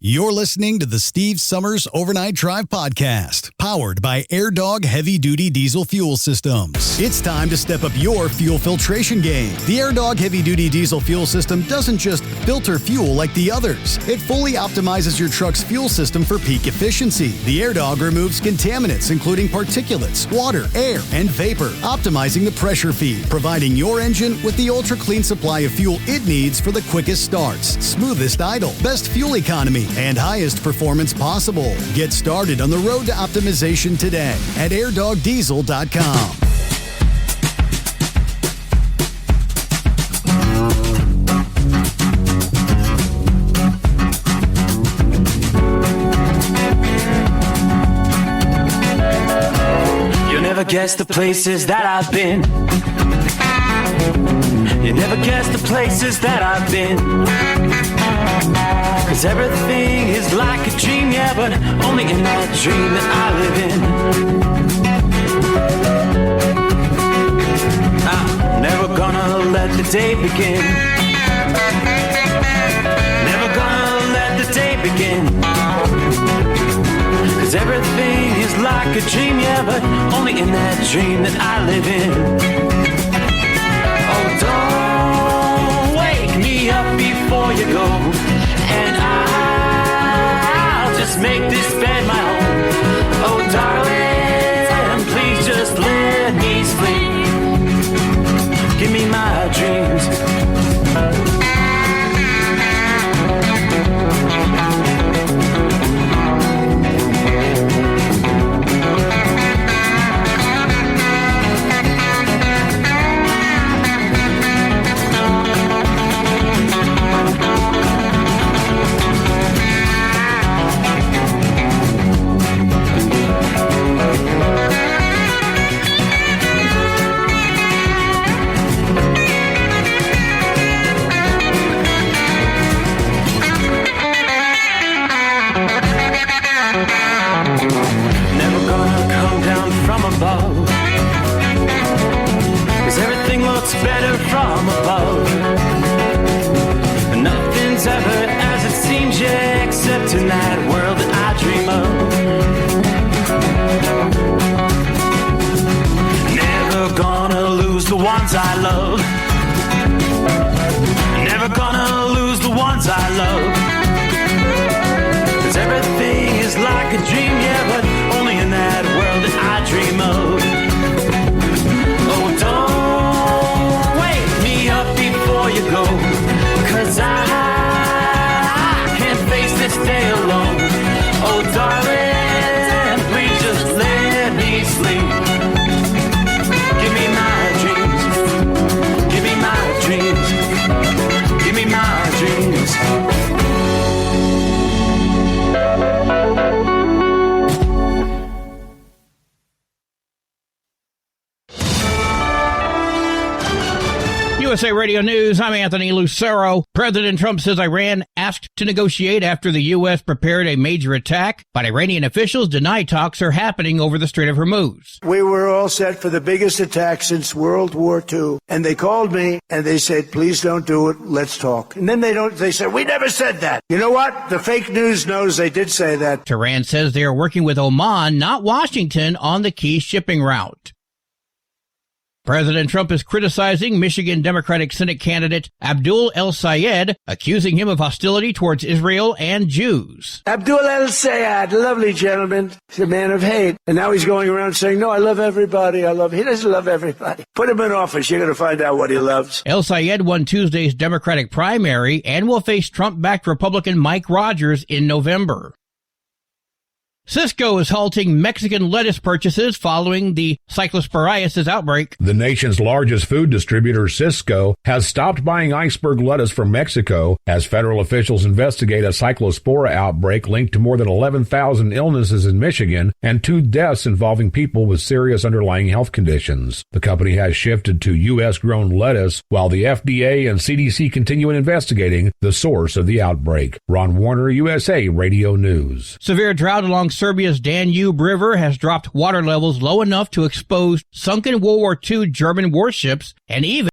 You're listening to the Steve Summers Overnight Drive Podcast, powered by AirDog Heavy Duty Diesel Fuel Systems. It's time to step up your fuel filtration game. The AirDog Heavy Duty Diesel Fuel System doesn't just filter fuel like the others. It fully optimizes your truck's fuel system for peak efficiency. The AirDog removes contaminants, including particulates, water, air, and vapor, optimizing the pressure feed, providing your engine with the ultra-clean supply of fuel it needs for the quickest starts, smoothest idle, best fuel economy, and highest performance possible. Get started on the road to optimization today at airdogdiesel.com. You'll never guess the places that I've been. You never guess the places that I've been. 'Cause everything is like a dream, yeah, but only in that dream that I live in. I'm never gonna let the day begin. Never gonna let the day begin. 'Cause everything is like a dream, yeah, but only in that dream that I live in. Oh, don't wake me up before you go, and I'll just make this bed my home. Oh, darling, please just let me sleep. Give me my dreams. Better from above. Nothing's ever as it seems, yeah, except in that world that I dream of. Never gonna lose the ones I love. Never gonna lose the ones I love. 'Cause everything is like a dream, yeah, but only in that world that I dream of. Oh, don't before you go, 'cause I can't face this day alone. Oh, darling, please just let me sleep. Give me my dreams. Give me my dreams. Give me my dreams. USA Radio News, I'm Anthony Lucero. President Trump says Iran asked to negotiate after the U.S. prepared a major attack, but Iranian officials deny talks are happening over the Strait of Hormuz. We were all set for the biggest attack since World War II, and they called me and they said, please don't do it, let's talk. And then they said, we never said that. You know what? The fake news knows they did say that. Tehran says they are working with Oman, not Washington, on the key shipping route. President Trump is criticizing Michigan Democratic Senate candidate Abdul El-Sayed, accusing him of hostility towards Israel and Jews. Abdul El-Sayed, lovely gentleman, he's a man of hate. And now he's going around saying, no, I love everybody, He doesn't love everybody. Put him in office, you're going to find out what he loves. El-Sayed won Tuesday's Democratic primary and will face Trump-backed Republican Mike Rogers in November. Cisco is halting Mexican lettuce purchases following the cyclosporiasis outbreak. The nation's largest food distributor, Cisco, has stopped buying iceberg lettuce from Mexico as federal officials investigate a cyclospora outbreak linked to more than 11,000 illnesses in Michigan and 2 deaths involving people with serious underlying health conditions. The company has shifted to U.S.-grown lettuce while the FDA and CDC continue investigating the source of the outbreak. Ron Warner, USA Radio News. Severe drought along Serbia's Danube River has dropped water levels low enough to expose sunken World War II German warships and even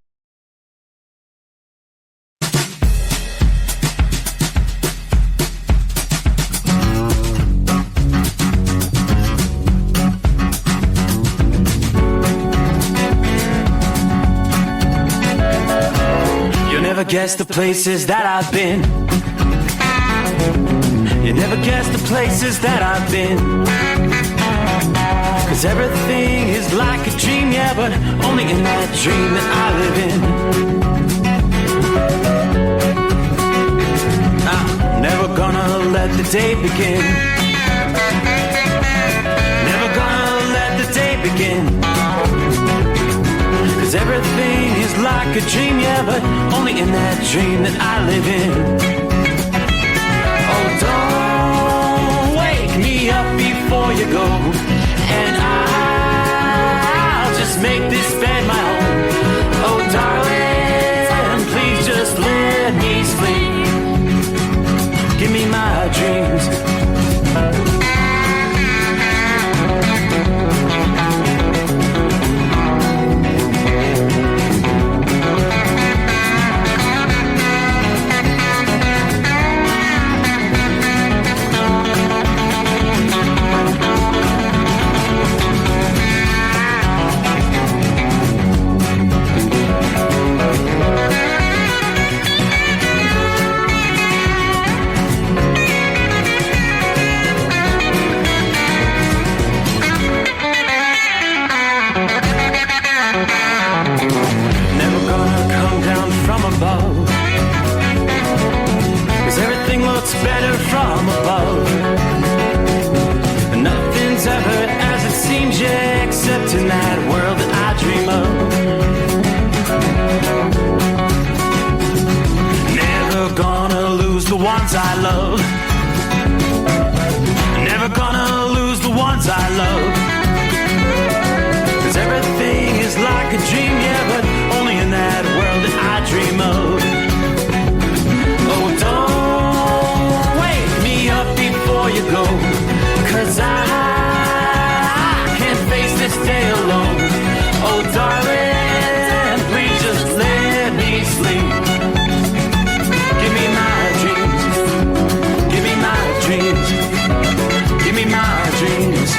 guess the places that I've been. You never guess the places that I've been. 'Cause everything is like a dream, yeah, but only in that dream that I live in. I'm never gonna let the day begin. Never gonna let the day begin. 'Cause everything is like a dream, yeah, but only in that dream that I live in. Oh, don't wake me up before you go, and I'll just make this bed my home. Oh, darling, please just let me sleep. Give me my dreams. Better from above. Nothing's ever as it seems, yeah, except in that world that I dream of. Never gonna lose the ones I love. Never gonna lose the ones I love. 'Cause everything is like a dream, yeah, but only in that world that I dream of. Oh, don't up before you go, 'cause I can't face this day alone. Oh, darling, please just let me sleep. Give me my dreams. Give me my dreams. Give me my dreams.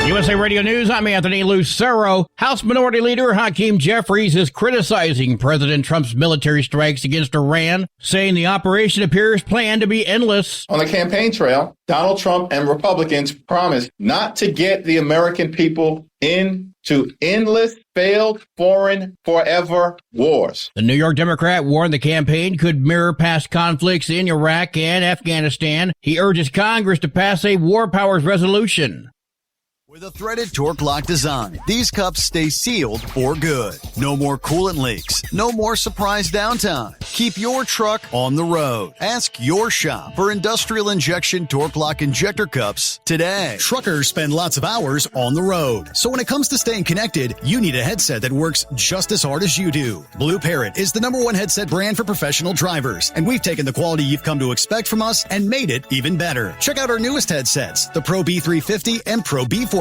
USA Radio News, I'm Anthony Lucero. House Minority Leader Hakeem Jeffries is criticizing President Trump's military strikes against Iran, saying the operation appears planned to be endless. On the campaign trail, Donald Trump and Republicans promised not to get the American people into endless, failed, foreign, forever wars. The New York Democrat warned the campaign could mirror past conflicts in Iraq and Afghanistan. He urges Congress to pass a war powers resolution. With a threaded torque lock design, these cups stay sealed for good. No more coolant leaks. No more surprise downtime. Keep your truck on the road. Ask your shop for industrial injection torque lock injector cups today. Truckers spend lots of hours on the road. So when it comes to staying connected, you need a headset that works just as hard as you do. Blue Parrot is the #1 headset brand for professional drivers, and we've taken the quality you've come to expect from us and made it even better. Check out our newest headsets, the Pro B350 and Pro B450,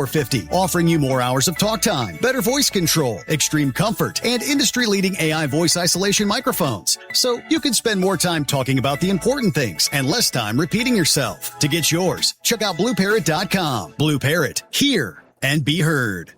offering you more hours of talk time, better voice control, extreme comfort, and industry-leading AI voice isolation microphones. So you can spend more time talking about the important things and less time repeating yourself. To get yours, check out BlueParrot.com. Blue Parrot, hear and be heard.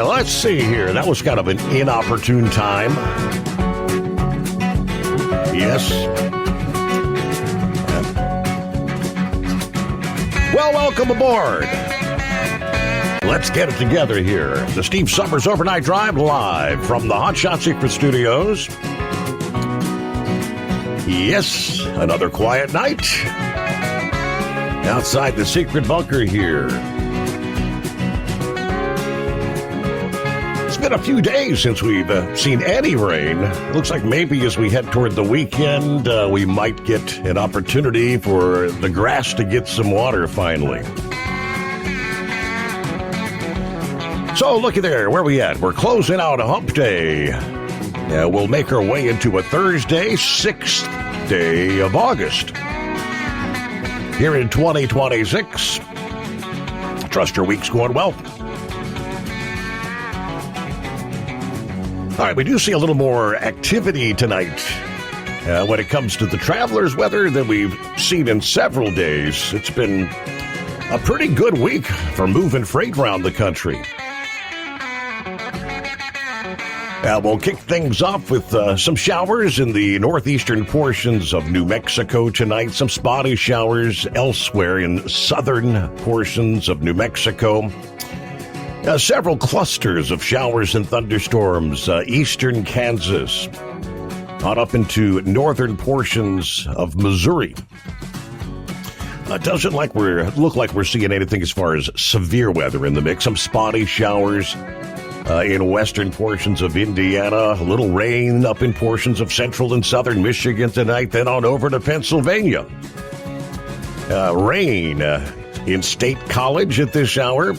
Let's see here. That was kind of an inopportune time. Yes. Well, welcome aboard. Let's get it together here. The Steve Summers Overnight Drive live from the Hot Shot Secret Studios. Yes, another quiet night outside the secret bunker here. It's been a few days since we've seen any rain. Looks like maybe as we head toward the weekend, we might get an opportunity for the grass to get some water finally. So, looky there. Where we at? We're closing out a hump day. We'll make our way into a Thursday, 6th day of August. Here in 2026. Trust your week's going well. All right, we do see a little more activity tonight when it comes to the traveler's weather than we've seen in several days. It's been a pretty good week for moving freight around the country. We'll kick things off with some showers in the northeastern portions of New Mexico tonight. Some spotty showers elsewhere in southern portions of New Mexico. Several clusters of showers and thunderstorms, eastern Kansas, on up into northern portions of Missouri. It doesn't look like we're seeing anything as far as severe weather in the mix. Some spotty showers in western portions of Indiana, a little rain up in portions of central and southern Michigan tonight, then on over to Pennsylvania. Rain in State College at this hour.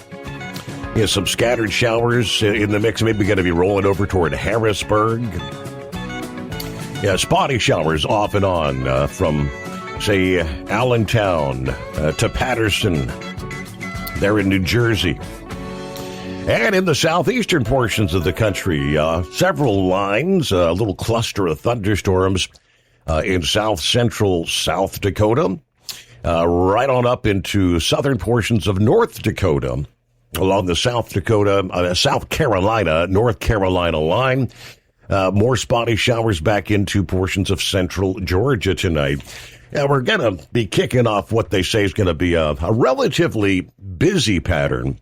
Some scattered showers in the mix, maybe going to be rolling over toward Harrisburg. Spotty showers off and on from, say, Allentown to Patterson there in New Jersey. And in the southeastern portions of the country, several lines, a little cluster of thunderstorms in south-central South Dakota, right on up into southern portions of North Dakota, along the South Carolina, North Carolina line. More spotty showers back into portions of central Georgia tonight. We're going to be kicking off what they say is going to be a relatively busy pattern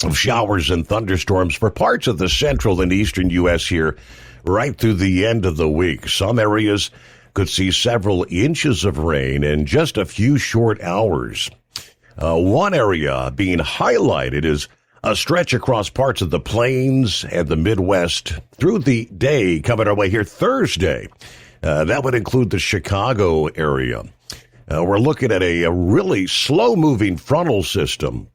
of showers and thunderstorms for parts of the central and eastern U.S. here right through the end of the week. Some areas could see several inches of rain in just a few short hours. One area being highlighted is a stretch across parts of the plains and the Midwest through the day coming our way here Thursday. That would include the Chicago area. We're looking at a really slow-moving frontal system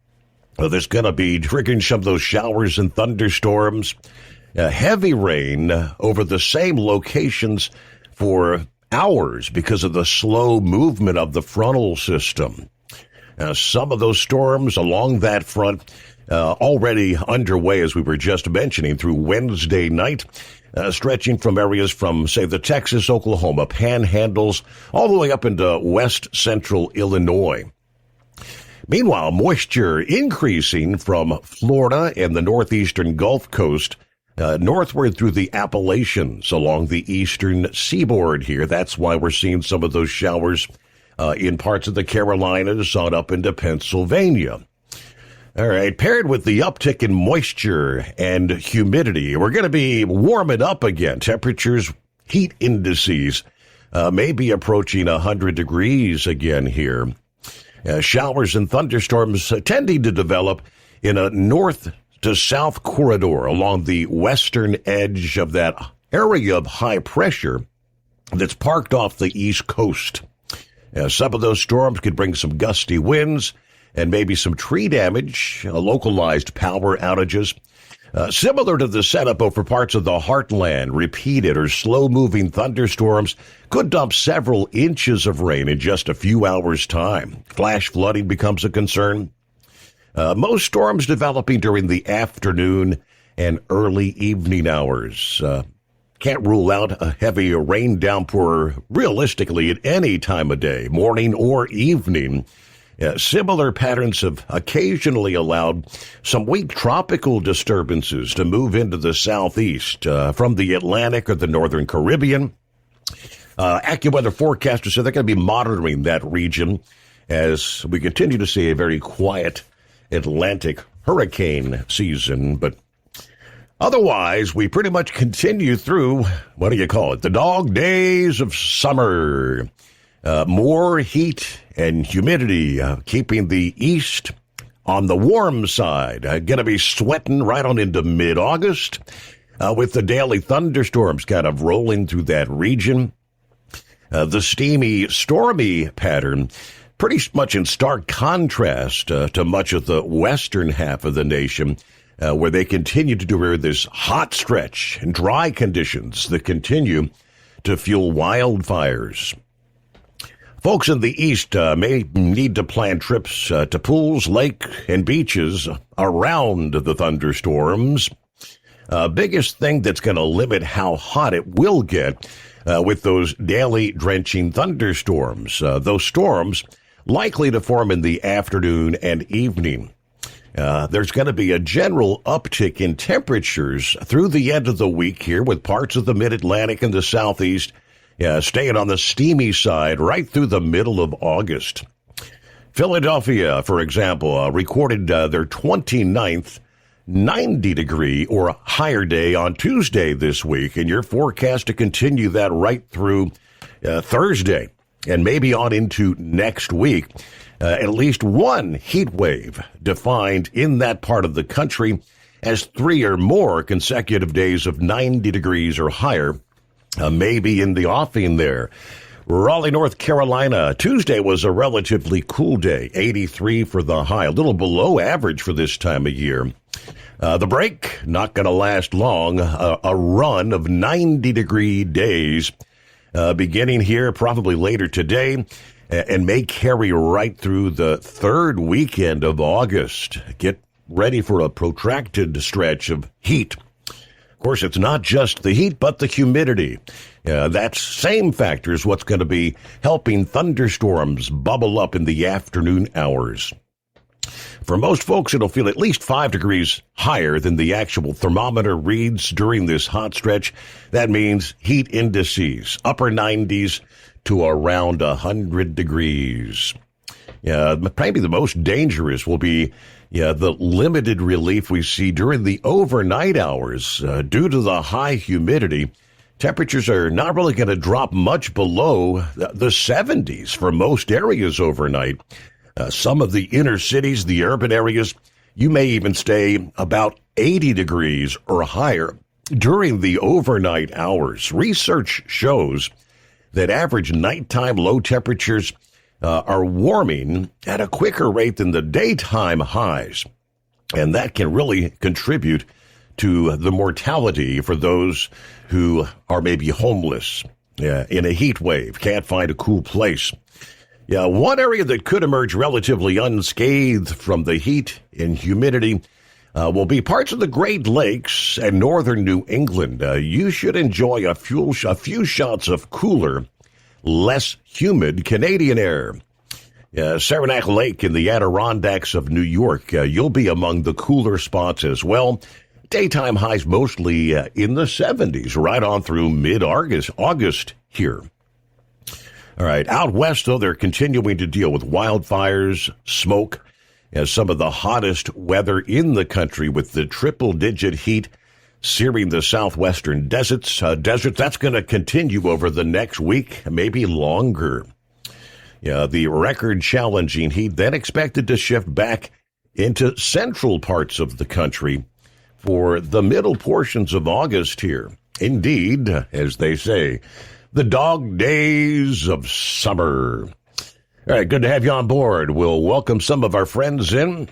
that's going to be triggering some of those showers and thunderstorms. Heavy rain over the same locations for hours because of the slow movement of the frontal system. Some of those storms along that front already underway, as we were just mentioning, through Wednesday night, stretching from areas from, say, the Texas-Oklahoma panhandles all the way up into west central Illinois. Meanwhile, moisture increasing from Florida and the northeastern Gulf Coast northward through the Appalachians along the eastern seaboard here. That's why we're seeing some of those showers in parts of the Carolinas on up into Pennsylvania. All right, paired with the uptick in moisture and humidity, we're going to be warming up again. Temperatures, heat indices may be approaching 100 degrees again here. Showers and thunderstorms tending to develop in a north to south corridor along the western edge of that area of high pressure that's parked off the East Coast. Some of those storms could bring some gusty winds and maybe some tree damage, localized power outages. Similar to the setup over parts of the heartland, repeated or slow-moving thunderstorms could dump several inches of rain in just a few hours' time. Flash flooding becomes a concern. Most storms developing during the afternoon and early evening hours. Can't rule out a heavy rain downpour realistically at any time of day, morning or evening. Similar patterns have occasionally allowed some weak tropical disturbances to move into the southeast from the Atlantic or the northern Caribbean. AccuWeather forecasters say they're going to be monitoring that region as we continue to see a very quiet Atlantic hurricane season. But otherwise, we pretty much continue through, what do you call it, the dog days of summer. More heat and humidity, keeping the east on the warm side. Going to be sweating right on into mid-August with the daily thunderstorms kind of rolling through that region. The steamy, stormy pattern pretty much in stark contrast to much of the western half of the nation. where they continue to do this hot stretch and dry conditions that continue to fuel wildfires. Folks in the east may need to plan trips to pools, lake, and beaches around the thunderstorms. Biggest thing that's going to limit how hot it will get with those daily drenching thunderstorms. Those storms likely to form in the afternoon and evening. There's going to be a general uptick in temperatures through the end of the week here, with parts of the mid-Atlantic and the southeast staying on the steamy side right through the middle of August. Philadelphia, for example, recorded their 29th 90-degree or higher day on Tuesday this week, and you're forecast to continue that right through Thursday and maybe on into next week. At least one heat wave defined in that part of the country as 3 or more consecutive days of 90 degrees or higher may be in the offing there. Raleigh, North Carolina, Tuesday was a relatively cool day, 83 for the high, a little below average for this time of year. The break, not going to last long, a run of 90-degree days beginning here probably later today and may carry right through the third weekend of August. Get ready for a protracted stretch of heat. Of course, it's not just the heat, but the humidity. That same factor is what's going to be helping thunderstorms bubble up in the afternoon hours. For most folks, it'll feel at least 5 degrees higher than the actual thermometer reads during this hot stretch. That means heat indices, upper 90s to around 100 degrees. Maybe the most dangerous will be the limited relief we see during the overnight hours. Due to the high humidity, temperatures are not really going to drop much below the 70s for most areas overnight. Some of the inner cities, the urban areas, you may even stay about 80 degrees or higher during the overnight hours. Research shows that average nighttime low temperatures are warming at a quicker rate than the daytime highs. And that can really contribute to the mortality for those who are maybe homeless in a heat wave, can't find a cool place. One area that could emerge relatively unscathed from the heat and humidity will be parts of the Great Lakes and northern New England. You should enjoy a few shots of cooler, less humid Canadian air. Saranac Lake in the Adirondacks of New York, you'll be among the cooler spots as well. Daytime highs mostly in the 70s, right on through mid-August here. All right, out west, though, they're continuing to deal with wildfires, smoke, as some of the hottest weather in the country with the triple-digit heat searing the southwestern deserts. That's going to continue over the next week, maybe longer. The record-challenging heat then expected to shift back into central parts of the country for the middle portions of August here. Indeed, as they say, the dog days of summer. All right, good to have you on board. We'll welcome some of our friends in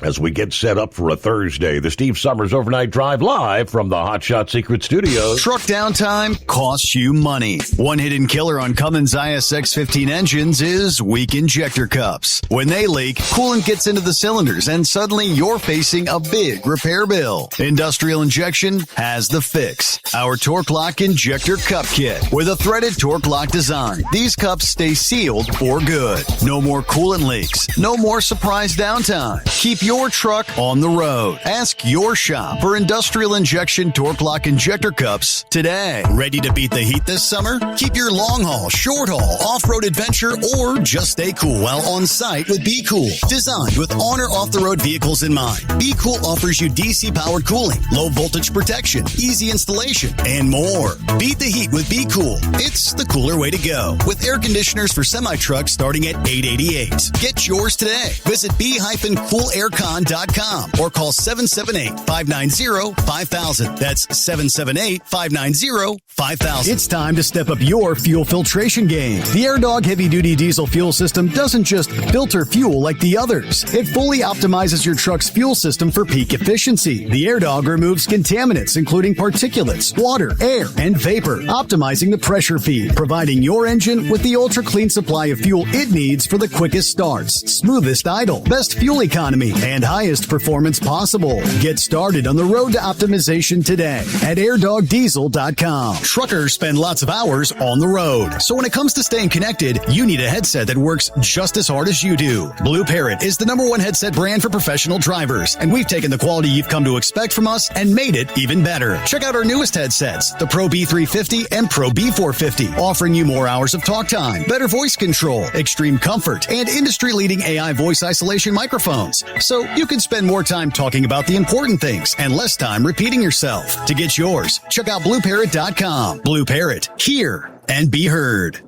as we get set up for a Thursday. The Steve Summers Overnight Drive live from the Hot Shot Secret Studios. Truck downtime costs you money. One hidden killer on Cummins ISX-15 engines is weak injector cups. When they leak, coolant gets into the cylinders and suddenly you're facing a big repair bill. Industrial Injection has the fix. Our Torque Lock Injector Cup Kit with a threaded Torque Lock design. These cups stay sealed for good. No more coolant leaks. No more surprise downtime. Keep your truck on the road. Ask your shop for Industrial Injection Torque Lock Injector Cups today. Ready to beat the heat this summer? Keep your long haul, short haul, off-road adventure, or just stay cool while on site with Be Cool. Designed with on or off-the-road vehicles in mind, Be Cool offers you DC-powered cooling, low voltage protection, easy installation, and more. Beat the heat with Be Cool. It's the cooler way to go. With air conditioners for semi-trucks starting at $888. Get yours today. Visit be-coolairco.com Rubicon.com or call 778-590-5000. That's 778-590-5000. It's time to step up your fuel filtration game. The AirDog Heavy Duty Diesel Fuel System doesn't just filter fuel like the others. It fully optimizes your truck's fuel system for peak efficiency. The AirDog removes contaminants, including particulates, water, air, and vapor, optimizing the pressure feed, providing your engine with the ultra-clean supply of fuel it needs for the quickest starts, smoothest idle, best fuel economy, and highest performance possible. Get started on the road to optimization today at airdogdiesel.com. Truckers spend lots of hours on the road, so when it comes to staying connected, you need a headset that works just as hard as you do. Blue Parrot is the #1 headset brand for professional drivers, and we've taken the quality you've come to expect from us and made it even better. Check out our newest headsets, the Pro B350 and Pro B450, offering you more hours of talk time, better voice control, extreme comfort, and industry-leading AI voice isolation microphones. So you can spend more time talking about the important things and less time repeating yourself. To get yours, check out BlueParrot.com. Blue Parrot, hear and be heard.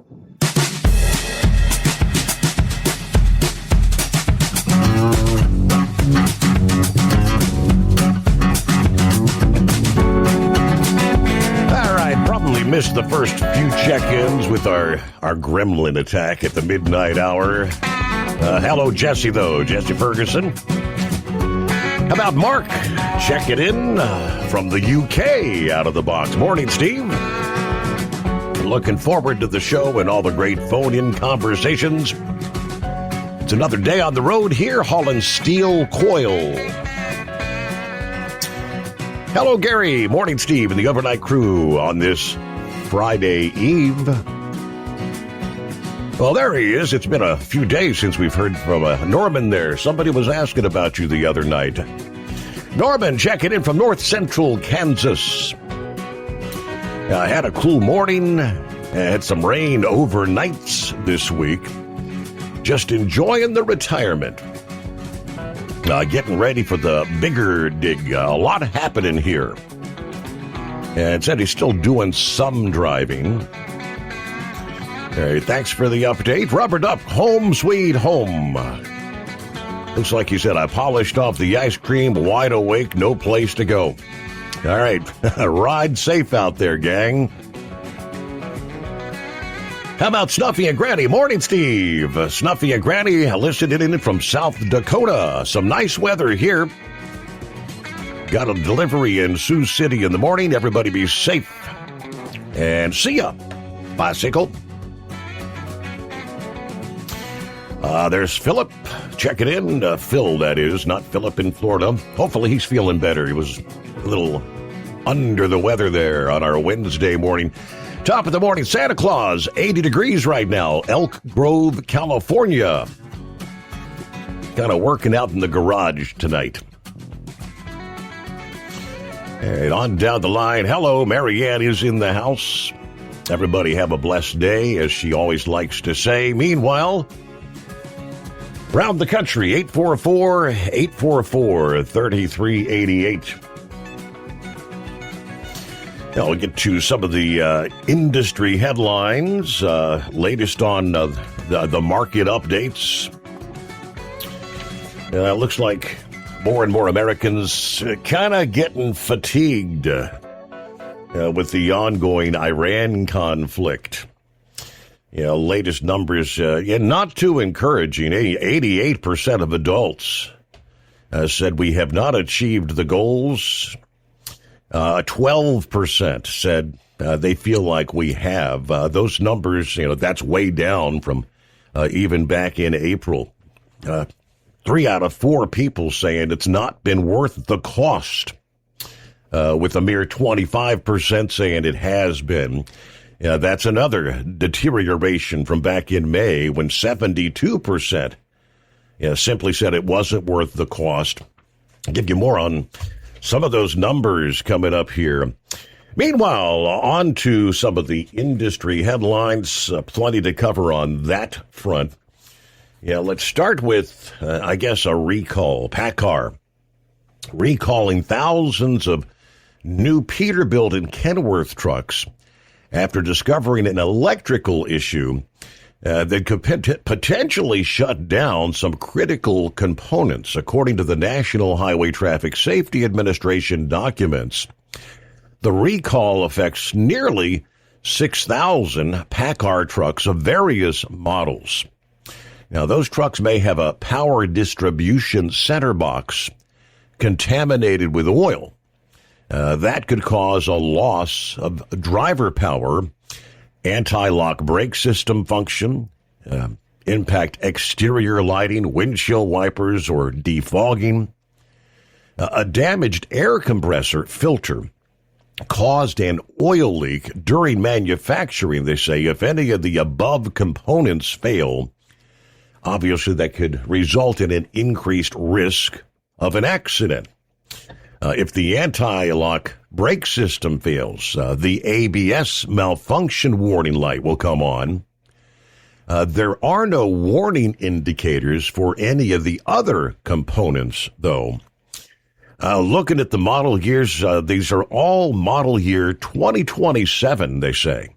Probably missed the first few check-ins with our gremlin attack at the midnight hour. Hello, Jesse, though. Jesse Ferguson. How about Mark? Checking in from the UK out of the box. Morning, Steve. Looking forward to the show and all the great phone-in conversations. It's another day on the road here, hauling steel coil. Hello, Gary. Morning, Steve, and the overnight crew on this Friday Eve. Well, there he is. It's been a few days since we've heard from Norman there. Somebody was asking about you the other night. Norman, checking in from north central Kansas. I had a cool morning. Had some rain overnights this week. Just enjoying the retirement. Getting ready for the bigger dig. A lot happening here. And said he's still doing some driving. Hey, thanks for the update. Rubber Duck, home sweet home. Looks like he said, I polished off the ice cream, wide awake, no place to go. All right, ride safe out there, gang. How about Snuffy and Granny? Morning, Steve. Snuffy and Granny listening in from South Dakota. Some nice weather here. Got a delivery in Sioux City in the morning. Everybody be safe. And see ya. Bicycle. There's Philip checking in. Phil, that is, not Philip in Florida. Hopefully he's feeling better. He was a little under the weather there on our Wednesday morning. Top of the morning, Santa Claus, 80 degrees right now, Elk Grove, California. Kind of working out in the garage tonight. And on down the line, hello, Marianne is in the house. Everybody have a blessed day, as she always likes to say. Meanwhile, around the country, 844-3388. Now we'll get to some of the industry headlines, latest on the market updates. It looks like more and more Americans kind of getting fatigued with the ongoing Iran conflict. Latest numbers, not too encouraging. 88% of adults said we have not achieved the goals. 12% said they feel like we have. Those numbers, that's way down from even back in April. 3 out of 4 people saying it's not been worth the cost, with a mere 25% saying it has been. That's another deterioration from back in May when 72% simply said it wasn't worth the cost. I'll give you more on some of those numbers coming up here. Meanwhile, on to some of the industry headlines. Plenty to cover on that front. Let's start with, a recall. PACCAR recalling thousands of new Peterbilt and Kenworth trucks after discovering an electrical issue that could potentially shut down some critical components, according to the National Highway Traffic Safety Administration documents. The recall affects nearly 6,000 PACCAR trucks of various models. Now, those trucks may have a power distribution center box contaminated with oil. That could cause a loss of driver power, anti-lock brake system function, impact exterior lighting, windshield wipers, or defogging. A damaged air compressor filter caused an oil leak during manufacturing, they say. If any of the above components fail, obviously that could result in an increased risk of an accident. If the anti-lock brake system fails, the ABS malfunction warning light will come on. There are no warning indicators for any of the other components, though. Looking at the model years, these are all model year 2027, they say.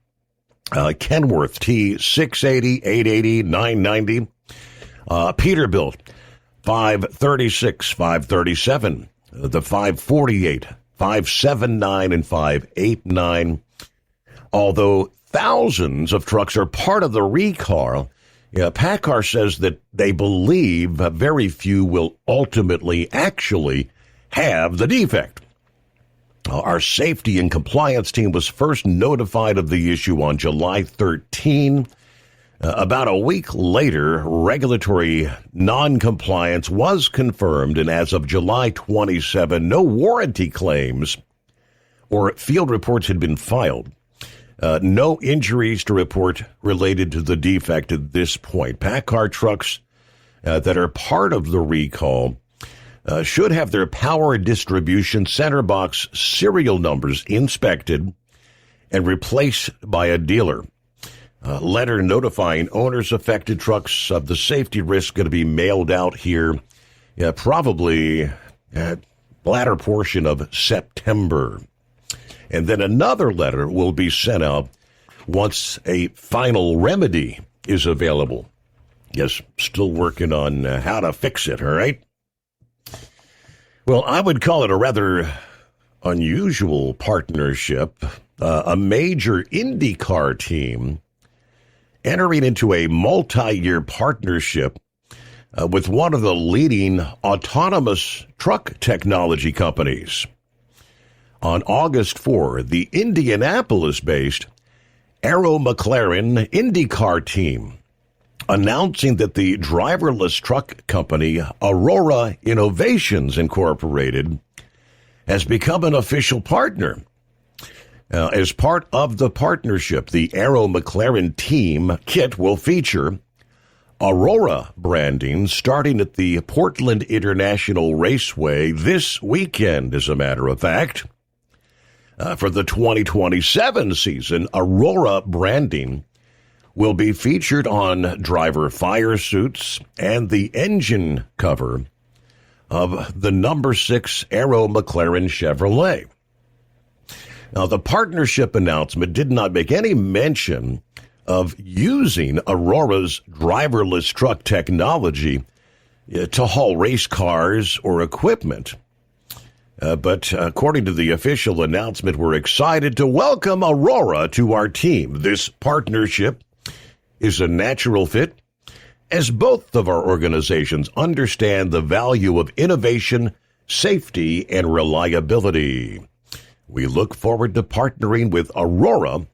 Kenworth T680, 880, 990. Peterbilt 536, 537. The 548, 579, and 589. Although thousands of trucks are part of the recall, PACCAR says that they believe very few will ultimately actually have the defect. Our safety and compliance team was first notified of the issue on July 13. About a week later, regulatory noncompliance was confirmed, and as of July 27, no warranty claims or field reports had been filed. No injuries to report related to the defect at this point. PACCAR trucks that are part of the recall should have their power distribution center box serial numbers inspected and replaced by a dealer. Letter notifying owners affected trucks of the safety risk going to be mailed out here, probably latter portion of September. And then another letter will be sent out once a final remedy is available. Yes, still working on how to fix it, all right? Well, I would call it a rather unusual partnership. A major IndyCar team entering into a multi-year partnership with one of the leading autonomous truck technology companies. On August 4, the Indianapolis-based Arrow McLaren IndyCar team announcing that the driverless truck company Aurora Innovations Incorporated has become an official partner. As part of the partnership, the Arrow McLaren team kit will feature Aurora branding starting at the Portland International Raceway this weekend, as a matter of fact. For the 2027 season, Aurora branding will be featured on driver fire suits and the engine cover of the number 6 Arrow McLaren Chevrolet. Now, the partnership announcement did not make any mention of using Aurora's driverless truck technology to haul race cars or equipment. But according to the official announcement, we're excited to welcome Aurora to our team. This partnership is a natural fit, as both of our organizations understand the value of innovation, safety, and reliability. We look forward to partnering with Aurora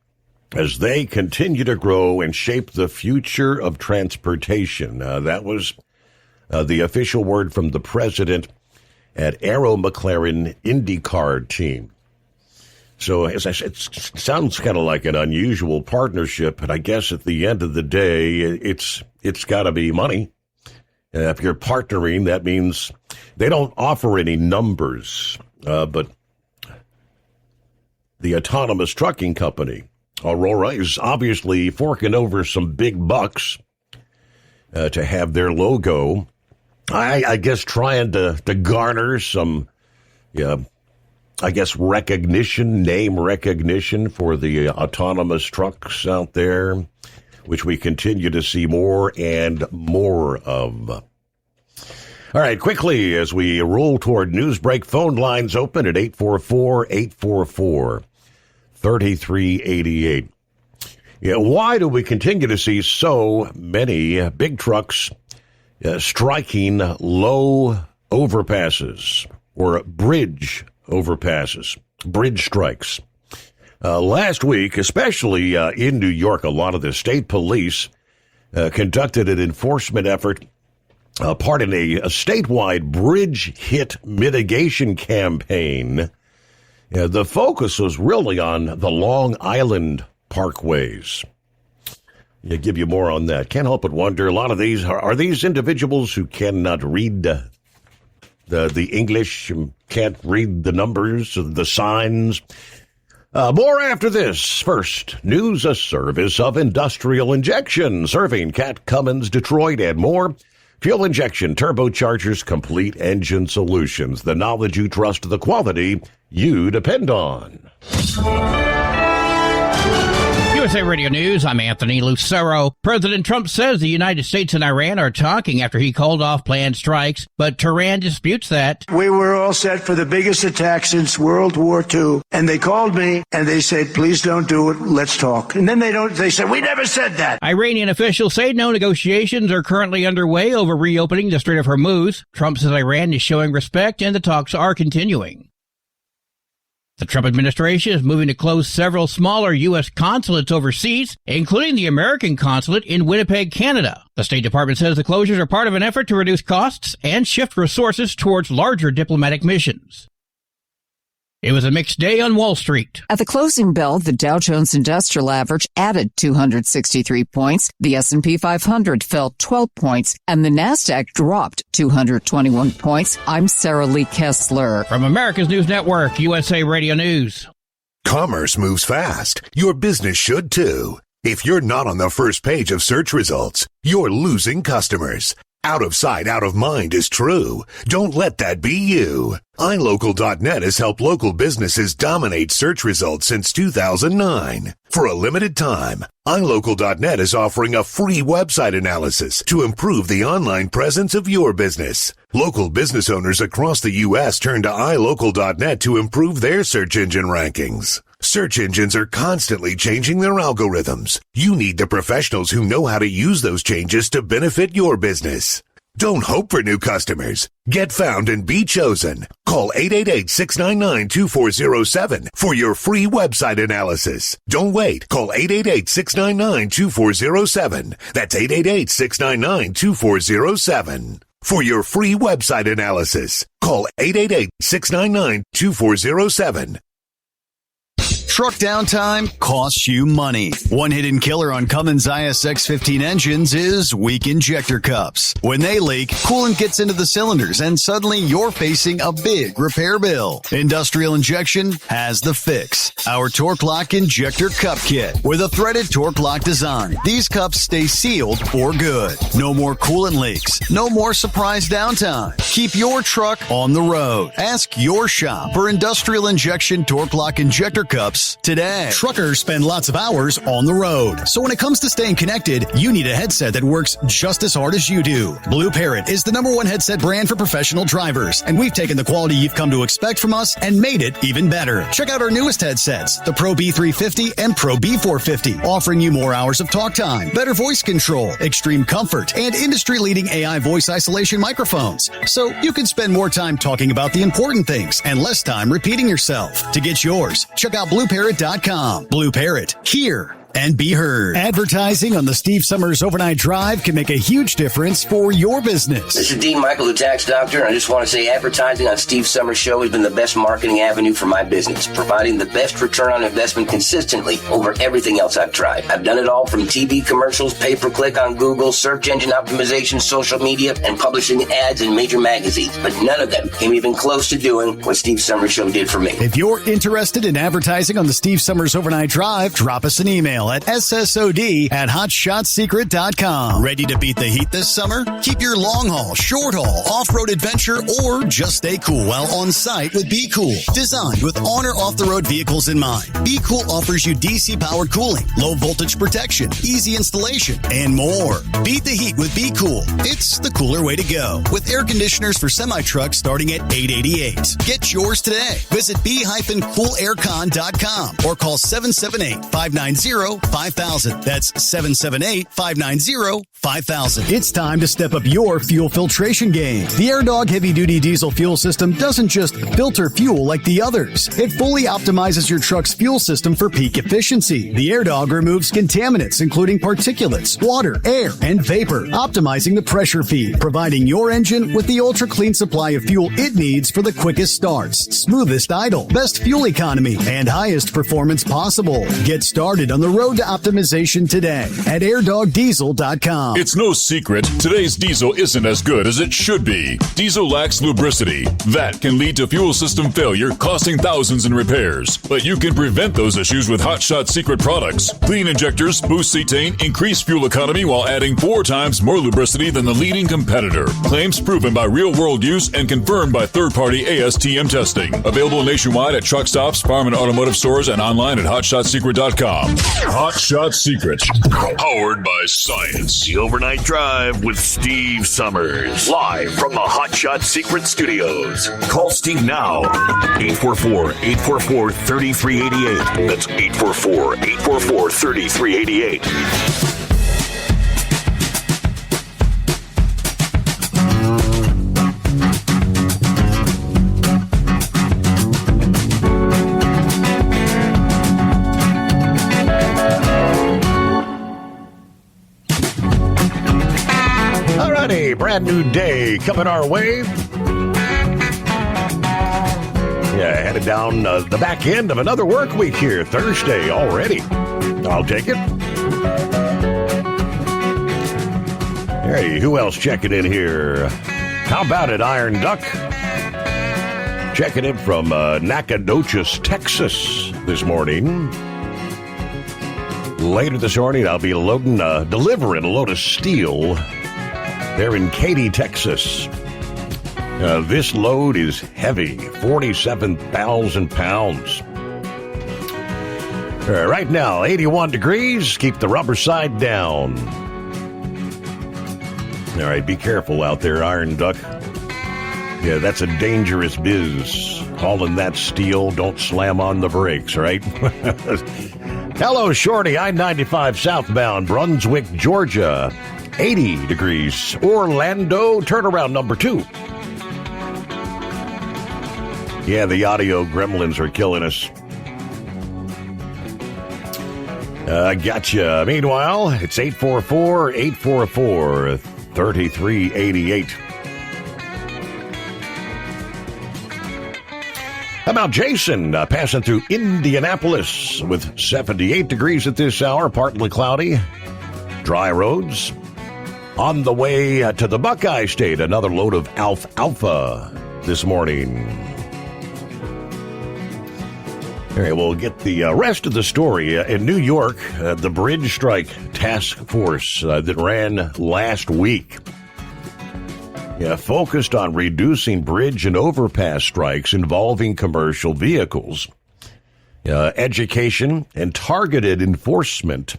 as they continue to grow and shape the future of transportation. That was the official word from the president at Arrow McLaren IndyCar team. So, as I said, it sounds kind of like an unusual partnership, but I guess at the end of the day, it's got to be money. If you're partnering, that means they don't offer any numbers, but the autonomous trucking company, Aurora, is obviously forking over some big bucks to have their logo. I guess trying to garner some, I guess, recognition, name recognition for the autonomous trucks out there. which we continue to see more and more of. All right, quickly, as we roll toward Newsbreak, phone lines open at 844-844-3388. Yeah, why do we continue to see so many big trucks striking low overpasses or bridge overpasses, bridge strikes? Last week, especially in New York, a lot of the state police conducted an enforcement effort, part in a statewide bridge hit mitigation campaign. The focus was really on the Long Island parkways. I'll give you more on that. Can't help but wonder, a lot of these, are these individuals who cannot read the English, can't read the numbers, the signs? More after this. First, news, a service of Industrial Injection, serving Cat, Cummins, Detroit, and more. Fuel injection, turbochargers, complete engine solutions. The knowledge you trust, the quality you depend on. USA Radio News, I'm Anthony Lucero. President Trump says the United States and Iran are talking after he called off planned strikes, but Tehran disputes that. We were all set for the biggest attack since World War II, and they called me and they said, please don't do it, let's talk. And then they said, we never said that. Iranian officials say no negotiations are currently underway over reopening the Strait of Hormuz. Trump says Iran is showing respect and the talks are continuing. The Trump administration is moving to close several smaller U.S. consulates overseas, including the American consulate in Winnipeg, Canada. The State Department says the closures are part of an effort to reduce costs and shift resources towards larger diplomatic missions. It was a mixed day on Wall Street. At the closing bell, the Dow Jones Industrial Average added 263 points, the S&P 500 fell 12 points, and the Nasdaq dropped 221 points. I'm Sarah Lee Kessler. From America's News Network, USA Radio News. Commerce moves fast. Your business should too. If you're not on the first page of search results, you're losing customers. Out of sight, out of mind is true. Don't let that be you. iLocal.net has helped local businesses dominate search results since 2009. For a limited time, iLocal.net is offering a free website analysis to improve the online presence of your business. Local business owners across the U.S. turn to iLocal.net to improve their search engine rankings. Search engines are constantly changing their algorithms. You need the professionals who know how to use those changes to benefit your business. Don't hope for new customers. Get found and be chosen. Call 888-699-2407 for your free website analysis. Don't wait. Call 888-699-2407. That's 888-699-2407. For your free website analysis, call 888-699-2407. Truck downtime costs you money. One hidden killer on Cummins ISX-15 engines is weak injector cups. When they leak, coolant gets into the cylinders and suddenly you're facing a big repair bill. Industrial Injection has the fix. Our Torque Lock Injector Cup Kit with a threaded Torque Lock design. These cups stay sealed for good. No more coolant leaks. No more surprise downtime. Keep your truck on the road. Ask your shop for Industrial Injection Torque Lock Injector Cups today. Truckers spend lots of hours on the road. So when it comes to staying connected, you need a headset that works just as hard as you do. Blue Parrot is the #1 headset brand for professional drivers, and we've taken the quality you've come to expect from us and made it even better. Check out our newest headsets, the Pro B350 and Pro B450, offering you more hours of talk time, better voice control, extreme comfort, and industry-leading AI voice isolation microphones. So you can spend more time talking about the important things and less time repeating yourself. To get yours, check out BlueParrot.com. Blue Parrot, hear and be heard. Advertising on the Steve Summers Overnight Drive can make a huge difference for your business. This is Dean Michael, the tax doctor, and I just want to say advertising on Steve Summers' show has been the best marketing avenue for my business, providing the best return on investment consistently over everything else I've tried. I've done it all from TV commercials, pay-per-click on Google, search engine optimization, social media, and publishing ads in major magazines, but none of them came even close to doing what Steve Summers' show did for me. If you're interested in advertising on the Steve Summers Overnight Drive, drop us an email email at ssod@hotshotsecret.com. Ready to beat the heat this summer? Keep your long haul, short haul, off-road adventure, or just stay cool while on site with Be Cool. Designed with on or off-the-road vehicles in mind, Be Cool offers you DC-powered cooling, low-voltage protection, easy installation, and more. Beat the heat with Be Cool. It's the cooler way to go. With air conditioners for semi-trucks starting at $888. Get yours today. Visit b-coolaircon.com or call 778-590-5000. That's 778-590-5000. It's time to step up your fuel filtration game. The AirDog heavy-duty diesel fuel system doesn't just filter fuel like the others. It fully optimizes your truck's fuel system for peak efficiency. The AirDog removes contaminants, including particulates, water, air, and vapor, optimizing the pressure feed, providing your engine with the ultra-clean supply of fuel it needs for the quickest starts, smoothest idle, best fuel economy, and highest performance possible. Get started on the road to optimization today at airdogdiesel.com. It's no secret, today's diesel isn't as good as it should be. Diesel lacks lubricity. That can lead to fuel system failure, costing thousands in repairs. But you can prevent those issues with Hot Shot Secret products. Clean injectors, boost cetane, increase fuel economy while adding 4 times more lubricity than the leading competitor. Claims proven by real-world use and confirmed by third-party ASTM testing. Available nationwide at truck stops, farm and automotive stores, and online at hotshotsecret.com. Hot Shot Secret. Powered by science. The Overnight Drive with Steve Summers. Live from the Hot Shot Secret Studios. Call Steve now. 844-844-3388. That's 844-844-3388. A brand new day coming our way. Yeah, headed down the back end of another work week here. Thursday already. I'll take it. Hey, who else checking in here? How about it, Iron Duck? Checking in from Nacogdoches, Texas this morning. Later this morning, I'll be delivering a load of steel there in Katy, Texas. This load is heavy, 47,000 pounds. Right now, 81 degrees. Keep the rubber side down. All right, be careful out there, Iron Duck. Yeah, that's a dangerous biz. Hauling that steel, don't slam on the brakes, right? Hello, Shorty, I-95 southbound, Brunswick, Georgia. 80 degrees. Orlando, turnaround number 2. Yeah, the audio gremlins are killing us. Gotcha. Meanwhile, it's 844-844-3388. How about Jason passing through Indianapolis with 78 degrees at this hour, partly cloudy, dry roads. On the way to the Buckeye State, another load of alfalfa this morning. All right, we'll get the rest of the story. In New York, the bridge strike task force that ran last week focused on reducing bridge and overpass strikes involving commercial vehicles, education, and targeted enforcement.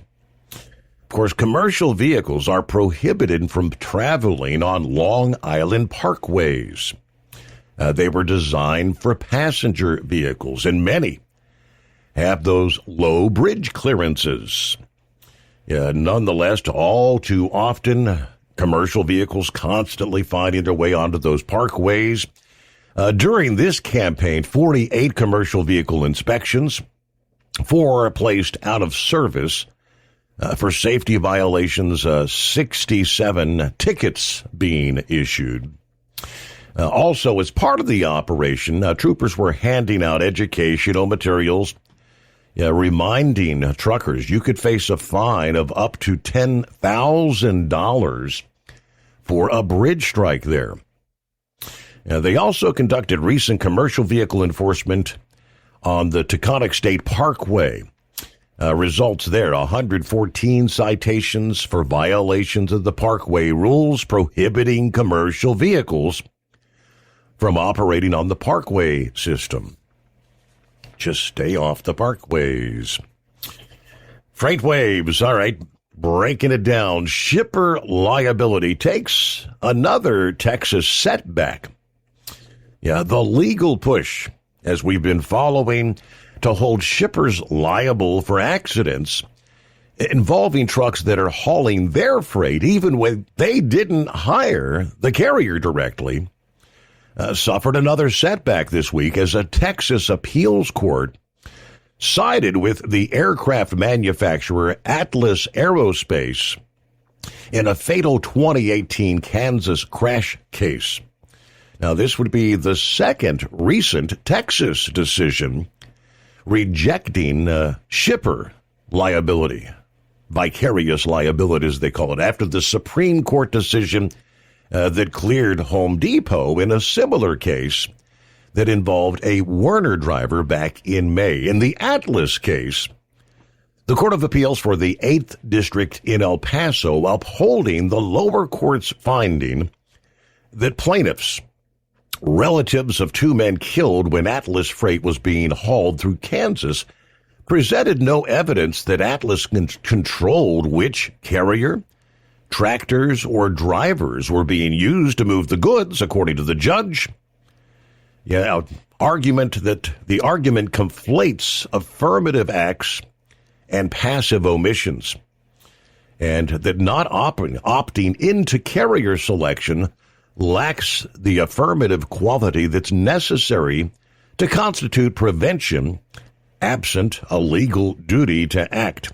Of course, commercial vehicles are prohibited from traveling on Long Island parkways. They were designed for passenger vehicles, and many have those low bridge clearances. Nonetheless, all too often, commercial vehicles constantly finding their way onto those parkways. During this campaign, 48 commercial vehicle inspections, 4 are placed out of service. For safety violations, 67 tickets being issued. Also, as part of the operation, troopers were handing out educational materials, reminding truckers you could face a fine of up to $10,000 for a bridge strike there. They also conducted recent commercial vehicle enforcement on the Taconic State Parkway. Results there, 114 citations for violations of the Parkway rules prohibiting commercial vehicles from operating on the Parkway system. Just stay off the parkways. Freight waves, all right, breaking it down. Shipper liability takes another Texas setback. Yeah, the legal push, as we've been following, to hold shippers liable for accidents involving trucks that are hauling their freight, even when they didn't hire the carrier directly, suffered another setback this week as a Texas appeals court sided with the aircraft manufacturer Atlas Aerospace in a fatal 2018 Kansas crash case. Now, this would be the second recent Texas decision rejecting shipper liability, vicarious liability as they call it, after the Supreme Court decision that cleared Home Depot in a similar case that involved a Werner driver back in May. In the Atlas case, the Court of Appeals for the 8th District in El Paso upholding the lower court's finding that plaintiffs, relatives of two men killed when Atlas freight was being hauled through Kansas, presented no evidence that Atlas controlled which carrier, tractors, or drivers were being used to move the goods, according to the judge. The argument conflates affirmative acts and passive omissions, and that not opting into carrier selection lacks the affirmative quality that's necessary to constitute prevention absent a legal duty to act.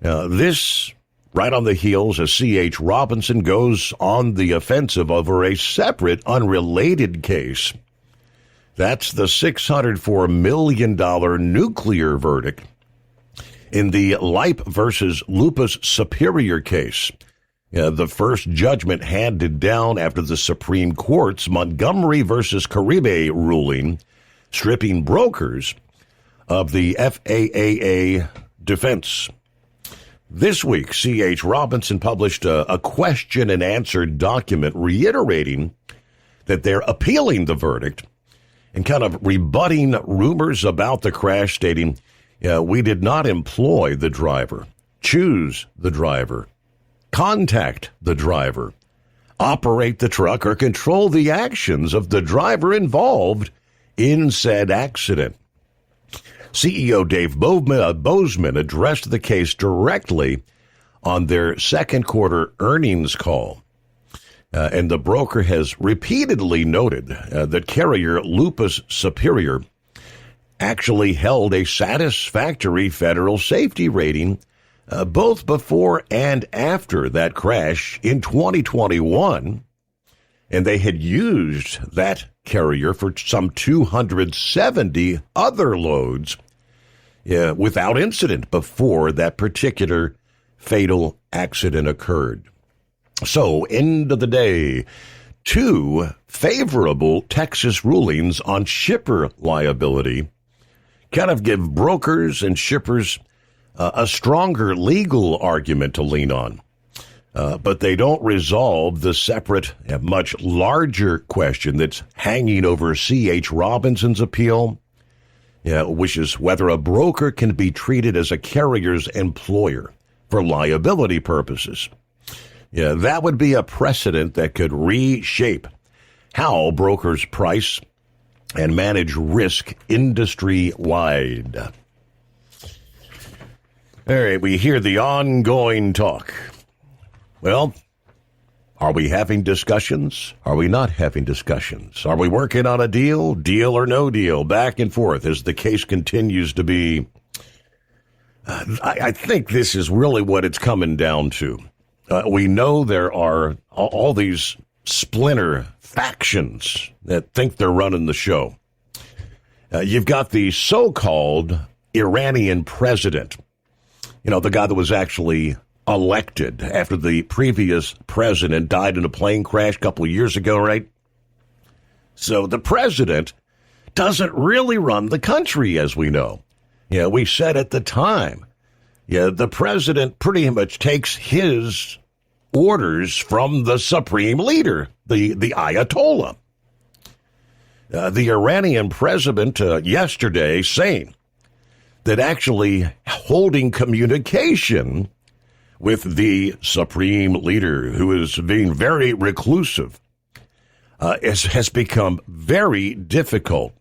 Now, this right on the heels as C.H. Robinson goes on the offensive over a separate, unrelated case. That's the $604 million nuclear verdict in the Leip versus Lupus Superior case. The first judgment handed down after the Supreme Court's Montgomery versus Caribe ruling, stripping brokers of the FAA defense. This week, C.H. Robinson published a question and answer document reiterating that they're appealing the verdict and kind of rebutting rumors about the crash, stating, we did not employ the driver, choose the driver, contact the driver, operate the truck, or control the actions of the driver involved in said accident. CEO Dave Bozeman addressed the case directly on their second quarter earnings call. And the broker has repeatedly noted that carrier Lupus Superior actually held a satisfactory federal safety rating both before and after that crash in 2021. And they had used that carrier for some 270 other loads without incident before that particular fatal accident occurred. So, end of the day, two favorable Texas rulings on shipper liability kind of give brokers and shippers a stronger legal argument to lean on. But they don't resolve the separate, much larger question that's hanging over C.H. Robinson's appeal, which is whether a broker can be treated as a carrier's employer for liability purposes. That would be a precedent that could reshape how brokers price and manage risk industry-wide. All right, we hear the ongoing talk. Well, are we having discussions? Are we not having discussions? Are we working on a deal? Deal or no deal? Back and forth as the case continues to be. I think this is really what it's coming down to. We know there are all these splinter factions that think they're running the show. You've got the so-called Iranian president, the guy that was actually elected after the previous president died in a plane crash a couple of years ago, right? So the president doesn't really run the country, as we know. We said at the time the president pretty much takes his orders from the supreme leader, the Ayatollah. The Iranian president yesterday saying that actually holding communication with the supreme leader, who is being very reclusive, has become very difficult,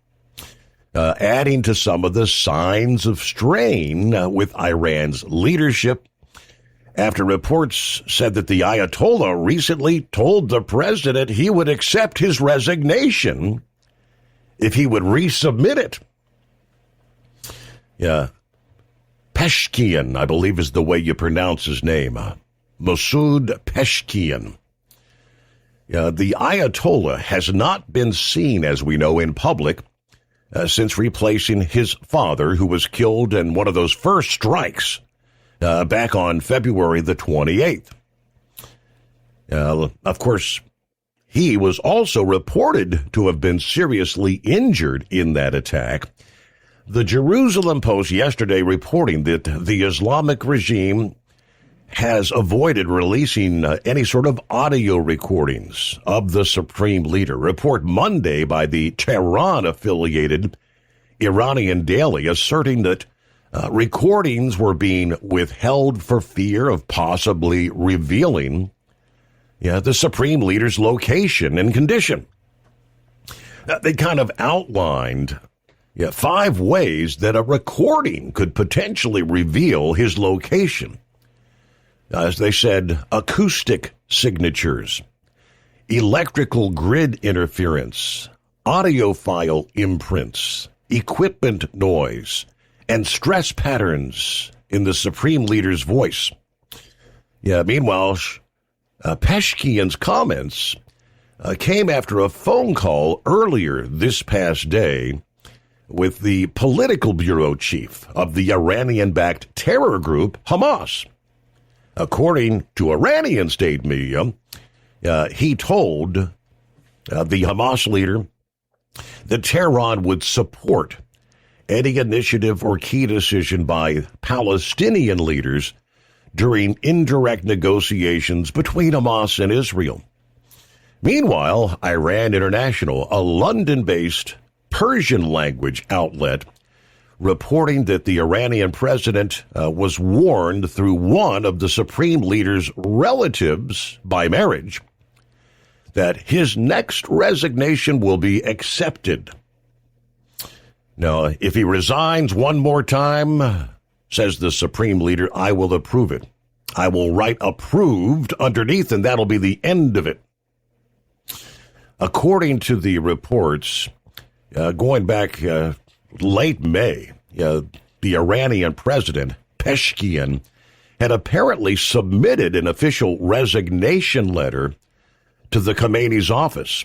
adding to some of the signs of strain with Iran's leadership, after reports said that the Ayatollah recently told the president he would accept his resignation if he would resubmit it. Yeah. Peshkian, I believe is the way you pronounce his name. Masoud Peshkian. The Ayatollah has not been seen, as we know, in public since replacing his father, who was killed in one of those first strikes back on February the 28th. Of course, he was also reported to have been seriously injured in that attack. The Jerusalem Post yesterday reporting that the Islamic regime has avoided releasing any sort of audio recordings of the supreme leader. Report Monday by the Tehran-affiliated Iranian Daily asserting that recordings were being withheld for fear of possibly revealing the supreme leader's location and condition. They kind of outlined 5 ways that a recording could potentially reveal his location. As they said, acoustic signatures, electrical grid interference, audiophile imprints, equipment noise, and stress patterns in the supreme leader's voice. Meanwhile, Peshkian's comments came after a phone call earlier this past day with the political bureau chief of the Iranian-backed terror group Hamas. According to Iranian state media, he told the Hamas leader that Tehran would support any initiative or key decision by Palestinian leaders during indirect negotiations between Hamas and Israel. Meanwhile, Iran International, a London-based Persian language outlet, reporting that the Iranian president was warned through one of the supreme leader's relatives by marriage that his next resignation will be accepted. Now, if he resigns one more time, says the supreme leader, I will approve it. I will write approved underneath, and that'll be the end of it. According to the reports, going back late May, the Iranian president, Peshkian, had apparently submitted an official resignation letter to the Khamenei's office,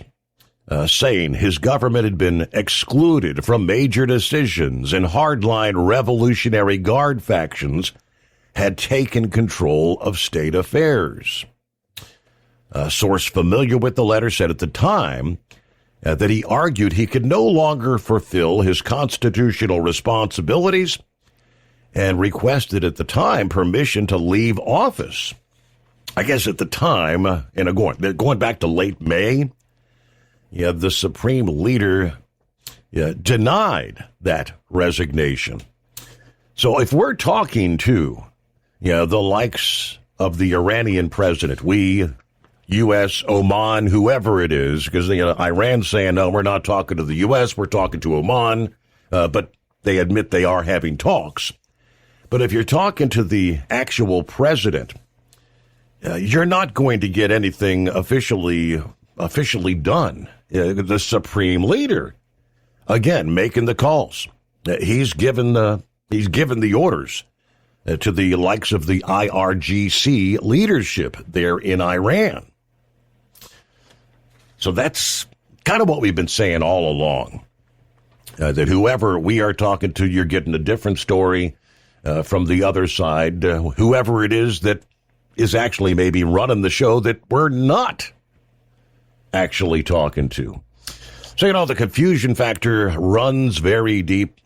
saying his government had been excluded from major decisions and hardline Revolutionary Guard factions had taken control of state affairs. A source familiar with the letter said at the time that he argued he could no longer fulfill his constitutional responsibilities and requested at the time permission to leave office. I guess at the time, and going back to late May, the supreme leader denied that resignation. So if we're talking to the likes of the Iranian president, we, U.S., Oman, whoever it is, because Iran's saying, no, we're not talking to the U.S., we're talking to Oman, but they admit they are having talks. But if you're talking to the actual president, you're not going to get anything officially done. The supreme leader, again, making the calls. He's given the orders to the likes of the IRGC leadership there in Iran. So that's kind of what we've been saying all along, that whoever we are talking to, you're getting a different story from the other side, whoever it is that is actually maybe running the show that we're not actually talking to. So, the confusion factor runs very deep.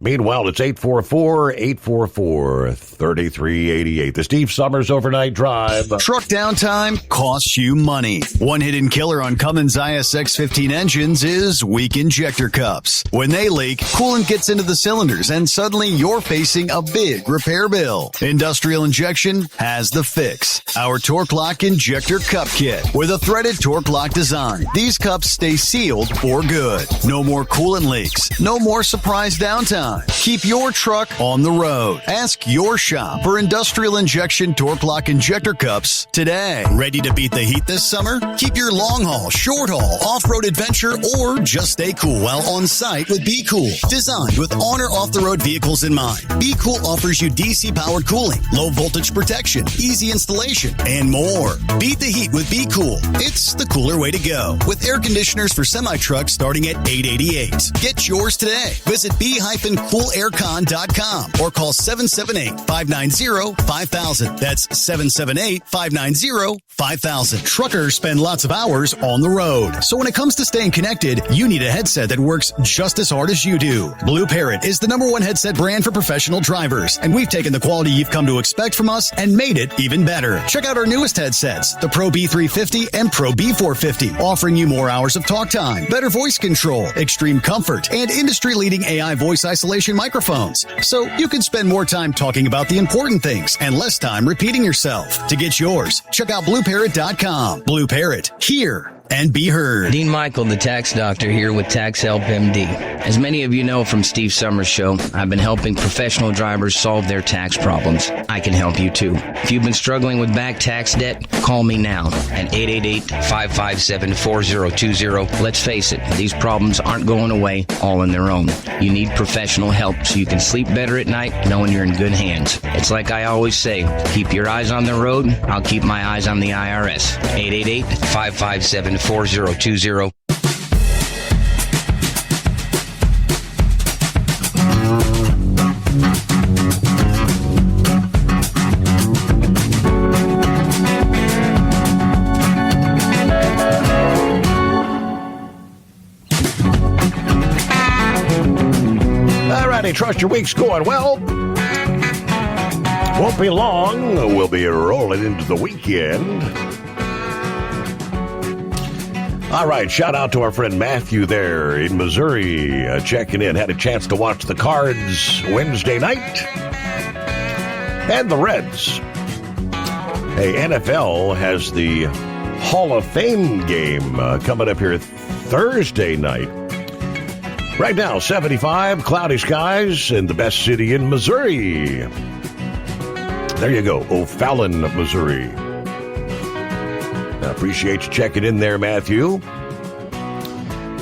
Meanwhile, it's 844-844-3388. The Steve Summers Overnight Drive. Truck downtime costs you money. One hidden killer on Cummins ISX-15 engines is weak injector cups. When they leak, coolant gets into the cylinders and suddenly you're facing a big repair bill. Industrial Injection has the fix. Our Torque Lock Injector Cup Kit with a threaded Torque Lock design. These cups stay sealed for good. No more coolant leaks. No more surprise downtime. Keep your truck on the road. Ask your shop for Industrial Injection Torque Lock Injector Cups today. Ready to beat the heat this summer? Keep your long haul, short haul, off-road adventure, or just stay cool while on site with Be Cool. Designed with honor off-the-road vehicles in mind, Be Cool offers you DC-powered cooling, low voltage protection, easy installation, and more. Beat the heat with Be Cool. It's the cooler way to go. With air conditioners for semi-trucks starting at $888. Get yours today. Visit b-coolaircon.com or call 778-590-5000. That's 778-590-5000. Truckers spend lots of hours on the road. So when it comes to staying connected, you need a headset that works just as hard as you do. Blue Parrot is the #1 headset brand for professional drivers, and we've taken the quality you've come to expect from us and made it even better. Check out our newest headsets, the Pro B350 and Pro B450, offering you more hours of talk time, better voice control, extreme comfort, and industry-leading AI voice isolation microphones. So you can spend more time talking about the important things and less time repeating yourself. To get yours, check out BlueParrot.com. Blue Parrot, hear and be heard. Dean Michael, the tax doctor, here with Tax Help MD. As many of you know from Steve Summers' show, I've been helping professional drivers solve their tax problems. I can help you too. If you've been struggling with back tax debt, call me now at 888-557-4020. Let's face it, these problems aren't going away all on their own. You need professional help so you can sleep better at night knowing you're in good hands. It's like I always say, keep your eyes on the road, I'll keep my eyes on the IRS. 888-557-4020. Alrighty, trust your week's going well. Won't be long. We'll be rolling into the weekend. All right, shout out to our friend Matthew there in Missouri, checking in. Had a chance to watch the Cards Wednesday night. And the Reds. Hey, NFL has the Hall of Fame game coming up here Thursday night. Right now, 75, cloudy skies in the best city in Missouri. There you go, O'Fallon, Missouri. I appreciate you checking in there, Matthew.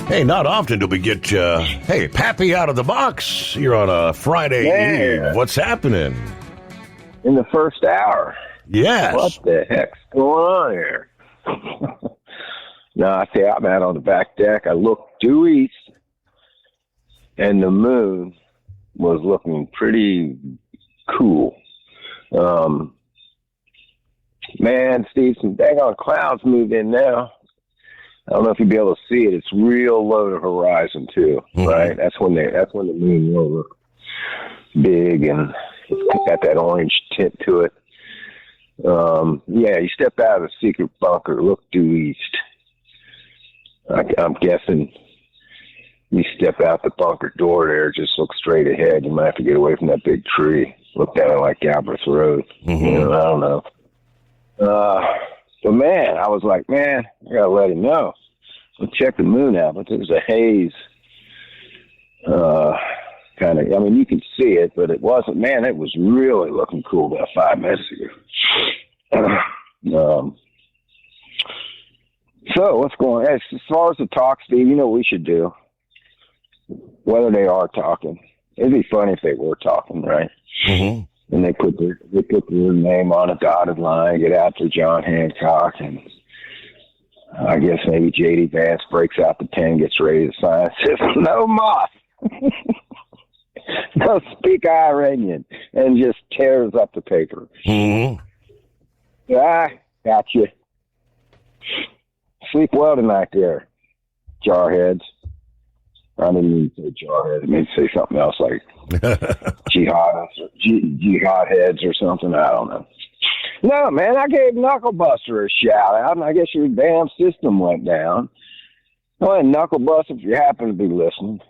Hey, not often do we get, hey, Pappy out of the box. You're on a Friday Eve. What's happening? In the first hour. Yes. What the heck's going on here? No, I say I'm out on the back deck. I looked due east, and the moon was looking pretty cool. Man, Steve, some daggone clouds moved in now. I don't know if you'll be able to see it. It's real low to horizon too, right? That's when the moon will look big and it's got that orange tint to it. Yeah, you step out of the secret bunker, look due east. I'm guessing you step out the bunker door there, just look straight ahead. You might have to get away from that big tree. Look down like Galbraith Road. You know, I don't know. But man, I was like, man, I gotta let him know. We'll check the moon out, but there's a haze. Kind of, I mean, you can see it, but it wasn't, man, it was really looking cool about 5 minutes ago. So what's going on? As far as the talk, Steve, you know what we should do? Whether they are talking. It'd be funny if they were talking, right? Mm-hmm. And they put their name on a dotted line, get out to John Hancock, and I guess maybe J.D. Vance breaks out the pen, gets ready to sign, says, no moth, no speak Iranian, and just tears up the paper. Mm-hmm. Got you. Sleep well tonight there, jarheads. I didn't mean to say jarhead. I mean to say something else like jihad heads or something. I don't know. No, man, I gave Knucklebuster a shout out, and I guess your damn system went down. Go ahead, Knucklebuster, if you happen to be listening.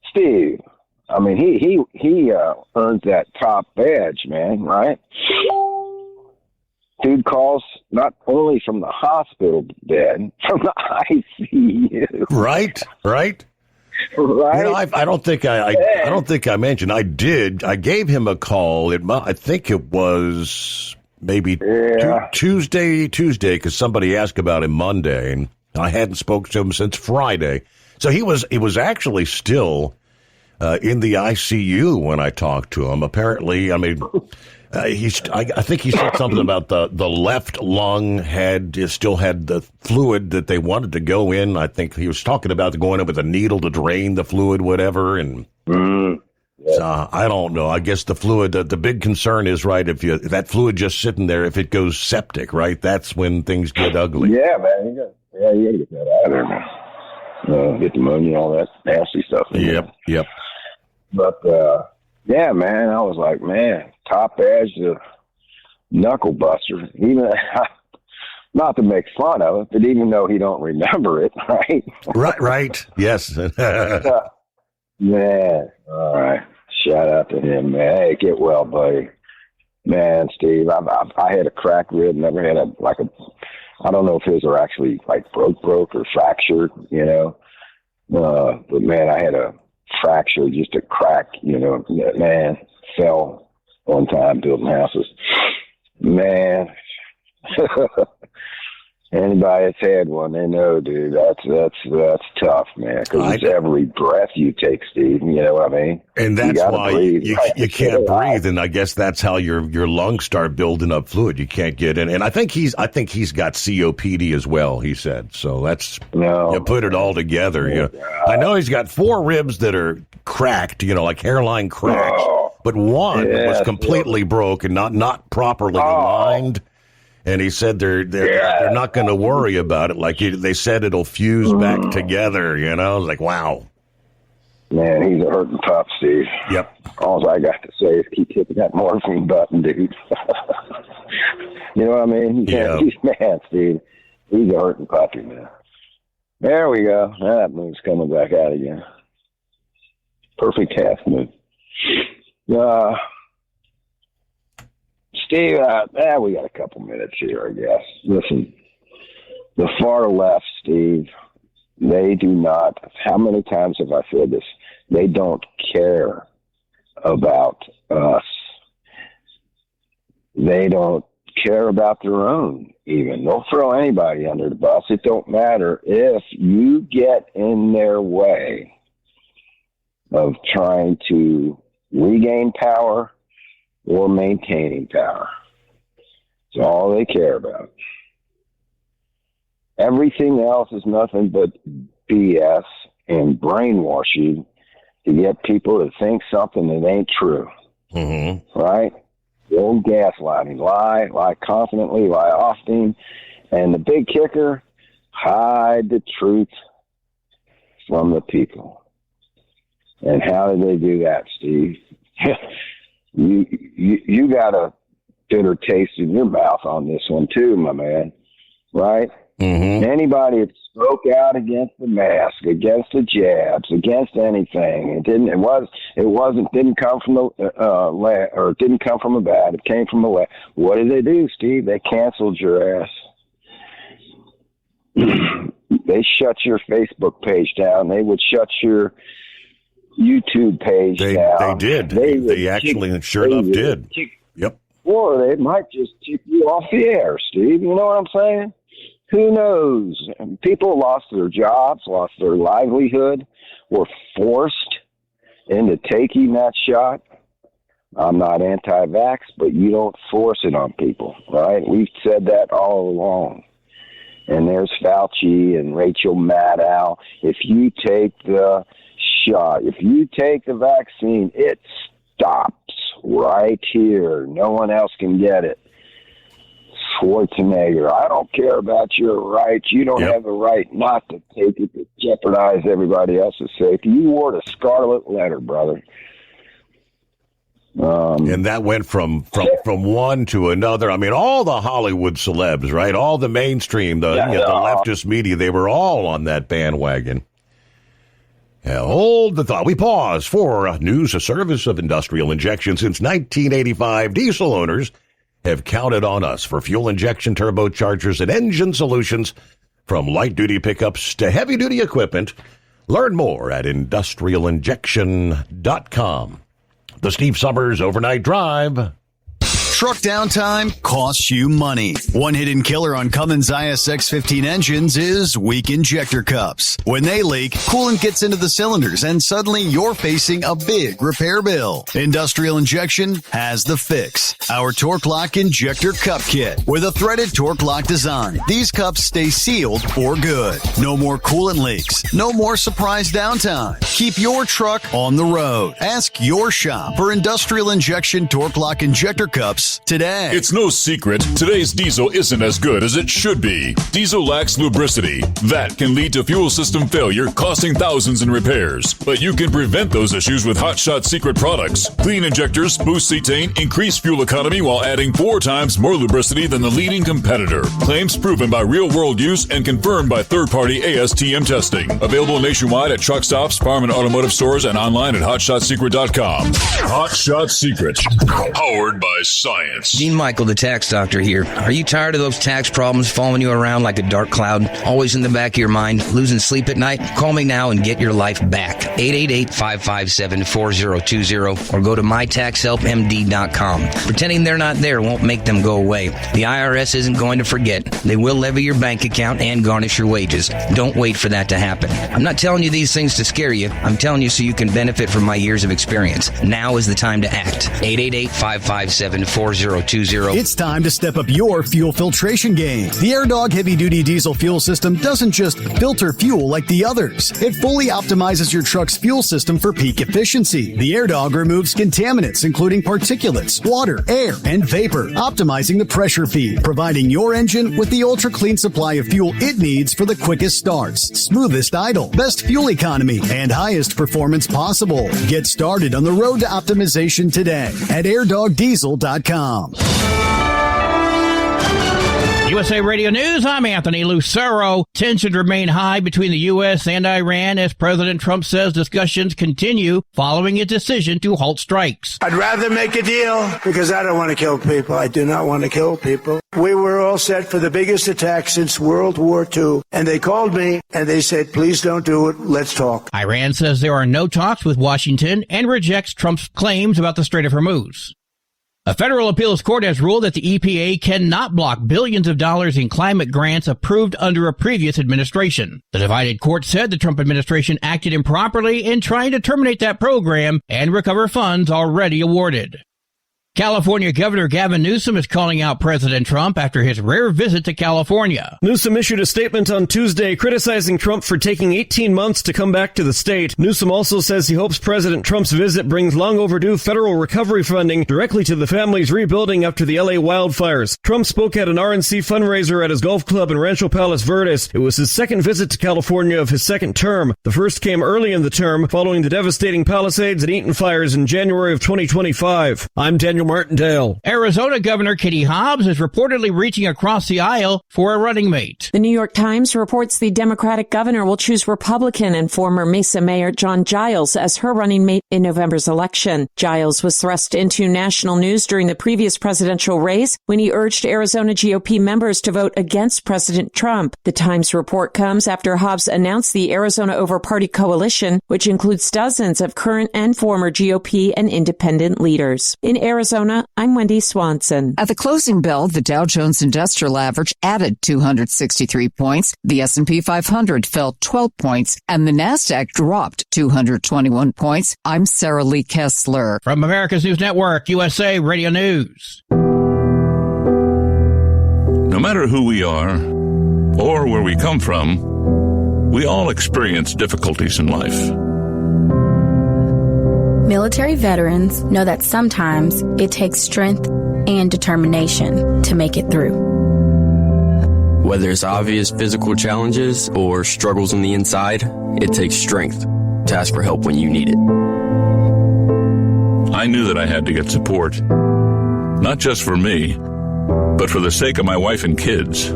Steve, I mean, he earns that top badge, man, right? Dude calls not only from the hospital bed, from the ICU. Right. Right. You know, I don't think I don't think I mentioned. I did. I gave him a call. I think it was maybe Tuesday, because somebody asked about him Monday, and I hadn't spoken to him since Friday. So he was actually still in the ICU when I talked to him. Apparently, I mean, I think he said something about the left lung still had the fluid that they wanted to go in. I think he was talking about going in with a needle to drain the fluid, whatever. And so I don't know. I guess the fluid, the big concern is, right, if that fluid just sitting there, if it goes septic, right, that's when things get ugly. Yeah, man. You got to get that out of there, man. Get pneumonia, all that nasty stuff. Yep. But, yeah, man, I was like, man, top edge to Knucklebuster. Even not to make fun of it, but even though he don't remember it, right? Right. Yes. Man, all right. Shout out to him, man. Hey, get well, buddy. Man, Steve, I had a cracked rib. Never had I don't know if his are actually like broke or fractured, you know. But man, I had a fracture, just a crack, you know. Man, fell one time building houses. Man, anybody that's had one, they know, dude. That's tough, man. Because it's every breath you take, Steve. You know what I mean? And that's why you can't breathe. And I guess that's how your lungs start building up fluid. You can't get in. And I think he's got COPD as well. He said so. That's you put it all together. You know, I know he's got 4 ribs that are cracked. You know, like hairline cracks. But one was completely broke and not properly aligned. And he said they're not going to worry about it. Like they said, it'll fuse back together. You know, I was like, wow. Man, he's a hurting pup, Steve. Yep. All I got to say is keep hitting that morphine button, dude. You know what I mean? Man, Steve, he's a hurting puppy, man. There we go. That move's coming back out again. Perfect half move. Steve, we got a couple minutes here, I guess. Listen, the far left, Steve, they do not, how many times have I said this? They don't care about us. They don't care about their own, even. They'll throw anybody under the bus. It don't matter if you get in their way of trying to regain power or maintaining power. It's all they care about. Everything else is nothing but BS and brainwashing to get people to think something that ain't true. Mm-hmm. Right? The old gaslighting. Lie confidently, lie often. And the big kicker, hide the truth from the people. And how do they do that, Steve? You got a bitter taste in your mouth on this one too, my man. Right? Mm-hmm. Anybody that spoke out against the mask, against the jabs, against anything, didn't come from the or it didn't come from the bad. It came from the left. What did they do, Steve? They canceled your ass. They shut your Facebook page down. They would shut your YouTube page down. They did. They actually, sure enough, did. Yep. Or they might just kick you off the air, Steve. You know what I'm saying? Who knows? People lost their jobs, lost their livelihood, were forced into taking that shot. I'm not anti-vax, but you don't force it on people, right? We've said that all along. And there's Fauci and Rachel Maddow. If you take the shot, if you take the vaccine, it stops right here. No one else can get it. Schwarzenegger, I don't care about your rights. You don't have the right not to take it to jeopardize everybody else's safety. You wore the scarlet letter, brother. And that went from one to another. I mean, all the Hollywood celebs, right? All the mainstream, the leftist media, they were all on that bandwagon. Hold the thought. We pause for news. A service of Industrial Injection. Since 1985, diesel owners have counted on us for fuel injection, turbochargers, and engine solutions from light-duty pickups to heavy-duty equipment. Learn more at industrialinjection.com. The Steve Summers Overnight Drive. Truck downtime costs you money. One hidden killer on Cummins ISX-15 engines is weak injector cups. When they leak, coolant gets into the cylinders and suddenly you're facing a big repair bill. Industrial Injection has the fix. Our Torque Lock Injector Cup Kit with a threaded Torque Lock design. These cups stay sealed for good. No more coolant leaks. No more surprise downtime. Keep your truck on the road. Ask your shop for Industrial Injection Torque Lock Injector Cups today. It's no secret, today's diesel isn't as good as it should be. Diesel lacks lubricity. That can lead to fuel system failure, costing thousands in repairs. But you can prevent those issues with Hot Shot Secret products. Clean injectors, boost cetane, increase fuel economy while adding 4 times more lubricity than the leading competitor. Claims proven by real-world use and confirmed by third-party ASTM testing. Available nationwide at truck stops, farm and automotive stores, and online at hotshotsecret.com. Hot Shot Secret, powered by science. Gene Michael, the tax doctor here. Are you tired of those tax problems following you around like a dark cloud, always in the back of your mind, losing sleep at night? Call me now and get your life back. 888-557-4020 or go to mytaxhelpmd.com. Pretending they're not there won't make them go away. The IRS isn't going to forget. They will levy your bank account and garnish your wages. Don't wait for that to happen. I'm not telling you these things to scare you. I'm telling you so you can benefit from my years of experience. Now is the time to act. 888-557-4020. It's time to step up your fuel filtration game. The AirDog heavy-duty diesel fuel system doesn't just filter fuel like the others. It fully optimizes your truck's fuel system for peak efficiency. The AirDog removes contaminants, including particulates, water, air, and vapor, optimizing the pressure feed, providing your engine with the ultra-clean supply of fuel it needs for the quickest starts, smoothest idle, best fuel economy, and highest performance possible. Get started on the road to optimization today at airdogdiesel.com. USA Radio News, I'm Anthony Lucero. Tensions remain high between the U.S. and Iran as President Trump says discussions continue following his decision to halt strikes. I'd rather make a deal because I don't want to kill people. I do not want to kill people. We were all set for the biggest attack since World War II, and they called me and they said, please don't do it. Let's talk. Iran says there are no talks with Washington and rejects Trump's claims about the Strait of Hormuz. A federal appeals court has ruled that the EPA cannot block billions of dollars in climate grants approved under a previous administration. The divided court said the Trump administration acted improperly in trying to terminate that program and recover funds already awarded. California Governor Gavin Newsom is calling out President Trump after his rare visit to California. Newsom issued a statement on Tuesday criticizing Trump for taking 18 months to come back to the state. Newsom also says he hopes President Trump's visit brings long overdue federal recovery funding directly to the families rebuilding after the LA wildfires. Trump spoke at an RNC fundraiser at his golf club in Rancho Palos Verdes. It was his second visit to California of his second term. The first came early in the term following the devastating Palisades and Eaton fires in January of 2025. I'm Daniel Martindale. Arizona Governor Katie Hobbs is reportedly reaching across the aisle for a running mate. The New York Times reports the Democratic governor will choose Republican and former Mesa Mayor John Giles as her running mate in November's election. Giles was thrust into national news during the previous presidential race when he urged Arizona GOP members to vote against President Trump. The Times report comes after Hobbs announced the Arizona Over Party Coalition, which includes dozens of current and former GOP and independent leaders. In Arizona, I'm Wendy Swanson. At the closing bell, the Dow Jones Industrial Average added 263 points. The S&P 500 fell 12 points, and the Nasdaq dropped 221 points. I'm Sarah Lee Kessler. From America's News Network, USA Radio News. No matter who we are or where we come from, we all experience difficulties in life. Military veterans know that sometimes it takes strength and determination to make it through. Whether it's obvious physical challenges or struggles on the inside, it takes strength to ask for help when you need it. I knew that I had to get support. Not just for me, but for the sake of my wife and kids.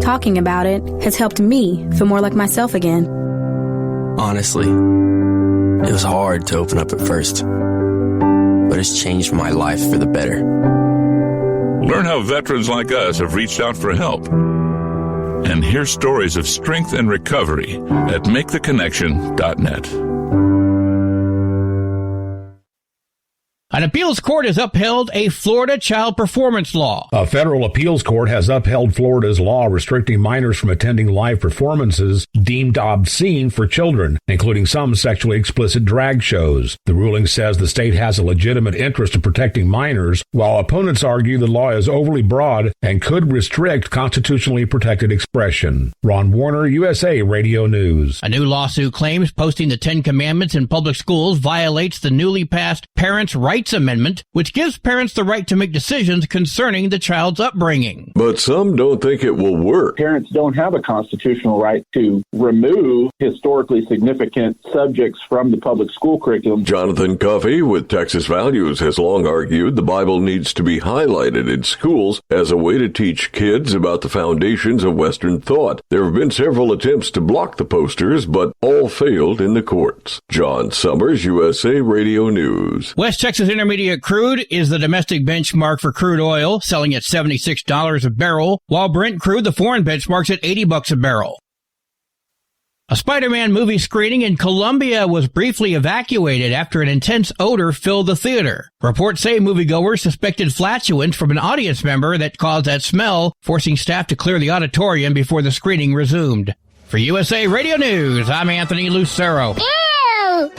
Talking about it has helped me feel more like myself again. Honestly, it was hard to open up at first, but it's changed my life for the better. Learn how veterans like us have reached out for help. And hear stories of strength and recovery at maketheconnection.net. An appeals court has upheld a Florida child performance law. A federal appeals court has upheld Florida's law restricting minors from attending live performances deemed obscene for children, including some sexually explicit drag shows. The ruling says the state has a legitimate interest in protecting minors, while opponents argue the law is overly broad and could restrict constitutionally protected expression. Ron Warner, USA Radio News. A new lawsuit claims posting the 10 Commandments in public schools violates the newly passed Parents' Rights Amendment, which gives parents the right to make decisions concerning the child's upbringing. But some don't think it will work. Parents don't have a constitutional right to remove historically significant subjects from the public school curriculum. Jonathan Cuffey with Texas Values has long argued the Bible needs to be highlighted in schools as a way to teach kids about the foundations of Western thought. There have been several attempts to block the posters, but all failed in the courts. John Summers, USA Radio News. West Texas Intermediate crude is the domestic benchmark for crude oil, selling at $76 a barrel, while Brent crude, the foreign benchmark's at $80 a barrel. A Spider-Man movie screening in Colombia was briefly evacuated after an intense odor filled the theater. Reports say moviegoers suspected flatulence from an audience member that caused that smell, forcing staff to clear the auditorium before the screening resumed. For USA Radio News, I'm Anthony Lucero. Ew!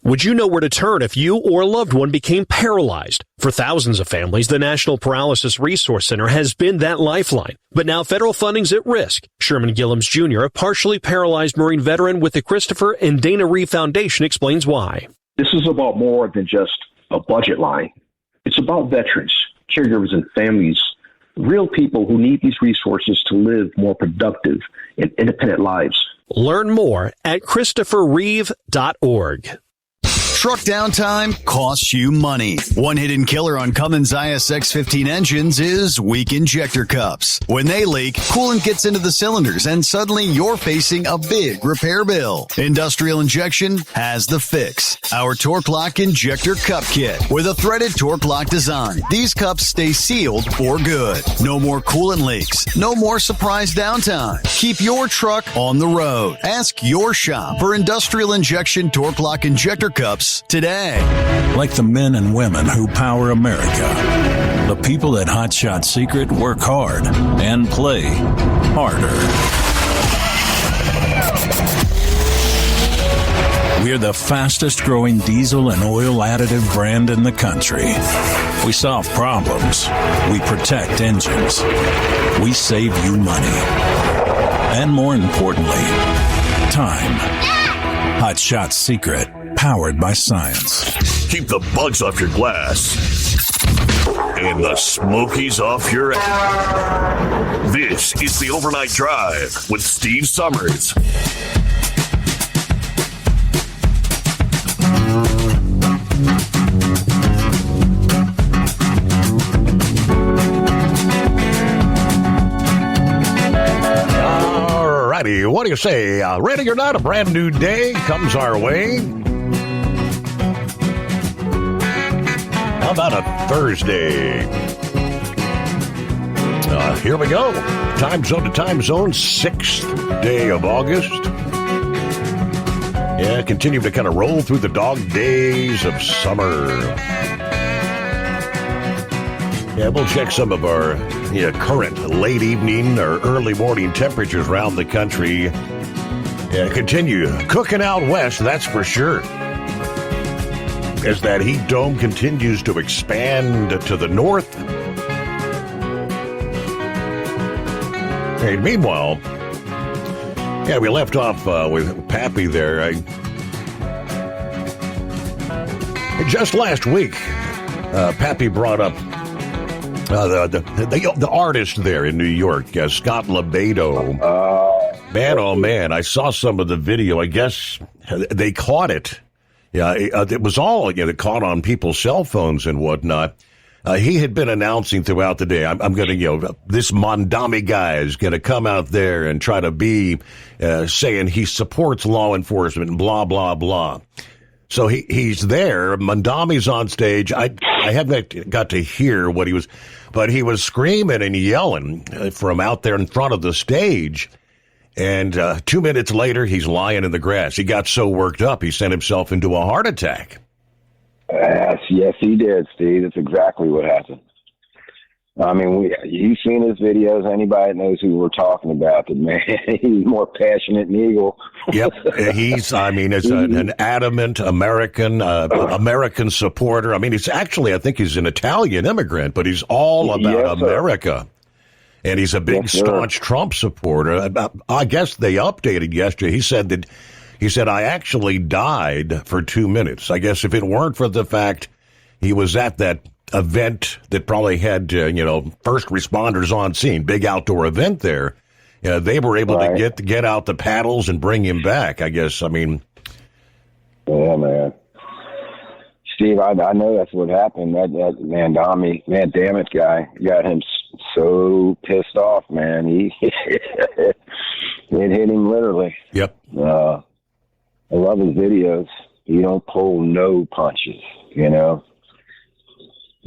Would you know where to turn if you or a loved one became paralyzed? For thousands of families, the National Paralysis Resource Center has been that lifeline. But now federal funding's at risk. Sherman Gillums Jr., a partially paralyzed Marine veteran with the Christopher and Dana Reeve Foundation, explains why. This is about more than just a budget line. It's about veterans, caregivers, and families, real people who need these resources to live more productive and independent lives. Learn more at ChristopherReeve.org. Truck downtime costs you money. One hidden killer on Cummins ISX-15 engines is weak injector cups. When they leak, coolant gets into the cylinders and suddenly you're facing a big repair bill. Industrial Injection has the fix. Our Torque Lock Injector Cup Kit with a threaded Torque Lock design. These cups stay sealed for good. No more coolant leaks. No more surprise downtime. Keep your truck on the road. Ask your shop for Industrial Injection Torque Lock Injector Cups today. Like the men and women who power America, the people at Hot Shot Secret work hard and play harder. We're the fastest growing diesel and oil additive brand in the country. We solve problems. We protect engines. We save you money. And more importantly, time. Hot Shot Secret. Powered by science. Keep the bugs off your glass and the smokies off your ass. This is the Overnight Drive with Steve Summers. All righty, what do you say? Ready or not, a brand new day comes our way. How about a Thursday? Here we go. Time zone to time zone, 6th day of August. Yeah, continue to kind of roll through the dog days of summer. Yeah, we'll check some of our current late evening or early morning temperatures around the country. Yeah, continue cooking out west, that's for sure. As that heat dome continues to expand to the north. Hey, meanwhile, we left off with Pappy there. Just last week, Pappy brought up the artist there in New York, Scott LoBaido. Man, oh man, I saw some of the video. I guess they caught it. Yeah, it was all caught on people's cell phones and whatnot. He had been announcing throughout the day, I'm going to, this Mondami guy is going to come out there and try to be saying he supports law enforcement and blah, blah, blah. So he's there. Mondami's on stage. I haven't got to hear what he was, but he was screaming and yelling from out there in front of the stage. And 2 minutes later, he's lying in the grass. He got so worked up, he sent himself into a heart attack. Yes, he did, Steve. That's exactly what happened. I mean, you've seen his videos. Anybody that knows who we're talking about, the man, he's more passionate than Eagle. Yep. It's an adamant American supporter. I mean, I think he's an Italian immigrant, but he's all about America. And he's a big, staunch Trump supporter. I guess they updated yesterday. He said, I actually died for 2 minutes. I guess if it weren't for the fact he was at that event that probably had, first responders on scene, big outdoor event there, they were able to get out the paddles and bring him back, I guess. I mean. Yeah, man. Steve, I know that's what happened. That Mondami, man, damn it, guy, got him so pissed off, man. It hit him literally. Yep. I love his videos. He don't pull no punches,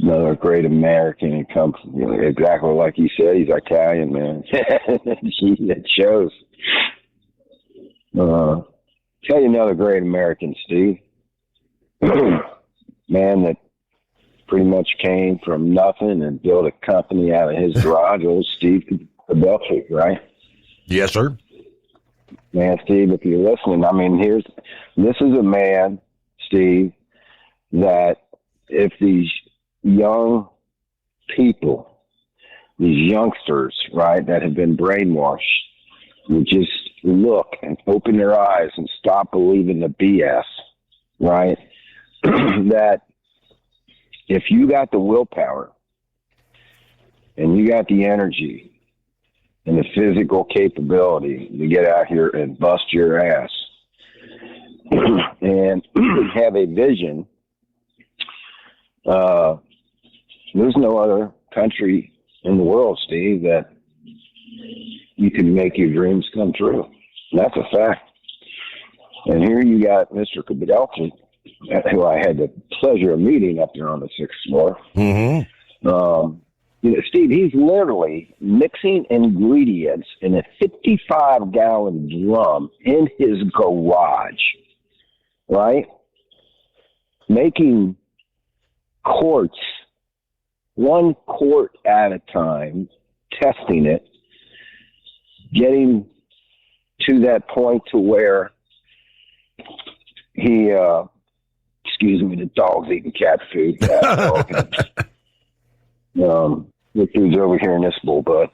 Another great American. He comes, exactly like you said, he's Italian, man. It shows. Tell you another great American, Steve. Man that pretty much came from nothing and built a company out of his garage, old Steve Kudelchik, right? Yes, sir. Man, Steve, if you're listening, I mean, this is a man, Steve, that if these young people, these youngsters, right, that have been brainwashed, would just look and open their eyes and stop believing the BS, right, that if you got the willpower and you got the energy and the physical capability to get out here and bust your ass and have a vision, there's no other country in the world, Steve, that you can make your dreams come true. And that's a fact. And here you got Mr. Kudelchik, who I had the pleasure of meeting up there on the 6th floor. Mm-hmm. Steve, he's literally mixing ingredients in a 55-gallon drum in his garage, right? Making quarts, 1 quart at a time, testing it, getting to that point to where he, excuse me, the dog's eating cat food. The food's over here in this bowl, but,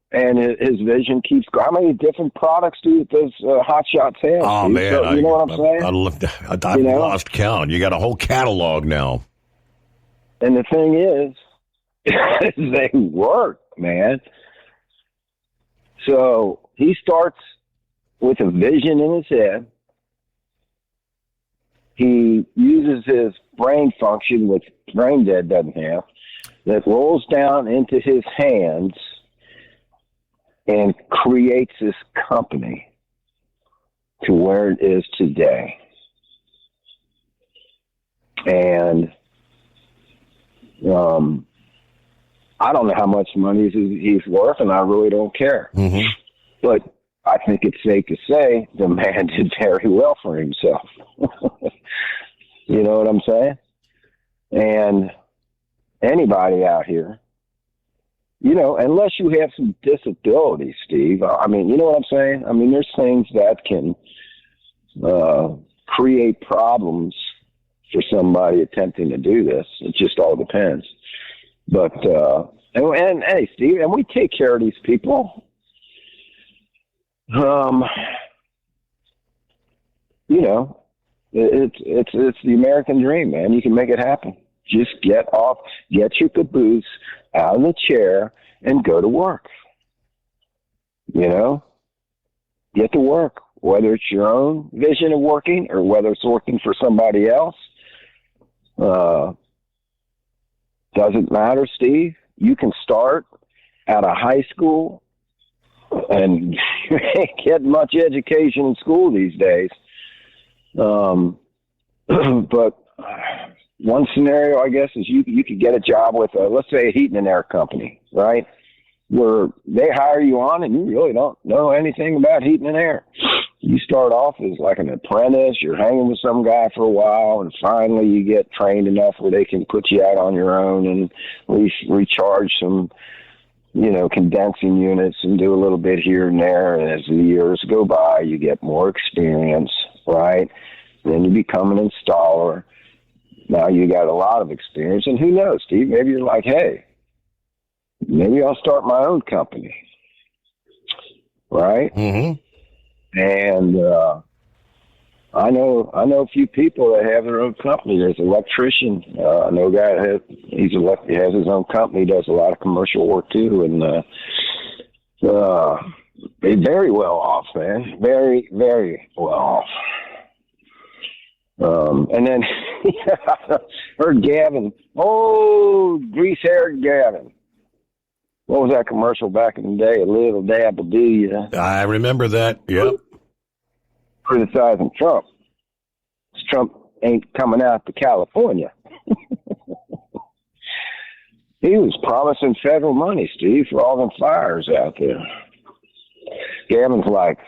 and his vision keeps going. How many different products does Hot Shots have? Oh, man. So, you know what I'm saying? I've lost count. You got a whole catalog now. And the thing is, they work, man. So he starts with a vision in his head. He uses his brain function, which Brain Dead doesn't have, that rolls down into his hands and creates this company to where it is today. And I don't know how much money he's worth, and I really don't care. Mm-hmm. But I think it's safe to say the man did very well for himself. You know what I'm saying? And anybody out here, unless you have some disability, Steve, I mean, you know what I'm saying? I mean, there's things that can create problems for somebody attempting to do this. It just all depends. But, and hey, Steve, and we take care of these people. It's the American dream, man. You can make it happen. Just get your caboose out of the chair and go to work. get to work, whether it's your own vision of working or whether it's working for somebody else. Doesn't matter, Steve. You can start at a high school, and you ain't getting much education in school these days. But one scenario, I guess, is you could get a job with, let's say, a heating and air company, right? Where they hire you on and you really don't know anything about heating and air. You start off as like an apprentice, you're hanging with some guy for a while, and finally you get trained enough where they can put you out on your own and recharge some, condensing units and do a little bit here and there. And as the years go by, you get more experience, right? Then you become an installer. Now you got a lot of experience, and who knows, Steve, maybe you're like, hey, maybe I'll start my own company, right? Mm-hmm. And I know a few people that have their own company. There's an electrician. I know a guy that has his own company, does a lot of commercial work too, and they're very well off, man. Very, very well off. And then heard Gavin, grease-haired Gavin. What was that commercial back in the day? A little dab will do you. I remember that. Yep. Criticizing Trump. Trump ain't coming out to California. He was promising federal money, Steve, for all them fires out there. Gavin's like,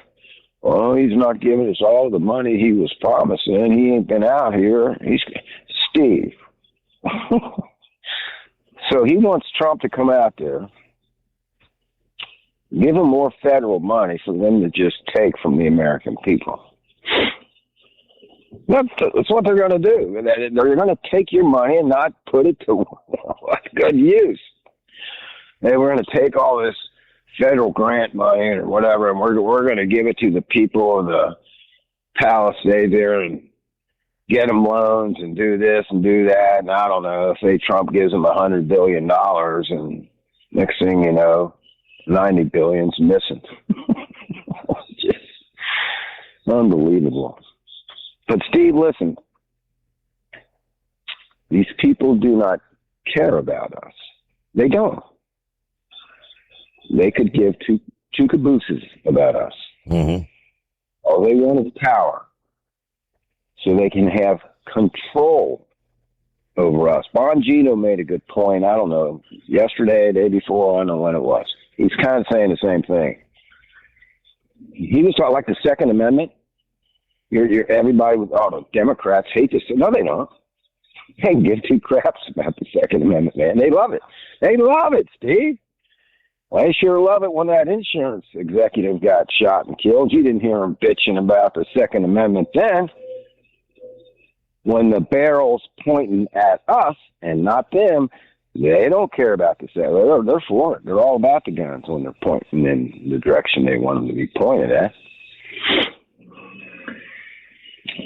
well, he's not giving us all the money he was promising. He ain't been out here. He's Steve. So he wants Trump to come out there, give them more federal money for them to just take from the American people. That's what they're going to do. They're going to take your money and not put it to good use. They were going to take all this federal grant money or whatever, and we're going to give it to the people of the Palisades there and get them loans and do this and do that. And I don't know, say Trump gives them $100 billion, and next thing you know, 90 billion's missing. Just unbelievable. But Steve, listen, these people do not care about us. They don't. They could give two cabooses about us. Mm-hmm. All they want is power, so they can have control over us. Bongino made a good point. I don't know, yesterday, the day before, I don't know when it was. He's kind of saying the same thing. He was talking like the Second Amendment. Everybody with the Democrats hate this. No, they don't. They give two craps about the Second Amendment, man. They love it. They love it, Steve. Well, they sure love it when that insurance executive got shot and killed. You didn't hear him bitching about the Second Amendment then. When the barrel's pointing at us and not them, they don't care about the Second. They're for it. They're all about the guns when they're pointing in the direction they want them to be pointed at.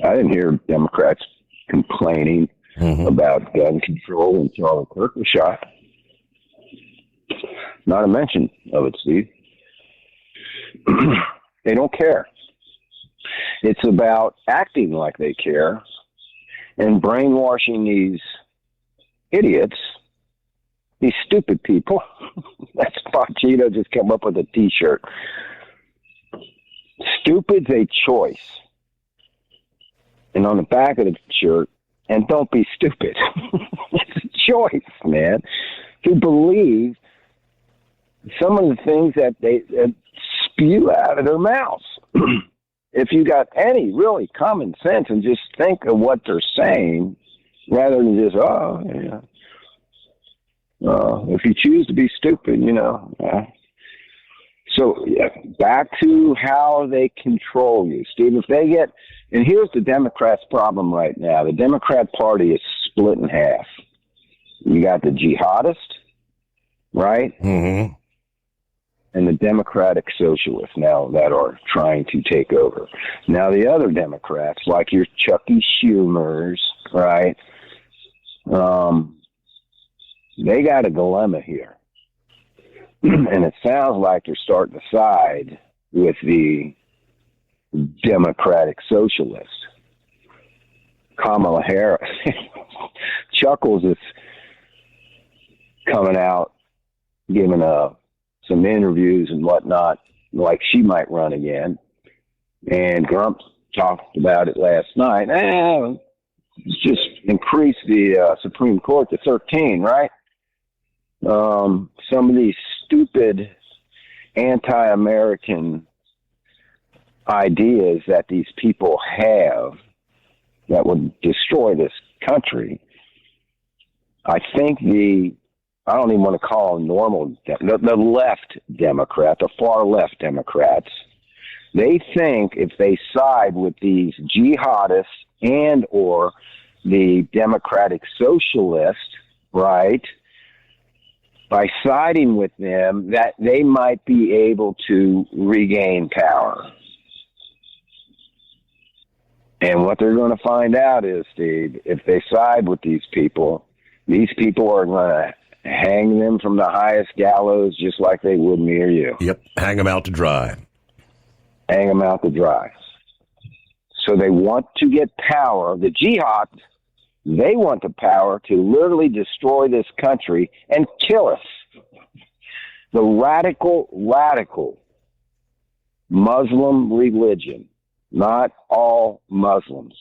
I didn't hear Democrats complaining about gun control when Charlie Kirk was shot. Not a mention of it, Steve. They don't care. It's about acting like they care and brainwashing these idiots, these stupid people. That's Bongino just came up with a T-shirt. Stupid's a choice. And on the back of the shirt, and don't be stupid. It's a choice, man, to believe some of the things that they spew out of their mouths. If you got any really common sense and just think of what they're saying, rather than just, if you choose to be stupid, So back to how they control you, Steve. If they get, and here's the Democrats' problem right now. The Democrat Party is split in half. You got the jihadist, right? Mm-hmm. And the Democratic Socialists now that are trying to take over. Now the other Democrats, like your Chucky Schumers, right? They got a dilemma here. And it sounds like they're starting to side with the democratic socialist. Kamala Harris Chuckles is coming out, giving some interviews and whatnot, like she might run again. And Grump talked about it last night. Just increase the Supreme Court to 13, right? Some of these stupid anti-American ideas that these people have that would destroy this country. I think I don't even want to call them normal, the left Democrat, the far left Democrats, they think if they side with these jihadists and or the democratic socialists, right, by siding with them, that they might be able to regain power. And what they're going to find out is, Steve, if they side with these people are going to hang them from the highest gallows just like they would me or you. Yep, hang them out to dry. Hang them out to dry. So they want to get power. The jihad, they want the power to literally destroy this country and kill us. The radical Muslim religion, not all Muslims.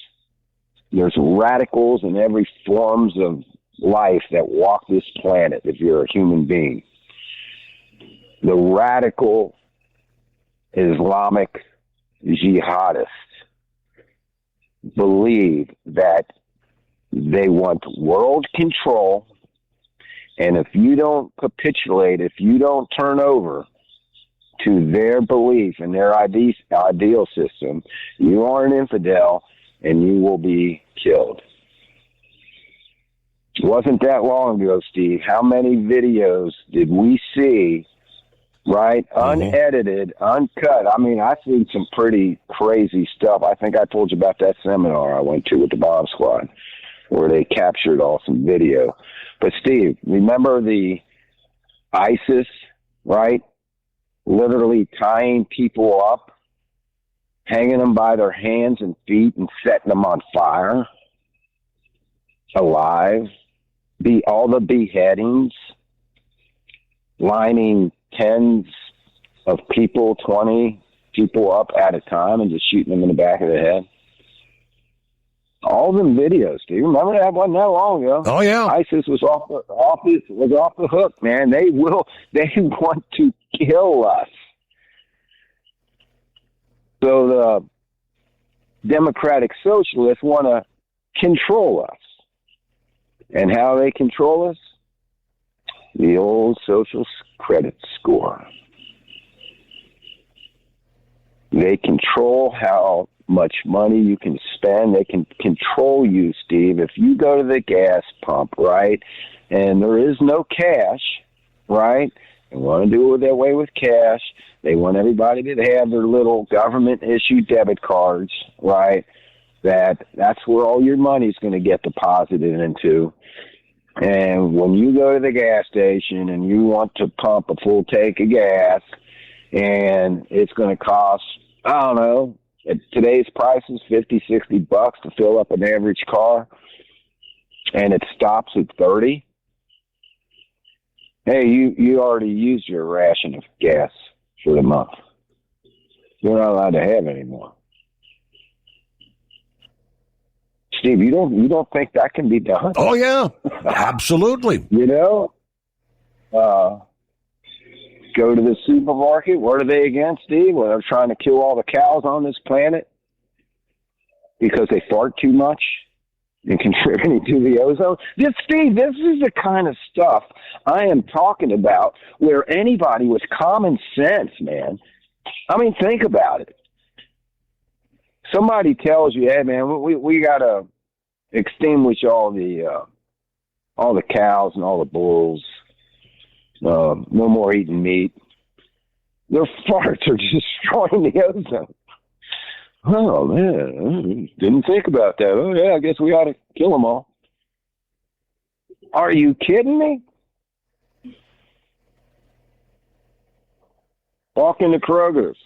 There's radicals in every forms of life that walk this planet if you're a human being. The radical Islamic jihadists believe that they want world control, and if you don't capitulate, if you don't turn over to their belief and their ideal system, you are an infidel and you will be killed. It wasn't that long ago, Steve. How many videos did we see, right? Unedited, uncut. I mean, I've seen some pretty crazy stuff. I think I told you about that seminar I went to with the Bomb Squad where they captured some video. But, Steve, remember the ISIS, right? Literally tying people up, hanging them by their hands and feet and setting them on fire, alive. All the beheadings, lining tens of people, 20 people up at a time and just shooting them in the back of the head. All them videos. Do you remember that? Wasn't that long ago? Oh yeah. ISIS was off the hook, man. They want to kill us. So the democratic socialists want to control us. And how they control us? The old social credit score. They control how much money you can spend. They can control you, Steve. If you go to the gas pump, right, and there is no cash, right, they want to do it their way with cash. They want everybody to have their little government-issued debit cards, right, that's where all your money's going to get deposited into. And when you go to the gas station and you want to pump a full tank of gas, and it's going to cost, I don't know, at today's prices, $50, $60 to fill up an average car, and it stops at 30. Hey, you already used your ration of gas for the month. You're not allowed to have any more. Steve, you don't think that can be done? Oh yeah, absolutely. You know, go to the supermarket. What are they against, Steve? Well, they're trying to kill all the cows on this planet because they fart too much and contributing to the ozone. Steve, this is the kind of stuff I am talking about where anybody with common sense, man. I mean, think about it. Somebody tells you, hey, man, we got to extinguish all the cows and all the bulls. No more eating meat. Their farts are destroying the ozone. Oh, man, didn't think about that. Oh, yeah, I guess we ought to kill them all. Are you kidding me? Walk into Kroger's.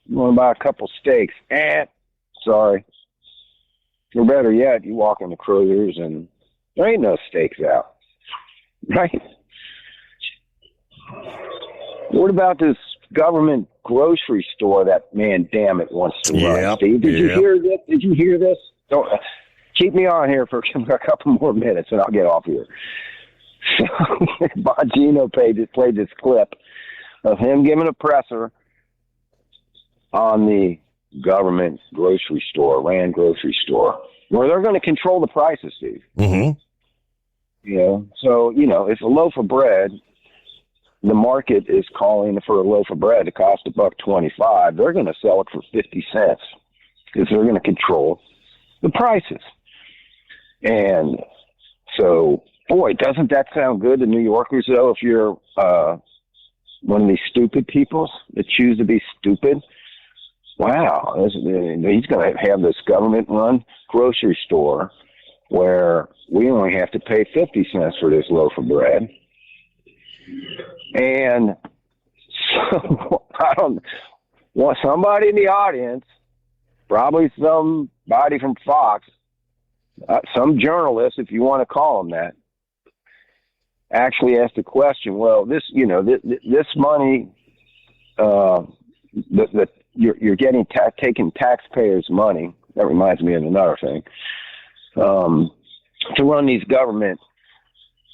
You want to buy a couple steaks? Sorry. Or better yet, you walk into Kroger's and there ain't no steaks out. Right? What about this government grocery store that man damn it wants to run, Steve? Did you hear this? Did you hear this? Don't keep me on here for a couple more minutes and I'll get off here. So Bongino played this clip of him giving a presser on the government grocery store, Rand grocery store, where they're going to control the prices, Steve. Mm-hmm. You know, so, you know, if a loaf of bread, the market is calling for a loaf of bread to cost $1.25, they're going to sell it for 50 cents because they're going to control the prices. And so, boy, doesn't that sound good to New Yorkers, though, if you're one of these stupid people that choose to be stupid? Wow, he's going to have this government-run grocery store where we only have to pay 50 cents for this loaf of bread. And so I don't want somebody in the audience, probably somebody from Fox, some journalist, if you want to call them that, actually asked the question, well, this, you know, this money, you're getting taking taxpayers' money. That reminds me of another thing. To run these government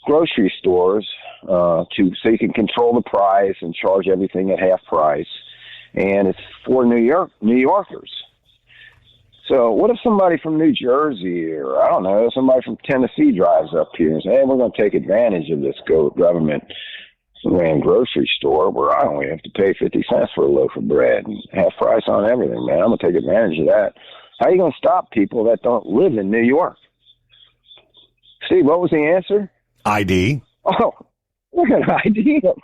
grocery stores, so you can control the price and charge everything at half price, and it's for New Yorkers. So what if somebody from New Jersey or, I don't know, somebody from Tennessee drives up here and says, hey, we're going to take advantage of this government ran grocery store where I only have to pay 50 cents for a loaf of bread and half price on everything, man. I'm going to take advantage of that. How are you going to stop people that don't live in New York? Steve, what was the answer? ID. Oh, we're going to ID them.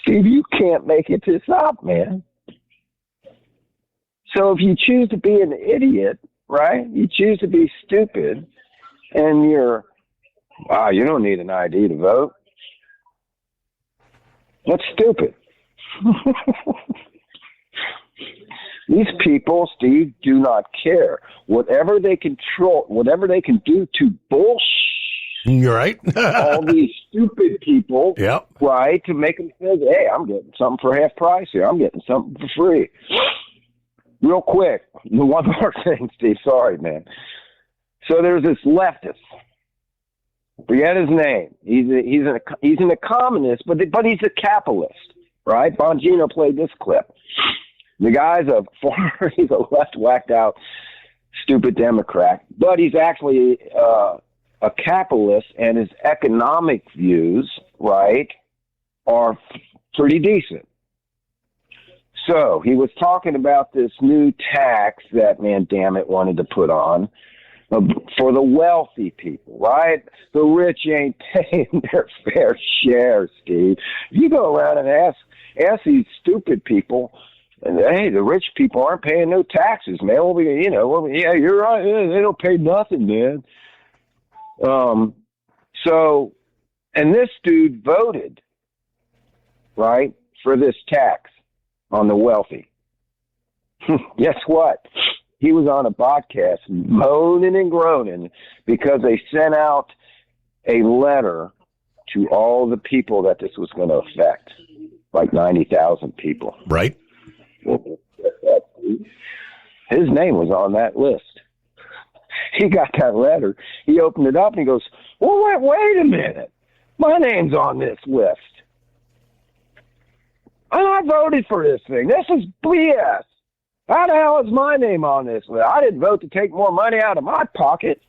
Steve, you can't make it this up, man. So if you choose to be an idiot, right, you choose to be stupid, and you don't need an ID to vote. That's stupid. These people, Steve, do not care. Whatever they control, whatever they can do to bullshit. You're right. all these stupid people, yep. Right, to make them think, hey, I'm getting something for half price here. I'm getting something for free. Real quick, one more thing, Steve. Sorry, man. So there's this leftist. Forget his name. He's an economist, but he's a capitalist, right? Bongino played this clip. The guy's he's a left whacked out, stupid Democrat, but he's actually a capitalist, and his economic views, right, are pretty decent. So he was talking about this new tax that, man, damn it, wanted to put on for the wealthy people, right? The rich ain't paying their fair share, Steve. You go around and ask these stupid people, and hey, the rich people aren't paying no taxes, man. Yeah, you're right. They don't pay nothing, man. And this dude voted, right, for this tax on the wealthy. Guess what? He was on a podcast moaning and groaning because they sent out a letter to all the people that this was going to affect, like 90,000 people. Right. His name was on that list. He got that letter. He opened it up and he goes, well, wait a minute. My name's on this list. And I voted for this thing. This is BS. How the hell is my name on this list? I didn't vote to take more money out of my pocket.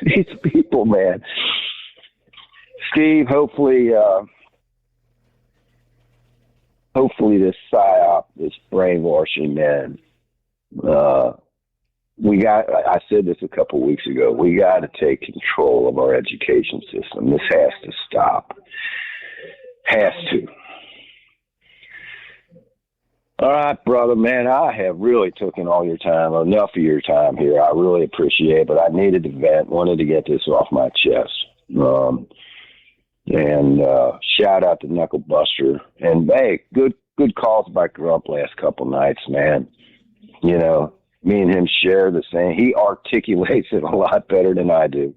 These people, man. Steve, hopefully this PSYOP, this brainwashing, man, I said this a couple of weeks ago, we got to take control of our education system. This has to stop. Has to. All right, brother, man, I have really taken all your time, enough of your time here. I really appreciate it, but I needed to vent, wanted to get this off my chest. And shout out to Knuckle Buster. And, hey, good calls by Grump last couple nights, man. You know, me and him share the same. He articulates it a lot better than I do.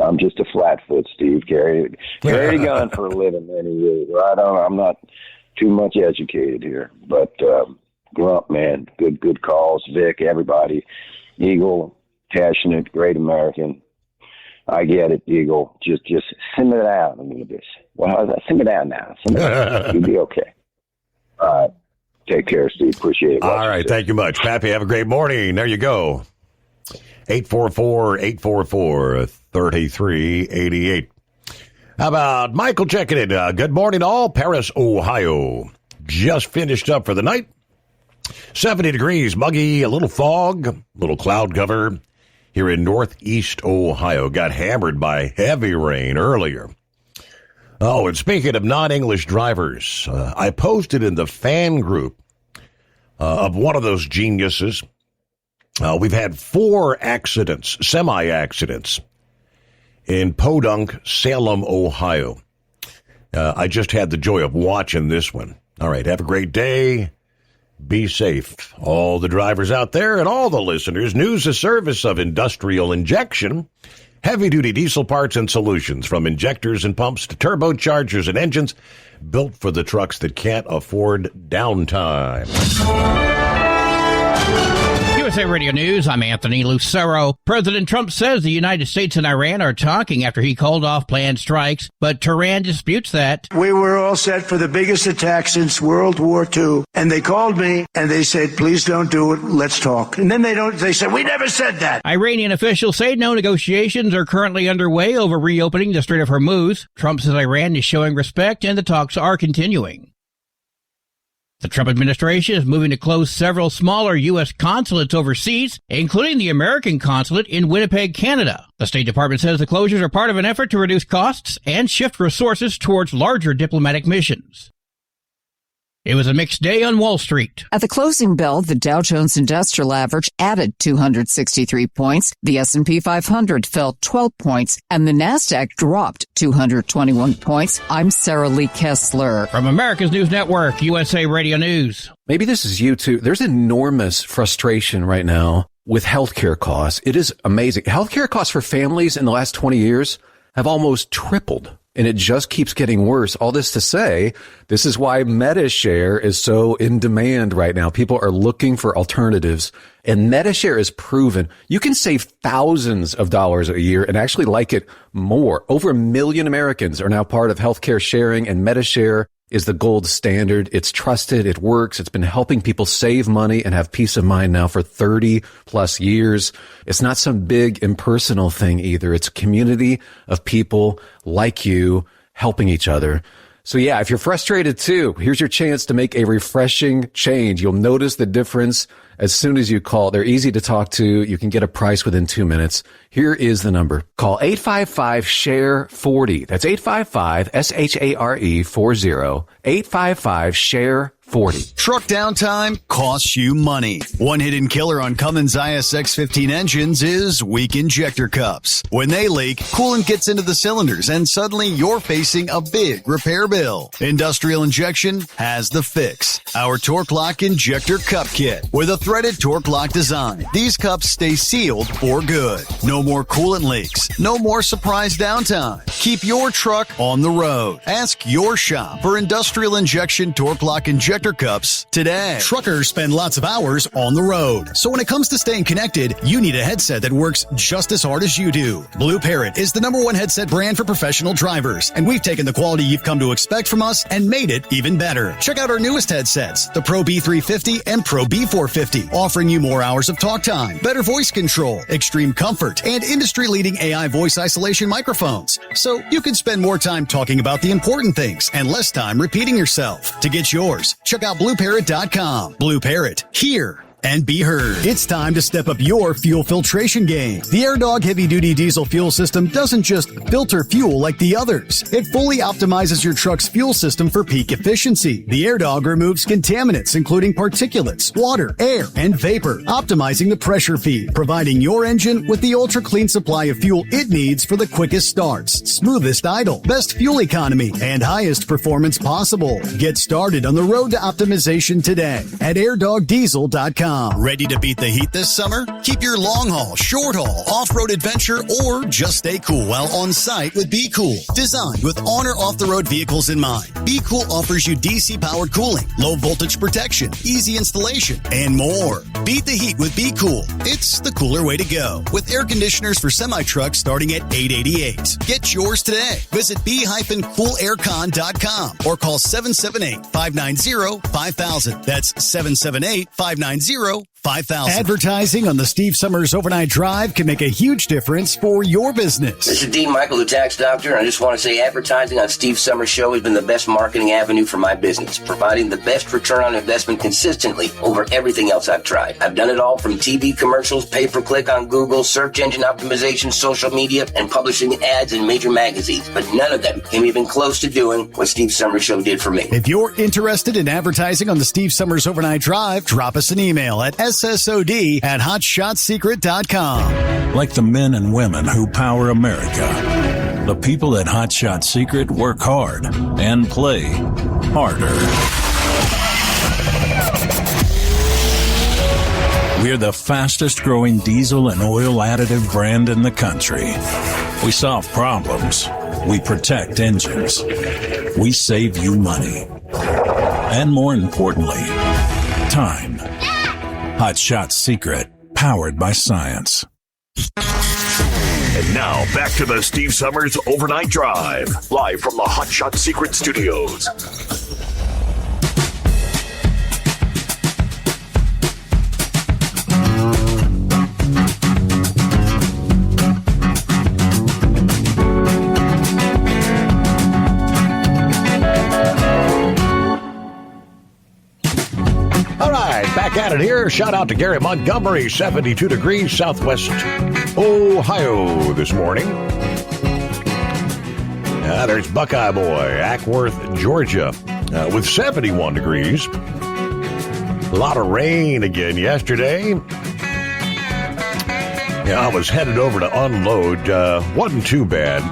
I'm just a flatfoot, Steve. Carry a gun for a living, man. Right on. I'm not too much educated here. But Grump, man, good calls. Vic, everybody. Eagle, passionate, great American. I get it, Eagle. Just simmer it out a little bit. Well, simmer down now. You'll be okay. All right. Take care, Steve. Appreciate it. All right. Thank you much, Pappy. Have a great morning. There you go. 844-844-3388. How about Michael checking in? Good morning, all. Paris, Ohio. Just finished up for the night. 70 degrees, muggy, a little fog, a little cloud cover here in northeast Ohio. Got hammered by heavy rain earlier. Oh, and speaking of non-English drivers, I posted in the fan group of one of those geniuses. We've had 4 accidents, semi-accidents, in Podunk, Salem, Ohio. I just had the joy of watching this one. All right, have a great day. Be safe. All the drivers out there and all the listeners, news a service of Industrial Injection. Heavy-duty diesel parts and solutions, from injectors and pumps to turbochargers and engines, built for the trucks that can't afford downtime. USA Radio News, I'm Anthony Lucero. President Trump says the United States and Iran are talking after he called off planned strikes, but Tehran disputes that. We were all set for the biggest attack since World War II, and they called me and they said, please don't do it, let's talk. And then they said, we never said that. Iranian officials say no negotiations are currently underway over reopening the Strait of Hormuz. Trump says Iran is showing respect and the talks are continuing. The Trump administration is moving to close several smaller U.S. consulates overseas, including the American consulate in Winnipeg, Canada. The State Department says the closures are part of an effort to reduce costs and shift resources towards larger diplomatic missions. It was a mixed day on Wall Street. At the closing bell, the Dow Jones Industrial Average added 263 points, the S&P 500 fell 12 points, and the Nasdaq dropped 221 points. I'm Sarah Lee Kessler. From America's News Network, USA Radio News. Maybe this is you too. There's enormous frustration right now with healthcare costs. It is amazing. Healthcare costs for families in the last 20 years have almost tripled. And it just keeps getting worse. All this to say, this is why MediShare is so in demand right now. People are looking for alternatives. And MediShare is proven you can save thousands of dollars a year and actually like it more. Over 1 million Americans are now part of healthcare sharing, and MediShare is the gold standard. It's trusted. It works. It's been helping people save money and have peace of mind now for 30 plus years. It's not some big impersonal thing either. It's a community of people like you helping each other. So yeah, if you're frustrated too, here's your chance to make a refreshing change. You'll notice the difference as soon as you call. They're easy to talk to. You can get a price within 2 minutes. Here is the number. Call 855-SHARE-40. That's 855-SHARE-40. 855-SHARE-40. Truck downtime costs you money. One hidden killer on Cummins ISX-15 engines is weak injector cups. When they leak, coolant gets into the cylinders and suddenly you're facing a big repair bill. Industrial Injection has the fix. Our Torque Lock Injector Cup Kit with a threaded Torque Lock design. These cups stay sealed for good. No more coolant leaks. No more surprise downtime. Keep your truck on the road. Ask your shop for Industrial Injection Torque Lock Injector Cups today. Truckers spend lots of hours on the road. So when it comes to staying connected, you need a headset that works just as hard as you do. Blue Parrot is the #1 headset brand for professional drivers. And we've taken the quality you've come to expect from us and made it even better. Check out our newest headsets, the Pro B350 and Pro B450, offering you more hours of talk time, better voice control, extreme comfort, and industry-leading AI voice isolation microphones. So you can spend more time talking about the important things and less time repeating yourself. To get yours, check out BlueParrot.com. Blue Parrot, here and be heard. It's time to step up your fuel filtration game. The AirDog heavy-duty diesel fuel system doesn't just filter fuel like the others. It fully optimizes your truck's fuel system for peak efficiency. The AirDog removes contaminants, including particulates, water, air, and vapor, optimizing the pressure feed, providing your engine with the ultra-clean supply of fuel it needs for the quickest starts, smoothest idle, best fuel economy, and highest performance possible. Get started on the road to optimization today at airdogdiesel.com. Ready to beat the heat this summer? Keep your long haul, short haul, off-road adventure, or just stay cool while on site with Be Cool. Designed with on or off-the-road vehicles in mind, Be Cool offers you DC-powered cooling, low voltage protection, easy installation, and more. Beat the heat with Be Cool. It's the cooler way to go. With air conditioners for semi-trucks starting at $888. Get yours today. Visit b-coolaircon.com or call 778-590-5000. That's 778-590-5000. Advertising on the Steve Summers Overnight Drive can make a huge difference for your business. This is Dean Michael, the tax doctor, and I just want to say advertising on Steve Summers Show has been the best marketing avenue for my business, providing the best return on investment consistently over everything else I've tried. I've done it all from TV commercials, pay-per-click on Google, search engine optimization, social media, and publishing ads in major magazines, but none of them came even close to doing what Steve Summers Show did for me. If you're interested in advertising on the Steve Summers Overnight Drive, drop us an email at ssod@hotshotsecret.com. Like the men and women who power America, the people at Hot Shot Secret work hard and play harder. We're the fastest growing diesel and oil additive brand in the country. We solve problems. We protect engines. We save you money. And more importantly, time. Hot Shot Secret, powered by science. And now, back to the Steve Summers Overnight Drive, live from the Hot Shot Secret Studios. Back at it here. Shout out to Gary Montgomery, 72 degrees Southwest Ohio this morning. There's Buckeye Boy, Ackworth, Georgia, with 71 degrees. A lot of rain again yesterday. Yeah, I was headed over to unload. Wasn't too bad.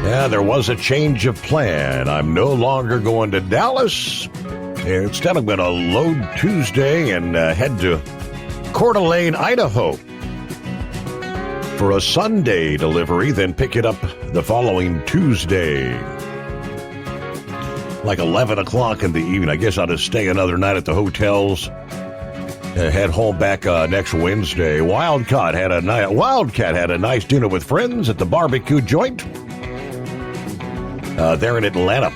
Yeah, there was a change of plan. I'm no longer going to Dallas. Instead, I'm going to load Tuesday and head to Coeur d'Alene, Idaho for a Sunday delivery, then pick it up the following Tuesday. Like 11 o'clock in the evening. I guess I'll just stay another night at the hotels. Head home back next Wednesday. Wildcat had a nice dinner with friends at the barbecue joint there in Atlanta.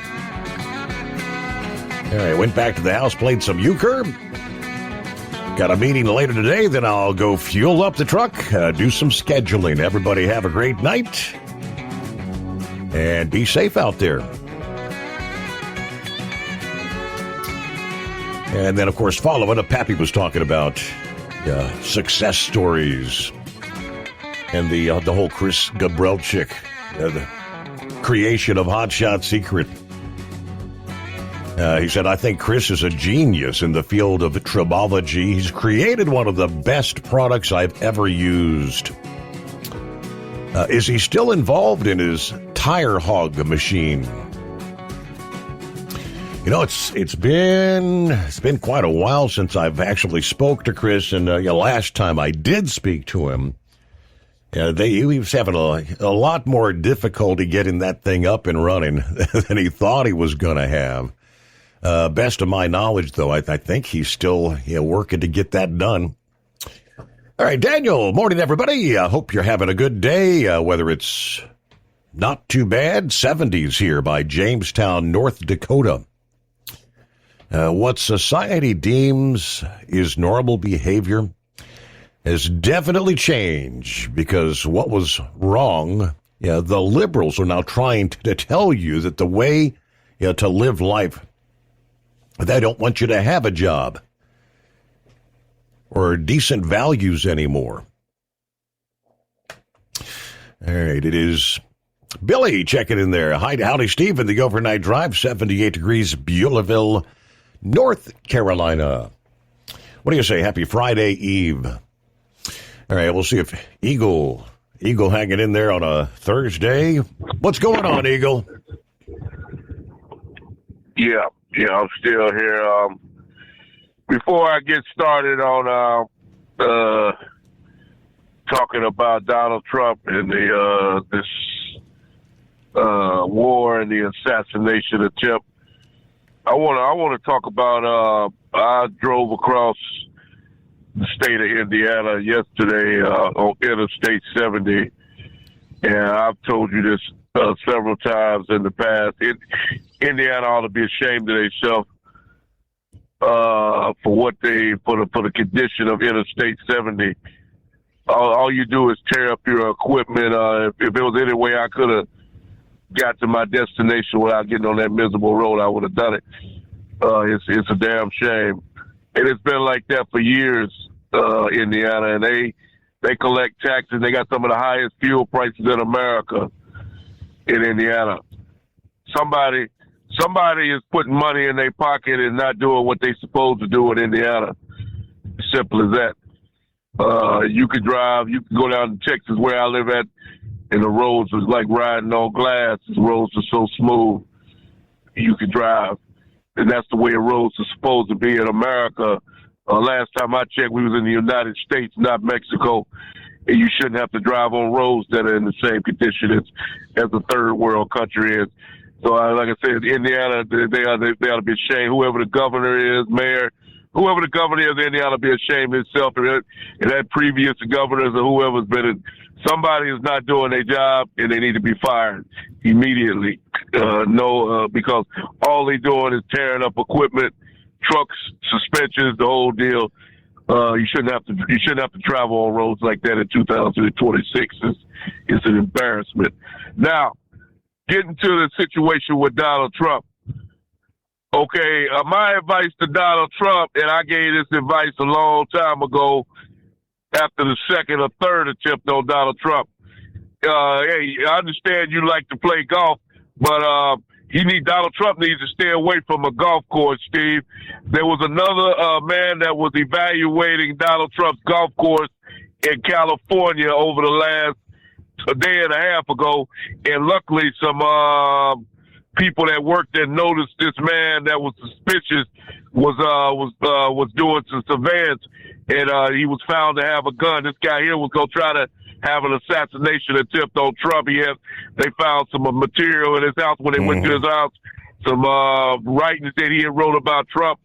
All right, went back to the house, played some euchre. Got a meeting later today, then I'll go fuel up the truck, do some scheduling. Everybody have a great night, and be safe out there. And then, of course, following up, Pappy was talking about success stories and the whole Chris Gabrelchik, the creation of Hot Shot Secret. He said, I think Chris is a genius in the field of tribology. He's created one of the best products I've ever used. Is he still involved in his tire hog machine? You know, it's been quite a while since I've actually spoke to Chris, and last time I did speak to him, he was having a lot more difficulty getting that thing up and running than he thought he was going to have. Best of my knowledge, though, I think he's still working to get that done. All right, Daniel, morning, everybody. I hope you're having a good day, whether it's not too bad. 70s here by Jamestown, North Dakota. What society deems is normal behavior has definitely changed, because what was wrong, the liberals are now trying to tell you that the way to live life, they don't want you to have a job. or decent values anymore. All right, it is Billy checking in there. Hi, howdy, Steve, in the overnight drive, 78 degrees, Beulahville, North Carolina. What do you say? Happy Friday Eve. All right, we'll see if Eagle hanging in there on a Thursday. What's going on, Eagle? Yeah, I'm still here. Before I get started on talking about Donald Trump and this war and the assassination attempt, I want to talk about. I drove across the state of Indiana yesterday on Interstate 70, and I've told you this several times in the past. Indiana ought to be ashamed of themselves for what for the condition of Interstate 70. All you do is tear up your equipment. If there was any way I could have got to my destination without getting on that miserable road, I would have done it. It's a damn shame. And it's been like that for years, Indiana, and they collect taxes. They got some of the highest fuel prices in America in Indiana. Somebody is putting money in their pocket and not doing what they're supposed to do in Indiana. Simple as that. You could drive, you can go down to Texas where I live at, and the roads are like riding on glass. The roads are so smooth. You can drive. And that's the way the roads are supposed to be in America. Last time I checked, we was in the United States, not Mexico. And you shouldn't have to drive on roads that are in the same condition as a third world country is. So, like I said, Indiana, they ought to be ashamed. Whoever the governor is, mayor, whoever the governor is, Indiana ought to be ashamed of itself. And that previous governors or whoever's been in, somebody is not doing their job, and they need to be fired immediately. Because all they're doing is tearing up equipment, trucks, suspensions, the whole deal. You shouldn't have to travel on roads like that in 2026. It's an embarrassment. Now, getting to the situation with Donald Trump. Okay, my advice to Donald Trump, and I gave this advice a long time ago after the second or third attempt on Donald Trump. Hey, I understand you like to play golf, but Donald Trump needs to stay away from a golf course, Steve. There was another man that was evaluating Donald Trump's golf course in California over the last day and a half ago, and luckily some people that worked there noticed this man that was suspicious was doing some surveillance, and he was found to have a gun. This guy here was going to try to have an assassination attempt on Trump. They found some material in his house when they went to his house, some writings that he had wrote about Trump.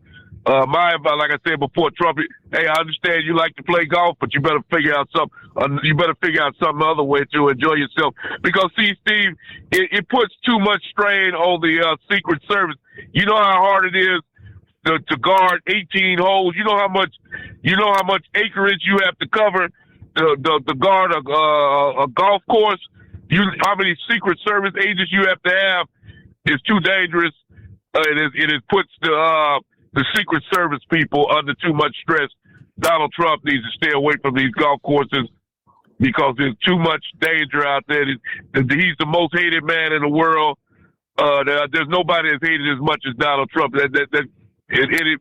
My advice, like I said before, Trump, hey, I understand you like to play golf, but you better figure out something other way to enjoy yourself. Because see, Steve, it puts too much strain on the Secret Service. You know how hard it is to guard 18 holes. You know how much acreage you have to cover to guard a golf course. How many Secret Service agents you have to have is too dangerous. It puts the Secret Service people under too much stress. Donald Trump needs to stay away from these golf courses because there's too much danger out there. He's the most hated man in the world. There's nobody that's hated as much as Donald Trump.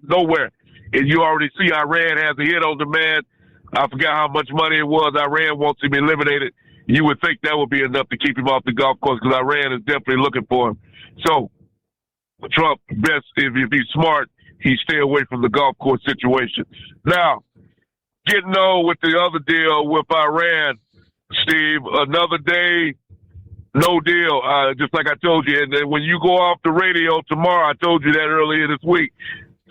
Nowhere. And you already see Iran has a hit on the man. I forgot how much money it was. Iran wants him eliminated. You would think that would be enough to keep him off the golf course because Iran is definitely looking for him. So Trump, best if he's smart, he stay away from the golf course situation. Now, getting on with the other deal with Iran, Steve, another day, no deal. Just like I told you. And then when you go off the radio tomorrow, I told you that earlier this week,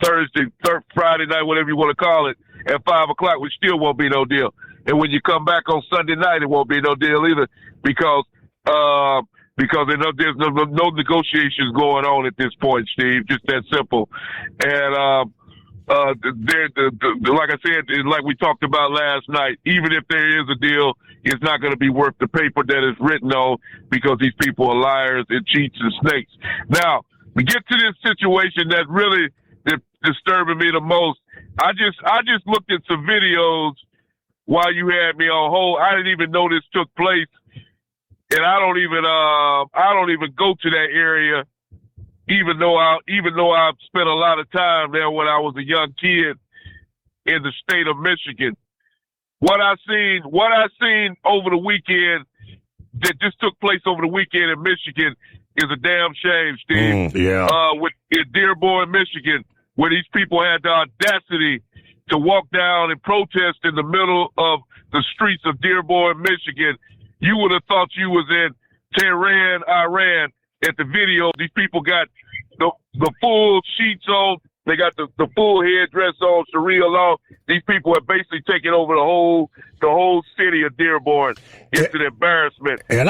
Friday night, whatever you want to call it, at 5 o'clock, we still won't be no deal. And when you come back on Sunday night, it won't be no deal either because there's no negotiations going on at this point, Steve. Just that simple. And like I said, like we talked about last night, even if there is a deal, it's not going to be worth the paper that it's written on because these people are liars and cheats and snakes. Now, we get to this situation that really disturbing me the most. I just looked at some videos while you had me on hold. I didn't even know this took place, and I don't even go to that area, even though I've spent a lot of time there when I was a young kid in the state of Michigan. What I seen over the weekend that just took place over the weekend in Michigan is a damn shame, Steve. In Dearborn, Michigan, where these people had the audacity to walk down and protest in the middle of the streets of Dearborn, Michigan. You would have thought you was in Tehran, Iran. At the video, these people got the full sheets on. They got the full headdress on, Sharia law. These people are basically taking over the whole city of Dearborn. It's an embarrassment. And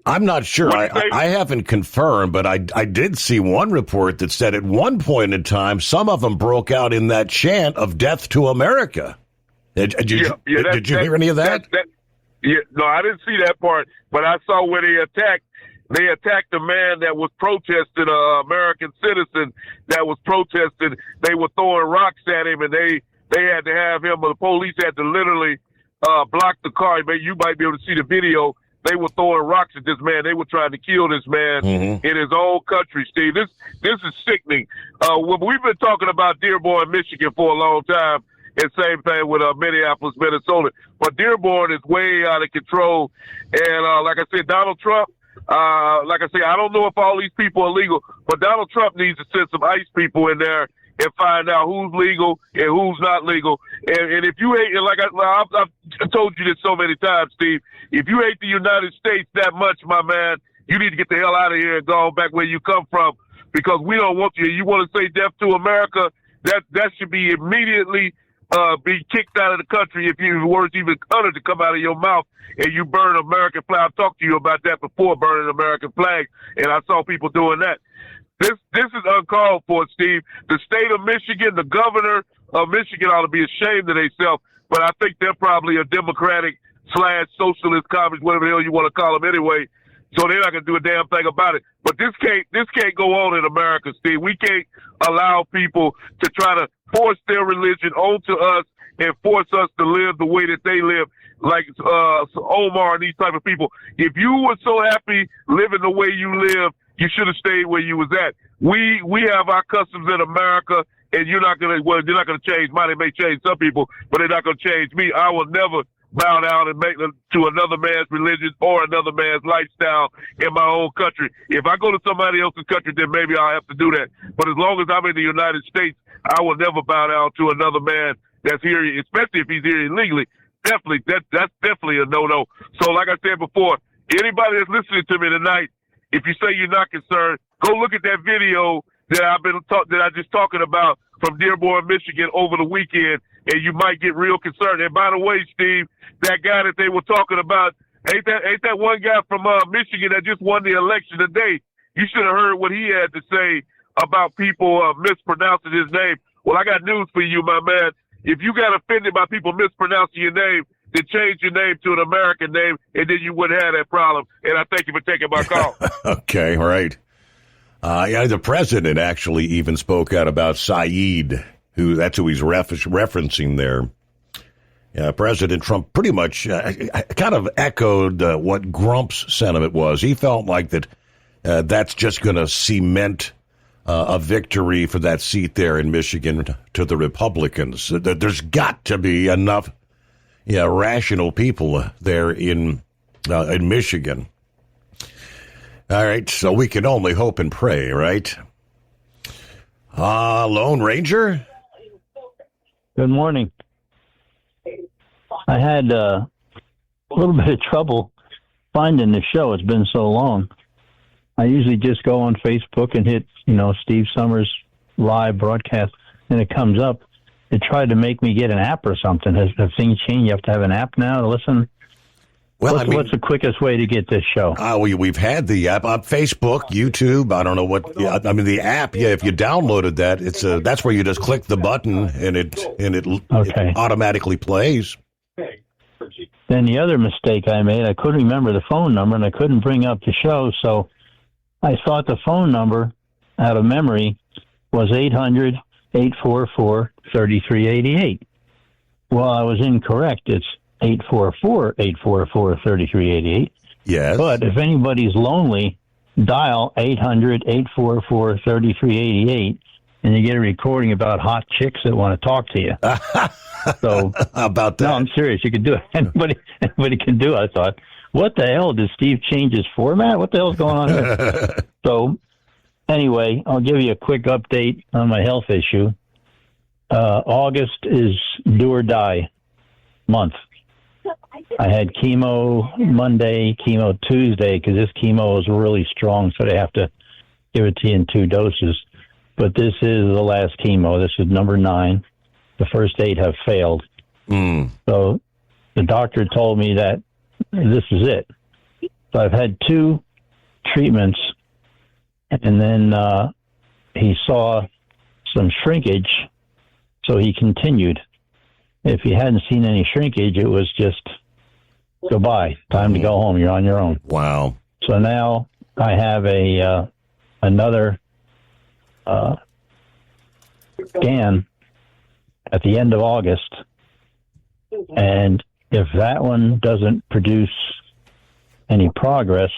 I'm not sure. I haven't confirmed, but I did see one report that said at one point in time, some of them broke out in that chant of "Death to America." Did you hear any of that? No, I didn't see that part, but I saw where they attacked. They attacked a man that was protesting, an American citizen that was protesting. They were throwing rocks at him, and they had to have him, the police had to literally block the car. You might be able to see the video. They were throwing rocks at this man. They were trying to kill this man in his own country, Steve. This is sickening. We've been talking about Dearborn, Michigan for a long time, and same thing with Minneapolis, Minnesota. But Dearborn is way out of control. And like I said, Donald Trump, I don't know if all these people are legal, but Donald Trump needs to send some ICE people in there and find out who's legal and who's not legal. And if you hate, like I've told you this so many times, Steve, if you hate the United States that much, my man, you need to get the hell out of here and go back where you come from, because we don't want you. You want to say death to America? That should be immediately be kicked out of the country if your words even uttered to come out of your mouth and you burn an American flag. I've talked to you about that before, burning an American flag, and I saw people doing that. This is uncalled for, Steve. The state of Michigan, the governor of Michigan ought to be ashamed of themselves, but I think they're probably a Democratic / socialist, communist, whatever the hell you want to call them anyway, so they're not going to do a damn thing about it. But this can't go on in America, Steve. We can't allow people to try to force their religion onto us and force us to live the way that they live, like Omar and these type of people. If you were so happy living the way you live, you should have stayed where you was at. We have our customs in America, and you're not gonna change mine. They may change some people, but they're not gonna change me. I will never bow down and make to another man's religion or another man's lifestyle in my own country. If I go to somebody else's country, then maybe I'll have to do that. But as long as I'm in the United States, I will never bow down to another man that's here, especially if he's here illegally. Definitely, that's definitely a no-no. So like I said before, anybody that's listening to me tonight, if you say you're not concerned, go look at that video that I just talking about from Dearborn, Michigan over the weekend, and you might get real concerned. And by the way, Steve, that guy that they were talking about, ain't that one guy from Michigan that just won the election today? You should have heard what he had to say about people mispronouncing his name. Well, I got news for you, my man. If you got offended by people mispronouncing your name, then change your name to an American name, and then you wouldn't have that problem. And I thank you for taking my call. Okay, right. The president actually even spoke out about Saeed, that's who he's referencing there. President Trump pretty much kind of echoed what Grump's sentiment was. He felt like that's just going to cement a victory for that seat there in Michigan to the Republicans. There's got to be enough rational people there in Michigan. All right, so we can only hope and pray, right? Lone Ranger? Good morning. I had a little bit of trouble finding the show. It's been so long. I usually just go on Facebook and hit, Steve Summers live broadcast, and it comes up. It tried to make me get an app or something. Have things changed? You have to have an app now to listen? Well, what's the quickest way to get this show? We've had the app on Facebook, YouTube. I don't know what. The app. Yeah, if you downloaded that, that's where you just click the button and it automatically plays. Then the other mistake I made, I couldn't remember the phone number and I couldn't bring up the show, so I thought the phone number out of memory was 844-3388. Well, I was incorrect. It's 844-844-3388. Yes. But if anybody's lonely, dial 800-844-3388, and you get a recording about hot chicks that want to talk to you. So how about that? No, I'm serious. You can do it. Anybody can do it. I thought, what the hell? Did Steve change his format? What the hell's going on here? So anyway, I'll give you a quick update on my health issue. August is do or die month. I had chemo Monday, chemo Tuesday, because this chemo is really strong, so they have to give it to you in 2 doses. But this is the last chemo. This is number 9. The first 8 have failed. So the doctor told me that this is it. So I've had 2 treatments, and then he saw some shrinkage, so he continued. If he hadn't seen any shrinkage, it was just goodbye. Time to go home. You're on your own. Wow. So now I have another scan at the end of August, and if that one doesn't produce any progress,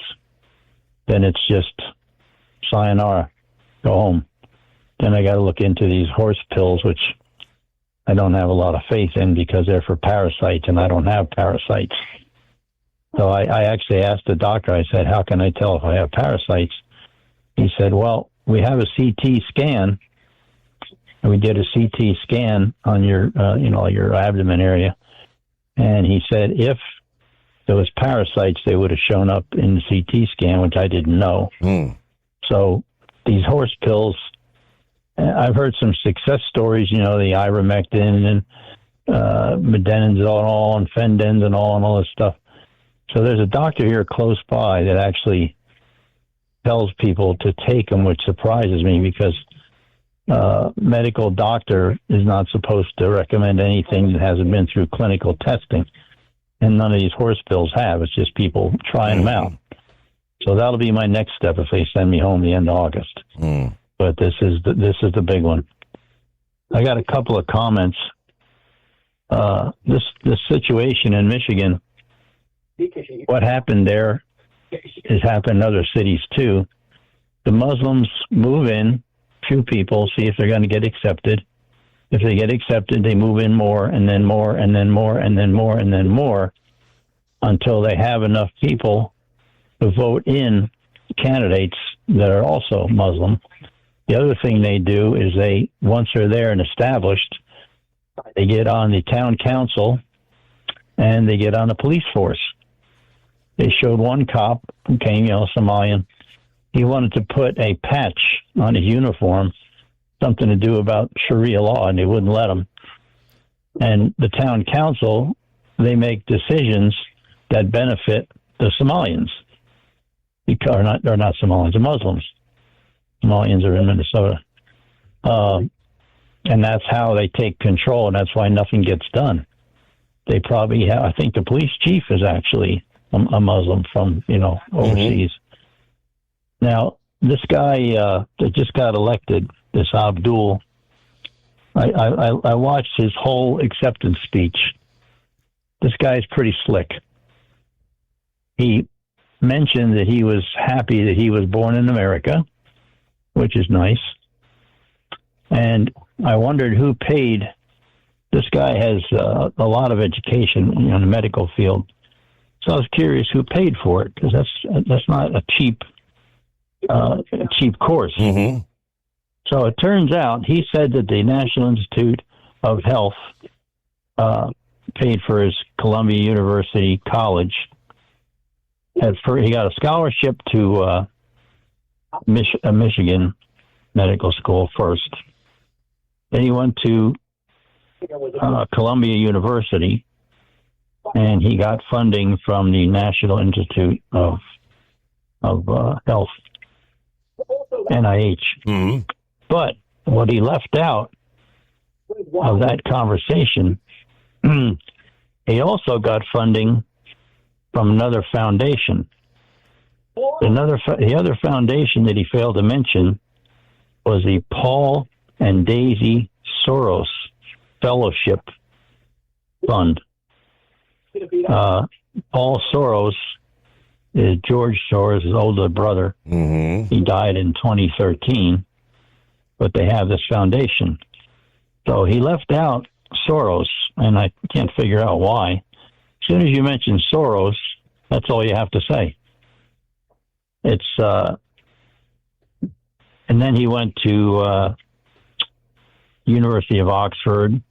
then it's just sayonara, go home. Then I got to look into these horse pills, which I don't have a lot of faith in because they're for parasites, and I don't have parasites. So I actually asked the doctor, I said, how can I tell if I have parasites? He said, well, we have a CT scan, and we did a CT scan on your, your abdomen area. And he said, if there was parasites, they would have shown up in the CT scan, which I didn't know. So these horse pills, I've heard some success stories, the ivermectin and medeninzole and fendens and all this stuff. So there's a doctor here close by that actually tells people to take them, which surprises me because medical doctor is not supposed to recommend anything that hasn't been through clinical testing. And none of these horse pills have. It's just people trying them out. So that'll be my next step if they send me home the end of August. But this is the big one. I got a couple of comments. This situation in Michigan, what happened there has happened in other cities too. The Muslims move in, few people, see if they're going to get accepted. If they get accepted, they move in more and then more and then more and then more and then more until they have enough people to vote in candidates that are also Muslim. The other thing they do is once they're there and established, they get on the town council and they get on the police force. They showed one cop who came, Somalian. He wanted to put a patch on his uniform, something to do about Sharia law, and they wouldn't let him. And the town council, they make decisions that benefit the Somalians. They're not Somalians, they're Muslims. Somalians are in Minnesota. And that's how they take control, and that's why nothing gets done. They probably have, I think the police chief is actually a Muslim from, overseas. Now, this guy that just got elected, this Abdul, I watched his whole acceptance speech. This guy's pretty slick. He mentioned that he was happy that he was born in America, which is nice. And I wondered who paid. This guy has a lot of education in the medical field. So I was curious who paid for it, because that's not a cheap course. So it turns out he said that the National Institute of Health paid for his Columbia University College. He got a scholarship to Michigan Medical School first. Then he went to Columbia University, and he got funding from the National Institute of Health, NIH. But what he left out of that conversation, he also got funding from another foundation. The other foundation that he failed to mention was the Paul and Daisy Soros Fellowship Fund. Paul Soros is George Soros' older brother. Mm-hmm. He died in 2013, but they have this foundation. So he left out Soros, and I can't figure out why. As soon as you mention Soros, that's all you have to say. It's and then he went to University of Oxford,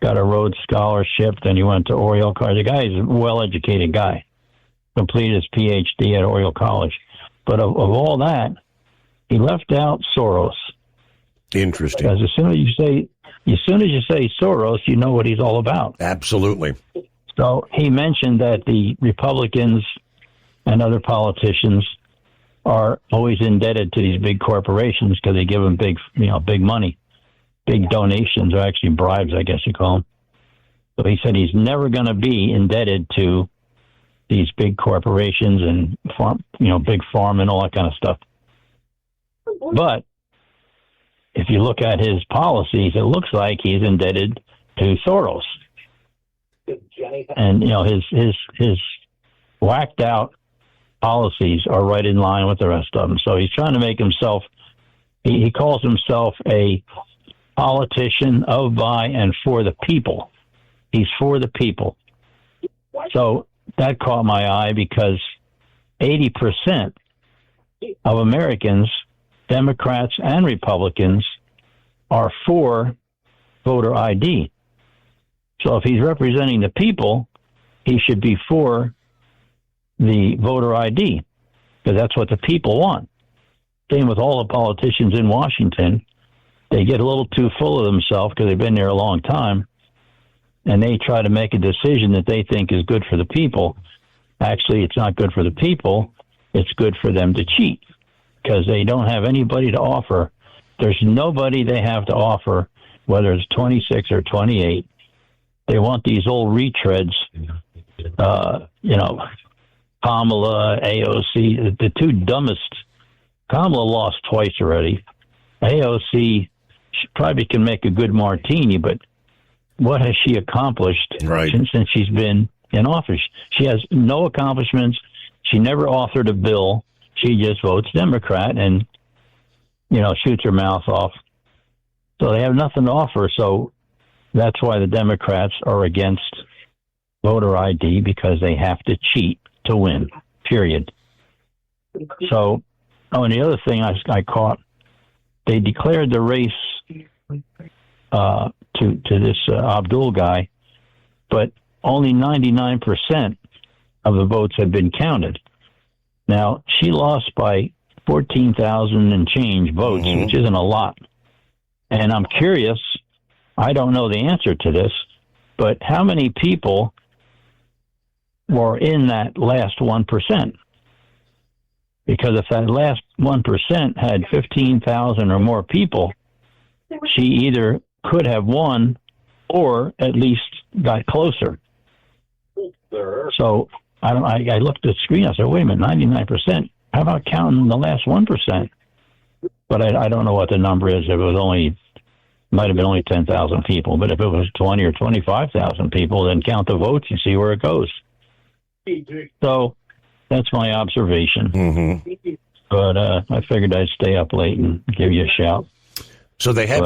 got a Rhodes Scholarship. Then he went to Oriel College. The guy is a well-educated guy, completed his PhD at Oriel College. But of all that, he left out Soros. Interesting. Because as soon as you say Soros, you know what he's all about. Absolutely. So he mentioned that the Republicans and other politicians are always indebted to these big corporations because they give them big money, big donations, or actually bribes, I guess you call them. So he said he's never going to be indebted to these big corporations and big farm and all that kind of stuff. But if you look at his policies, it looks like he's indebted to Soros. And his whacked out policies are right in line with the rest of them. So he's trying to make himself. He calls himself a politician of, by, and for the people. He's for the people. So that caught my eye because 80% of Americans, Democrats and Republicans, are for voter ID. So if he's representing the people, he should be for the voter ID, because that's what the people want. Same with all the politicians in Washington. They get a little too full of themselves because they've been there a long time, and they try to make a decision that they think is good for the people. Actually, it's not good for the people. It's good for them to cheat because they don't have anybody to offer. There's nobody they have to offer, whether it's 26 or 28. They want these old retreads, Kamala, AOC, the two dumbest. Kamala lost twice already. AOC, she probably can make a good martini, but what has she accomplished since she's been in office? She has no accomplishments. She never authored a bill. She just votes Democrat and, shoots her mouth off. So they have nothing to offer. So that's why the Democrats are against voter ID, because they have to cheat to win, period. So, and the other thing I caught, they declared the race to this Abdul guy, but only 99% of the votes have been counted. Now, she lost by 14,000 and change votes, which isn't a lot. And I'm curious, I don't know the answer to this, but how many people were in that last 1%? Because if that last 1% had 15,000 or more people, she either could have won or at least got closer. So I looked at the screen. I said, wait a minute, 99%. How about counting the last 1%? But I don't know what the number is. If it was might have been only 10,000 people. But if it was 20 or 25,000 people, then count the votes and see where it goes. So that's my observation. But I figured I'd stay up late and give you a shout. So they have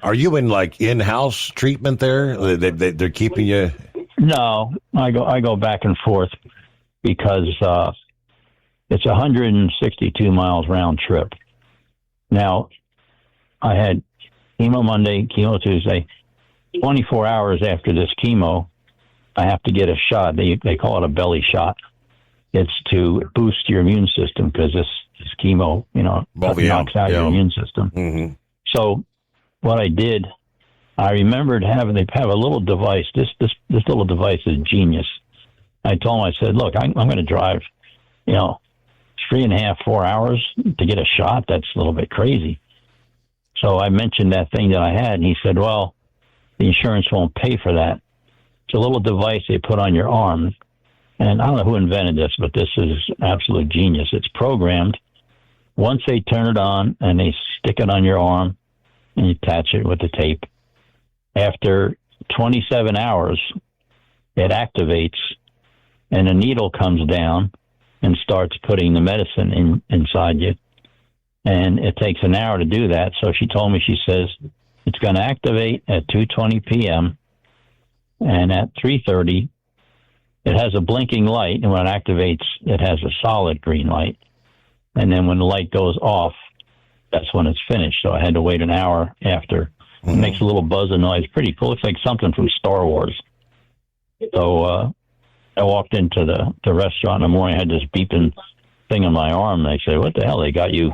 are you in like in-house treatment there? They're keeping you? No, I go back and forth because it's 162 miles round trip. Now, I had chemo Monday, chemo Tuesday. 24 hours after this chemo, I have to get a shot. They call it a belly shot. It's to boost your immune system because this chemo, knocks out your immune system. So what I did, I remembered they have a little device. This little device is genius. I told him, I said, look, I'm going to drive, 3.5, 4 hours to get a shot. That's a little bit crazy. So I mentioned that thing that I had, and he said, well, the insurance won't pay for that. It's a little device they put on your arm. And I don't know who invented this, but this is absolute genius. It's programmed. Once they turn it on and they stick it on your arm, and you attach it with the tape. After 27 hours, it activates, and a needle comes down and starts putting the medicine inside you. And it takes an hour to do that. So she told me, she says, it's going to activate at 2:20 p.m. and at 3:30, it has a blinking light. And when it activates, it has a solid green light. And then when the light goes off, that's when it's finished. So I had to wait an hour after. It makes a little buzzing noise. Pretty cool. Looks like something from Star Wars. So I walked into the restaurant in the morning. I had this beeping thing on my arm. They say, what the hell? They got you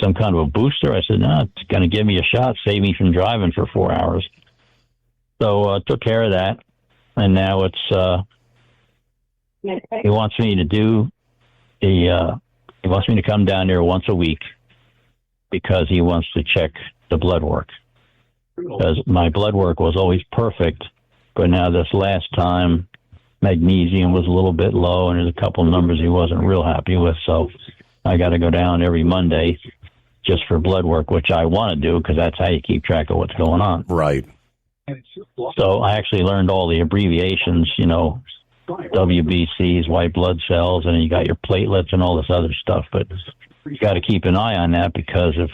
some kind of a booster? I said, no, it's going to give me a shot, save me from driving for 4 hours. So I took care of that. And now it's, he wants me to do he wants me to come down there once a week because he wants to check the blood work. Because my blood work was always perfect, but now this last time, magnesium was a little bit low, and there's a couple numbers he wasn't real happy with. So I got to go down every Monday just for blood work, which I want to do because that's how you keep track of what's going on. Right. So I actually learned all the abbreviations, WBCs, white blood cells, and you got your platelets and all this other stuff. But you got to keep an eye on that because if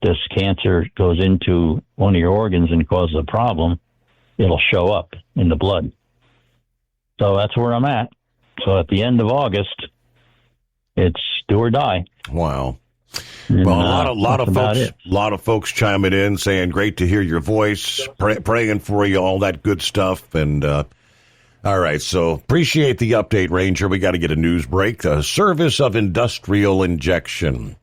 this cancer goes into one of your organs and causes a problem, it'll show up in the blood. So that's where I'm at. So at the end of August, it's do or die. Wow. And, well, a lot of folks chiming in saying, great to hear your voice, praying for you, all that good stuff. And, all right. So appreciate the update, Ranger. We got to get a news break. Service of Industrial Injection.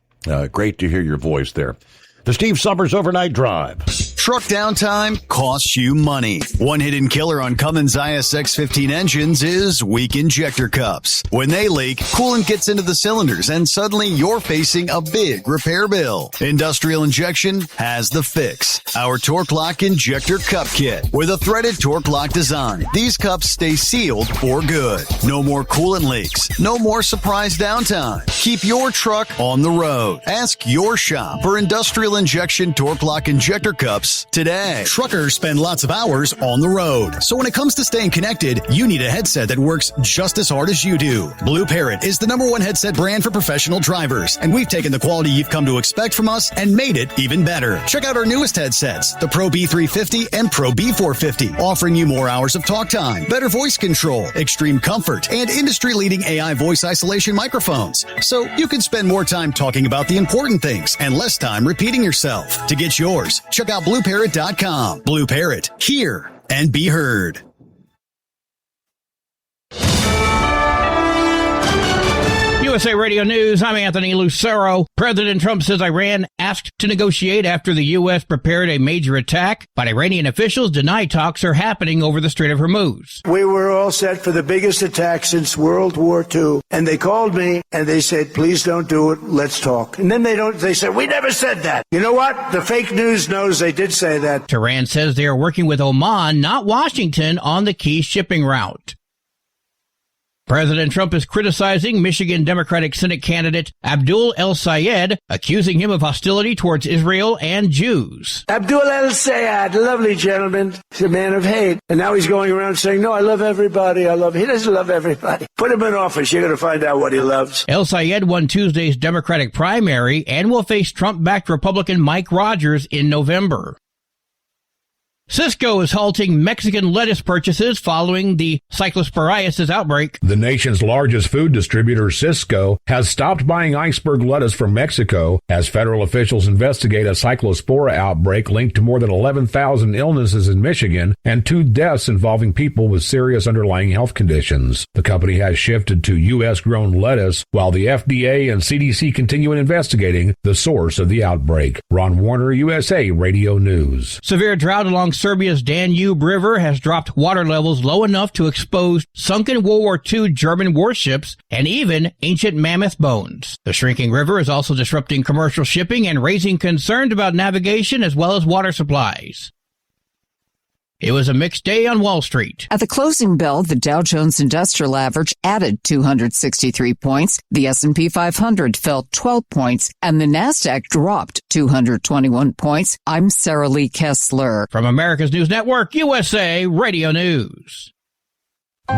Great to hear your voice there. The Steve Summers Overnight Drive. Truck downtime costs you money. One hidden killer on Cummins ISX-15 engines is weak injector cups. When they leak, coolant gets into the cylinders and suddenly you're facing a big repair bill. Industrial Injection has the fix. Our Torque Lock Injector Cup Kit with a threaded Torque Lock design. These cups stay sealed for good. No more coolant leaks. No more surprise downtime. Keep your truck on the road. Ask your shop for Industrial Injection Torque Lock Injector Cups today. Truckers spend lots of hours on the road. So when it comes to staying connected, you need a headset that works just as hard as you do. Blue Parrot is the #1 headset brand for professional drivers. And we've taken the quality you've come to expect from us and made it even better. Check out our newest headsets, the Pro B350 and Pro B450, offering you more hours of talk time, better voice control, extreme comfort, and industry-leading AI voice isolation microphones. So you can spend more time talking about the important things and less time repeating yourself. To get yours, check out BlueParrot.com. Blue Parrot, hear and be heard. USA Radio News, I'm Anthony Lucero. President Trump says Iran asked to negotiate after the U.S. prepared a major attack, but Iranian officials deny talks are happening over the Strait of Hormuz. We were all set for the biggest attack since World War II. And they called me and they said, please don't do it. Let's talk. And then they said, we never said that. You know what? The fake news knows they did say that. Tehran says they are working with Oman, not Washington, on the key shipping route. President Trump is criticizing Michigan Democratic Senate candidate Abdul El-Sayed, accusing him of hostility towards Israel and Jews. Abdul El-Sayed, lovely gentleman. He's a man of hate. And now he's going around saying, no, I love everybody. He doesn't love everybody. Put him in office. You're going to find out what he loves. El-Sayed won Tuesday's Democratic primary and will face Trump-backed Republican Mike Rogers in November. Cisco is halting Mexican lettuce purchases following the cyclosporiasis outbreak. The nation's largest food distributor, Cisco, has stopped buying iceberg lettuce from Mexico as federal officials investigate a cyclospora outbreak linked to more than 11,000 illnesses in Michigan and 2 deaths involving people with serious underlying health conditions. The company has shifted to U.S.-grown lettuce, while the FDA and CDC continue investigating the source of the outbreak. Ron Warner, USA Radio News. Severe drought along Serbia's Danube River has dropped water levels low enough to expose sunken World War II German warships and even ancient mammoth bones. The shrinking river is also disrupting commercial shipping and raising concerns about navigation as well as water supplies. It was a mixed day on Wall Street. At the closing bell, the Dow Jones Industrial Average added 263 points. The S&P 500 fell 12 points, and the Nasdaq dropped 221 points. I'm Sarah Lee Kessler. From America's News Network, USA Radio News.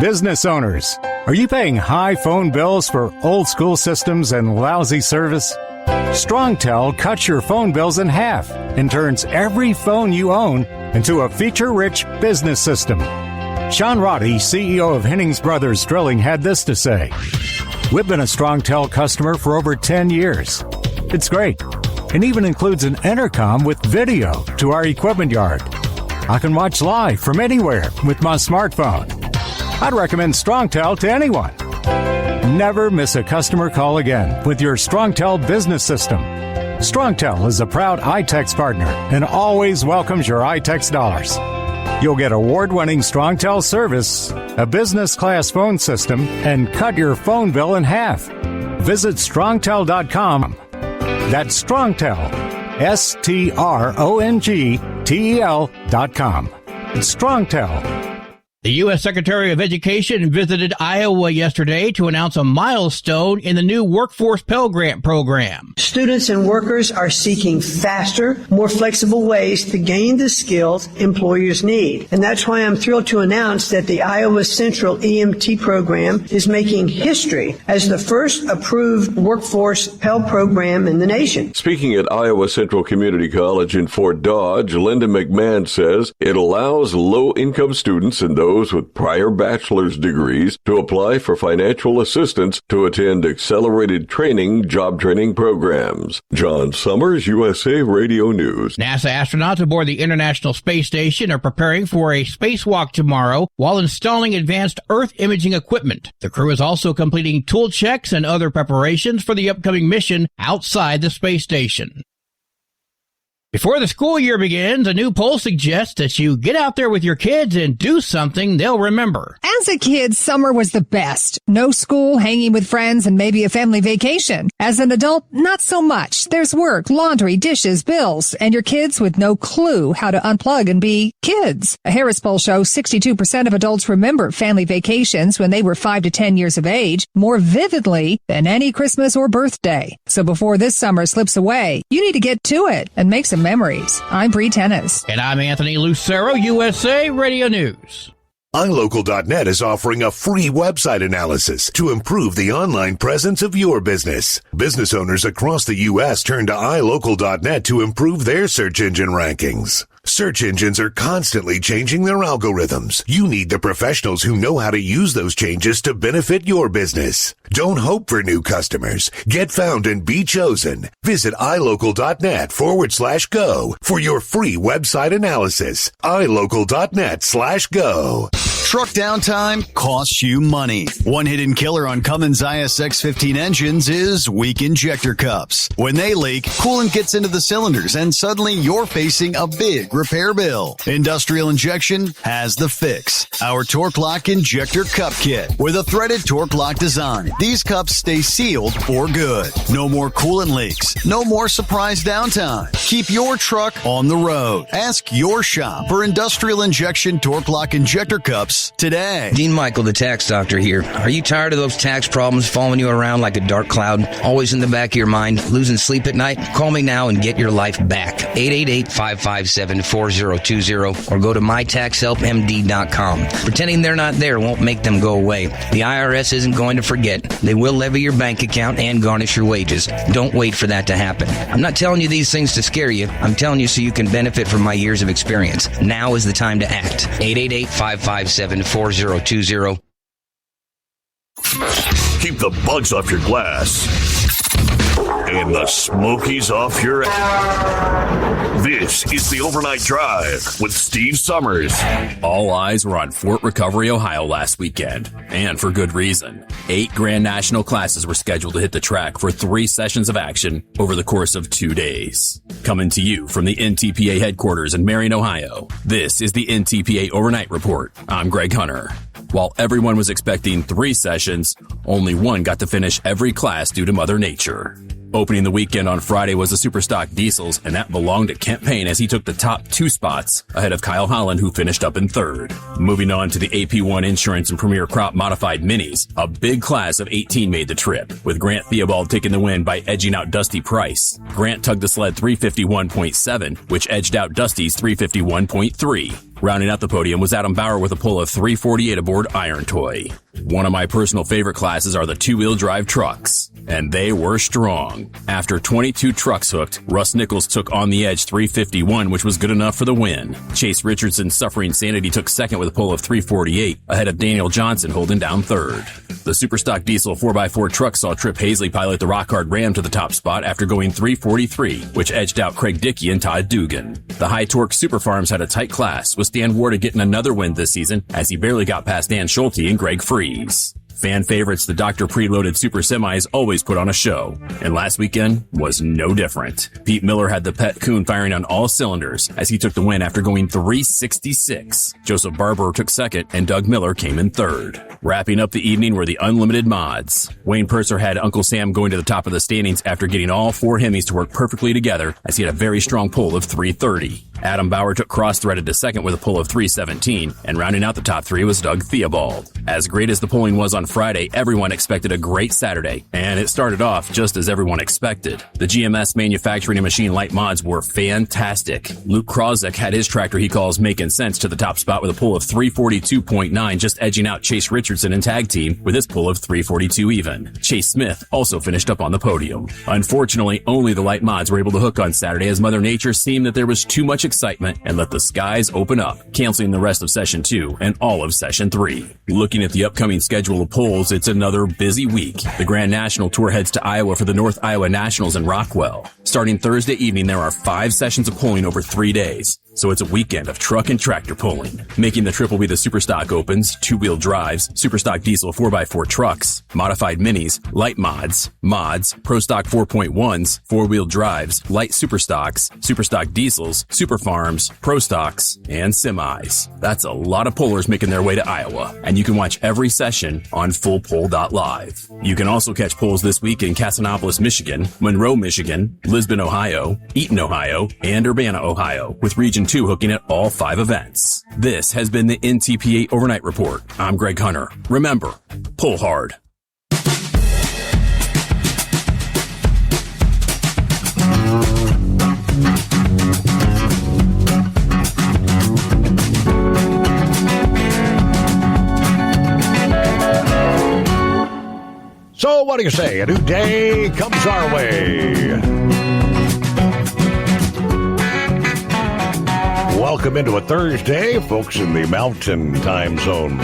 Business owners, are you paying high phone bills for old school systems and lousy service? StrongTel cuts your phone bills in half and turns every phone you own into a feature-rich business system. Sean Roddy, CEO of Hennings Brothers Drilling, had this to say. We've been a StrongTel customer for over 10 years. It's great, and even includes an intercom with video to our equipment yard. I can watch live from anywhere with my smartphone. I'd recommend StrongTel to anyone. Never miss a customer call again with your StrongTel business system. StrongTel is a proud iTex partner and always welcomes your iTex dollars. You'll get award-winning StrongTel service, a business-class phone system, and cut your phone bill in half. Visit StrongTel.com. That's StrongTel, StrongTel.com. It's StrongTel. The U.S. Secretary of Education visited Iowa yesterday to announce a milestone in the new Workforce Pell Grant program. Students and workers are seeking faster, more flexible ways to gain the skills employers need. And that's why I'm thrilled to announce that the Iowa Central EMT program is making history as the first approved Workforce Pell program in the nation. Speaking at Iowa Central Community College in Fort Dodge, Linda McMahon says it allows low-income students and those with prior bachelor's degrees to apply for financial assistance to attend accelerated job training programs. John Summers, USA Radio News. NASA astronauts aboard the International Space Station are preparing for a spacewalk tomorrow while installing advanced Earth imaging equipment. The crew is also completing tool checks and other preparations for the upcoming mission outside the space station. Before the school year begins, a new poll suggests that you get out there with your kids and do something they'll remember. As a kid, summer was the best. No school, hanging with friends, and maybe a family vacation. As an adult, not so much. There's work, laundry, dishes, bills, and your kids with no clue how to unplug and be kids. A Harris poll shows 62% of adults remember family vacations when they were 5 to 10 years of age more vividly than any Christmas or birthday. So before this summer slips away, you need to get to it and make some memories. I'm Bree Tennis. And I'm Anthony Lucero, USA Radio News. iLocal.net is offering a free website analysis to improve the online presence of your business. Business owners across the U.S. turn to iLocal.net to improve their search engine rankings. Search engines are constantly changing their algorithms. You need the professionals who know how to use those changes to benefit your business. Don't hope for new customers. Get found and be chosen. Visit iLocal.net/go for your free website analysis. iLocal.net/go. Truck downtime costs you money. One hidden killer on Cummins ISX-15 engines is weak injector cups. When they leak, coolant gets into the cylinders and suddenly you're facing a big repair bill. Industrial Injection has the fix. Our Torque Lock Injector Cup Kit with a threaded Torque Lock design. These cups stay sealed for good. No more coolant leaks. No more surprise downtime. Keep your truck on the road. Ask your shop for Industrial Injection Torque Lock Injector Cups today. Dean Michael, the tax doctor here. Are you tired of those tax problems following you around like a dark cloud? Always in the back of your mind, losing sleep at night? Call me now and get your life back. 888-557-4020 or go to mytaxhelpmd.com. Pretending they're not there won't make them go away. The IRS isn't going to forget. They will levy your bank account and garnish your wages. Don't wait for that to happen. I'm not telling you these things to scare you. I'm telling you so you can benefit from my years of experience. Now is the time to act. 888-557-4020. Keep the bugs off your glass and the Smokies off your ass. This is the Overnight Drive with Steve Summers. All eyes were on Fort Recovery, Ohio last weekend, and for good reason. 8 Grand National classes were scheduled to hit the track for 3 sessions of action over the course of 2 days. Coming to you from the NTPA headquarters in Marion, Ohio, this is the NTPA Overnight Report. I'm Greg Hunter. While everyone was expecting 3 sessions, only 1 got to finish every class due to Mother Nature. Opening the weekend on Friday was the Superstock Diesels, and that belonged to Kent Payne as he took the top 2 spots ahead of Kyle Holland, who finished up in 3rd. Moving on to the AP1 Insurance and Premier Crop Modified Minis, a big class of 18 made the trip, with Grant Theobald taking the win by edging out Dusty Price. Grant tugged the sled 351.7, which edged out Dusty's 351.3. Rounding out the podium was Adam Bauer with a pull of 348 aboard Iron Toy. One of my personal favorite classes are the 2-wheel drive trucks, and they were strong. After 22 trucks hooked, Russ Nichols took On the Edge 351, which was good enough for the win. Chase Richardson, Suffering Sanity, took 2nd with a pull of 348, ahead of Daniel Johnson holding down 3rd. The Superstock Diesel 4x4 truck saw Trip Hazley pilot the Rock Hard Ram to the top spot after going 343, which edged out Craig Dickey and Todd Dugan. The High Torque Super Farms had a tight class, with Stan Warda getting another win this season as he barely got past Dan Schulte and Greg Freeze. Fan favorites, the Dr. Preloaded Super Semis, always put on a show, and last weekend was no different. Pete Miller had the Pet Coon firing on all cylinders as he took the win after going 366. Joseph Barber took 2nd, and Doug Miller came in 3rd. Wrapping up the evening were the Unlimited Mods. Wayne Purser had Uncle Sam going to the top of the standings after getting all 4 Hemis to work perfectly together as he had a very strong pull of 330. Adam Bauer took cross-threaded to 2nd with a pull of 317, and rounding out the top 3 was Doug Theobald. As great as the polling was on Friday, everyone expected a great Saturday, and it started off just as everyone expected. The GMS Manufacturing and Machine Light Mods were fantastic. Luke Krozek had his tractor he calls Making Sense to the top spot with a pull of 342.9, just edging out Chase Richardson and Tag Team with his pull of 342 even. Chase Smith also finished up on the podium. Unfortunately, only the light mods were able to hook on Saturday as Mother Nature seemed that there was too much excitement and let the skies open up, canceling the rest of Session 2 and all of Session 3. Looking at the upcoming schedule of polls, it's another busy week. The Grand National Tour heads to Iowa for the North Iowa Nationals in Rockwell. Starting Thursday evening, there are 5 sessions of polling over 3 days. So it's a weekend of truck and tractor pulling. Making the trip will be the Superstock Opens, 2-wheel drives, Superstock Diesel 4x4 trucks, Modified Minis, Light Mods, Pro Stock 4.1s, 4-wheel drives, Light Superstocks, Superstock Diesels, Super Farms, Pro Stocks, and Semis. That's a lot of pullers making their way to Iowa, and you can watch every session on fullpoll.live. You can also catch polls this week in Cassonopolis, Michigan, Monroe, Michigan, Lisbon, Ohio, Eaton, Ohio, and Urbana, Ohio, with Region 2 hooking at all 5 events. This has been the NTPA Overnight Report. I'm Greg Hunter. Remember, pull hard. So what do you say? A new day comes our way. Welcome into a Thursday, folks in the Mountain Time Zone.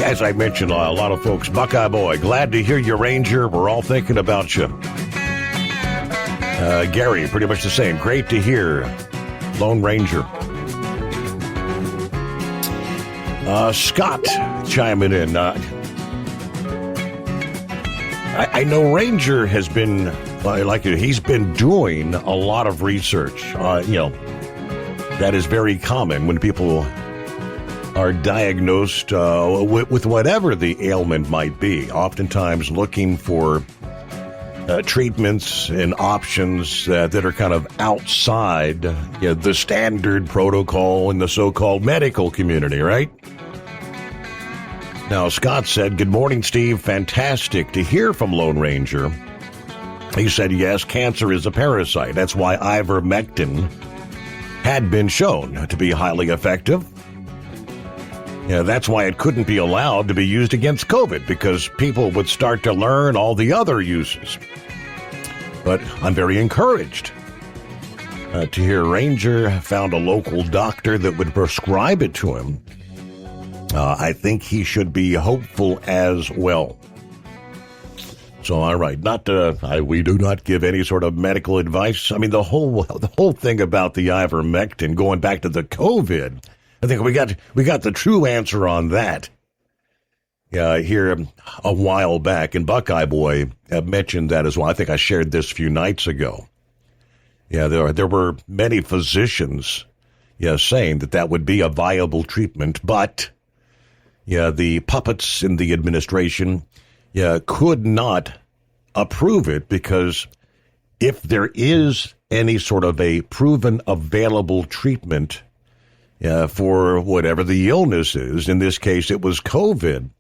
As I mentioned, a lot of folks, Buckeye Boy, glad to hear you, Ranger. We're all thinking about you. Gary, pretty much the same. Great to hear, Lone Ranger. Scott chiming in. I know Ranger has been, he's been doing a lot of research. That is very common when people are diagnosed with whatever the ailment might be, oftentimes looking for treatments and options that are kind of outside the standard protocol in the so-called medical community, right? Now, Scott said, "Good morning, Steve. Fantastic to hear from Lone Ranger." He said, yes, cancer is a parasite. That's why ivermectin had been shown to be highly effective. Yeah, that's why it couldn't be allowed to be used against COVID, because people would start to learn all the other uses. But I'm very encouraged to hear Ranger found a local doctor that would prescribe it to him. I think he should be hopeful as well. So, all right, we do not give any sort of medical advice. I mean, the whole thing about the ivermectin, going back to the COVID, I think we got the true answer on that. Here a while back, and Buckeye Boy mentioned that as well. I think I shared this a few nights ago. Yeah, there were many physicians, saying that would be a viable treatment, but the puppets in the administration, could not approve it because if there is any sort of a proven available treatment for whatever the illness is, in this case it was COVID,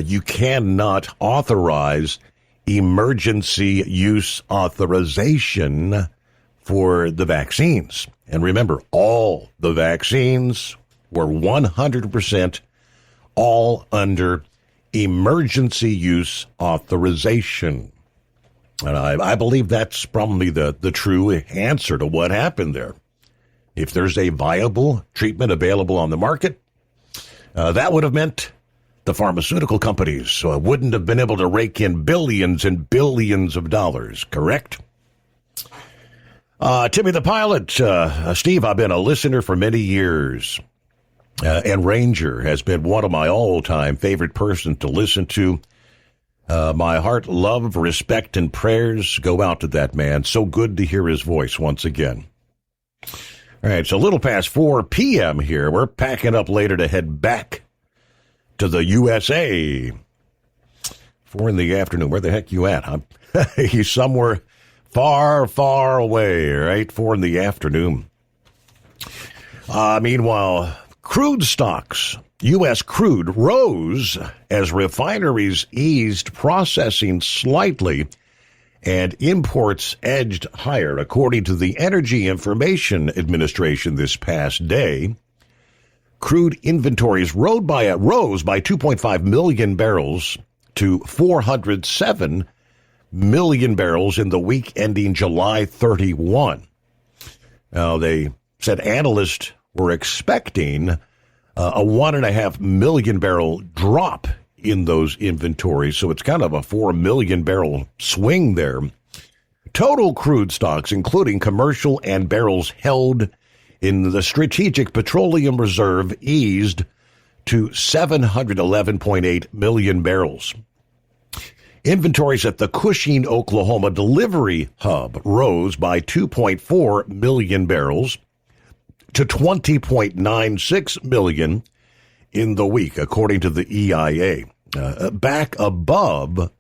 you cannot authorize emergency use authorization for the vaccines. And remember, all the vaccines were 100% all under emergency use authorization. And I believe that's probably the true answer to what happened there. If there's a viable treatment available on the market, that would have meant the pharmaceutical companies wouldn't have been able to rake in billions and billions of dollars, correct? Timmy the pilot, Steve, I've been a listener for many years, and Ranger has been one of my all-time favorite persons to listen to. My heart, love, respect, and prayers go out to that man. So good to hear his voice once again. All right, so a little past 4 p.m. here. We're packing up later to head back to the USA. 4 in the afternoon. Where the heck you at? He's somewhere far, far away, right? 4 in the afternoon. Meanwhile, crude stocks, U.S. crude, rose as refineries eased processing slightly and imports edged higher, according to the Energy Information Administration this past day. Crude inventories rose by 2.5 million barrels to 407 million barrels in the week ending July 31. Now, they said analysts were expecting a 1.5 million barrel drop in those inventories, so it's kind of a 4 million barrel swing there. Total crude stocks, including commercial and barrels held in the Strategic Petroleum Reserve, eased to 711.8 million barrels. Inventories at the Cushing, Oklahoma delivery hub rose by 2.4 million barrels to 20.96 million in the week, according to the EIA, back above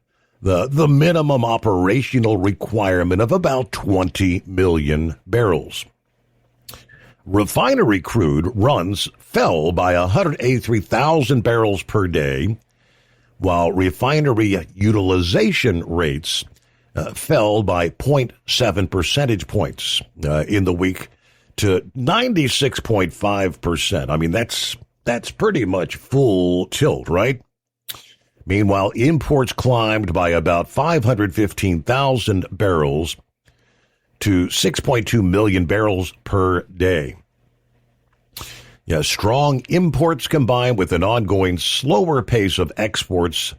the minimum operational requirement of about 20 million barrels. Refinery crude runs fell by 183,000 barrels per day, while refinery utilization rates fell by 0.7 percentage points in the week to 96.5%. I mean, that's pretty much full tilt, right? Meanwhile, imports climbed by about 515,000 barrels to 6.2 million barrels per day. Yeah, strong imports combined with an ongoing slower pace of exports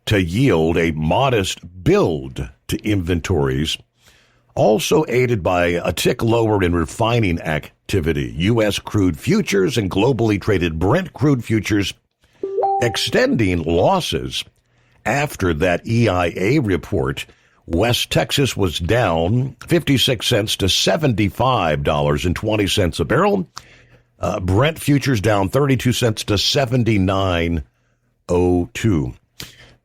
to yield a modest build to inventories, also aided by a tick lower in refining activity. U.S. crude futures and globally traded Brent crude futures extending losses after that EIA report. West Texas was down 56 cents to $75.20 a barrel. Brent futures down 32 cents to $79.02.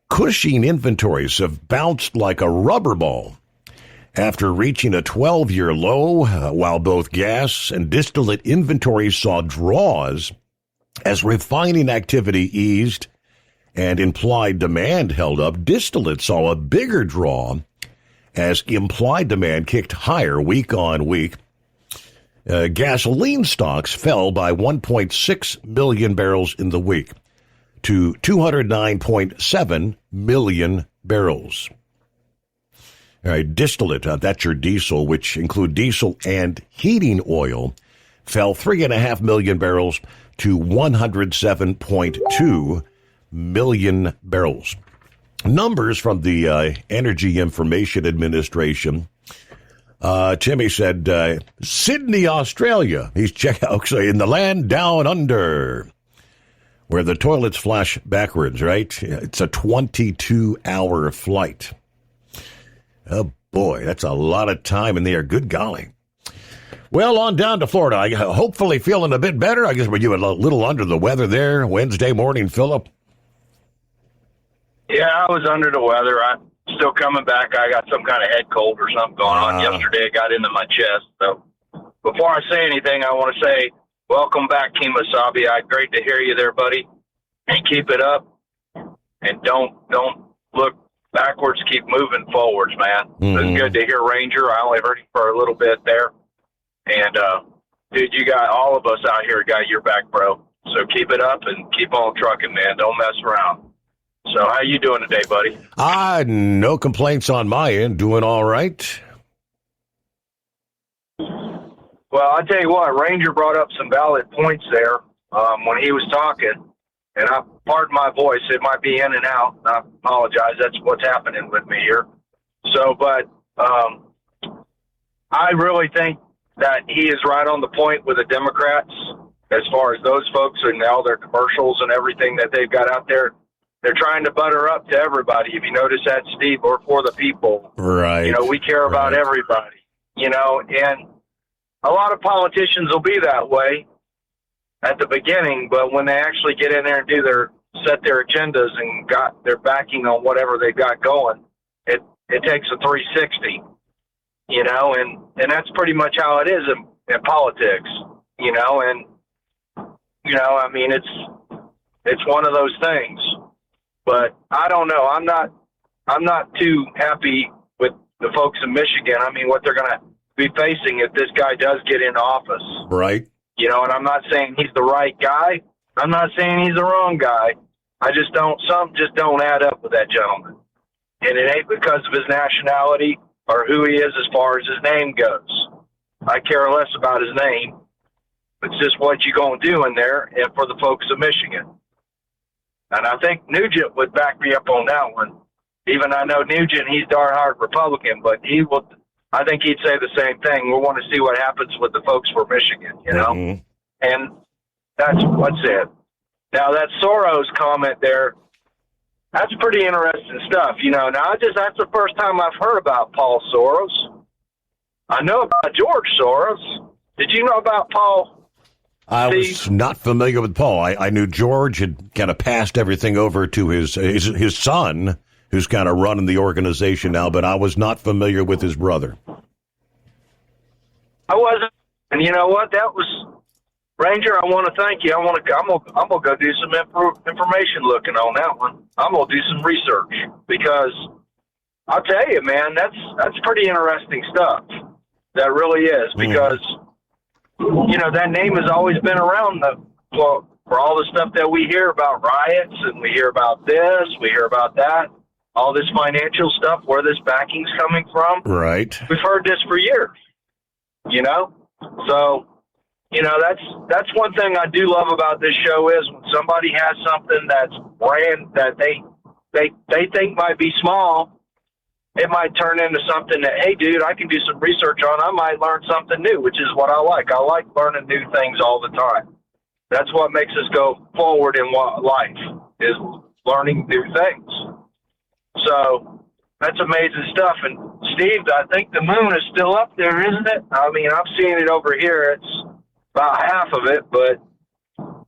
Cushing inventories have bounced like a rubber ball after reaching a 12-year low, while both gas and distillate inventories saw draws as refining activity eased and implied demand held up. Distillate saw a bigger draw as implied demand kicked higher week on week. Gasoline stocks fell by 1.6 million barrels in the week to 209.7 million barrels. All right, distillate, that's your diesel, which include diesel and heating oil, fell 3.5 million barrels to 107.2 million barrels. Numbers from the Energy Information Administration. Timmy said, Sydney, Australia. He's actually in the land down under, where the toilets flash backwards, right? It's a 22-hour flight. Oh, boy, that's a lot of time in there. Good golly. Well, on down to Florida. Hopefully feeling a bit better. I guess were you a little under the weather there Wednesday morning, Philip? Yeah, I was under the weather. still coming back. I got some kind of head cold or something going on. Yesterday it got into my chest. So before I say anything, I want to say welcome back, Kemosabe. Great to hear you there, buddy. And keep it up. And don't look backwards. Keep moving forwards, man. It's good to hear Ranger. I only heard him for a little bit there. And, dude, you got all of us out here got your back, bro. So keep it up and keep on trucking, man. Don't mess around. So how you doing today, buddy? No complaints on my end. Doing all right. Well, I tell you what, Ranger brought up some valid points there when he was talking. And pardon my voice, it might be in and out. I apologize. That's what's happening with me here. So, but I really think that he is right on the point with the Democrats as far as those folks and all their commercials and everything that they've got out there. They're trying to butter up to everybody. If you notice that, Steve, or for the people. Right. You know, we care about everybody, you know, and a lot of politicians will be that way at the beginning, but when they actually get in there and set their agendas and got their backing on whatever they've got going, it takes a 360, you know, and that's pretty much how it is in politics, you know, and, you know, I mean, it's one of those things. But I don't know. I'm not too happy with the folks in Michigan. I mean, what they're going to be facing if this guy does get into office. Right. You know, and I'm not saying he's the right guy. I'm not saying he's the wrong guy. Some just don't add up with that gentleman. And it ain't because of his nationality or who he is as far as his name goes. I care less about his name. It's just what you going to do in there and for the folks of Michigan. And I think Nugent would back me up on that one. Even I know Nugent, he's darn hard Republican, but I think he'd say the same thing. We want to see what happens with the folks for Michigan, you know? And that's what's it. Now, that Soros comment there, that's pretty interesting stuff, you know. Now, that's the first time I've heard about Paul Soros. I know about George Soros. Did you know about Paul? I was not familiar with Paul. I knew George had kind of passed everything over to his son, who's kind of running the organization now, but I was not familiar with his brother. I wasn't. And you know what? That was, Ranger, I want to thank you. I'm gonna go do some information looking on that one. I'm going to do some research because I'll tell you, man, that's pretty interesting stuff. That really is because, you know, that name has always been around for all the stuff that we hear about riots and we hear about this, we hear about that, all this financial stuff, where this backing's coming from. Right. We've heard this for years, you know? So, you know, that's one thing I do love about this show is when somebody has something that's brand that they think might be small, it might turn into something that, hey, dude, I can do some research on. I might learn something new, which is what I like. I like learning new things all the time. That's what makes us go forward in life, is learning new things. So that's amazing stuff. And, Steve, I think the moon is still up there, isn't it? I mean, I'm seeing it over here. It's about half of it, but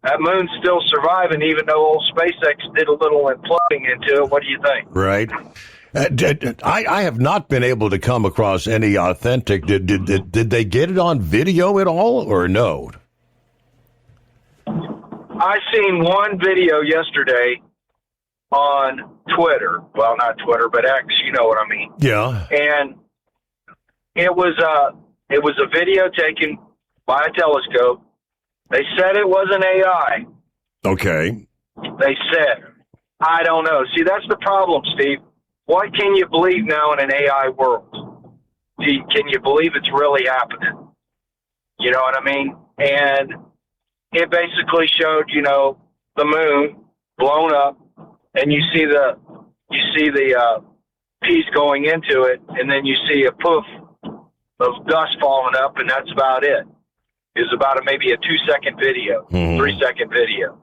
that moon's still surviving, even though old SpaceX did a little imploding into it. What do you think? Right. I have not been able to come across any authentic. Did they get it on video at all, or no? I seen one video yesterday on Twitter. Well, not Twitter, but X. You know what I mean? Yeah. And it was a video taken by a telescope. They said it was an AI. Okay. They said, I don't know. See, that's the problem, Steve. What can you believe now in an AI world? Can you believe it's really happening? You know what I mean? And it basically showed, you know, the moon blown up, and you see the piece going into it, and then you see a poof of dust falling up, and that's about it. It's about maybe a 2-second video, 3-second video.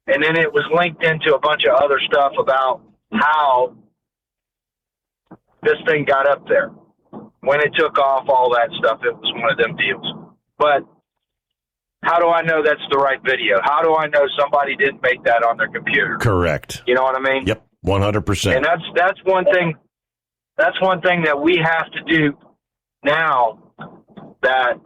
And then it was linked into a bunch of other stuff about how this thing got up there. When it took off, all that stuff, it was one of them deals. But how do I know that's the right video? How do I know somebody didn't make that on their computer? Correct. You know what I mean? Yep. 100%. And that's one thing. That's one thing that we have to do now. That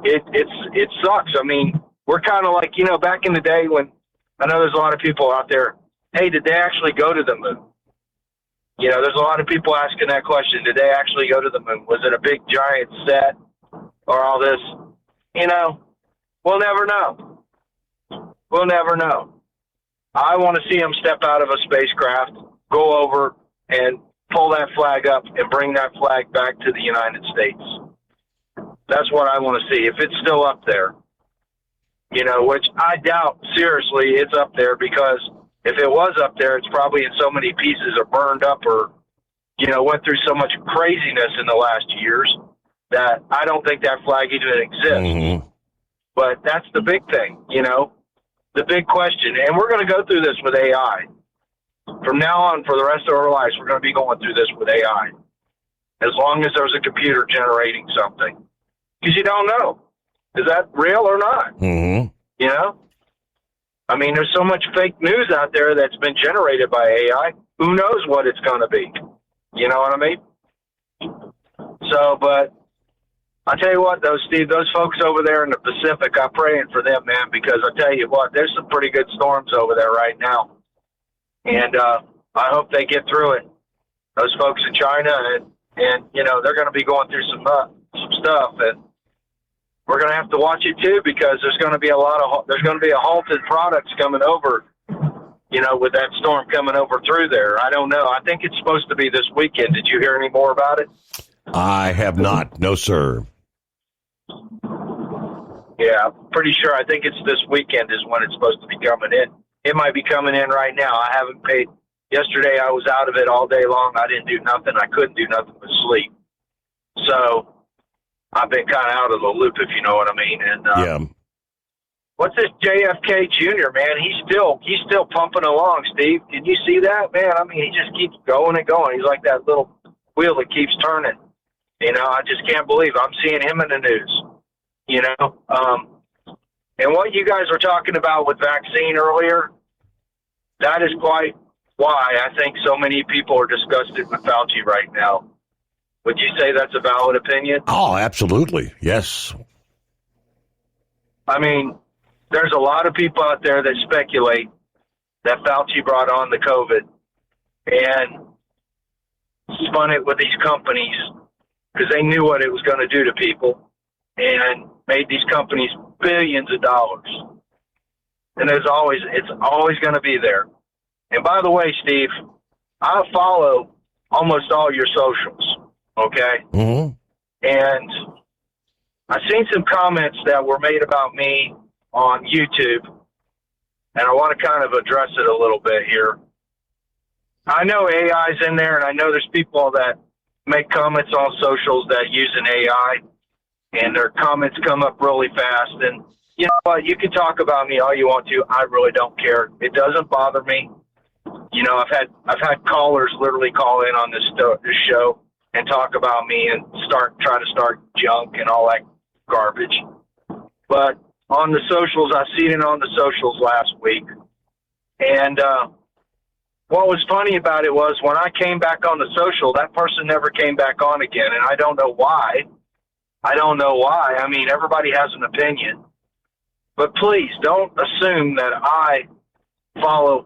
it sucks. I mean, we're kind of like, back in the day when I know there's a lot of people out there. Hey, did they actually go to the moon? There's a lot of people asking that question. Did they actually go to the moon? Was it a big giant set or all this? We'll never know. We'll never know. I want to see them step out of a spacecraft, go over and pull that flag up and bring that flag back to the United States. That's what I want to see. If it's still up there, which I doubt seriously it's up there, because if it was up there, it's probably in so many pieces or burned up or, went through so much craziness in the last years that I don't think that flag even exists. Mm-hmm. But that's the big thing, the big question. And we're going to go through this with AI. From now on, for the rest of our lives, we're going to be going through this with AI. As long as there's a computer generating something. Because you don't know. Is that real or not? Mm-hmm. I mean, there's so much fake news out there that's been generated by AI. Who knows what it's going to be? You know what I mean? So, but I tell you what, though, Steve, those folks over there in the Pacific, I'm praying for them, man, because I tell you what, there's some pretty good storms over there right now. And I hope they get through it. Those folks in China, and they're going to be going through some stuff, and we're going to have to watch it too, because there's going to be a halted products coming over, with that storm coming over through there. I don't know. I think it's supposed to be this weekend. Did you hear any more about it? I have not. No, sir. Yeah, I'm pretty sure. I think it's this weekend is when it's supposed to be coming in. It might be coming in right now. I haven't paid. Yesterday I was out of it all day long. I didn't do nothing. I couldn't do nothing but sleep. So I've been kind of out of the loop, if you know what I mean. And yeah. What's this JFK Jr., man? He's still pumping along, Steve. Did you see that, man? I mean, he just keeps going and going. He's like that little wheel that keeps turning. I just can't believe I'm seeing him in the news. And what you guys were talking about with vaccine earlier, that is quite why I think so many people are disgusted with Fauci right now. Would you say that's a valid opinion? Oh, absolutely. Yes. I mean, there's a lot of people out there that speculate that Fauci brought on the COVID and spun it with these companies because they knew what it was going to do to people and made these companies billions of dollars. And it's always going to be there. And by the way, Steve, I follow almost all your socials, okay? Mm-hmm. And I've seen some comments that were made about me on YouTube, and I want to kind of address it a little bit here. I know AI's in there, and I know there's people that make comments on socials that use an AI, and their comments come up really fast. And you know what? You can talk about me all you want to. I really don't care. It doesn't bother me. You know, I've had callers literally call in on this show and talk about me and try to start junk and all that garbage. But on the socials, I seen it on the socials last week. And what was funny about it was when I came back on the social, that person never came back on again. And I don't know why. I mean, everybody has an opinion. But please don't assume that I follow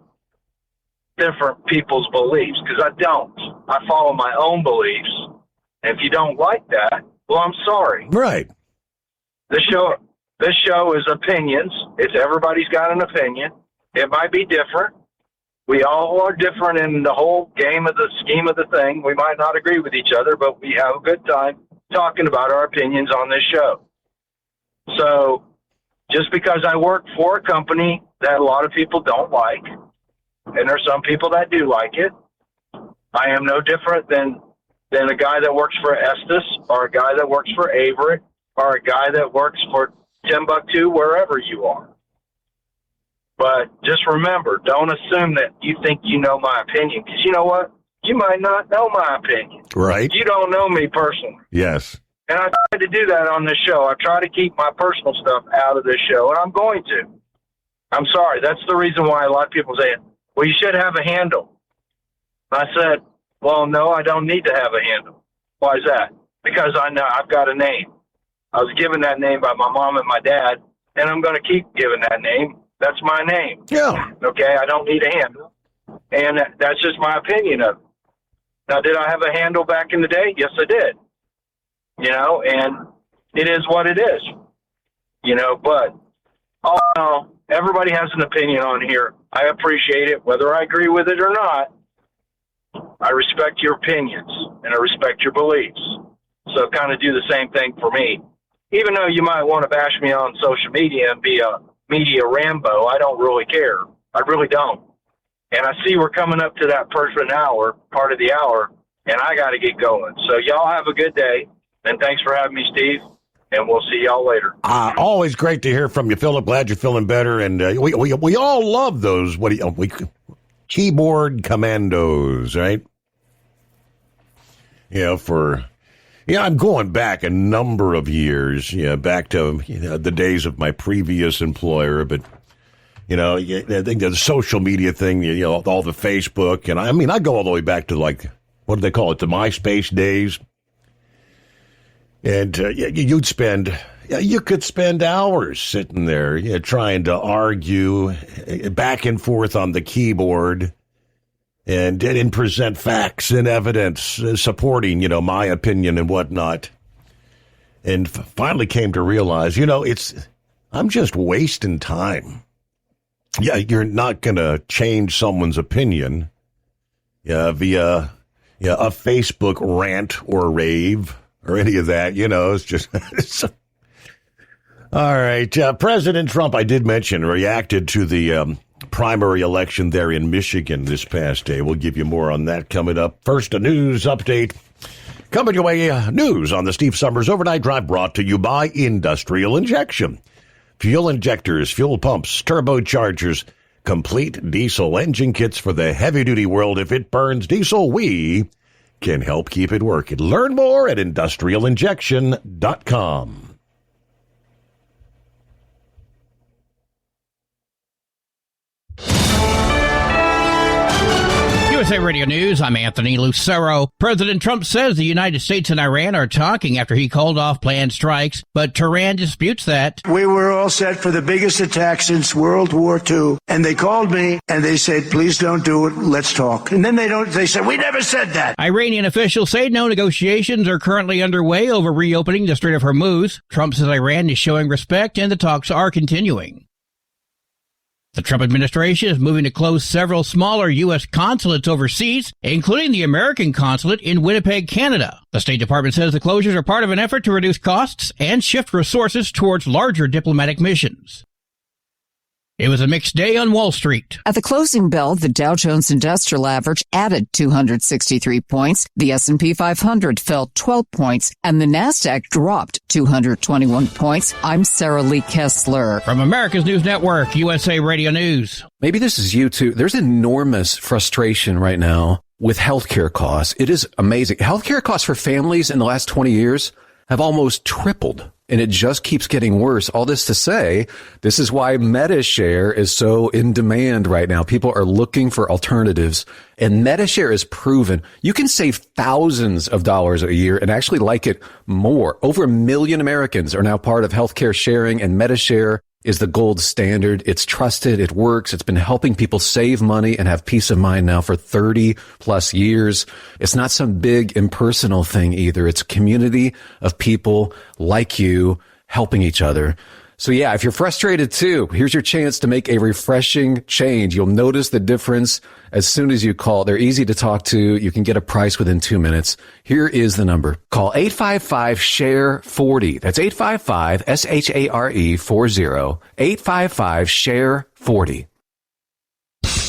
different people's beliefs, because I don't. I follow my own beliefs. And if you don't like that, well, I'm sorry. Right. This show is opinions. Everybody's got an opinion. It might be different. We all are different in the whole scheme of the thing. We might not agree with each other, but we have a good time talking about our opinions on this show. So just because I work for a company that a lot of people don't like, and there's some people that do like it, I am no different than a guy that works for Estes or a guy that works for Averett or a guy that works for Timbuktu, wherever you are. But just remember, don't assume that you think you know my opinion, because you know what? You might not know my opinion. Right. You don't know me personally. Yes. And I try to do that on this show. I try to keep my personal stuff out of this show, and I'm going to. I'm sorry. That's the reason why a lot of people say, well, you should have a handle. I said, well, no, I don't need to have a handle. Why is that? Because I know I've got a name. I was given that name by my mom and my dad, and I'm going to keep giving that name. That's my name. Yeah. Okay, I don't need a handle. And that's just my opinion of it. Now, did I have a handle back in the day? Yes, I did. And it is what it is. But all in all, everybody has an opinion on here. I appreciate it, whether I agree with it or not. I respect your opinions, and I respect your beliefs. So kind of do the same thing for me. Even though you might want to bash me on social media and be a media Rambo, I don't really care. I really don't. And I see we're coming up to that perfect hour, part of the hour, and I got to get going. So y'all have a good day, and thanks for having me, Steve, and we'll see y'all later. Always great to hear from you, Philip. Glad you're feeling better, and we all love those. Keyboard commandos, right? I'm going back a number of years, back to the days of my previous employer, but I think the social media thing, all the Facebook, and I go all the way back to what do they call it, the MySpace days, and you could spend hours sitting there, trying to argue back and forth on the keyboard. And didn't present facts and evidence supporting, my opinion and whatnot. And finally came to realize, I'm just wasting time. Yeah, you're not going to change someone's opinion via a Facebook rant or rave or any of that. It's just... All right. President Trump, I did mention, reacted to the... primary election there in Michigan this past day. We'll give you more on that coming up. First, a news update. Coming your way, news on the Steve Summers Overnight Drive, brought to you by Industrial Injection. Fuel injectors, fuel pumps, turbochargers, complete diesel engine kits for the heavy-duty world. If it burns diesel, we can help keep it working. Learn more at industrialinjection.com. USA Radio News, I'm Anthony Lucero. President Trump says the United States and Iran are talking after he called off planned strikes, but Tehran disputes that. We were all set for the biggest attack since World War II, and they called me and they said, please don't do it, let's talk. And then they said, we never said that. Iranian officials say no negotiations are currently underway over reopening the Strait of Hormuz. Trump says Iran is showing respect and the talks are continuing. The Trump administration is moving to close several smaller U.S. consulates overseas, including the American consulate in Winnipeg, Canada. The State Department says the closures are part of an effort to reduce costs and shift resources towards larger diplomatic missions. It was a mixed day on Wall Street. At the closing bell, the Dow Jones Industrial Average added 263 points, the S&P 500 fell 12 points, and the Nasdaq dropped 221 points. I'm Sarah Lee Kessler. From America's News Network, USA Radio News. Maybe this is you too. There's enormous frustration right now with healthcare costs. It is amazing. Healthcare costs for families in the last 20 years have almost tripled. And it just keeps getting worse. All this to say, this is why Medi-Share is so in demand right now. People are looking for alternatives. And Medi-Share is proven you can save thousands of dollars a year and actually like it more. Over 1 million Americans are now part of healthcare sharing, and Medi-Share is the gold standard. It's trusted. It works. It's been helping people save money and have peace of mind now for 30 plus years. It's not some big impersonal thing either. It's a community of people like you helping each other. So yeah, if you're frustrated too, here's your chance to make a refreshing change. You'll notice the difference as soon as you call. They're easy to talk to. You can get a price within 2 minutes. Here is the number. Call 855-SHARE-40. That's 855-SHARE-40. 855-SHARE-40.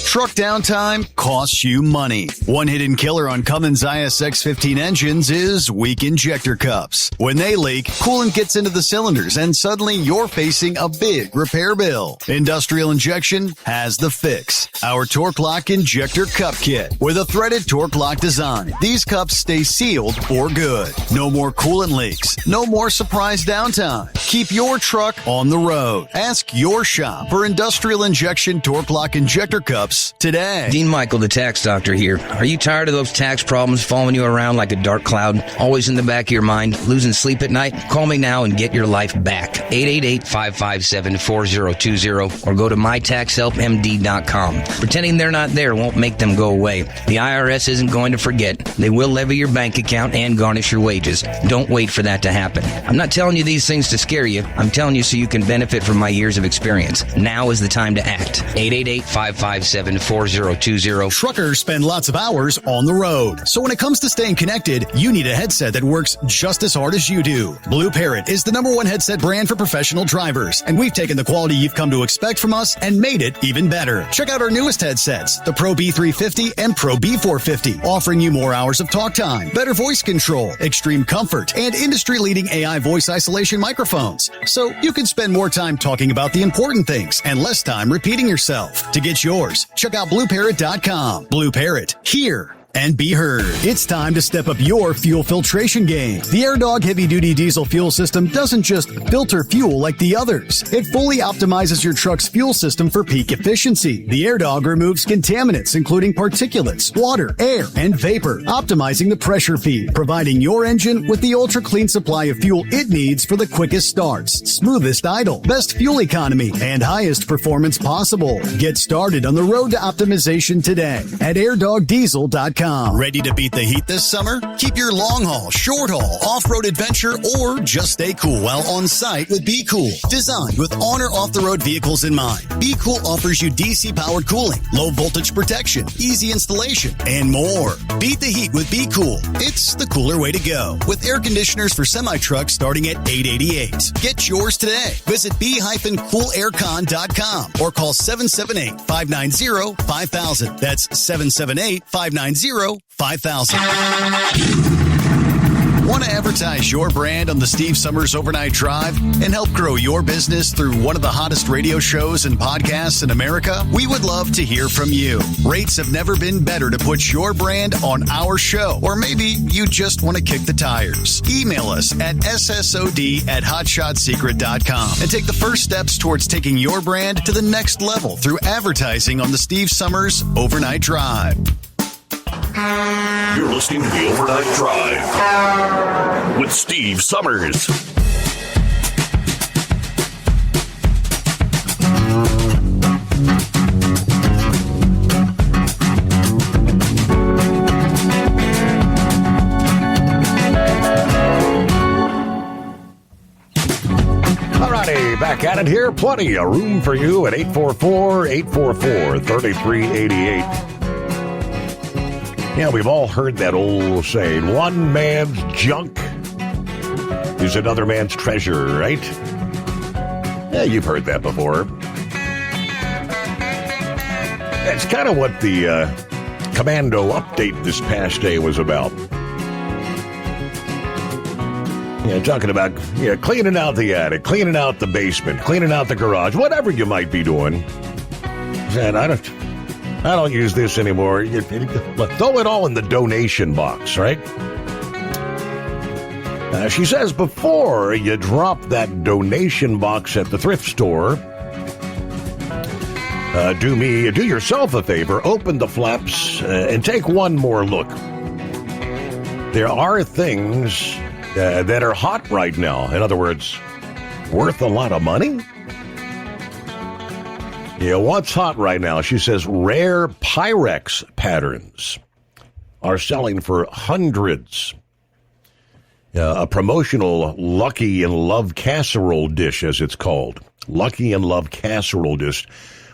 Truck downtime costs you money. One hidden killer on Cummins ISX-15 engines is weak injector cups. When they leak, coolant gets into the cylinders and suddenly you're facing a big repair bill. Industrial Injection has the fix. Our Torque Lock Injector Cup Kit with a threaded Torque Lock design. These cups stay sealed for good. No more coolant leaks. No more surprise downtime. Keep your truck on the road. Ask your shop for Industrial Injection Torque Lock Injector Cups Summers today. Dean Michael, the tax doctor here. Are you tired of those tax problems following you around like a dark cloud, always in the back of your mind, losing sleep at night? Call me now and get your life back. 888-557-4020 or go to mytaxhelpmd.com. Pretending they're not there won't make them go away. The IRS isn't going to forget. They will levy your bank account and garnish your wages. Don't wait for that to happen. I'm not telling you these things to scare you. I'm telling you so you can benefit from my years of experience. Now is the time to act. 888-557-4020. Truckers spend lots of hours on the road. So when it comes to staying connected, you need a headset that works just as hard as you do. Blue Parrot is the #1 headset brand for professional drivers, and we've taken the quality you've come to expect from us and made it even better. Check out our newest headsets, the Pro B350 and Pro B450, offering you more hours of talk time, better voice control, extreme comfort, and industry-leading AI voice isolation microphones. So you can spend more time talking about the important things and less time repeating yourself. To get yours, check out BlueParrot.com. Blue Parrot, hear and be heard. It's time to step up your fuel filtration game. The AirDog heavy-duty diesel fuel system doesn't just filter fuel like the others. It fully optimizes your truck's fuel system for peak efficiency. The AirDog removes contaminants, including particulates, water, air, and vapor, optimizing the pressure feed, providing your engine with the ultra-clean supply of fuel it needs for the quickest starts, smoothest idle, best fuel economy, and highest performance possible. Get started on the road to optimization today at airdogdiesel.com. Ready to beat the heat this summer? Keep your long haul, short haul, off-road adventure, or just stay cool while on site with Be Cool. Designed with on or off-the-road vehicles in mind, Be Cool offers you DC-powered cooling, low voltage protection, easy installation, and more. Beat the heat with Be Cool. It's the cooler way to go. With air conditioners for semi-trucks starting at $888. Get yours today. Visit b-coolaircon.com or call 778-590-5000. That's 778-590-5000. Want to advertise your brand on the Steve Summers Overnight Drive and help grow your business through one of the hottest radio shows and podcasts in America? We would love to hear from you. Rates have never been better to put your brand on our show, or maybe you just want to kick the tires. Email us at ssod@hotshotsecret.com and take the first steps towards taking your brand to the next level through advertising on the Steve Summers Overnight Drive. You're listening to the Overnight Drive with Steve Summers. Alrighty, back at it here. Plenty of room for you at 844-844-3388. Yeah, we've all heard that old saying, one man's junk is another man's treasure, right? Yeah, you've heard that before. That's kind of what the Commando update this past day was about. Yeah, talking about cleaning out the attic, cleaning out the basement, cleaning out the garage, whatever you might be doing. And I don't use this anymore. Throw it all in the donation box, right? She says before you drop that donation box at the thrift store, do yourself a favor, open the flaps and take one more look. There are things that are hot right now. In other words, worth a lot of money. Yeah, what's hot right now? She says rare Pyrex patterns are selling for hundreds. A promotional Lucky in Love casserole dish, as it's called. Lucky in Love casserole dish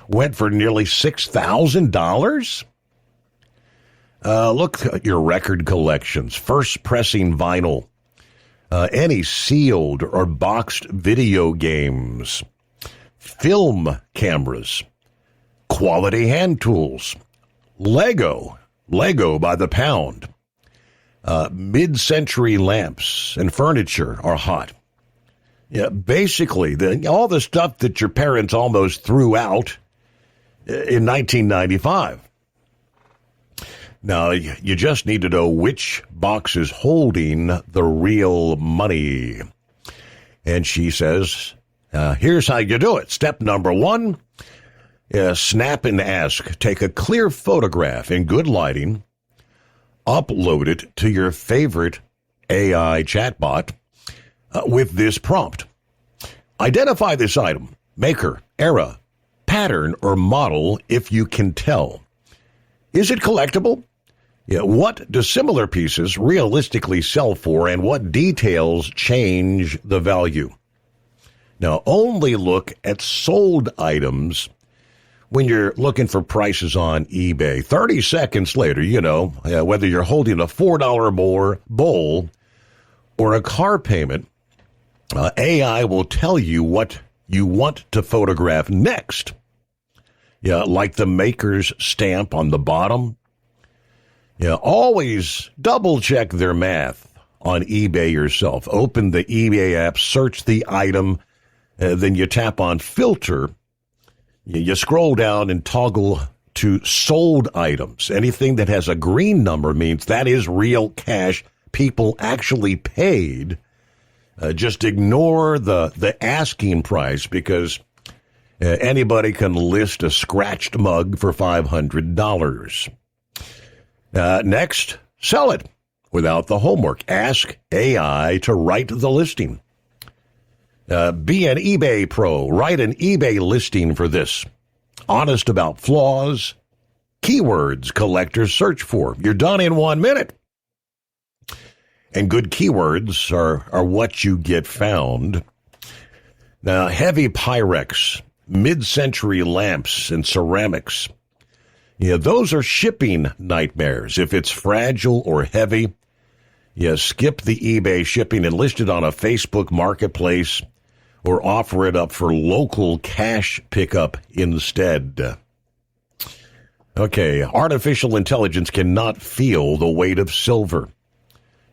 went for nearly $6,000. Look at your record collections, first pressing vinyl, any sealed or boxed video games, film cameras, quality hand tools, Lego by the pound, mid-century lamps and furniture are hot. Yeah, basically, all the stuff that your parents almost threw out in 1995. Now, you just need to know which box is holding the real money. And she says, here's how you do it. Step number one, Snap and Ask. Take a clear photograph in good lighting, upload it to your favorite AI chatbot with this prompt. Identify this item, maker, era, pattern, or model if you can tell. Is it collectible? What do similar pieces realistically sell for, and what details change the value? Now, only look at sold items when you're looking for prices on eBay. 30 seconds later, whether you're holding a $4 bowl or a car payment, AI will tell you what you want to photograph next. Like the maker's stamp on the bottom. Always double check their math on eBay yourself. Open the eBay app, search the item, then you tap on filter. You scroll down and toggle to sold items. Anything that has a green number means that is real cash. People actually paid. Just ignore the asking price, because anybody can list a scratched mug for $500. Next, sell it without the homework. Ask AI to write the listing. Be an eBay pro. Write an eBay listing for this. Honest about flaws. Keywords collectors search for. You're done in 1 minute. And good keywords are what you get found. Now, heavy Pyrex, mid-century lamps and ceramics. Those are shipping nightmares. If it's fragile or heavy, skip the eBay shipping and list it on a Facebook marketplace, or offer it up for local cash pickup instead. Okay, artificial intelligence cannot feel the weight of silver.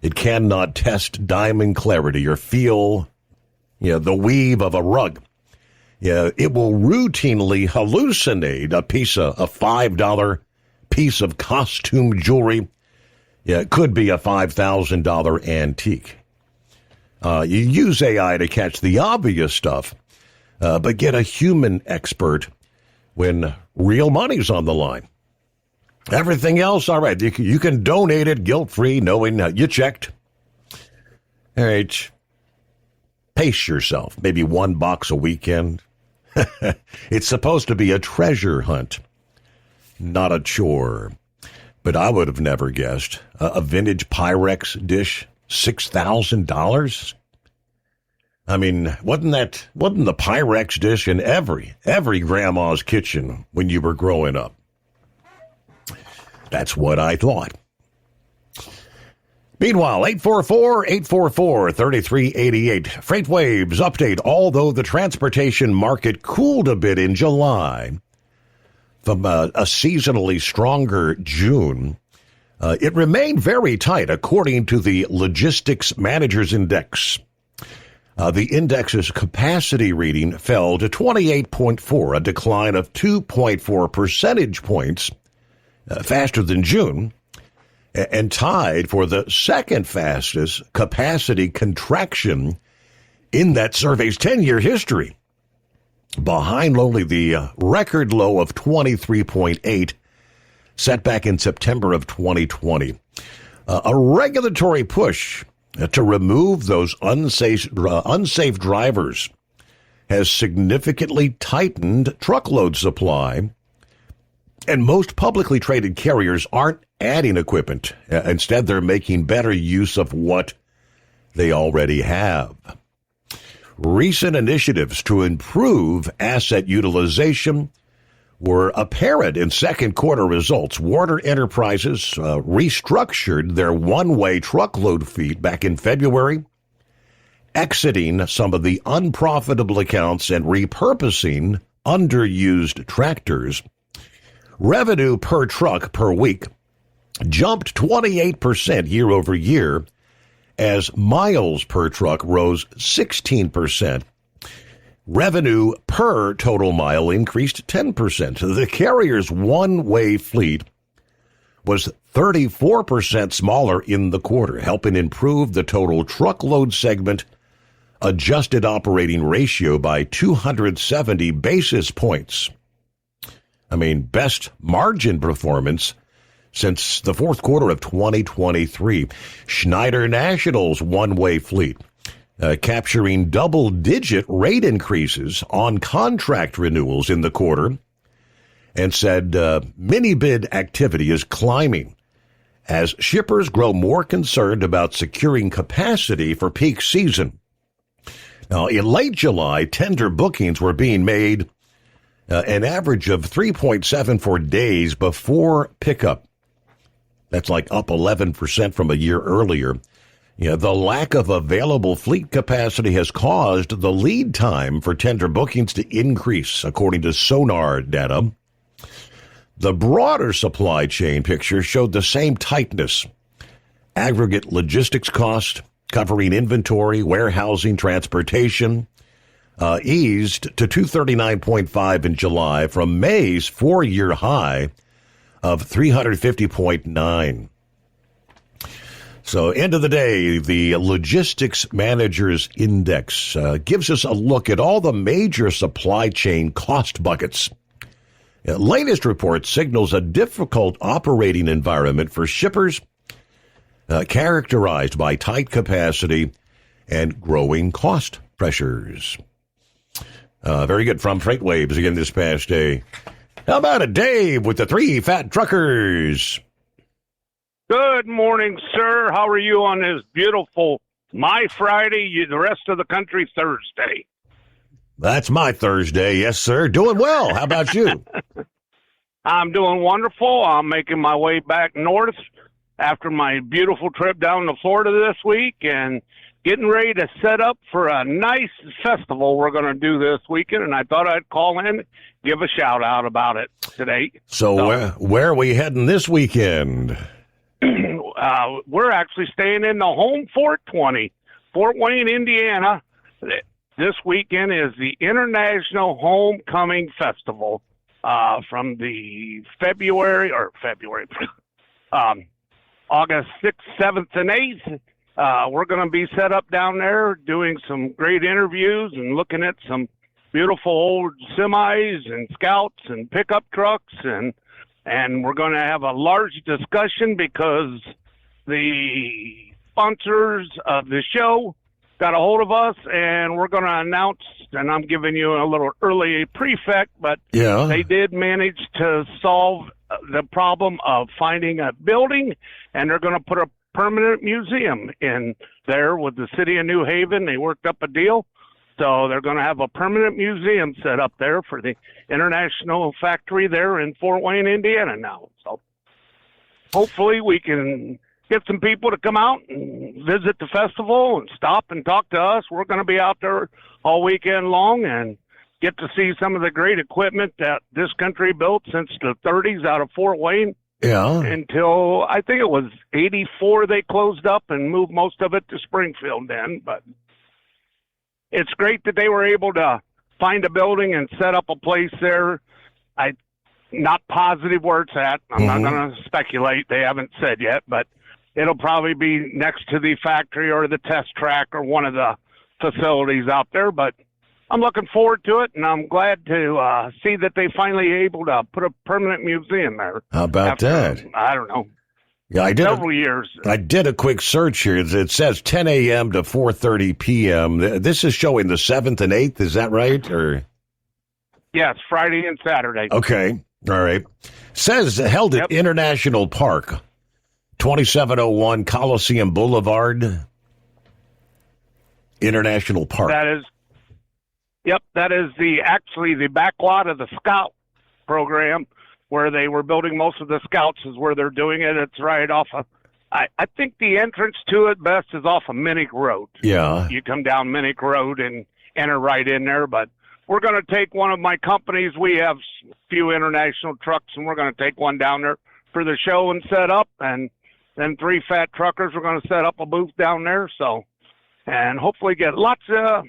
It cannot test diamond clarity or feel, the weave of a rug. It will routinely hallucinate a $5 piece of costume jewelry. It could be a $5,000 antique. You use AI to catch the obvious stuff, but get a human expert when real money's on the line. Everything else, all right, you can donate it guilt-free, knowing you checked. All right, pace yourself, maybe $1 a weekend. It's supposed to be a treasure hunt, not a chore. But I would have never guessed a vintage Pyrex dish, $6,000. I mean, wasn't the Pyrex dish in every grandma's kitchen when you were growing up? That's what I thought. Meanwhile, 844-844-3388. FreightWaves update. Although the transportation market cooled a bit in July from a seasonally stronger June, it remained very tight, according to the Logistics Managers Index. The index's capacity reading fell to 28.4, a decline of 2.4 percentage points faster than June, and tied for the second fastest capacity contraction in that survey's 10-year history, behind only the record low of 23.8 set back in September of 2020. A regulatory push to remove those unsafe drivers has significantly tightened truckload supply, and most publicly traded carriers aren't adding equipment. Instead, they're making better use of what they already have. Recent initiatives to improve asset utilization were apparent in second quarter results. Werner Enterprises restructured their one-way truckload fleet back in February, exiting some of the unprofitable accounts and repurposing underused tractors. Revenue per truck per week jumped 28% year over year, as miles per truck rose 16%. Revenue per total mile increased 10%. The carrier's one-way fleet was 34% smaller in the quarter, helping improve the total truckload segment adjusted operating ratio by 270 basis points. I mean, best margin performance since the fourth quarter of 2023. Schneider National's one-way fleet capturing double-digit rate increases on contract renewals in the quarter, and said mini-bid activity is climbing as shippers grow more concerned about securing capacity for peak season. Now, in late July, tender bookings were being made an average of 3.74 days before pickup. That's like up 11% from a year earlier. The lack of available fleet capacity has caused the lead time for tender bookings to increase, according to Sonar data. The broader supply chain picture showed the same tightness. Aggregate logistics cost, covering inventory, warehousing, transportation, eased to 239.5 in July from May's 4-year high of 350.9. So, end of the day, the Logistics Managers Index gives us a look at all the major supply chain cost buckets. The latest report signals a difficult operating environment for shippers, characterized by tight capacity and growing cost pressures. Very good from FreightWaves again this past day. How about a Dave with the 3 Fat Truckers? Good morning, sir. How are you on this beautiful my Friday, the rest of the country Thursday? That's my Thursday, yes, sir. Doing well. How about you? I'm doing wonderful. I'm making my way back north after my beautiful trip down to Florida this week and getting ready to set up for a nice festival we're going to do this weekend, and I thought I'd call in, give a shout-out about it today. So where are we heading this weekend? We're actually staying in the home Fort 20, Fort Wayne, Indiana. This weekend is the International Homecoming Festival from the August 6th, 7th, and 8th. We're going to be set up down there doing some great interviews and looking at some beautiful old semis and scouts and pickup trucks, and we're going to have a large discussion because the sponsors of the show got a hold of us, and we're going to announce, and I'm giving you a little early prefect, but they did manage to solve the problem of finding a building, and they're going to put a permanent museum in there with the city of New Haven. They worked up a deal, so they're going to have a permanent museum set up there for the International Factory there in Fort Wayne, Indiana now. So hopefully we can get some people to come out and visit the festival and stop and talk to us. We're going to be out there all weekend long and get to see some of the great equipment that this country built since the 30s out of Fort Wayne. Yeah. Until I think it was 84 they closed up and moved most of it to Springfield then. But it's great that they were able to find a building and set up a place there. I'm not positive where it's at. I'm not going to speculate. They haven't said yet, but it'll probably be next to the factory or the test track or one of the facilities out there. But I'm looking forward to it, and I'm glad to see that they finally able to put a permanent museum there. How about that? I don't know. Yeah, I did several years. I did a quick search here. It says 10 a.m. to 4:30 p.m. This is showing the 7th and 8th. Is that right? Or yes, Friday and Saturday. Okay. All right. Says held at International Park, 2701 Coliseum Boulevard, International Park. That is actually the back lot of the Scout program where they were building most of the Scouts is where they're doing it. It's right off of, I think the entrance to it best is off of Minnick Road. Yeah. You come down Minnick Road and enter right in there, but we're going to take one of my companies. We have a few international trucks, and we're going to take one down there for the show and set up, and then 3 Fat Truckers, we're going to set up a booth down there, and hopefully get lots of,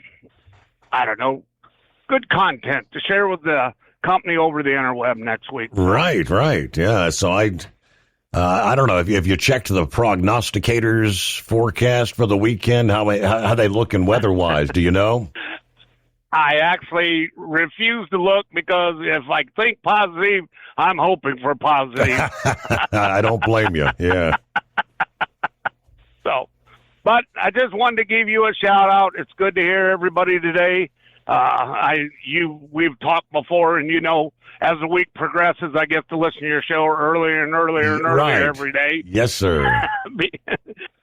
good content to share with the company over the interweb next week. Right. Yeah, so I don't know if you checked the prognosticators' forecast for the weekend, how they looking weather-wise, do you know? I actually refuse to look because if I think positive, I'm hoping for positive. I don't blame you. Yeah. So, but I just wanted to give you a shout out. It's good to hear everybody today. We've talked before, and you know, as the week progresses, I get to listen to your show earlier and earlier and earlier every day. Yes, sir.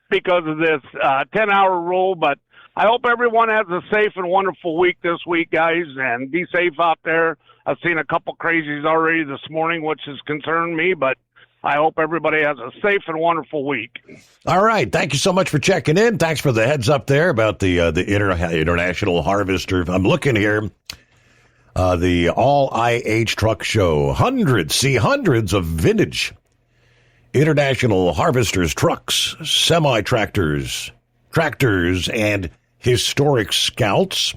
Because of this 10-hour rule, but I hope everyone has a safe and wonderful week this week, guys, and be safe out there. I've seen a couple crazies already this morning, which has concerned me, but I hope everybody has a safe and wonderful week. All right. Thank you so much for checking in. Thanks for the heads up there about the International Harvester. I'm looking here. The All IH Truck Show. Hundreds of vintage International Harvesters trucks, semi-tractors, tractors, and historic scouts.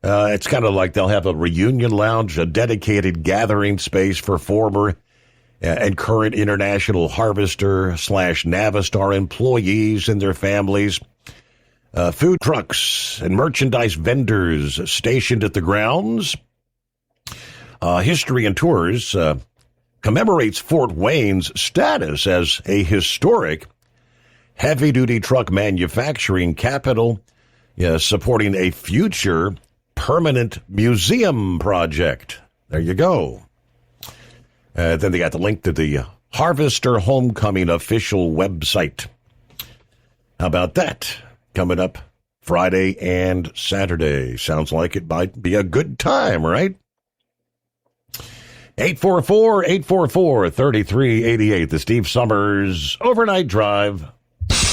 It's kind of like they'll have a reunion lounge, a dedicated gathering space for former and current International Harvester / Navistar employees and their families. Food trucks and merchandise vendors stationed at the grounds. History and Tours commemorates Fort Wayne's status as a historic heavy-duty truck manufacturing capital, supporting a future permanent museum project. There you go. Then they got the link to the Harvester Homecoming official website. How about that? Coming up Friday and Saturday. Sounds like it might be a good time, right? 844-844-3388. The Steve Summers Overnight Drive.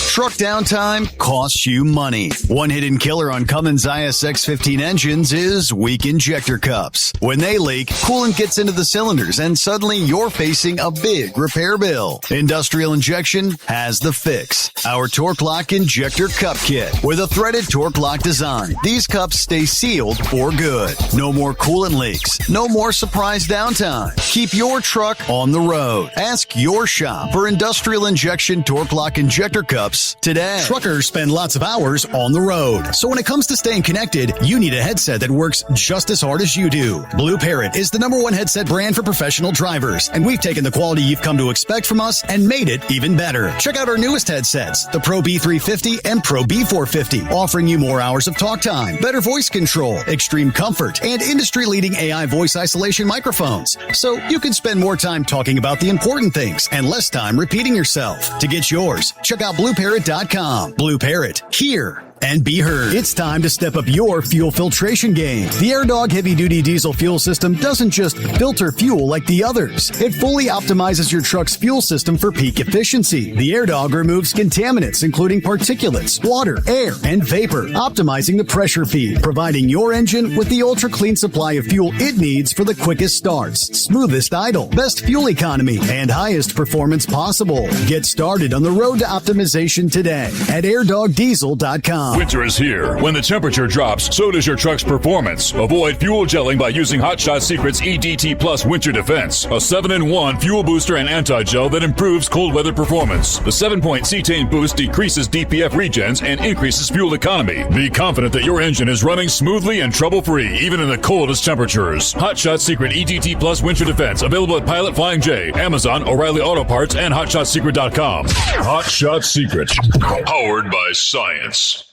Truck downtime costs you money. One hidden killer on Cummins ISX-15 engines is weak injector cups. When they leak, coolant gets into the cylinders and suddenly you're facing a big repair bill. Industrial Injection has the fix. Our Torque Lock Injector Cup Kit with a threaded Torque Lock design. These cups stay sealed for good. No more coolant leaks. No more surprise downtime. Keep your truck on the road. Ask your shop for Industrial Injection Torque Lock Injector Cups today. Truckers spend lots of hours on the road. So when it comes to staying connected, you need a headset that works just as hard as you do. Blue Parrot is the #1 headset brand for professional drivers, and we've taken the quality you've come to expect from us and made it even better. Check out our newest headsets, the Pro B350 and Pro B450, offering you more hours of talk time, better voice control, extreme comfort, and industry-leading AI voice isolation microphones. So you can spend more time talking about the important things and less time repeating yourself. To get yours, check out BlueParrot.com. Blue Parrot, hear and be heard. It's time to step up your fuel filtration game. The AirDog heavy-duty diesel fuel system doesn't just filter fuel like the others. It fully optimizes your truck's fuel system for peak efficiency. The AirDog removes contaminants, including particulates, water, air, and vapor, optimizing the pressure feed, providing your engine with the ultra-clean supply of fuel it needs for the quickest starts, smoothest idle, best fuel economy, and highest performance possible. Get started on the road to optimization today at airdogdiesel.com. Winter is here. When the temperature drops, so does your truck's performance. Avoid fuel gelling by using Hot Shot Secret's EDT Plus Winter Defense, a 7-in-1 fuel booster and anti-gel that improves cold weather performance. The 7-point cetane boost decreases DPF regens and increases fuel economy. Be confident that your engine is running smoothly and trouble-free, even in the coldest temperatures. Hot Shot Secret EDT Plus Winter Defense, available at Pilot Flying J, Amazon, O'Reilly Auto Parts, and HotShotSecret.com. Hot Shot Secret, powered by science.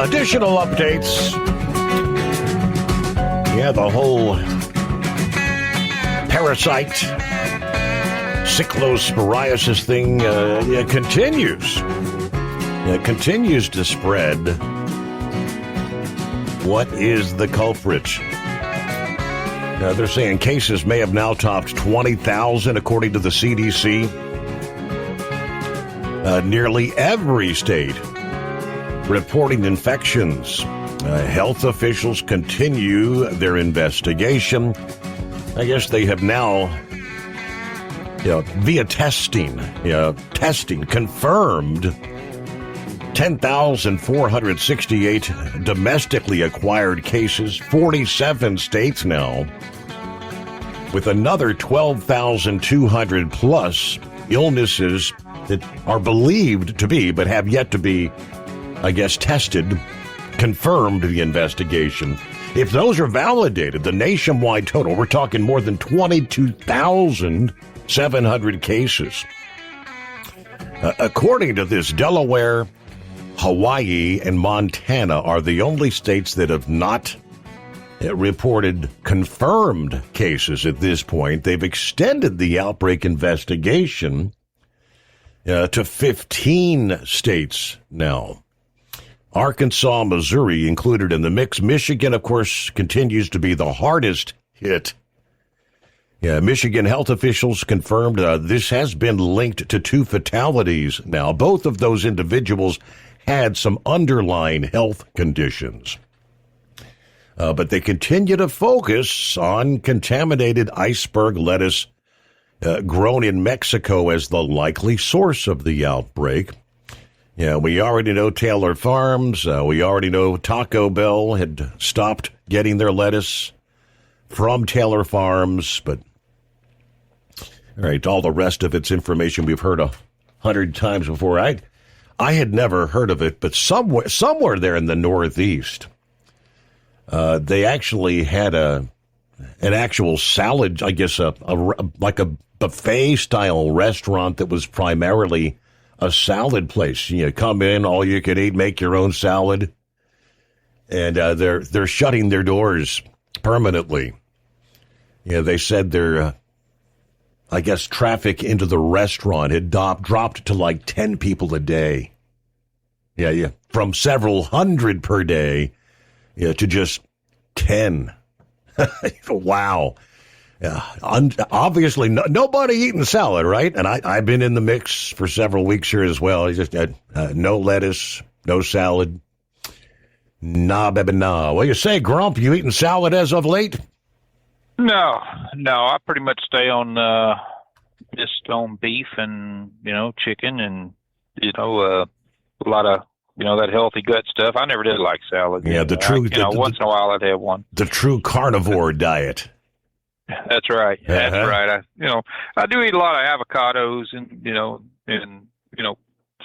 Additional updates. Yeah, the whole parasite cyclosporiasis thing continues. It continues to spread. What is the culprit? They're saying cases may have now topped 20,000, according to the CDC. Nearly every state reporting infections. Health officials continue their investigation. I guess they have now, via testing, confirmed 10,468 domestically acquired cases, 47 states now, with another 12,200 plus illnesses that are believed to be, but have yet to be, I guess, tested, confirmed the investigation. If those are validated, the nationwide total, we're talking more than 22,700 cases. According to this, Delaware, Hawaii, and Montana are the only states that have not reported confirmed cases at this point. They've extended the outbreak investigation to 15 states now. Arkansas, Missouri included in the mix. Michigan, of course, continues to be the hardest hit. Michigan health officials confirmed this has been linked to 2 fatalities now. Both of those individuals had some underlying health conditions. But they continue to focus on contaminated iceberg lettuce grown in Mexico as the likely source of the outbreak. We already know Taylor Farms. We already know Taco Bell had stopped getting their lettuce from Taylor Farms. But, all right, all the rest of it's information we've heard 100 times before. I had never heard of it, but somewhere there in the Northeast, they actually had an actual salad, I guess, like a buffet-style restaurant that was primarily a salad place. You come in, all you can eat, make your own salad, and they're shutting their doors permanently. They said their, I guess, traffic into the restaurant had dropped to like 10 people a day. From several hundred per day to just 10. Wow. Obviously, nobody eating salad, right? And I've been in the mix for several weeks here as well. I just had no lettuce, no salad. Nah, baby, nah. Well, you say, Grump, you eating salad as of late? No. I pretty much stay on just on beef and chicken and a lot of that healthy gut stuff. I never did like salad. Yeah, the true. Once in a while I'd have one. The true carnivore diet. That's right. That's right. I do eat a lot of avocados and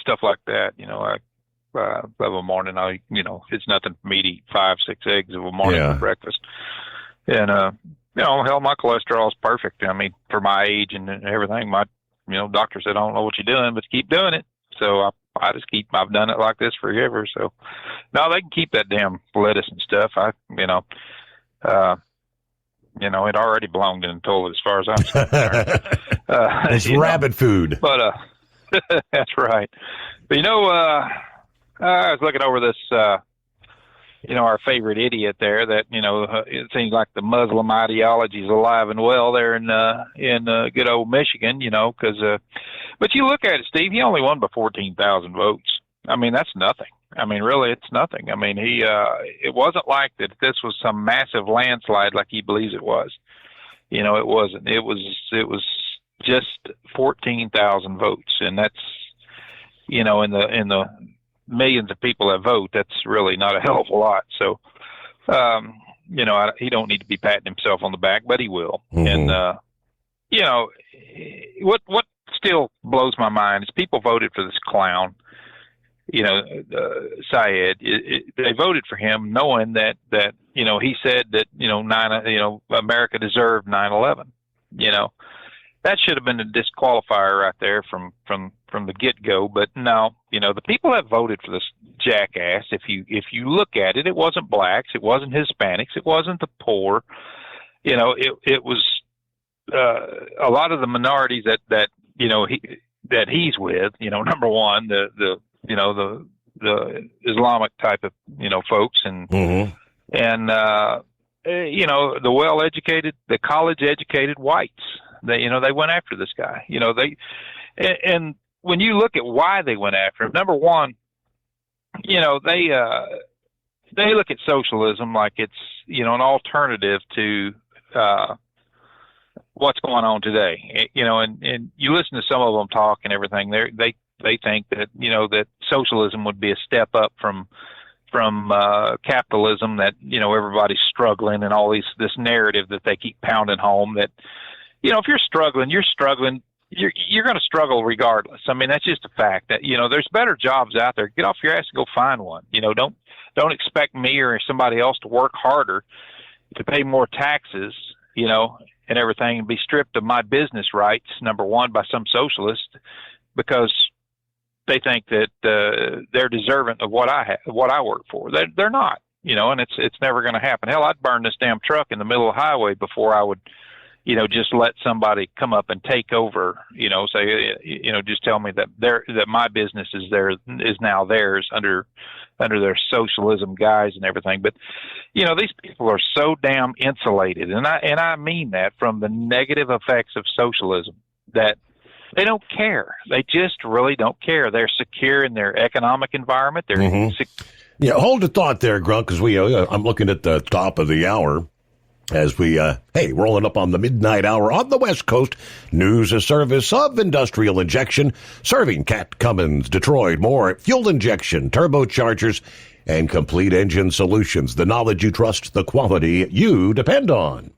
stuff like that. Of a morning, it's nothing for me to eat 5-6 eggs of a morning for breakfast. And hell, my cholesterol's perfect. I mean, for my age and everything, my doctor said I don't know what you're doing, but keep doing it. So I just I've done it like this forever. So now they can keep that damn lettuce and stuff. It already belonged in the toilet as far as I'm concerned. It's rabbit food. But that's right. But I was looking over this, our favorite idiot there that, it seems like the Muslim ideology is alive and well there in good old Michigan, but you look at it, Steve, he only won by 14,000 votes. I mean, that's nothing. I mean, really, it's nothing. I mean, it wasn't like that this was some massive landslide like he believes it was. It wasn't. It was just 14,000 votes. And that's, in the millions of people that vote, that's really not a hell of a lot. So, he don't need to be patting himself on the back, but he will. Mm-hmm. And, what still blows my mind is people voted for this clown. Syed, they voted for him knowing that he said that, America deserved 9/11. That should have been a disqualifier right there from the get-go. But no, the people that voted for this jackass, if you look at it, it wasn't blacks, it wasn't Hispanics, it wasn't the poor. It was a lot of the minorities that he's with. Number one, the Islamic type of, folks and, the well-educated, the college-educated whites, they went after this guy, and when you look at why they went after him, number one, they they look at socialism like it's, an alternative to what's going on today. And you listen to some of them talk and everything. They think that that socialism would be a step up from capitalism, that everybody's struggling, and all this narrative that they keep pounding home that if you're struggling, you're going to struggle regardless. I mean, that's just a fact that, there's better jobs out there. Get off your ass and go find one. Don't expect me or somebody else to work harder to pay more taxes, and everything, and be stripped of my business rights, number one, by some socialist, because they think that they're deserving of what I work for. They're not, and it's never going to happen. Hell, I'd burn this damn truck in the middle of the highway before I would, just let somebody come up and take over, say, just tell me that my business is now theirs under their socialism guise and everything. But, these people are so damn insulated. And I mean that from the negative effects of socialism, that they don't care. They just really don't care. They're secure in their economic environment. They're Yeah, hold the thought there, Grunt, because I'm looking at the top of the hour as we, rolling up on the midnight hour on the West Coast. News a service of Industrial Injection, serving Cat Cummins, Detroit. More fuel injection, turbochargers, and complete engine solutions. The knowledge you trust, the quality you depend on.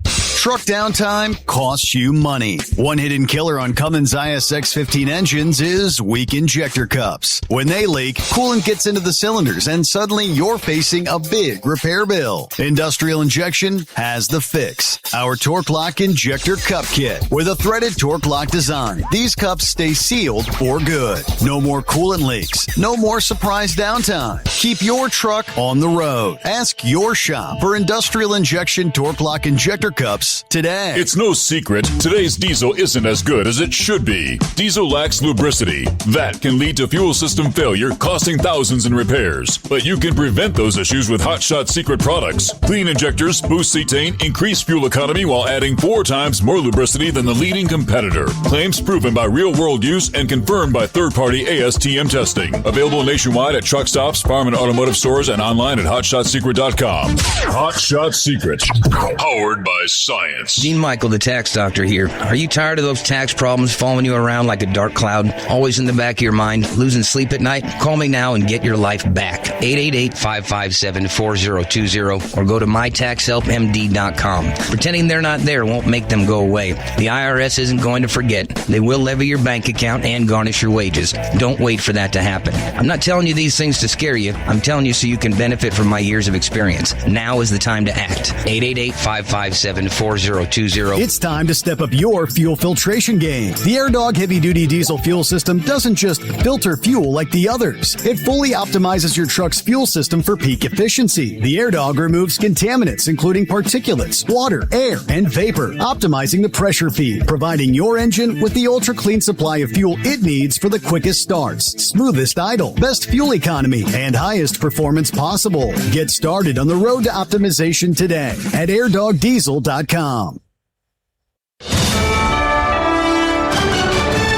Truck downtime costs you money. One hidden killer on Cummins ISX 15 engines is weak injector cups. When they leak, coolant gets into the cylinders and suddenly you're facing a big repair bill. Industrial Injection has the fix. Our Torque Lock Injector Cup Kit with a threaded Torque Lock design. These cups stay sealed for good. No more coolant leaks. No more surprise downtime. Keep your truck on the road. Ask your shop for Industrial Injection Torque Lock Injector Cups today. It's no secret, today's diesel isn't as good as it should be. Diesel lacks lubricity. That can lead to fuel system failure, costing thousands in repairs. But you can prevent those issues with Hot Shot Secret products. Clean injectors, boost cetane, increase fuel economy while adding 4 times more lubricity than the leading competitor. Claims proven by real-world use and confirmed by third-party ASTM testing. Available nationwide at truck stops, farm and automotive stores, and online at hotshotsecret.com. Hot Shot Secret. Powered by Science. Dean Michael, the tax doctor here. Are you tired of those tax problems following you around like a dark cloud, always in the back of your mind, losing sleep at night? Call me now and get your life back. 888-557-4020 or go to mytaxhelpmd.com. Pretending they're not there won't make them go away. The IRS isn't going to forget. They will levy your bank account and garnish your wages. Don't wait for that to happen. I'm not telling you these things to scare you. I'm telling you so you can benefit from my years of experience. Now is the time to act. 888-557-4020. It's time to step up your fuel filtration game. The AirDog Heavy Duty Diesel Fuel System doesn't just filter fuel like the others. It fully optimizes your truck's fuel system for peak efficiency. The AirDog removes contaminants, including particulates, water, air, and vapor, optimizing the pressure feed, providing your engine with the ultra-clean supply of fuel it needs for the quickest starts, smoothest idle, best fuel economy, and highest performance possible. Get started on the road to optimization today at airdogdiesel.com.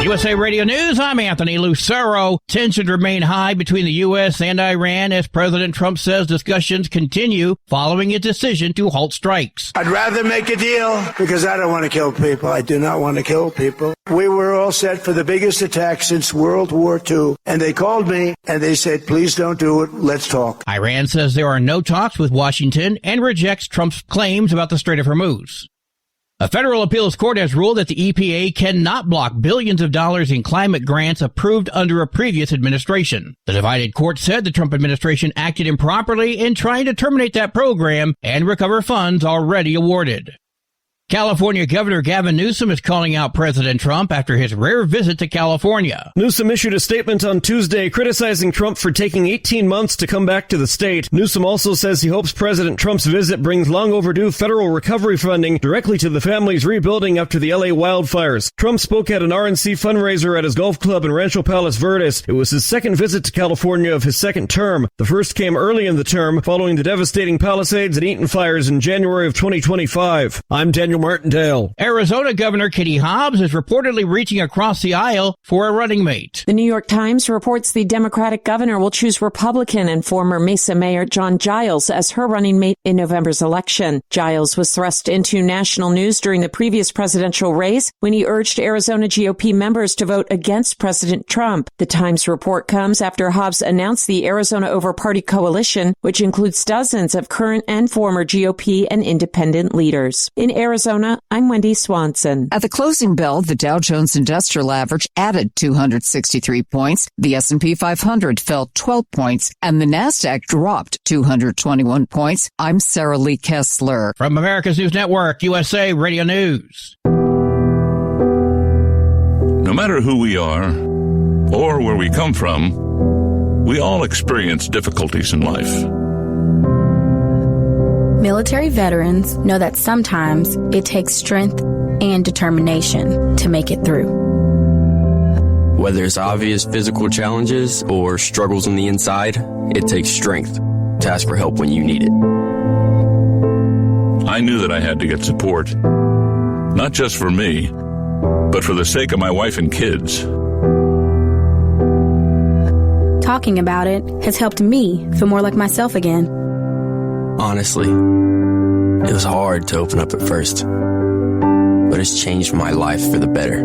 USA Radio News, I'm Anthony Lucero. Tensions remain high between the U.S. and Iran as President Trump says discussions continue following his decision to halt strikes. I'd rather make a deal because I don't want to kill people. I do not want to kill people. We were all set for the biggest attack since World War II, and they called me and they said, please don't do it. Let's talk. Iran says there are no talks with Washington and rejects Trump's claims about the Strait of Hormuz. A federal appeals court has ruled that the EPA cannot block billions of dollars in climate grants approved under a previous administration. The divided court said the Trump administration acted improperly in trying to terminate that program and recover funds already awarded. California Governor Gavin Newsom is calling out President Trump after his rare visit to California. Newsom issued a statement on Tuesday criticizing Trump for taking 18 months to come back to the state. Newsom also says he hopes President Trump's visit brings long overdue federal recovery funding directly to the families rebuilding after the LA wildfires. Trump spoke at an RNC fundraiser at his golf club in Rancho Palos Verdes. It was his second visit to California of his second term. The first came early in the term following the devastating Palisades and Eaton fires in January of 2025. I'm Daniel Martindale. Arizona Governor Katie Hobbs is reportedly reaching across the aisle for a running mate. The New York Times reports the Democratic governor will choose Republican and former Mesa Mayor John Giles as her running mate in November's election. Giles was thrust into national news during the previous presidential race when he urged Arizona GOP members to vote against President Trump. The Times report comes after Hobbs announced the Arizona Over Party Coalition, which includes dozens of current and former GOP and independent leaders. In Arizona, I'm Wendy Swanson. At the closing bell, the Dow Jones Industrial Average added 263 points, the S&P 500 fell 12 points, and the Nasdaq dropped 221 points. I'm Sarah Lee Kessler. From America's News Network, USA Radio News. No matter who we are or where we come from, we all experience difficulties in life. Military veterans know that sometimes it takes strength and determination to make it through. Whether it's obvious physical challenges or struggles on the inside, it takes strength to ask for help when you need it. I knew that I had to get support, not just for me, but for the sake of my wife and kids. Talking about it has helped me feel more like myself again. Honestly, it was hard to open up at first, but it's changed my life for the better.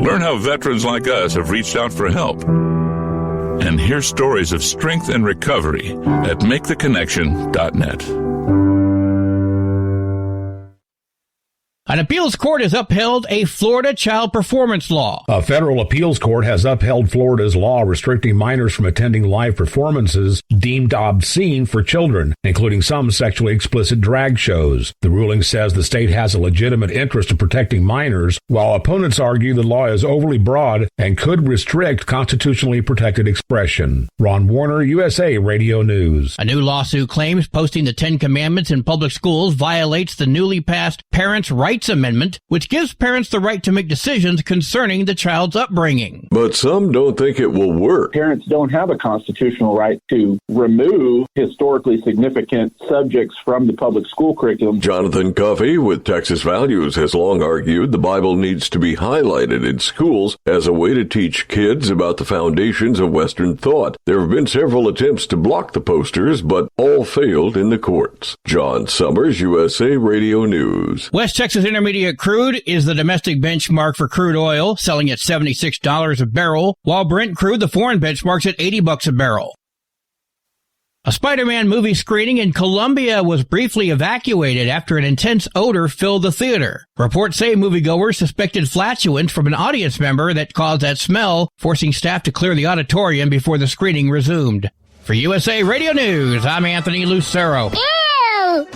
Learn how veterans like us have reached out for help. And hear stories of strength and recovery at MakeTheConnection.net. An appeals court has upheld a Florida child performance law. A federal appeals court has upheld Florida's law restricting minors from attending live performances deemed obscene for children, including some sexually explicit drag shows. The ruling says the state has a legitimate interest in protecting minors, while opponents argue the law is overly broad and could restrict constitutionally protected expression. Ron Warner, USA Radio News. A new lawsuit claims posting the Ten Commandments in public schools violates the newly passed Parents' Rights Amendment, which gives parents the right to make decisions concerning the child's upbringing. But some don't think it will work. Parents don't have a constitutional right to remove historically significant subjects from the public school curriculum. Jonathan Cuffey with Texas Values has long argued the Bible needs to be highlighted in schools as a way to teach kids about the foundations of Western thought. There have been several attempts to block the posters, but all failed in the courts. John Summers, USA Radio News. West Texas Intermediate crude is the domestic benchmark for crude oil, selling at $76 a barrel, while Brent crude, the foreign benchmark's at $80 a barrel. A Spider-Man movie screening in Colombia was briefly evacuated after an intense odor filled the theater. Reports say moviegoers suspected flatulence from an audience member that caused that smell, forcing staff to clear the auditorium before the screening resumed. For USA Radio News, I'm Anthony Lucero. Ew!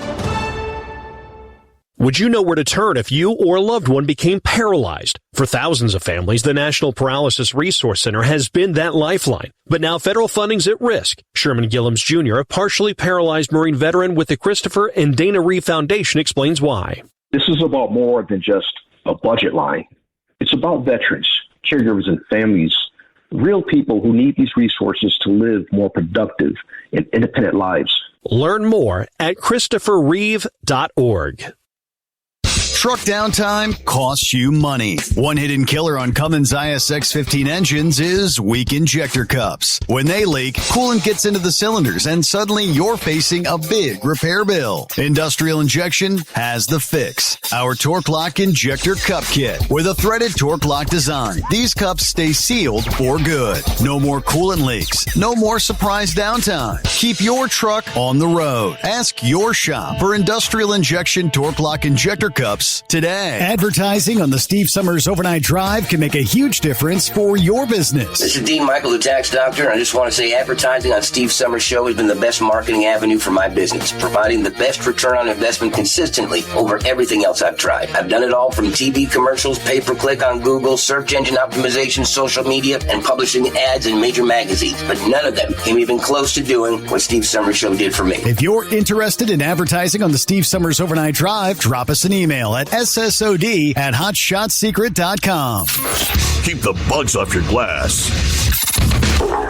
Would you know where to turn if you or a loved one became paralyzed? For thousands of families, the National Paralysis Resource Center has been that lifeline. But now federal funding's at risk. Sherman Gillums Jr., a partially paralyzed Marine veteran with the Christopher and Dana Reeve Foundation, explains why. This is about more than just a budget line. It's about veterans, caregivers, and families, real people who need these resources to live more productive and independent lives. Learn more at ChristopherReeve.org. Truck downtime costs you money. One hidden killer on Cummins ISX-15 engines is weak injector cups. When they leak, coolant gets into the cylinders and suddenly you're facing a big repair bill. Industrial Injection has the fix. Our Torque Lock Injector Cup Kit with a threaded Torque Lock design. These cups stay sealed for good. No more coolant leaks. No more surprise downtime. Keep your truck on the road. Ask your shop for Industrial Injection Torque Lock Injector Cups today. Advertising on the Steve Summers Overnight Drive can make a huge difference for your business. This is Dean Michael, the tax doctor, and I just want to say advertising on Steve Summers' show has been the best marketing avenue for my business, providing the best return on investment consistently over everything else I've tried. I've done it all from TV commercials, pay-per-click on Google, search engine optimization, social media, and publishing ads in major magazines, but none of them came even close to doing what Steve Summers' show did for me. If you're interested in advertising on the Steve Summers Overnight Drive, drop us an email at ssod@hotshotsecret.com. Keep the bugs off your glass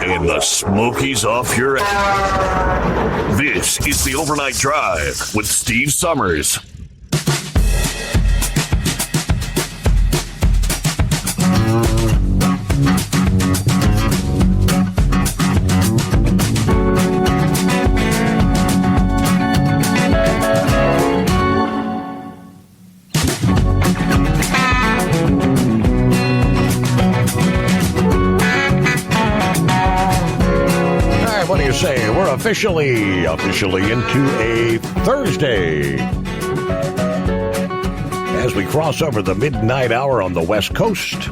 and the smokies off your ass. This is the Overnight Drive with Steve Summers. What do you say? We're officially into a Thursday as we cross over the midnight hour on the West Coast.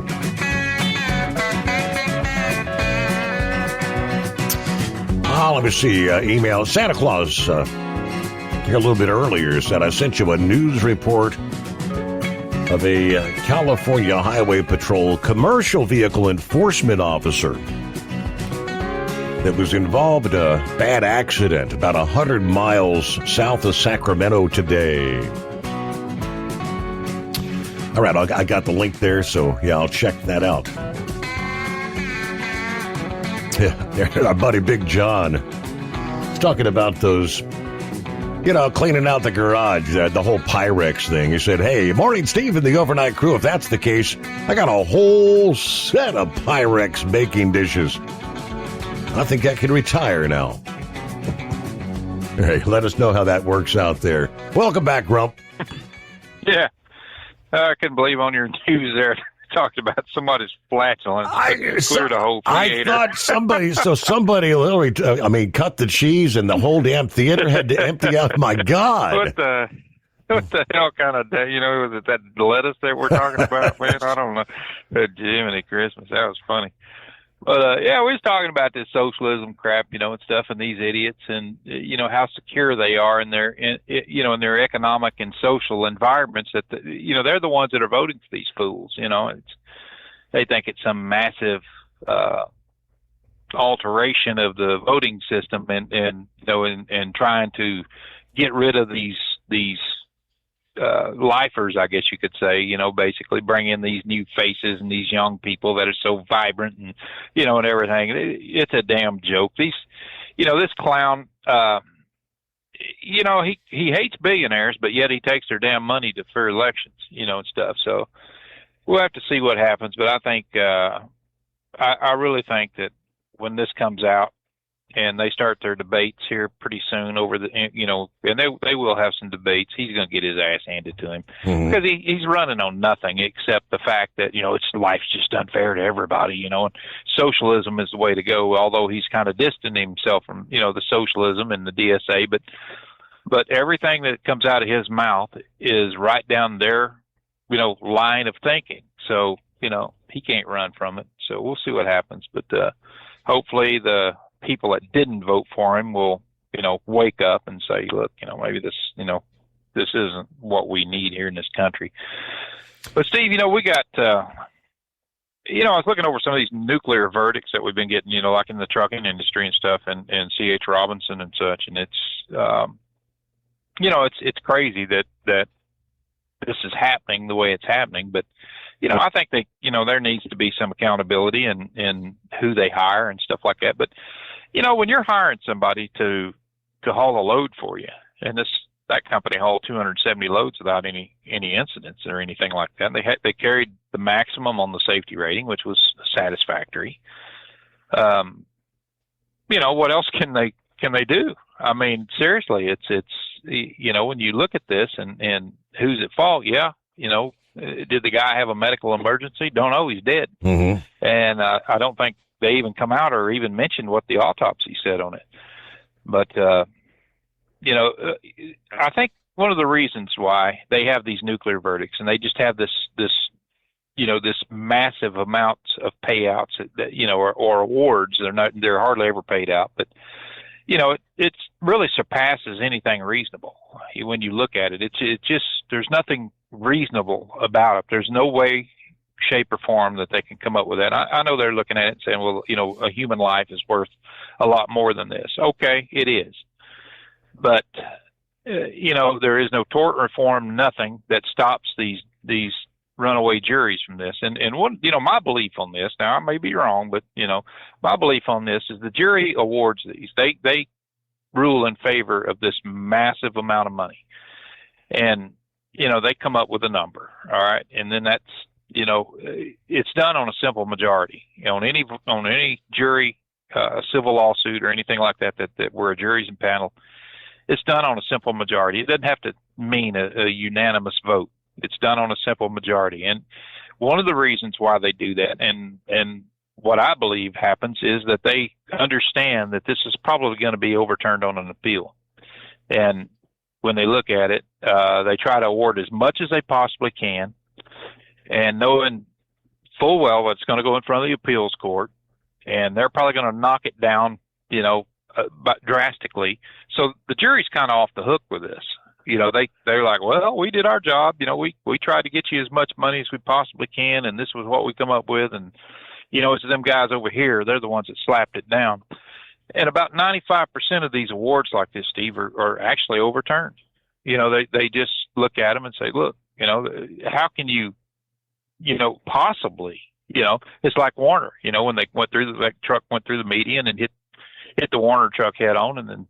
Let me see. Email Santa Claus here a little bit earlier said I sent you a news report of a California Highway Patrol commercial vehicle enforcement officer that was involved in a bad accident about 100 miles south of Sacramento today. All right, I got the link there, so yeah, I'll check that out. Yeah, our buddy Big John is talking about those, cleaning out the garage, the whole Pyrex thing. He said, hey, morning, Steve and the overnight crew. If that's the case, I got a whole set of Pyrex baking dishes. I think I can retire now. Hey, let us know how that works out there. Welcome back, Grump. Yeah. I couldn't believe on your news there talked about somebody's flatulence. Cleared a whole theater. I thought somebody literally, cut the cheese and the whole damn theater had to empty out. My God. What the hell kind of, was it that lettuce that we're talking about, man? I don't know. Jiminy Christmas. That was funny. But, we was talking about this socialism crap, and stuff, and these idiots, and, how secure they are in their, in their economic and social environments that, they're the ones that are voting for these fools, they think it's some massive, alteration of the voting system and trying to get rid of these lifers, I guess you could say, basically bring in these new faces and these young people that are so vibrant and, and everything. It's a damn joke. This clown, he hates billionaires, but yet he takes their damn money for elections, and stuff. So we'll have to see what happens. But I think, I really think that when this comes out, and they start their debates here pretty soon over the, and they will have some debates. He's going to get his ass handed to him because he's running on nothing except the fact that, life's just unfair to everybody, and socialism is the way to go, although he's kind of distancing himself from, the socialism and the DSA, but everything that comes out of his mouth is right down their, line of thinking. So, he can't run from it. So we'll see what happens, but, hopefully the people that didn't vote for him will, wake up and say, look, maybe this isn't what we need here in this country. But Steve, we got, I was looking over some of these nuclear verdicts that we've been getting, like in the trucking industry and stuff and C.H. Robinson and such. And it's, it's crazy that this is happening the way it's happening. But, I think that, there needs to be some accountability in who they hire and stuff like that. But, when you're hiring somebody to haul a load for you, and that company hauled 270 loads without any incidents or anything like that. They carried the maximum on the safety rating, which was satisfactory. What else can they do? I mean, seriously, it's when you look at this and who's at fault, did the guy have a medical emergency? Don't know. He's dead. Mm-hmm. And I don't think they even come out or even mentioned what the autopsy said on it. But, I think one of the reasons why they have these nuclear verdicts and they just have this massive amounts of payouts that, or awards, they're hardly ever paid out. But, it really surpasses anything reasonable. When you look at it, it's just, there's nothing reasonable about it. There's no way, shape, or form that they can come up with that. I know they're looking at it and saying, well, a human life is worth a lot more than this. Okay, it is. But, there is no tort reform, nothing that stops these runaway juries from this. And what, my belief on this, now I may be wrong, but, my belief on this is the jury awards these. They rule in favor of this massive amount of money. And, they come up with a number. All right. And then that's, it's done on a simple majority. On any jury, civil lawsuit or anything like that where a jury's in panel, it's done on a simple majority. It doesn't have to mean a unanimous vote. It's done on a simple majority. And one of the reasons why they do that, and what I believe happens, is that they understand that this is probably going to be overturned on an appeal. And when they look at it, they try to award as much as they possibly can, and knowing full well it's going to go in front of the appeals court, and they're probably going to knock it down, but drastically. So the jury's kind of off the hook with this. They're like, well, we did our job. We tried to get you as much money as we possibly can, and this was what we come up with. And, it's them guys over here, they're the ones that slapped it down. And about 95% of these awards like this, Steve, are actually overturned. They just look at them and say, look, how can you, possibly, it's like Warner, when they went through, that truck went through the median and hit the Warner truck head on, and then,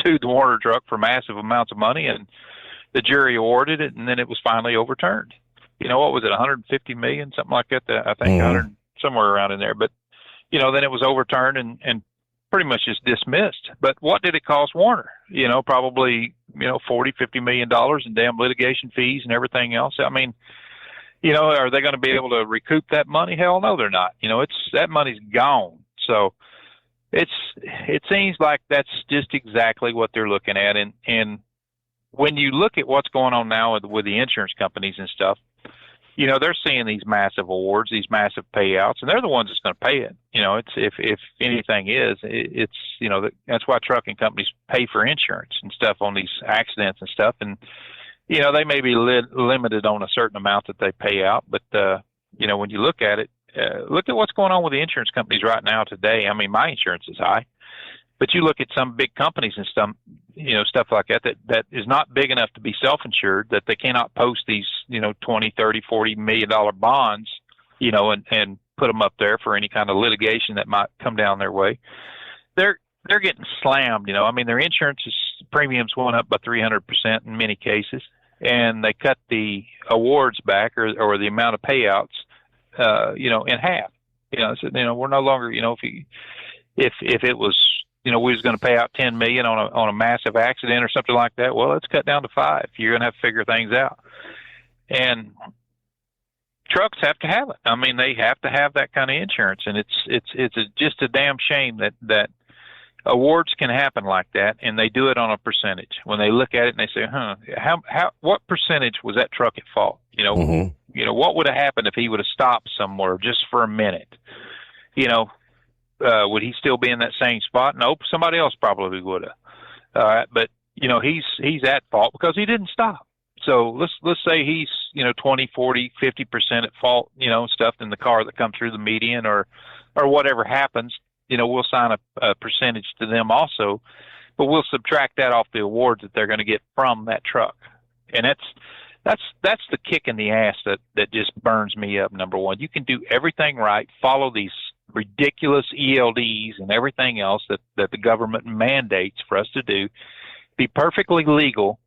sued the Warner truck for massive amounts of money, and the jury awarded it, and then it was finally overturned. What was it, 150 million, something like that? I think 100, somewhere around in there. But, then it was overturned and pretty much just dismissed. But what did it cost Warner? Probably, $40, $50 million in damn litigation fees and everything else. I mean, are they going to be able to recoup that money? Hell no, they're not. That money's gone. So it seems like that's just exactly what they're looking at. And when you look at what's going on now with the insurance companies and stuff, they're seeing these massive awards, these massive payouts, and they're the ones that's going to pay it. If anything it's that's why trucking companies pay for insurance and stuff on these accidents and stuff. And, they may be limited on a certain amount that they pay out. But, when you look at it, look at what's going on with the insurance companies right now today. I mean, my insurance is high, but you look at some big companies and stuff, stuff like that is not big enough to be self-insured, that they cannot post these, $20, $30, $40 million bonds, and put them up there for any kind of litigation that might come down their way. They're getting slammed. I mean, their insurance premiums went up by 300% in many cases, and they cut the awards back or the amount of payouts, in half. So, we're no longer, if it was, we was going to pay out $10 million on a massive accident or something like that, well, it's cut down to $5 million. You're going to have to figure things out. And trucks have to have it. I mean, they have to have that kind of insurance, and it's just a damn shame that awards can happen like that, and they do it on a percentage. When they look at it and they say, what percentage was that truck at fault? What would have happened if he would have stopped somewhere just for a minute? Would he still be in that same spot? Nope. Somebody else probably would have. But he's at fault because he didn't stop. So let's say he's 20, 40, 50% at fault, stuff in the car that come through the median or whatever happens. We'll sign a percentage to them also, but we'll subtract that off the awards that they're going to get from that truck. And that's the kick in the ass that just burns me up. Number one, you can do everything right, follow these ridiculous ELDs and everything else that the government mandates for us to do, be perfectly legal,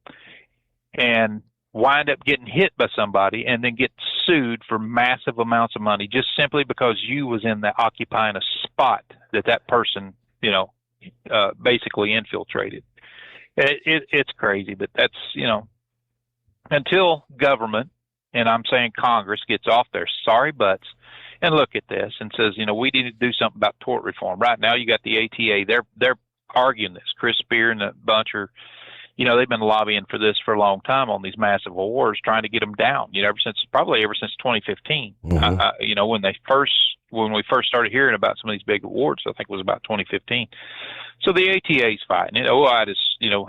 and wind up getting hit by somebody and then get sued for massive amounts of money just simply because you was in the occupying a spot that person, basically infiltrated. It's crazy, but that's, until government, and I'm saying Congress, gets off their sorry butts and look at this and says, we need to do something about tort reform. Right now you got the ATA, they're arguing this. Chris Spear and a bunch are, they've been lobbying for this for a long time on these massive awards, trying to get them down, ever since 2015. When we first started hearing about some of these big awards, I think it was about 2015. So the ATA's fighting it. OI just,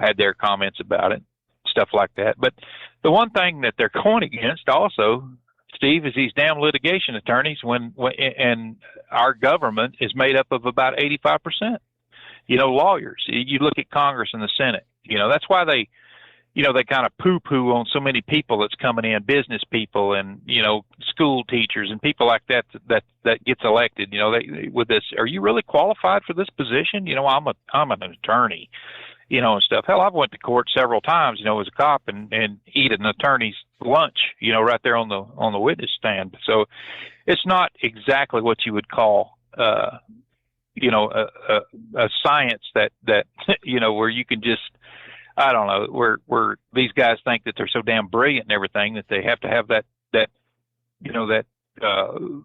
had their comments about it, stuff like that. But the one thing that they're going against also, Steve, is these damn litigation attorneys and our government is made up of about 85%, lawyers. You look at Congress and the Senate, that's why they kind of poo-poo on so many people that's coming in, business people and, school teachers and people like that gets elected, with this, are you really qualified for this position? I'm an attorney, and stuff. Hell, I've went to court several times, as a cop and eat an attorney's lunch, right there on the witness stand. So it's not exactly what you would call, a science that, where you can just I don't know, where these guys think that they're so damn brilliant and everything that they have to have that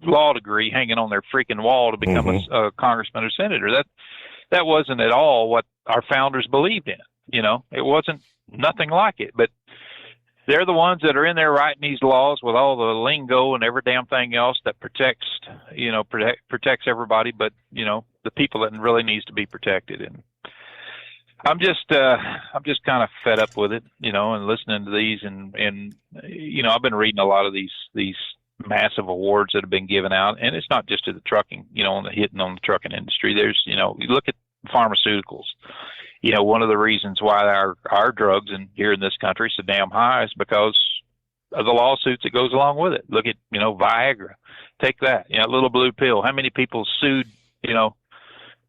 law degree hanging on their freaking wall to become a congressman or senator. That wasn't at all what our founders believed in. It wasn't nothing like it. But they're the ones that are in there writing these laws with all the lingo and every damn thing else that protects everybody, but the people that really needs to be protected. And I'm just kind of fed up with it, and listening to these, and I've been reading a lot of these massive awards that have been given out, and it's not just to the trucking, hitting on the trucking industry. There's, you look at pharmaceuticals. One of the reasons why our drugs here in this country so damn high is because of the lawsuits that goes along with it. Look at, Viagra. Take that, little blue pill. How many people sued,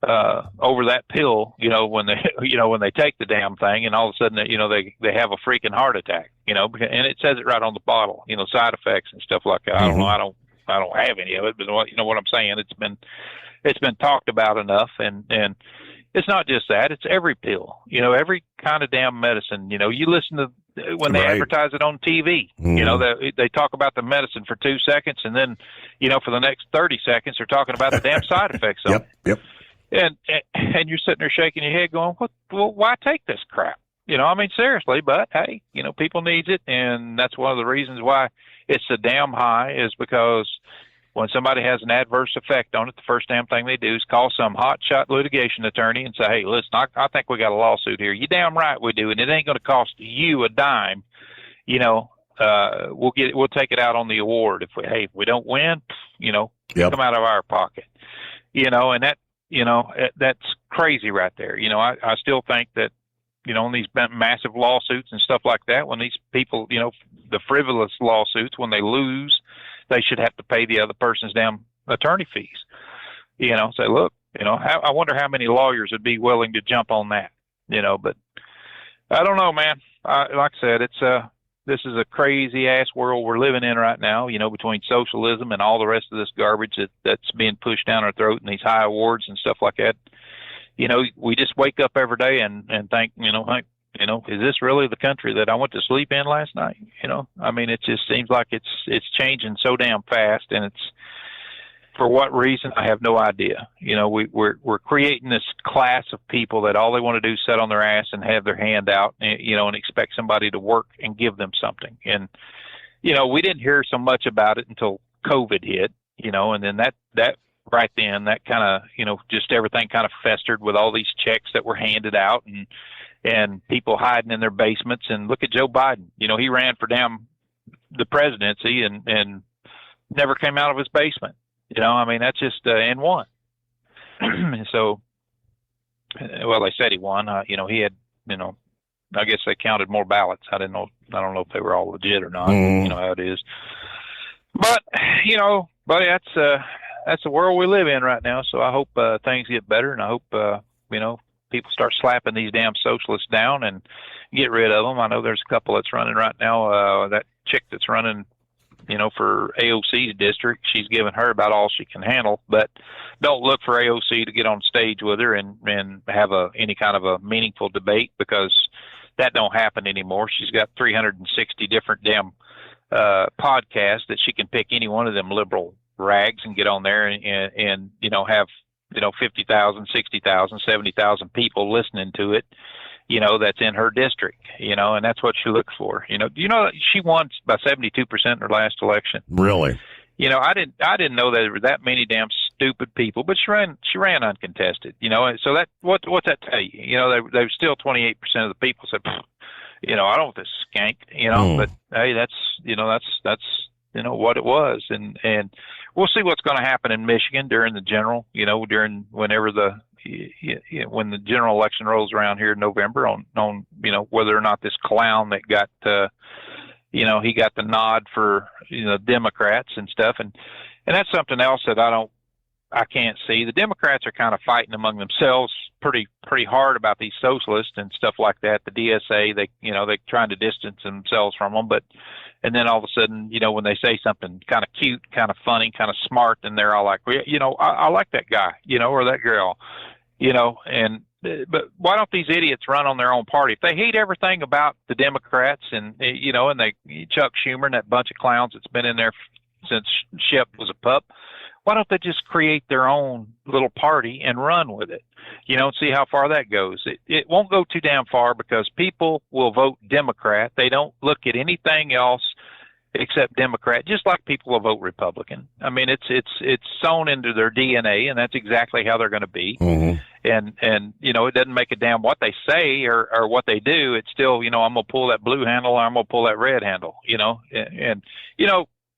over that pill, when they take the damn thing, and all of a sudden, they have a freaking heart attack, and it says it right on the bottle, side effects and stuff like that. I don't know. I don't have any of it, but what I'm saying, it's been talked about enough, and it's not just that, it's every pill, every kind of damn medicine, you listen to when they advertise it on TV, they talk about the medicine for 2 seconds, and then, for the next 30 seconds, they're talking about the damn side effects of it. Yep. And you're sitting there shaking your head going, why take this crap? Seriously, but hey, people needs it. And that's one of the reasons why it's so damn high, is because when somebody has an adverse effect on it, the first damn thing they do is call some hotshot litigation attorney and say, hey, listen, I think we got a lawsuit here. You damn right we do. And it ain't going to cost you a dime. We'll take it out on the award. If we don't win, come out of our pocket, and that, that's crazy right there. I still think that, on these massive lawsuits and stuff like that, when these people, the frivolous lawsuits, when they lose, they should have to pay the other person's damn attorney fees. Say, look, I wonder how many lawyers would be willing to jump on that, but I don't know, man. Like I said, this is a crazy ass world we're living in right now, between socialism and all the rest of this garbage that's being pushed down our throat and these high awards and stuff like that. We just wake up every day and think, is this really the country that I went to sleep in last night? It just seems like it's changing so damn fast, and it's, for what reason, I have no idea. We're creating this class of people that all they want to do is sit on their ass and have their hand out, and expect somebody to work and give them something. And, we didn't hear so much about it until COVID hit, and then that right then, that kind of, just everything kind of festered with all these checks that were handed out and people hiding in their basements. And look at Joe Biden. He ran for the presidency and never came out of his basement. That's just and won. So, well, they said he won. He had, I guess they counted more ballots. I don't know if they were all legit or not. You know how it is. But buddy, that's the world we live in right now. So I hope things get better, and I hope people start slapping these damn socialists down and get rid of them. I know there's a couple that's running right now. That chick that's running, for AOC district, she's giving her about all she can handle. But don't look for AOC to get on stage with her and have any kind of a meaningful debate, because that don't happen anymore. She's got 360 different damn podcasts that she can pick any one of them liberal rags and get on there and have 50,000, 60,000, 70,000 people listening to it, that's in her district, and that's what she looks for. She won by 72% in her last election. Really? I didn't know that there were that many damn stupid people, but she ran uncontested, so that, what's that tell you? They were still 28% of the people said, I don't want this skank, but hey, that's what it was. And we'll see what's going to happen in Michigan during the general, whenever when the general election rolls around here in November on whether or not this clown that got, he got the nod for, Democrats and stuff. And that's something else that I can't see. The Democrats are kind of fighting among themselves pretty hard about these socialists and stuff like that. The DSA, they're trying to distance themselves from them, and then all of a sudden, when they say something kind of cute, kind of funny, kind of smart, then they're all like, I like that guy, or that girl, and but why don't these idiots run on their own party? If they hate everything about the Democrats and Chuck Schumer and that bunch of clowns that's been in there since Shep was a pup, why don't they just create their own little party and run with it, and see how far that goes? It won't go too damn far because people will vote Democrat. They don't look at anything else except Democrat, just like people will vote Republican. I mean, it's sewn into their DNA, and that's exactly how they're going to be. Mm-hmm. And it doesn't make a damn what they say or what they do. It's still, I'm going to pull that blue handle or I'm going to pull that red handle, and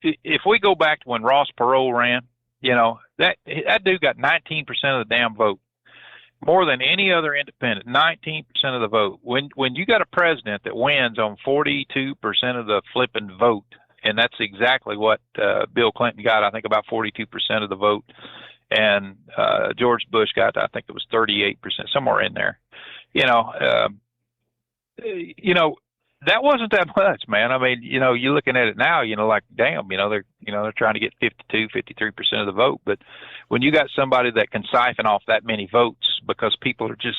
if we go back to when Ross Perot ran, that dude got 19% of the damn vote, more than any other independent, 19% of the vote. When you got a president that wins on 42% of the flipping vote, and that's exactly what Bill Clinton got, I think about 42% of the vote, and George Bush got, I think it was 38%, somewhere in there. That wasn't that much, man. I mean, you're looking at it now, like, damn, they're trying to get 53% of the vote. But when you got somebody that can siphon off that many votes because people are just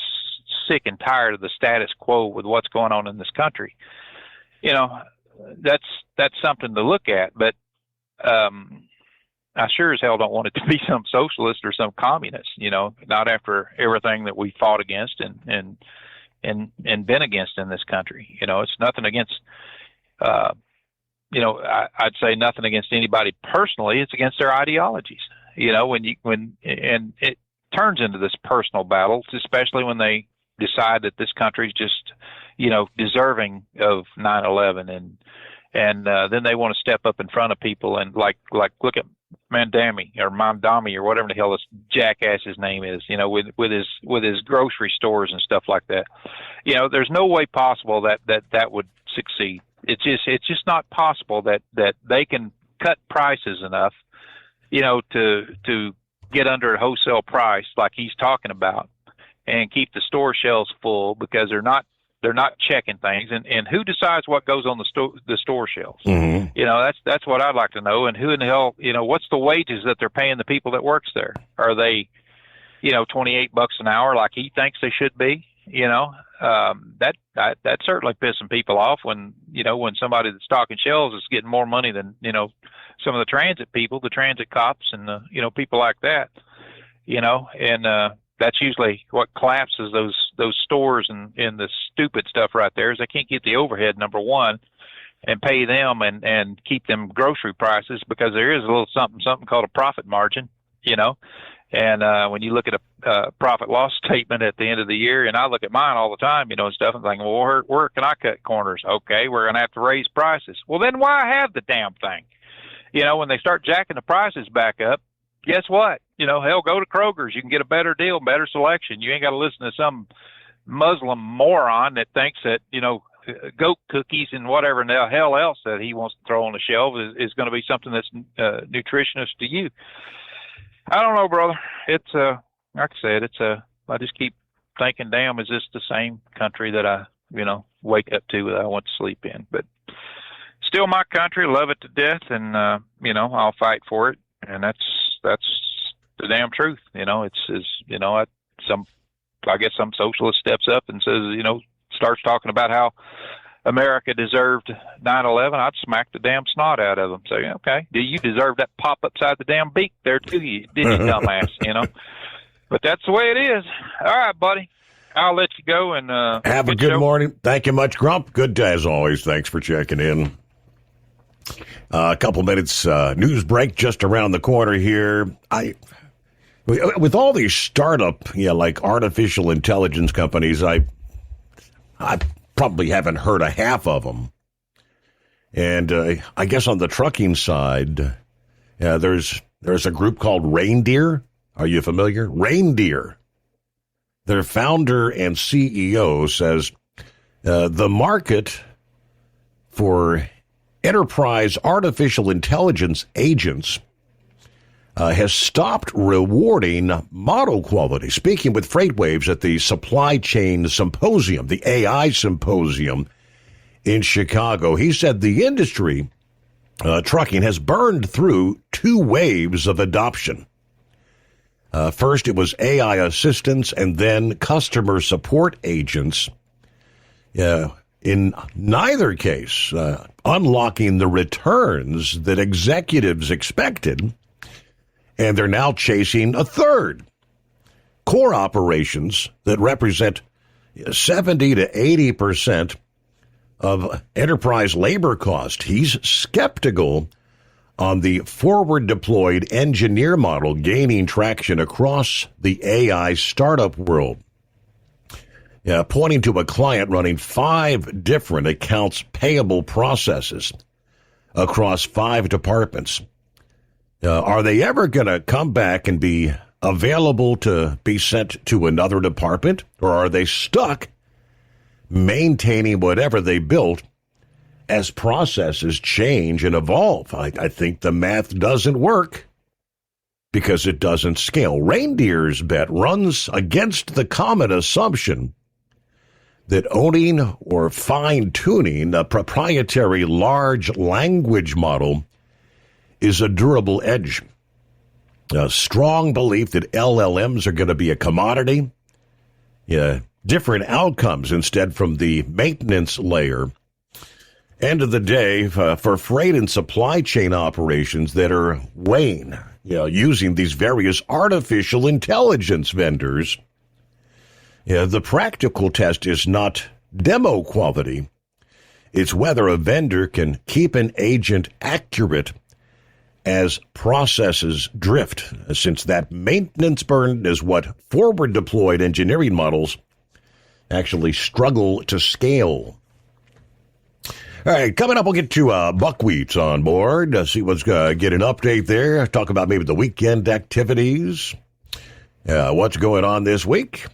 sick and tired of the status quo with what's going on in this country, that's something to look at. But I sure as hell don't want it to be some socialist or some communist, not after everything that we fought against and been against in this country. It's nothing against, I'd say nothing against anybody personally. It's against their ideologies. And it turns into this personal battle, especially when they decide that this country's just, deserving of 9/11, and then they want to step up in front of people and like look at Mamdani or whatever the hell this jackass's name is, with his grocery stores and stuff like that. There's no way possible that would succeed. It's just not possible that they can cut prices enough, to get under a wholesale price like he's talking about and keep the store shelves full because they're not checking things, and who decides what goes on the store shelves? Mm-hmm. That's what I'd like to know. And who in the hell, what's the wages that they're paying the people that works there? Are they, $28 an hour like he thinks they should be? That certainly pissing people off when somebody that's stocking shelves is getting more money than, some of the transit people, the transit cops and the, people like that, and, that's usually what collapses those stores and the stupid stuff right there is they can't get the overhead, number one, and pay them and keep them grocery prices because there is a little something called a profit margin, and when you look at a profit loss statement at the end of the year, and I look at mine all the time, and stuff, and thinking, well, where can I cut corners? Okay, we're going to have to raise prices. Well, then why have the damn thing? When they start jacking the prices back up, guess what? Hell, go to Kroger's. You can get a better deal, better selection. You ain't got to listen to some Muslim moron that thinks that, goat cookies and whatever the hell else that he wants to throw on the shelf is going to be something that's nutritious to you. I don't know, brother. It's, like I said, I just keep thinking, damn, is this the same country that I, wake up to that I want to sleep in? But still my country, love it to death, and, I'll fight for it. And that's the damn truth. I guess some socialist steps up and says, starts talking about how America deserved 9/11. I'd smack the damn snot out of them. Say, okay, do you deserve that pop upside the damn beak there too? Did you dumbass? But that's the way it is. All right, buddy. I'll let you go and have a good morning. Thank you much, Grump. Good as always. Thanks for checking in. A couple minutes news break just around the corner here. With all these startup, like artificial intelligence companies, I probably haven't heard a half of them. And I guess on the trucking side, there's a group called Reindeer. Are you familiar? Reindeer. Their founder and CEO says the market for enterprise artificial intelligence agents has stopped rewarding model quality. Speaking with FreightWaves at the Supply Chain Symposium, the AI Symposium in Chicago, he said the industry, trucking, has burned through 2 waves of adoption. First, it was AI assistants and then customer support agents. In neither case, unlocking the returns that executives expected, and they're now chasing a third. Core operations that represent 70 to 80% of enterprise labor cost. He's skeptical on the forward-deployed engineer model gaining traction across the AI startup world. Pointing to a client running 5 different accounts payable processes across 5 departments. Are they ever going to come back and be available to be sent to another department, or are they stuck maintaining whatever they built as processes change and evolve? I think the math doesn't work because it doesn't scale. Reindeer's bet runs against the common assumption that owning or fine-tuning a proprietary large language model is a durable edge. A strong belief that LLMs are going to be a commodity. Different outcomes instead from the maintenance layer. End of the day, for freight and supply chain operations that are weighing, using these various artificial intelligence vendors, the practical test is not demo quality. It's whether a vendor can keep an agent accurate as processes drift, since that maintenance burden is what forward-deployed engineering models actually struggle to scale. All right, coming up, we'll get to Buckwheats on board, see what's get an update there, talk about maybe the weekend activities, what's going on this week.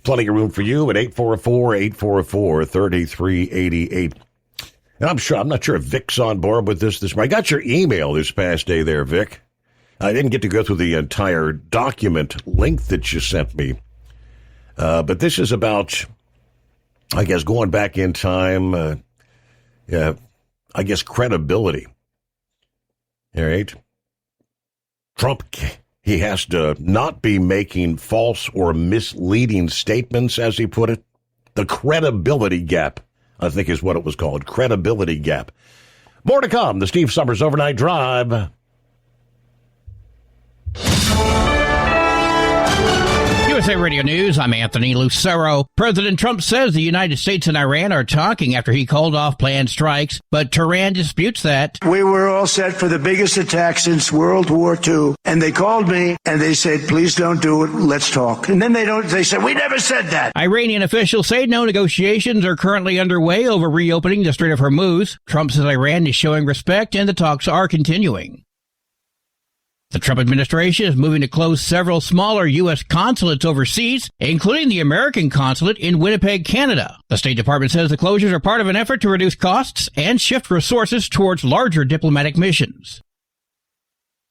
Plenty of room for you at 844-844-3388. And I'm not sure if Vic's on board with this morning. I got your email this past day there, Vic. I didn't get to go through the entire document link that you sent me. But this is about, I guess, going back in time, I guess, credibility. All right. Trump, he has to not be making false or misleading statements, as he put it. The credibility gap, I think, is what it was called. Credibility gap. More to come. The Steve Summers Overnight Drive. USA Radio News, I'm Anthony Lucero. President Trump says the United States and Iran are talking after he called off planned strikes, but Tehran disputes that. We were all set for the biggest attack since World War II, and they called me and they said, please don't do it, let's talk. And then they said, we never said that. Iranian officials say no negotiations are currently underway over reopening the Strait of Hormuz. Trump says Iran is showing respect and the talks are continuing. The Trump administration is moving to close several smaller U.S. consulates overseas, including the American consulate in Winnipeg, Canada. The State Department says the closures are part of an effort to reduce costs and shift resources towards larger diplomatic missions.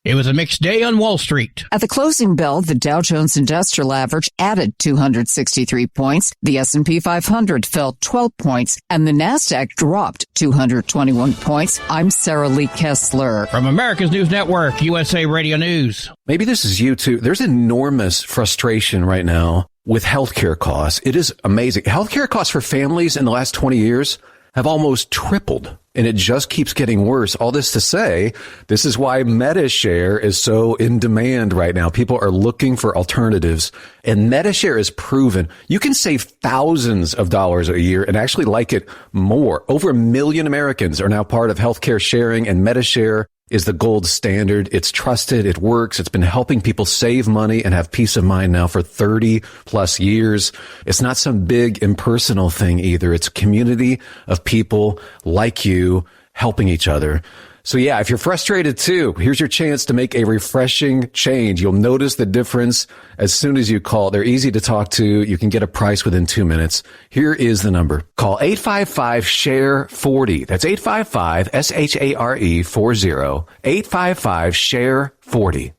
It was a mixed day on Wall Street. At the closing bell, the Dow Jones Industrial Average added 263 points, the S&P 500 fell 12 points, and the Nasdaq dropped 221 points. I'm Sarah Lee Kessler. From America's News Network, USA Radio News. Maybe this is you too. There's enormous frustration right now with healthcare costs. It is amazing. Healthcare costs for families in the last 20 years have almost tripled, and it just keeps getting worse. All this to say, this is why MediShare is so in demand right now. People are looking for alternatives, and MediShare is proven. You can save thousands of dollars a year and actually like it more. Over 1 million Americans are now part of healthcare sharing, and MediShare is the gold standard. It's trusted. It works. It's been helping people save money and have peace of mind now for 30 plus years. It's not some big impersonal thing either. It's a community of people like you helping each other. So yeah, if you're frustrated too, here's your chance to make a refreshing change. You'll notice the difference as soon as you call. They're easy to talk to. You can get a price within 2 minutes. Here is the number. Call 855-SHARE-40. That's 855-SHARE-40. 855-SHARE-40.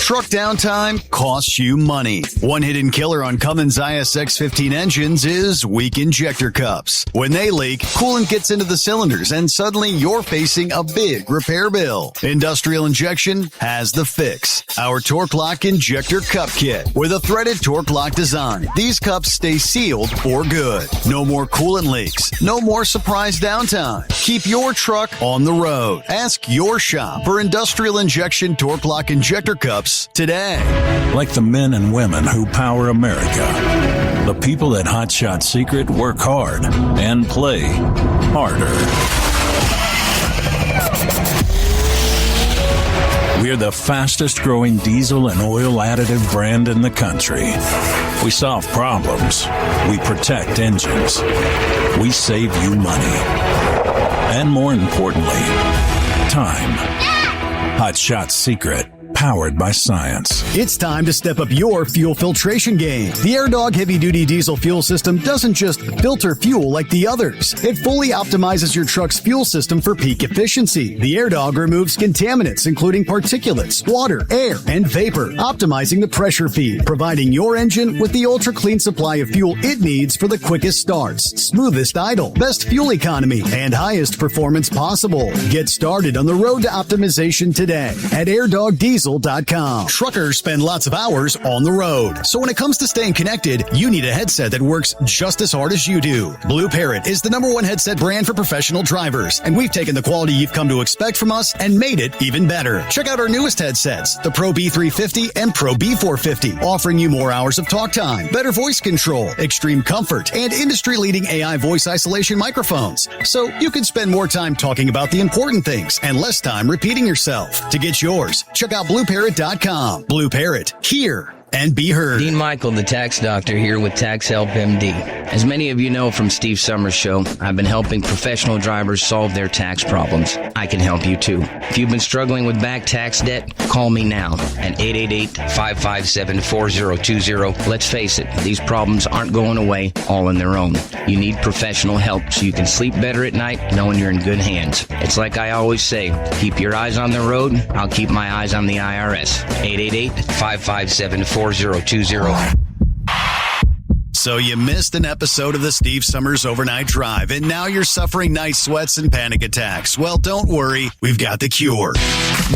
Truck downtime costs you money. One hidden killer on Cummins ISX-15 engines is weak injector cups. When they leak, coolant gets into the cylinders and suddenly you're facing a big repair bill. Industrial Injection has the fix. Our Torque Lock Injector Cup Kit with a threaded Torque Lock design. These cups stay sealed for good. No more coolant leaks. No more surprise downtime. Keep your truck on the road. Ask your shop for Industrial Injection Torque Lock Injector Cups today. Like the men and women who power America, the people at Hot Shot Secret work hard and play harder. We're the fastest growing diesel and oil additive brand in the country. We solve problems. We protect engines. We save you money. And more importantly, time. Hot Shot Secret. Powered by science. It's time to step up your fuel filtration game. The AirDog heavy-duty diesel fuel system doesn't just filter fuel like the others. It fully optimizes your truck's fuel system for peak efficiency. The AirDog removes contaminants, including particulates, water, air, and vapor, optimizing the pressure feed, providing your engine with the ultra-clean supply of fuel it needs for the quickest starts, smoothest idle, best fuel economy, and highest performance possible. Get started on the road to optimization today at airdogdiesel.com. Truckers spend lots of hours on the road. So when it comes to staying connected, you need a headset that works just as hard as you do. Blue Parrot is the #1 headset brand for professional drivers, and we've taken the quality you've come to expect from us and made it even better. Check out our newest headsets, the Pro B350 and Pro B450, offering you more hours of talk time, better voice control, extreme comfort, and industry-leading AI voice isolation microphones. So you can spend more time talking about the important things and less time repeating yourself. To get yours, check out BlueParrot.com. Blue Parrot, hear and be heard. Dean Michael, the tax doctor, here with Tax Help MD. As many of you know from Steve Summers' show, I've been helping professional drivers solve their tax problems. I can help you too. If you've been struggling with back tax debt, call me now at 888-557-4020. Let's face it, these problems aren't going away all on their own. You need professional help so you can sleep better at night knowing you're in good hands. It's like I always say, keep your eyes on the road, I'll keep my eyes on the IRS. 888-557-4020. So you missed an episode of the Steve Summers Overnight Drive, and now you're suffering night sweats and panic attacks. Well, don't worry. We've got the cure.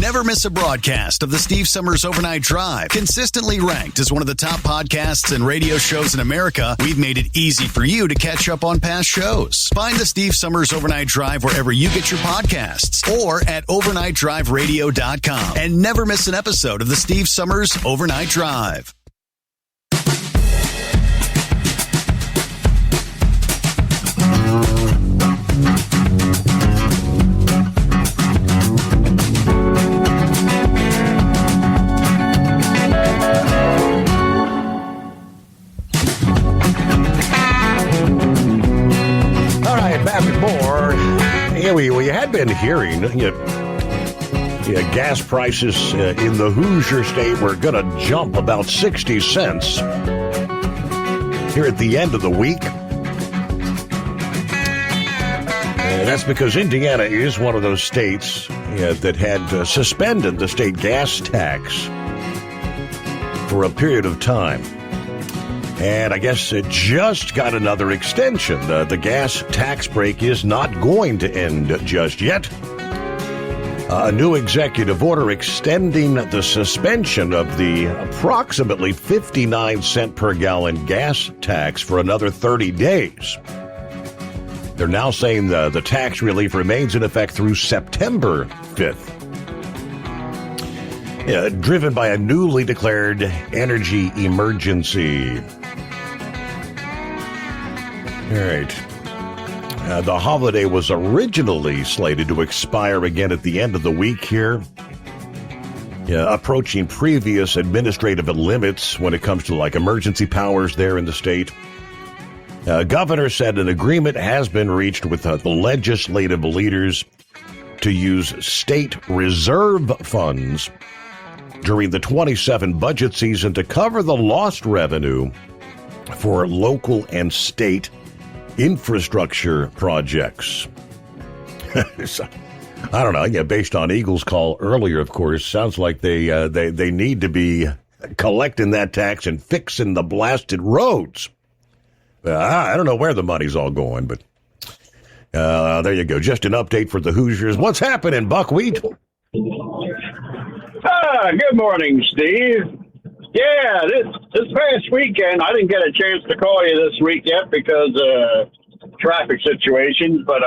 Never miss a broadcast of the Steve Summers Overnight Drive. Consistently ranked as one of the top podcasts and radio shows in America, we've made it easy for you to catch up on past shows. Find the Steve Summers Overnight Drive wherever you get your podcasts or at overnightdriveradio.com. And never miss an episode of the Steve Summers Overnight Drive. We had been hearing gas prices in the Hoosier State were going to jump about 60 cents here at the end of the week. That's because Indiana is one of those states that had suspended the state gas tax for a period of time. And I guess it just got another extension. The gas tax break is not going to end just yet. A new executive order extending the suspension of the approximately 59-cent per gallon gas tax for another 30 days. They're now saying the tax relief remains in effect through September 5th. Driven by a newly declared energy emergency. All right. The holiday was originally slated to expire again at the end of the week here, approaching previous administrative limits when it comes to emergency powers there in the state. Governor said an agreement has been reached with the legislative leaders to use state reserve funds during the 27 budget season to cover the lost revenue for local and state infrastructure projects. I don't know. Yeah, based on Eagle's call earlier, of course, sounds like they need to be collecting that tax and fixing the blasted roads. I don't know where the money's all going, but there you go. Just an update for the Hoosiers. What's happening, Buckwheat? Good morning, Steve. Yeah, this past weekend, I didn't get a chance to call you this week yet because traffic situations, but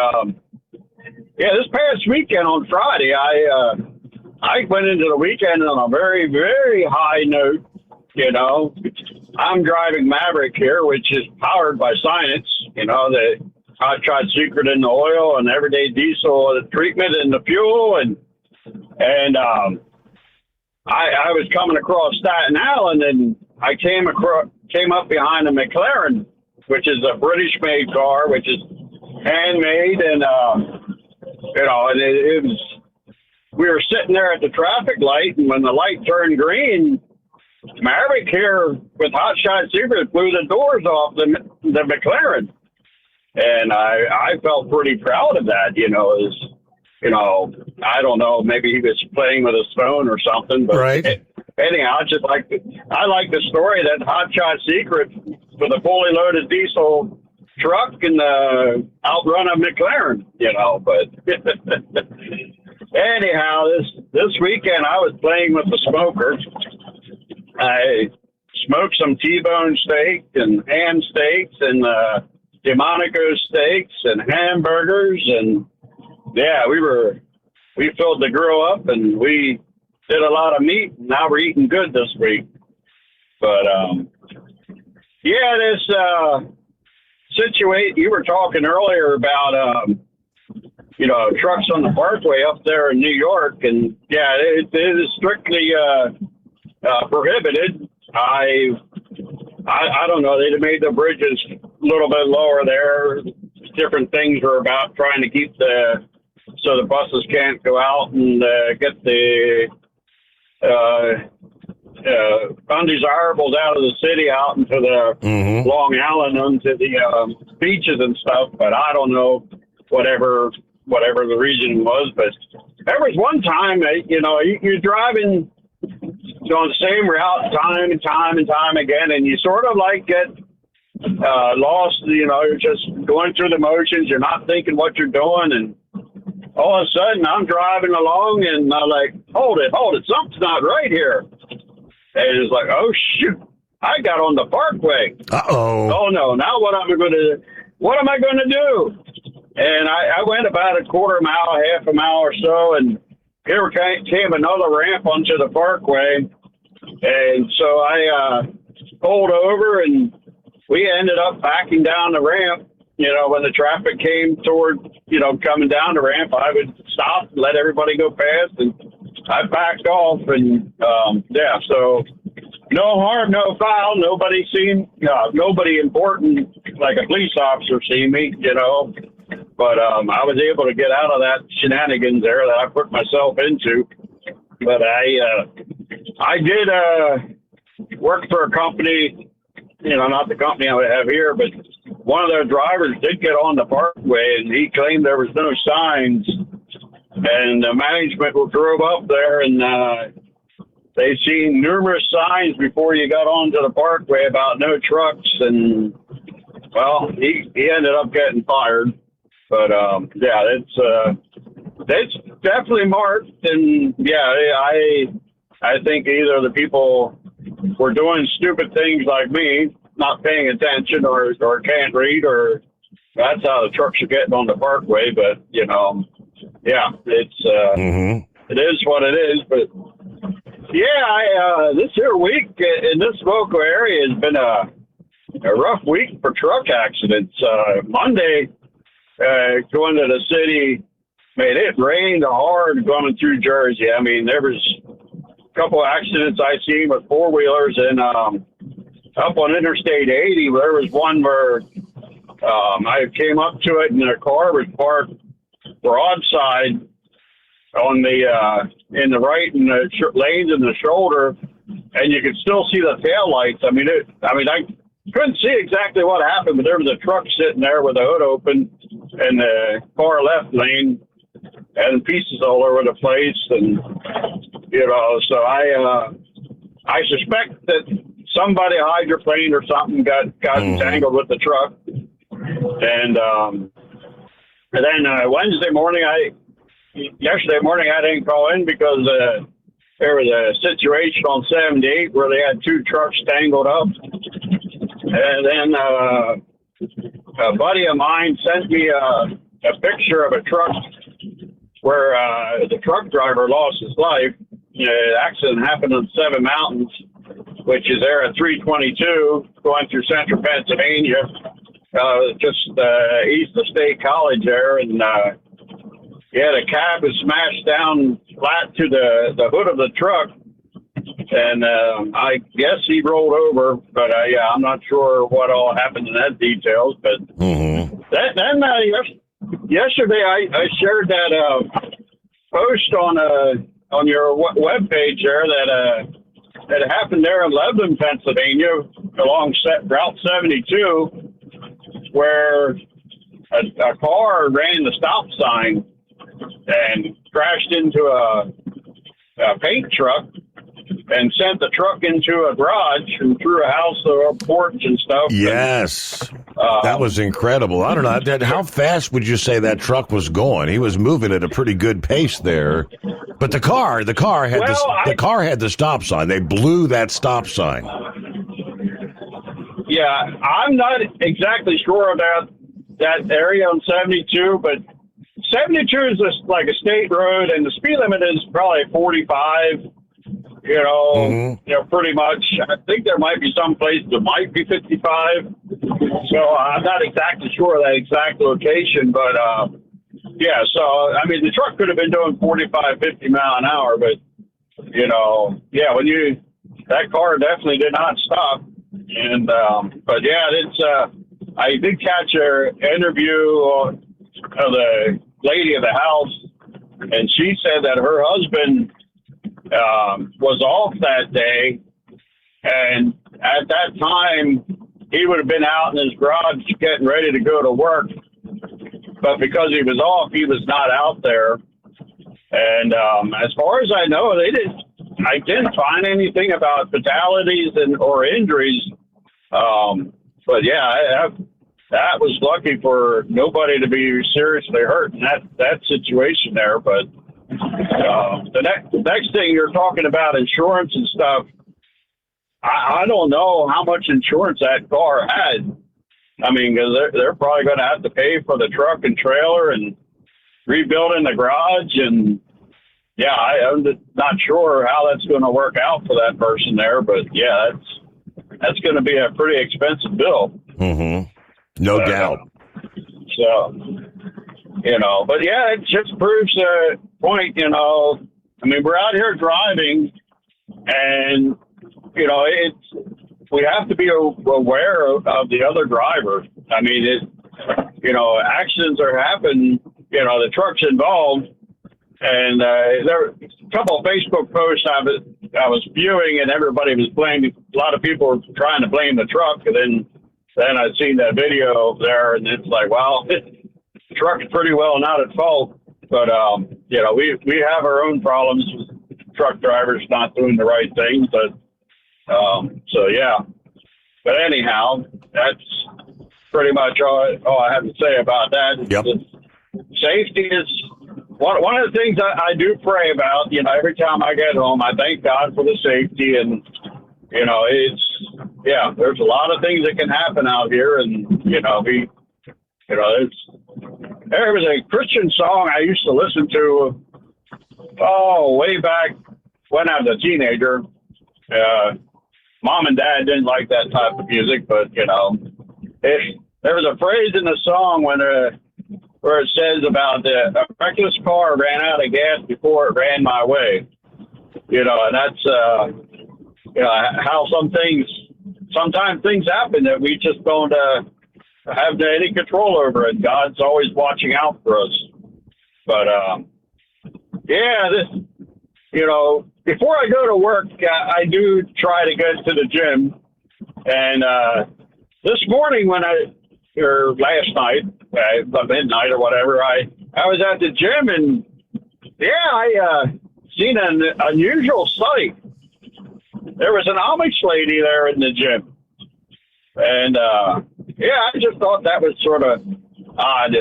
yeah, this past weekend on Friday, I went into the weekend on a very, very high note. You know, I'm driving Maverick here, which is powered by Science, you know, the hot shot secret in the oil and everyday diesel treatment in the fuel. And I was coming across Staten Island, and I came up behind a McLaren, which is a British-made car, which is handmade, and you know, and it was. We were sitting there at the traffic light, and when the light turned green, Maverick here with Hot Shot Secret blew the doors off the McLaren, and I felt pretty proud of that. You know, I don't know, maybe he was playing with his phone or something, but right. Anyhow, I like the story that Hot Shot Secret with a fully loaded diesel truck and outrun a McLaren, you know. But anyhow, this weekend I was playing with the smoker. I smoked some T-bone steak and ham steaks and Delmonico steaks and hamburgers, and yeah, we filled the grill up and we did a lot of meat. And now we're eating good this week. But yeah, this situation you were talking earlier about, you know, trucks on the Parkway up there in New York, and yeah, it is strictly prohibited. I don't know. They made the bridges a little bit lower there. Different things are about trying to keep so the buses can't go out and get the undesirables out of the city out into the Long Island, onto the beaches and stuff. But I don't know whatever the reason was. But there was one time, you know, you're driving on the same route time and time again, and you sort of like get lost. You know, you're just going through the motions. You're not thinking what you're doing, and all of a sudden I'm driving along and I'm like, hold it, something's not right here. And it's like, oh shoot, I got on the Parkway. Oh no, now what am I going to do? And I went about a quarter mile, half a mile or so, and here came another ramp onto the Parkway. And so I pulled over, and we ended up backing down the ramp. You know, when the traffic came toward, you know, coming down the ramp, I would stop and let everybody go past, and I backed off, and yeah, so no harm, no foul. Nobody important, like a police officer, seen me, you know. But I was able to get out of that shenanigans there that I put myself into. But I did work for a company, you know, not the company I have here, but one of their drivers did get on the Parkway, and he claimed there was no signs. And the management drove up there, and they seen numerous signs before you got onto the Parkway about no trucks. And well, he ended up getting fired. But yeah, it's definitely marked, and yeah, I think either the people were doing stupid things like me, not paying attention, or can't read, or that's how the trucks are getting on the Parkway. But you know, yeah, it is what it is. But yeah, this here week in this local area has been a rough week for truck accidents. Monday. Going to the city, man, it rained hard going through Jersey. I mean, there was a couple of accidents I seen with four-wheelers, and up on Interstate 80, there was one where I came up to it, and a car was parked broadside on the in the right and the lanes in the shoulder, and you could still see the taillights. I couldn't see exactly what happened, but there was a truck sitting there with the hood open in the far left lane, and pieces all over the place, and so I suspect that somebody hydroplaned or something got entangled with the truck, and then yesterday morning I didn't call in because there was a situation on 78 where they had two trucks tangled up, and then a buddy of mine sent me a picture of a truck where the truck driver lost his life. The accident happened on Seven Mountains, which is there at 322 going through central Pennsylvania, just east of State College there. And the cab was smashed down flat to the hood of the truck. And I guess he rolled over, but I'm not sure what all happened in that details. But yesterday I shared that post on your webpage there that happened there in Lebanon, Pennsylvania, along Route 72, where a car ran the stop sign and crashed into a paint truck and sent the truck into a garage and through a house or a porch and stuff. Yes. That was incredible. I don't know. How fast would you say that truck was going? He was moving at a pretty good pace there. But the car had the stop sign. They blew that stop sign. Yeah, I'm not exactly sure about that area on 72, but 72 is just like a state road, and the speed limit is probably 45. Pretty much. I think there might be some places that might be 55. So I'm not exactly sure of that exact location, but so I mean the truck could have been doing 45, 50 mile an hour, but that car definitely did not stop. And but it's I did catch an interview of the lady of the house, and she said that her husband was off that day, and at that time he would have been out in his garage getting ready to go to work, but because he was off, he was not out there. And as far as I know, I didn't find anything about fatalities or injuries. But that was lucky for nobody to be seriously hurt in that situation there. But the next thing you're talking about insurance and stuff, I don't know how much insurance that car had. I mean, because they're probably going to have to pay for the truck and trailer and rebuilding the garage. And I'm not sure how that's going to work out for that person there. But that's going to be a pretty expensive bill. Mm-hmm. No doubt. So, but it just proves the point, I mean, we're out here driving, and, we have to be aware of the other driver. I mean, accidents are happening, the truck's involved, and there were a couple of Facebook posts I was viewing, and everybody was blaming, a lot of people were trying to blame the truck, and then I'd seen that video there, and it's like, well, the truck is pretty well not at fault, but, we have our own problems with truck drivers not doing the right things, but, but anyhow, that's pretty much all I have to say about that. Yep. Safety is one of the things I do pray about, every time I get home. I thank God for the safety, and, there's a lot of things that can happen out here, and, there was a Christian song I used to listen to, way back when I was a teenager. Mom and Dad didn't like that type of music, but, there was a phrase in the song where it says about a reckless car ran out of gas before it ran my way. And that's, how sometimes things happen that we just don't have any control over it. God's always watching out for us. But, before I go to work, I do try to get to the gym. And this morning or last night, midnight or whatever, I was at the gym, and I seen an unusual sight. There was an Amish lady there in the gym. And, I just thought that was sort of odd.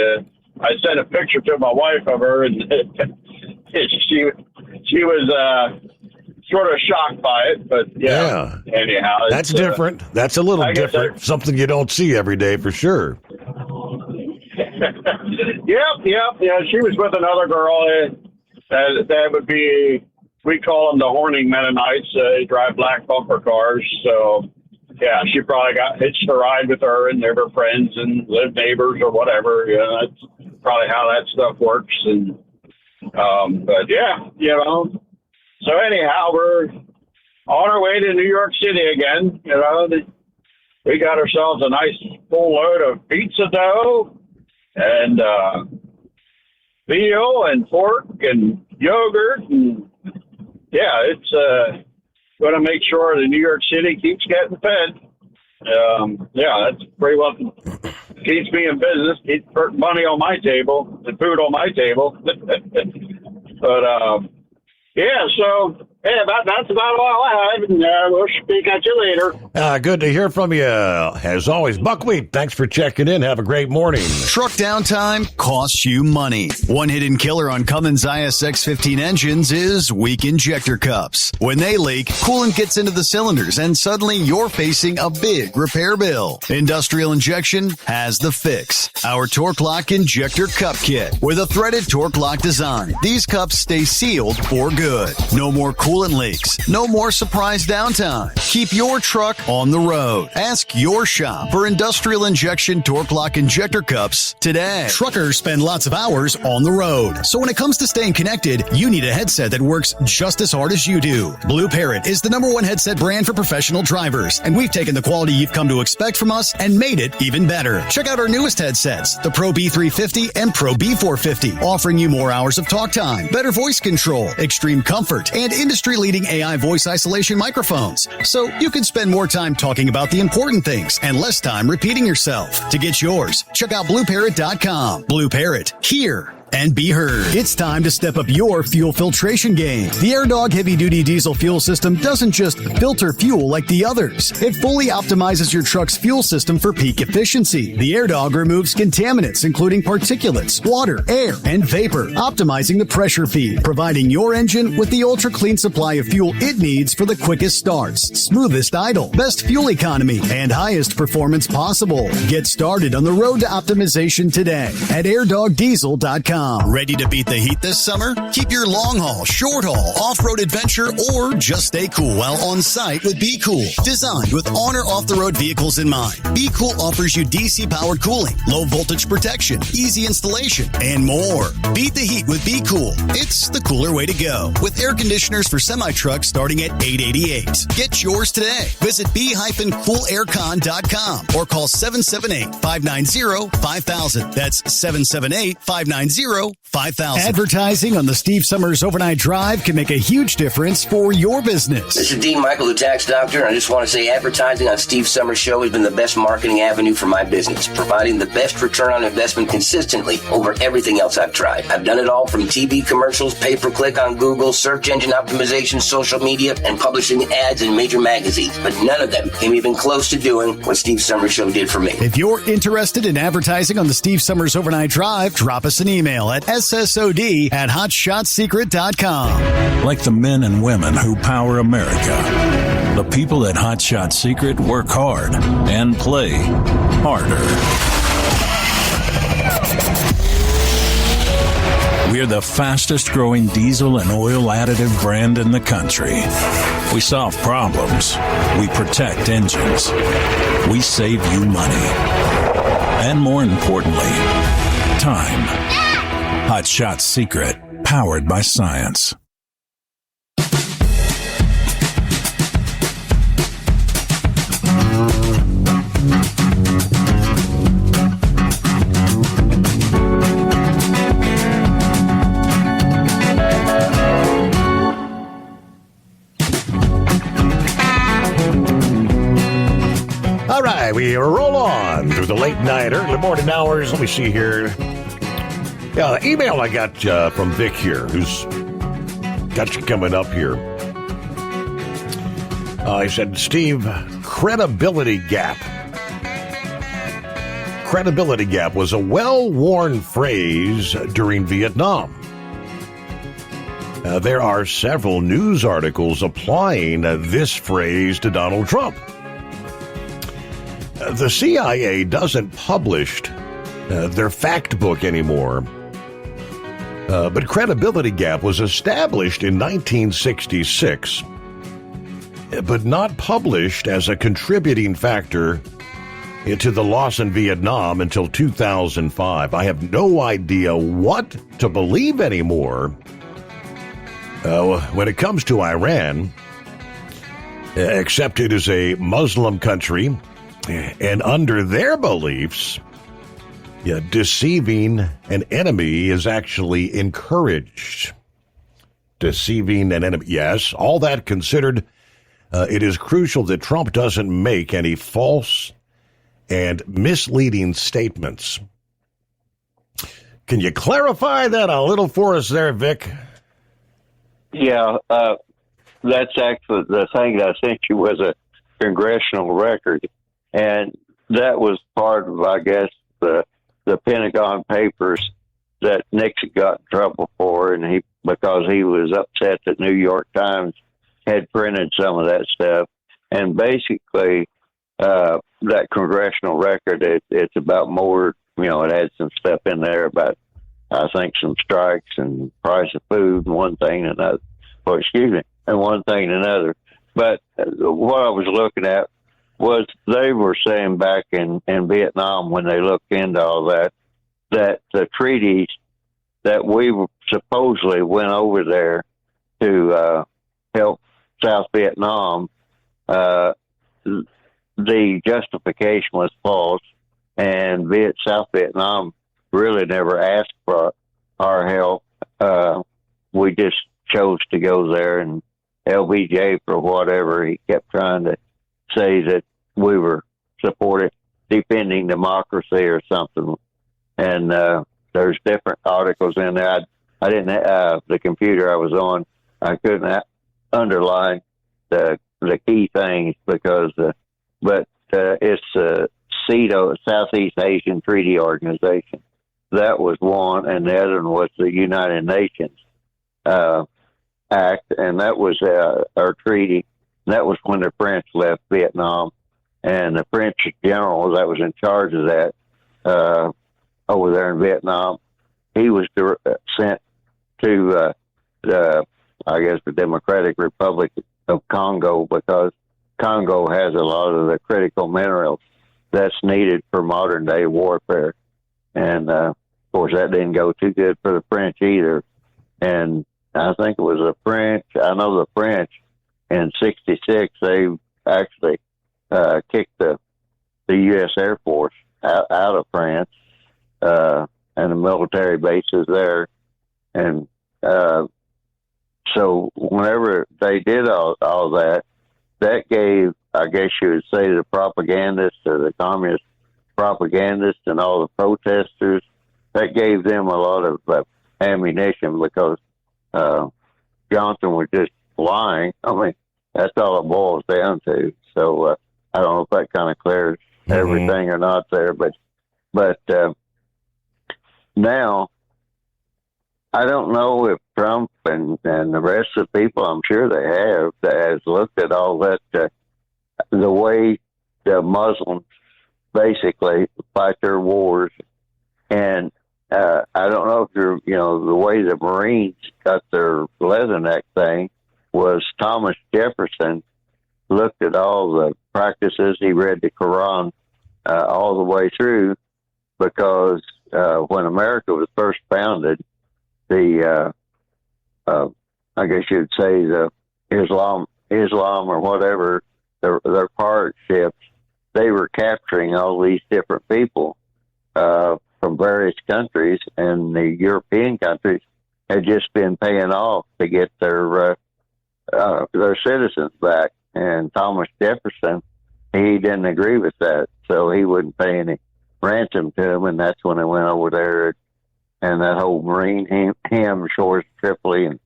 I sent a picture to my wife of her, and she was sort of shocked by it. But, anyhow. That's different. That's a little different. Something you don't see every day for sure. Yep. Yeah, she was with another girl. That would be, we call them the Horning Mennonites. They drive black bumper cars. So, yeah, she probably got hitched a ride with her, and they were friends and lived neighbors or whatever. Yeah, that's probably how that stuff works. And but yeah, So anyhow, we're on our way to New York City again. We got ourselves a nice full load of pizza dough and veal and pork and yogurt, and it's going to make sure the New York City keeps getting fed. That's pretty well keeps me in business, keeps money on my table, and food on my table. But that's about all I have, and we'll speak at you later. Good to hear from you. As always, Buckwheat, thanks for checking in. Have a great morning. Truck downtime costs you money. One hidden killer on Cummins ISX-15 engines is weak injector cups. When they leak, coolant gets into the cylinders, and suddenly you're facing a big repair bill. Industrial Injection has the fix. Our Torque Lock Injector Cup Kit with a threaded Torque Lock design. These cups stay sealed for good. No more coolant leaks. No more surprise downtime. Keep your truck on the road. Ask your shop for Industrial Injection Torque Lock Injector Cups today. Truckers spend lots of hours on the road. So when it comes to staying connected, you need a headset that works just as hard as you do. Blue Parrot is the #1 headset brand for professional drivers, and we've taken the quality you've come to expect from us and made it even better. Check out our newest headsets, the Pro B350 and Pro B450, offering you more hours of talk time, better voice control, extreme comfort, and industry-leading AI voice isolation microphones. So you can spend more time talking about the important things and less time repeating yourself. To get yours, check out BlueParrot.com. Blue Parrot, hear and be heard. It's time to step up your fuel filtration game. The AirDog heavy-duty diesel fuel system doesn't just filter fuel like the others. It fully optimizes your truck's fuel system for peak efficiency. The AirDog removes contaminants, including particulates, water, air, and vapor, optimizing the pressure feed, providing your engine with the ultra-clean supply of fuel it needs for the quickest starts, smoothest idle, best fuel economy, and highest performance possible. Get started on the road to optimization today at airdogdiesel.com. Ready to beat the heat this summer? Keep your long haul, short haul, off-road adventure, or just stay cool while on site with Be Cool. Designed with on or off-the-road vehicles in mind, Be Cool offers you DC-powered cooling, low voltage protection, easy installation, and more. Beat the heat with Be Cool. It's the cooler way to go. With air conditioners for semi-trucks starting at $888. Get yours today. Visit be-coolaircon.com or call 778-590-5000. That's 778-590-5000. Advertising on the Steve Summers Overnight Drive can make a huge difference for your business. This is Dean Michael, the tax doctor, and I just want to say advertising on Steve Summers' show has been the best marketing avenue for my business, providing the best return on investment consistently over everything else I've tried. I've done it all from TV commercials, pay-per-click on Google, search engine optimization, social media, and publishing ads in major magazines, but none of them came even close to doing what Steve Summers' show did for me. If you're interested in advertising on the Steve Summers Overnight Drive, drop us an email at ssod@hotshotsecret.com. Like the men and women who power America, the people at Hot Shot Secret work hard and play harder. We're the fastest growing diesel and oil additive brand in the country. We solve problems. We protect engines. We save you money. And more importantly, time. Hot Shot Secret, powered by science. All right, we roll on through the late night, early morning hours. Let me see here. Email I got from Vic here, who's got you coming up here. I said, Steve, credibility gap. Credibility gap was a well-worn phrase during Vietnam. There are several news articles applying this phrase to Donald Trump. The CIA doesn't publish their fact book anymore. But credibility gap was established in 1966, but not published as a contributing factor to the loss in Vietnam until 2005. I have no idea what to believe anymore when it comes to Iran, except it is a Muslim country, and under their beliefs, deceiving an enemy is actually encouraged. Deceiving an enemy, yes, all that considered, it is crucial that Trump doesn't make any false and misleading statements. Can you clarify that a little for us there, Vic? Yeah, that's actually the thing that I sent you was a congressional record, and that was part of, I guess, the Pentagon Papers that Nixon got in trouble for, and because he was upset that New York Times had printed some of that stuff. And basically, that congressional record, it's about more, it had some stuff in there about, I think, some strikes and price of food and one thing and another. And one thing and another. But what I was looking at was they were saying back in Vietnam when they looked into all that the treaties that we supposedly went over there to help South Vietnam, the justification was false, and South Vietnam really never asked for our help. We just chose to go there, and LBJ, for whatever, he kept trying to say that we were supporting defending democracy or something. And there's different articles in there. I didn't the computer I was on, I couldn't underline the key things because but it's CETO, Southeast Asian Treaty Organization. That was one, and the other one was the United Nations Act, and that was our treaty. That was when the French left Vietnam, and the French general that was in charge of that over there in Vietnam, he was sent to the Democratic Republic of Congo, because Congo has a lot of the critical minerals that's needed for modern day warfare. And of course, that didn't go too good for the French either. And I think it was the French. I know the French in '66 they actually kicked the U.S. Air Force out of France and the military bases there. And so whenever they did all that, that gave, I guess you would say, the propagandists or the communist propagandists and all the protesters, that gave them a lot of ammunition, because Johnson was just lying. I mean, that's all it boils down to. So I don't know if that kind of clears everything or not there, but now I don't know if Trump and the rest of the people, I'm sure they have, that has looked at all that, the way the Muslims basically fight their wars. And I don't know if the way the Marines got their leatherneck thing was Thomas Jefferson looked at all the practices. He read the Quran all the way through, because when America was first founded, the I guess you'd say the Islam or whatever, their pirate ships, they were capturing all these different people from various countries, and the European countries had just been paying off to get their citizens back. And Thomas Jefferson, he didn't agree with that, so he wouldn't pay any ransom to them, and that's when they went over there and that whole Marine Ham, Shores Tripoli, and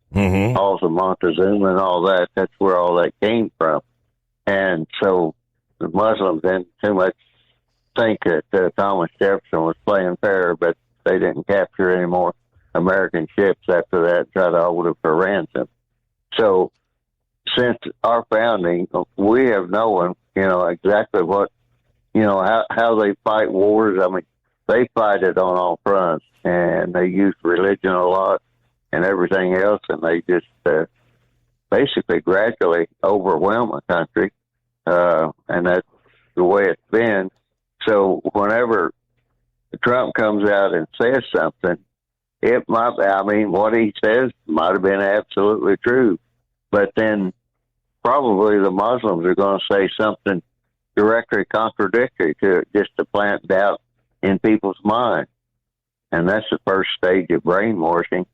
Falls of Montezuma and all that. That's where all that came from. And so the Muslims didn't too much think that Thomas Jefferson was playing fair, but they didn't capture any more American ships after that and try to hold them for ransom. So since our founding, we have known, exactly what, how they fight wars. I mean, they fight it on all fronts, and they use religion a lot and everything else, and they just basically gradually overwhelm a country, and that's the way it's been. So whenever Trump comes out and says something, it might, what he says might have been absolutely true, but then probably the Muslims are going to say something directly contradictory to it just to plant doubt in people's minds. And that's the first stage of brainwashing.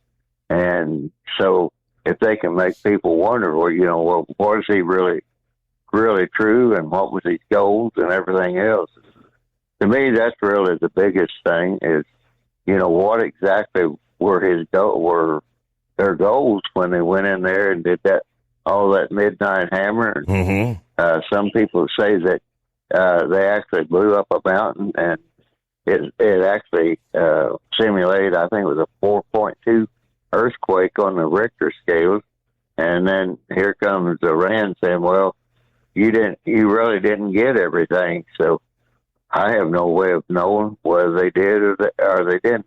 And so if they can make people wonder, well, was he really true, and what was his goals and everything else? To me, that's really the biggest thing is, what exactly were their goals when they went in there and did all that midnight hammer. Some people say that they actually blew up a mountain, and it actually simulated, I think it was a 4.2 earthquake on the Richter scale. And then here comes Iran saying, well, you really didn't get everything. So I have no way of knowing whether they did or they didn't.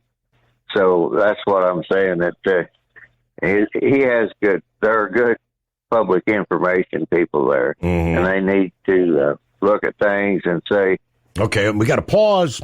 So that's what I'm saying, that he has there are good public information people there, and they need to look at things and say, okay, we got to pause.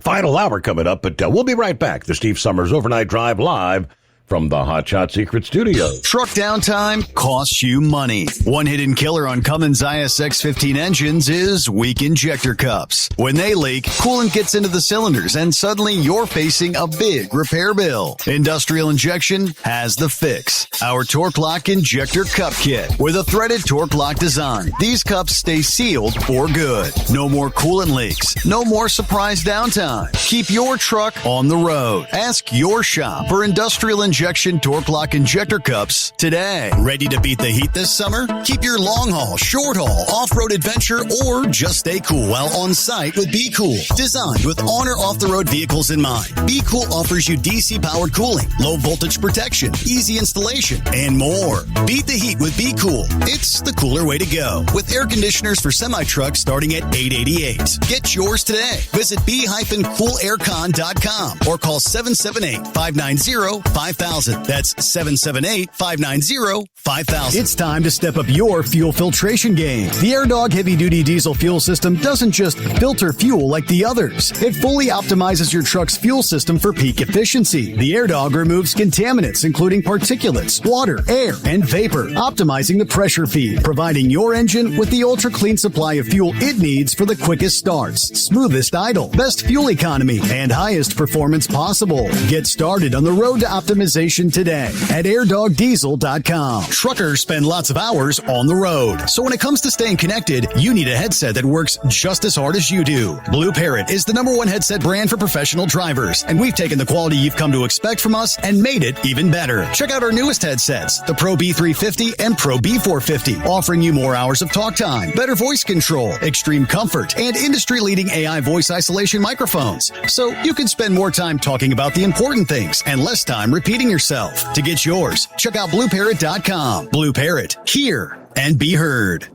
Final hour coming up, but we'll be right back. The Steve Summers Overnight Drive live from the Hot Shot Secret Studio. Truck downtime costs you money. One hidden killer on Cummins ISX-15 engines is weak injector cups. When they leak, coolant gets into the cylinders, and suddenly you're facing a big repair bill. Industrial Injection has the fix. Our Torque Lock Injector Cup Kit with a threaded Torque Lock design. These cups stay sealed for good. No more coolant leaks. No more surprise downtime. Keep your truck on the road. Ask your shop for Industrial Injection Torque Lock Injector Cups today. Ready to beat the heat this summer? Keep your long haul, short haul, off-road adventure, or just stay cool while on site with Be Cool. Designed with on or off-the-road vehicles in mind, Be Cool offers you DC-powered cooling, low voltage protection, easy installation, and more. Beat the heat with Be Cool. It's the cooler way to go. With air conditioners for semi-trucks starting at $888. Get yours today. Visit b-coolaircon.com or call 778-590-5000. That's 778-590-5000. It's time to step up your fuel filtration game. The AirDog heavy-duty diesel fuel system doesn't just filter fuel like the others. It fully optimizes your truck's fuel system for peak efficiency. The AirDog removes contaminants, including particulates, water, air, and vapor, optimizing the pressure feed, providing your engine with the ultra-clean supply of fuel it needs for the quickest starts, smoothest idle, best fuel economy, and highest performance possible. Get started on the road to optimization today at airdogdiesel.com. Truckers spend lots of hours on the road, so when it comes to staying connected, you need a headset that works just as hard as you do. Blue Parrot is the #1 headset brand for professional drivers, and we've taken the quality you've come to expect from us and made it even better. Check out our newest headsets, the Pro B350 and Pro B450, offering you more hours of talk time, better voice control, extreme comfort, and industry-leading AI voice isolation microphones, so you can spend more time talking about the important things and less time repeating yourself. To get yours, check out BlueParrot.com. Blue Parrot, hear and be heard.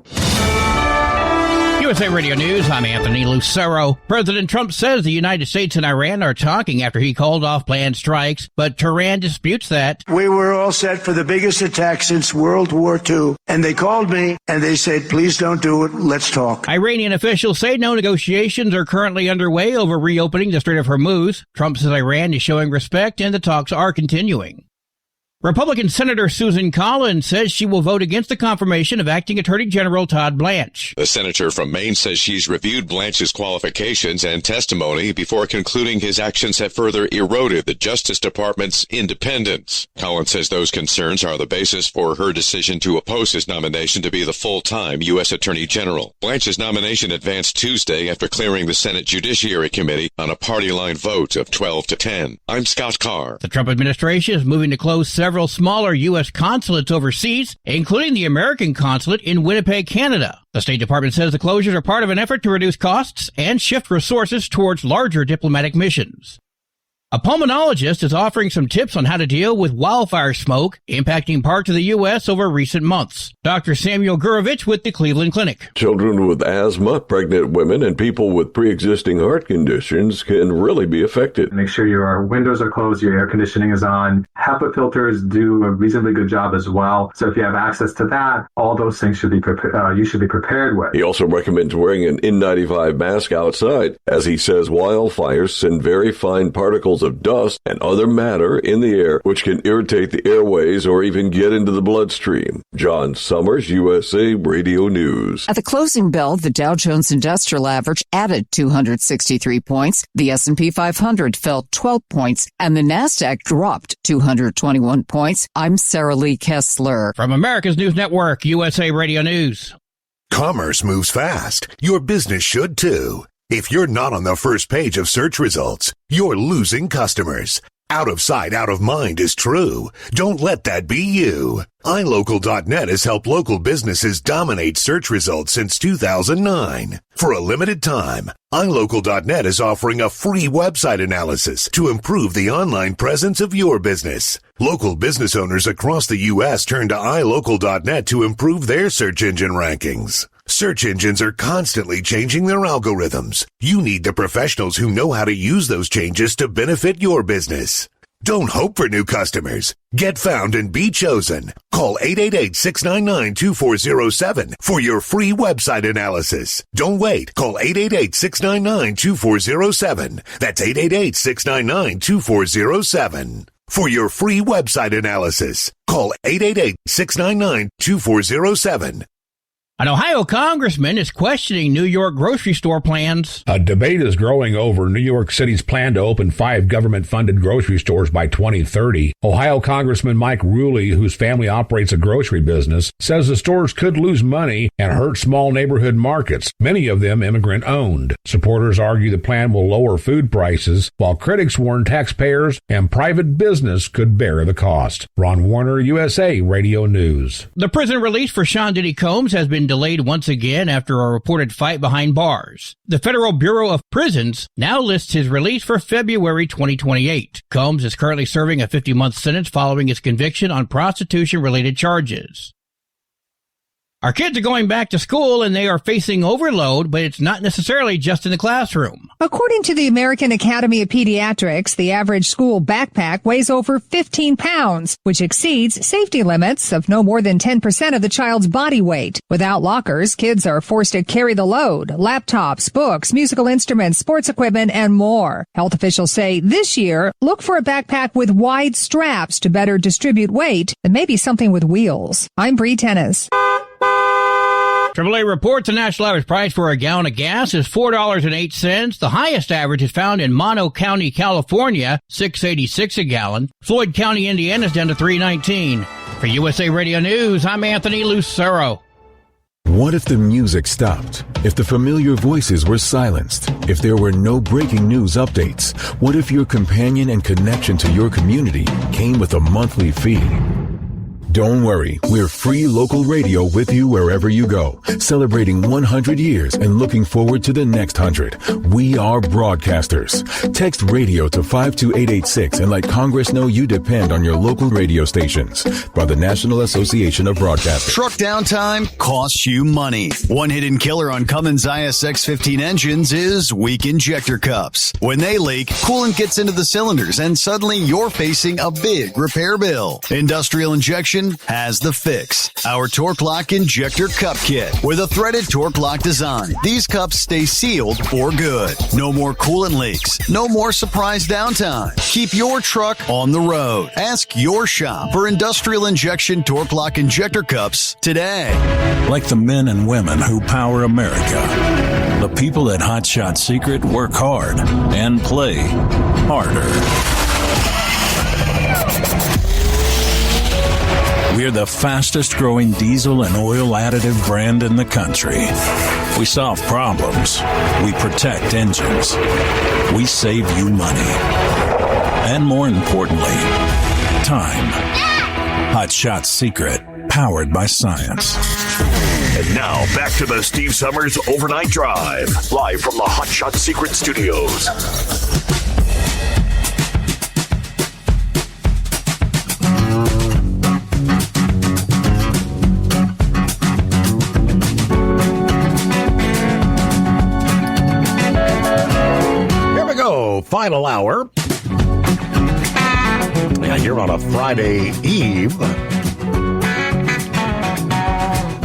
USA Radio News, I'm Anthony Lucero. President Trump says the United States and Iran are talking after he called off planned strikes, but Tehran disputes that. We were all set for the biggest attack since World War II, and they called me and they said, please don't do it, let's talk. Iranian officials say no negotiations are currently underway over reopening the Strait of Hormuz. Trump says Iran is showing respect and the talks are continuing. Republican Senator Susan Collins says she will vote against the confirmation of Acting Attorney General Todd Blanche. The senator from Maine says she's reviewed Blanche's qualifications and testimony before concluding his actions have further eroded the Justice Department's independence. Collins says those concerns are the basis for her decision to oppose his nomination to be the full-time U.S. Attorney General. Blanche's nomination advanced Tuesday after clearing the Senate Judiciary Committee on a party-line vote of 12-10. I'm Scott Carr. The Trump administration is moving to close several smaller U.S. consulates overseas, including the American consulate in Winnipeg, Canada. The State Department says the closures are part of an effort to reduce costs and shift resources towards larger diplomatic missions. A pulmonologist is offering some tips on how to deal with wildfire smoke impacting parts of the U.S. over recent months. Dr. Samuel Gurovich with the Cleveland Clinic. Children with asthma, pregnant women, and people with pre-existing heart conditions can really be affected. Make sure your windows are closed, your air conditioning is on. HEPA filters do a reasonably good job as well. So if you have access to that, all those things should be you should be prepared with. He also recommends wearing an N95 mask outside, as he says wildfires send very fine particles of dust and other matter in the air, which can irritate the airways or even get into the bloodstream. John Summers, USA Radio News. At the closing bell, the Dow Jones Industrial Average added 263 points, the S&P 500 fell 12 points, and the NASDAQ dropped 221 points. I'm Sarah Lee Kessler. From America's News Network, USA Radio News. Commerce moves fast. Your business should too. If you're not on the first page of search results, you're losing customers. Out of sight, out of mind is true. Don't let that be you. iLocal.net has helped local businesses dominate search results since 2009. For a limited time, iLocal.net is offering a free website analysis to improve the online presence of your business. Local business owners across the U.S. turn to iLocal.net to improve their search engine rankings. Search engines are constantly changing their algorithms. You need the professionals who know how to use those changes to benefit your business. Don't hope for new customers. Get found and be chosen. Call 888-699-2407 for your free website analysis. Don't wait. Call 888-699-2407. That's 888-699-2407. For your free website analysis, call 888-699-2407. An Ohio congressman is questioning New York grocery store plans. A debate is growing over New York City's plan to open 5 government-funded grocery stores by 2030. Ohio Congressman Mike Ruley, whose family operates a grocery business, says the stores could lose money and hurt small neighborhood markets, many of them immigrant-owned. Supporters argue the plan will lower food prices, while critics warn taxpayers and private business could bear the cost. Ron Warner, USA Radio News. The prison release for Sean Diddy Combs has been delayed once again after a reported fight behind bars. The Federal Bureau of Prisons now lists his release for February 2028. Combs is currently serving a 50-month sentence following his conviction on prostitution-related charges. Our kids are going back to school and they are facing overload, but it's not necessarily just in the classroom. According to the American Academy of Pediatrics, the average school backpack weighs over 15 pounds, which exceeds safety limits of no more than 10% of the child's body weight. Without lockers, kids are forced to carry the load: laptops, books, musical instruments, sports equipment, and more. Health officials say this year, look for a backpack with wide straps to better distribute weight and maybe something with wheels. I'm Bree Tennis. AAA reports the national average price for a gallon of gas is $4.08. The highest average is found in Mono County, California, $6.86 a gallon. Floyd County, Indiana is down to $3.19. For USA Radio News, I'm Anthony Lucero. What if the music stopped? If the familiar voices were silenced? If there were no breaking news updates? What if your companion and connection to your community came with a monthly fee? Don't worry, we're free local radio with you wherever you go, celebrating 100 years and looking forward to the next 100. We are broadcasters. Text radio to 52886 and let Congress know you depend on your local radio stations. By the National Association of Broadcasters. Truck downtime costs you money. One hidden killer on Cummins ISX-15 engines is weak injector cups. When they leak, coolant gets into the cylinders and suddenly you're facing a big repair bill. Industrial injection injection has the fix. Our Torque Lock Injector Cup Kit with a threaded Torque Lock design. These cups stay sealed for good. No more coolant leaks. No more surprise downtime. Keep your truck on the road. Ask your shop for industrial injection Torque Lock Injector Cups today. Like the men and women who power America, the people at Hot Shot Secret work hard and play harder. We're the fastest growing diesel and oil additive brand in the country. We solve problems. We protect engines. We save you money. And more importantly, time. Hot Shot Secret, powered by science. And now back to the Steve Summers Overnight Drive, live from the Hot Shot Secret Studios. Final hour. Yeah, you're on a Friday Eve.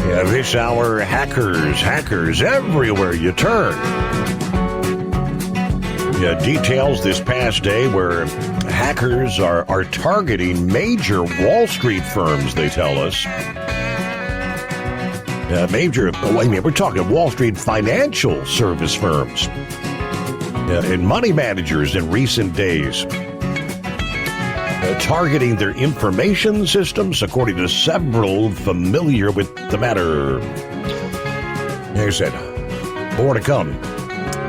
Yeah, this hour, hackers everywhere you turn. Yeah, details this past day where hackers are targeting major Wall Street firms, they tell us. We're talking Wall Street financial service firms. And money managers in recent days, targeting their information systems, according to several familiar with the matter. Like I said, more to come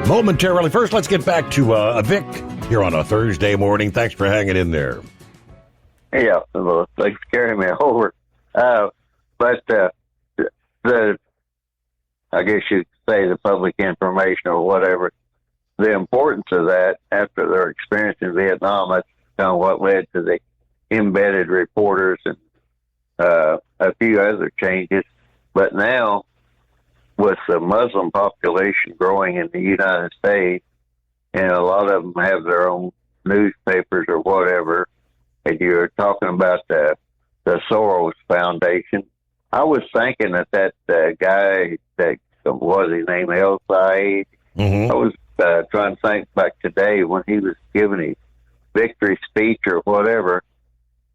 momentarily. First, let's get back to Vic here on a Thursday morning. Thanks for hanging in there. Yeah, well, thanks for carrying me over. But I guess you could say the public information or whatever, the importance of that after their experience in Vietnam, that's kind of what led to the embedded reporters and a few other changes. But now, with the Muslim population growing in the United States, and a lot of them have their own newspapers or whatever, and you're talking about the Soros Foundation, I was thinking that guy, that was his name, El Sayed, I was trying to think back today when he was giving his victory speech or whatever.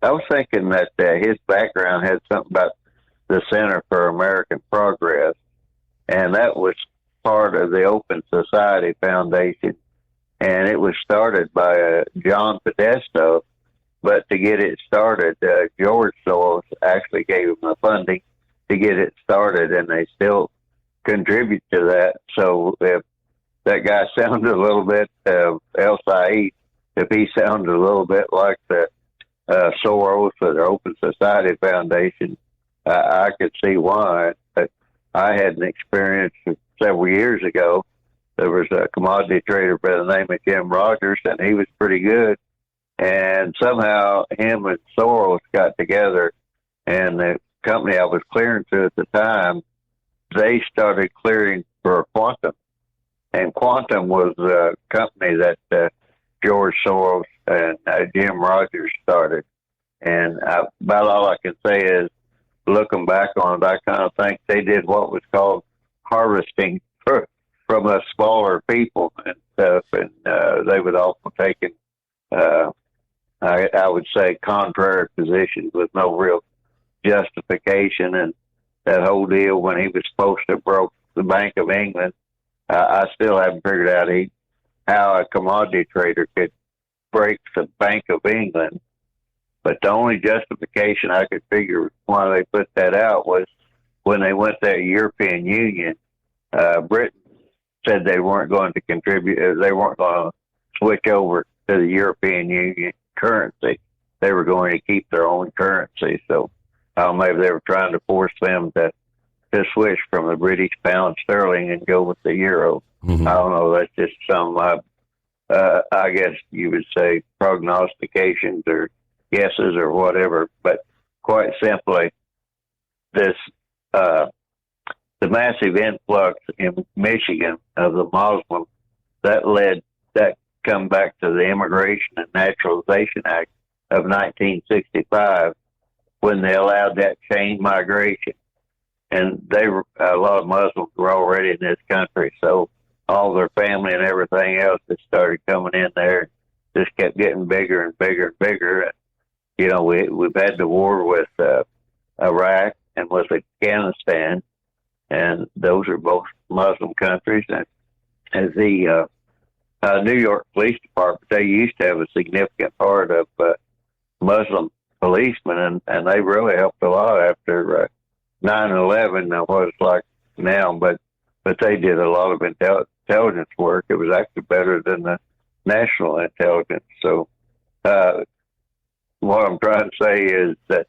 I was thinking that his background had something about the Center for American Progress, and that was part of the Open Society Foundation, and it was started by John Podesta. But to get it started, George Soros actually gave him the funding to get it started, and they still contribute to that. So if that guy sounded a little bit, El Sayed, if he sounded a little bit like the Soros or the Open Society Foundation, I could see why. But I had an experience several years ago. There was a commodity trader by the name of Jim Rogers, and he was pretty good. And somehow him and Soros got together, and the company I was clearing to at the time, they started clearing for Quantum. And Quantum was a company that George Soros and Jim Rogers started. And about all I can say is, looking back on it, I kind of think they did what was called harvesting from us smaller people and stuff. And they would often take in, I would say, contrary positions with no real justification. And that whole deal when he was supposed to broke the Bank of England, I still haven't figured out how a commodity trader could break the Bank of England. But the only justification I could figure why they put that out was when they went to the European Union, Britain said they weren't going to contribute, they weren't going to switch over to the European Union currency. They were going to keep their own currency. So maybe they were trying to force them to switch from the British pound sterling and go with the euro. Mm-hmm. I don't know. That's just some, I guess you would say, prognostications or guesses or whatever. But quite simply, this the massive influx in Michigan of the Muslims, that come back to the Immigration and Naturalization Act of 1965. when they allowed that chain migration. And a lot of Muslims were already in this country, so all their family and everything else that started coming in there just kept getting bigger and bigger and bigger. And, you know, we've had the war with Iraq and with Afghanistan, and those are both Muslim countries. And as the New York Police Department, they used to have a significant part of Muslim policemen, and they really helped a lot after 9/11. Now, what it's like now, but they did a lot of intelligence work. It was actually better than the national intelligence. So, what I'm trying to say is that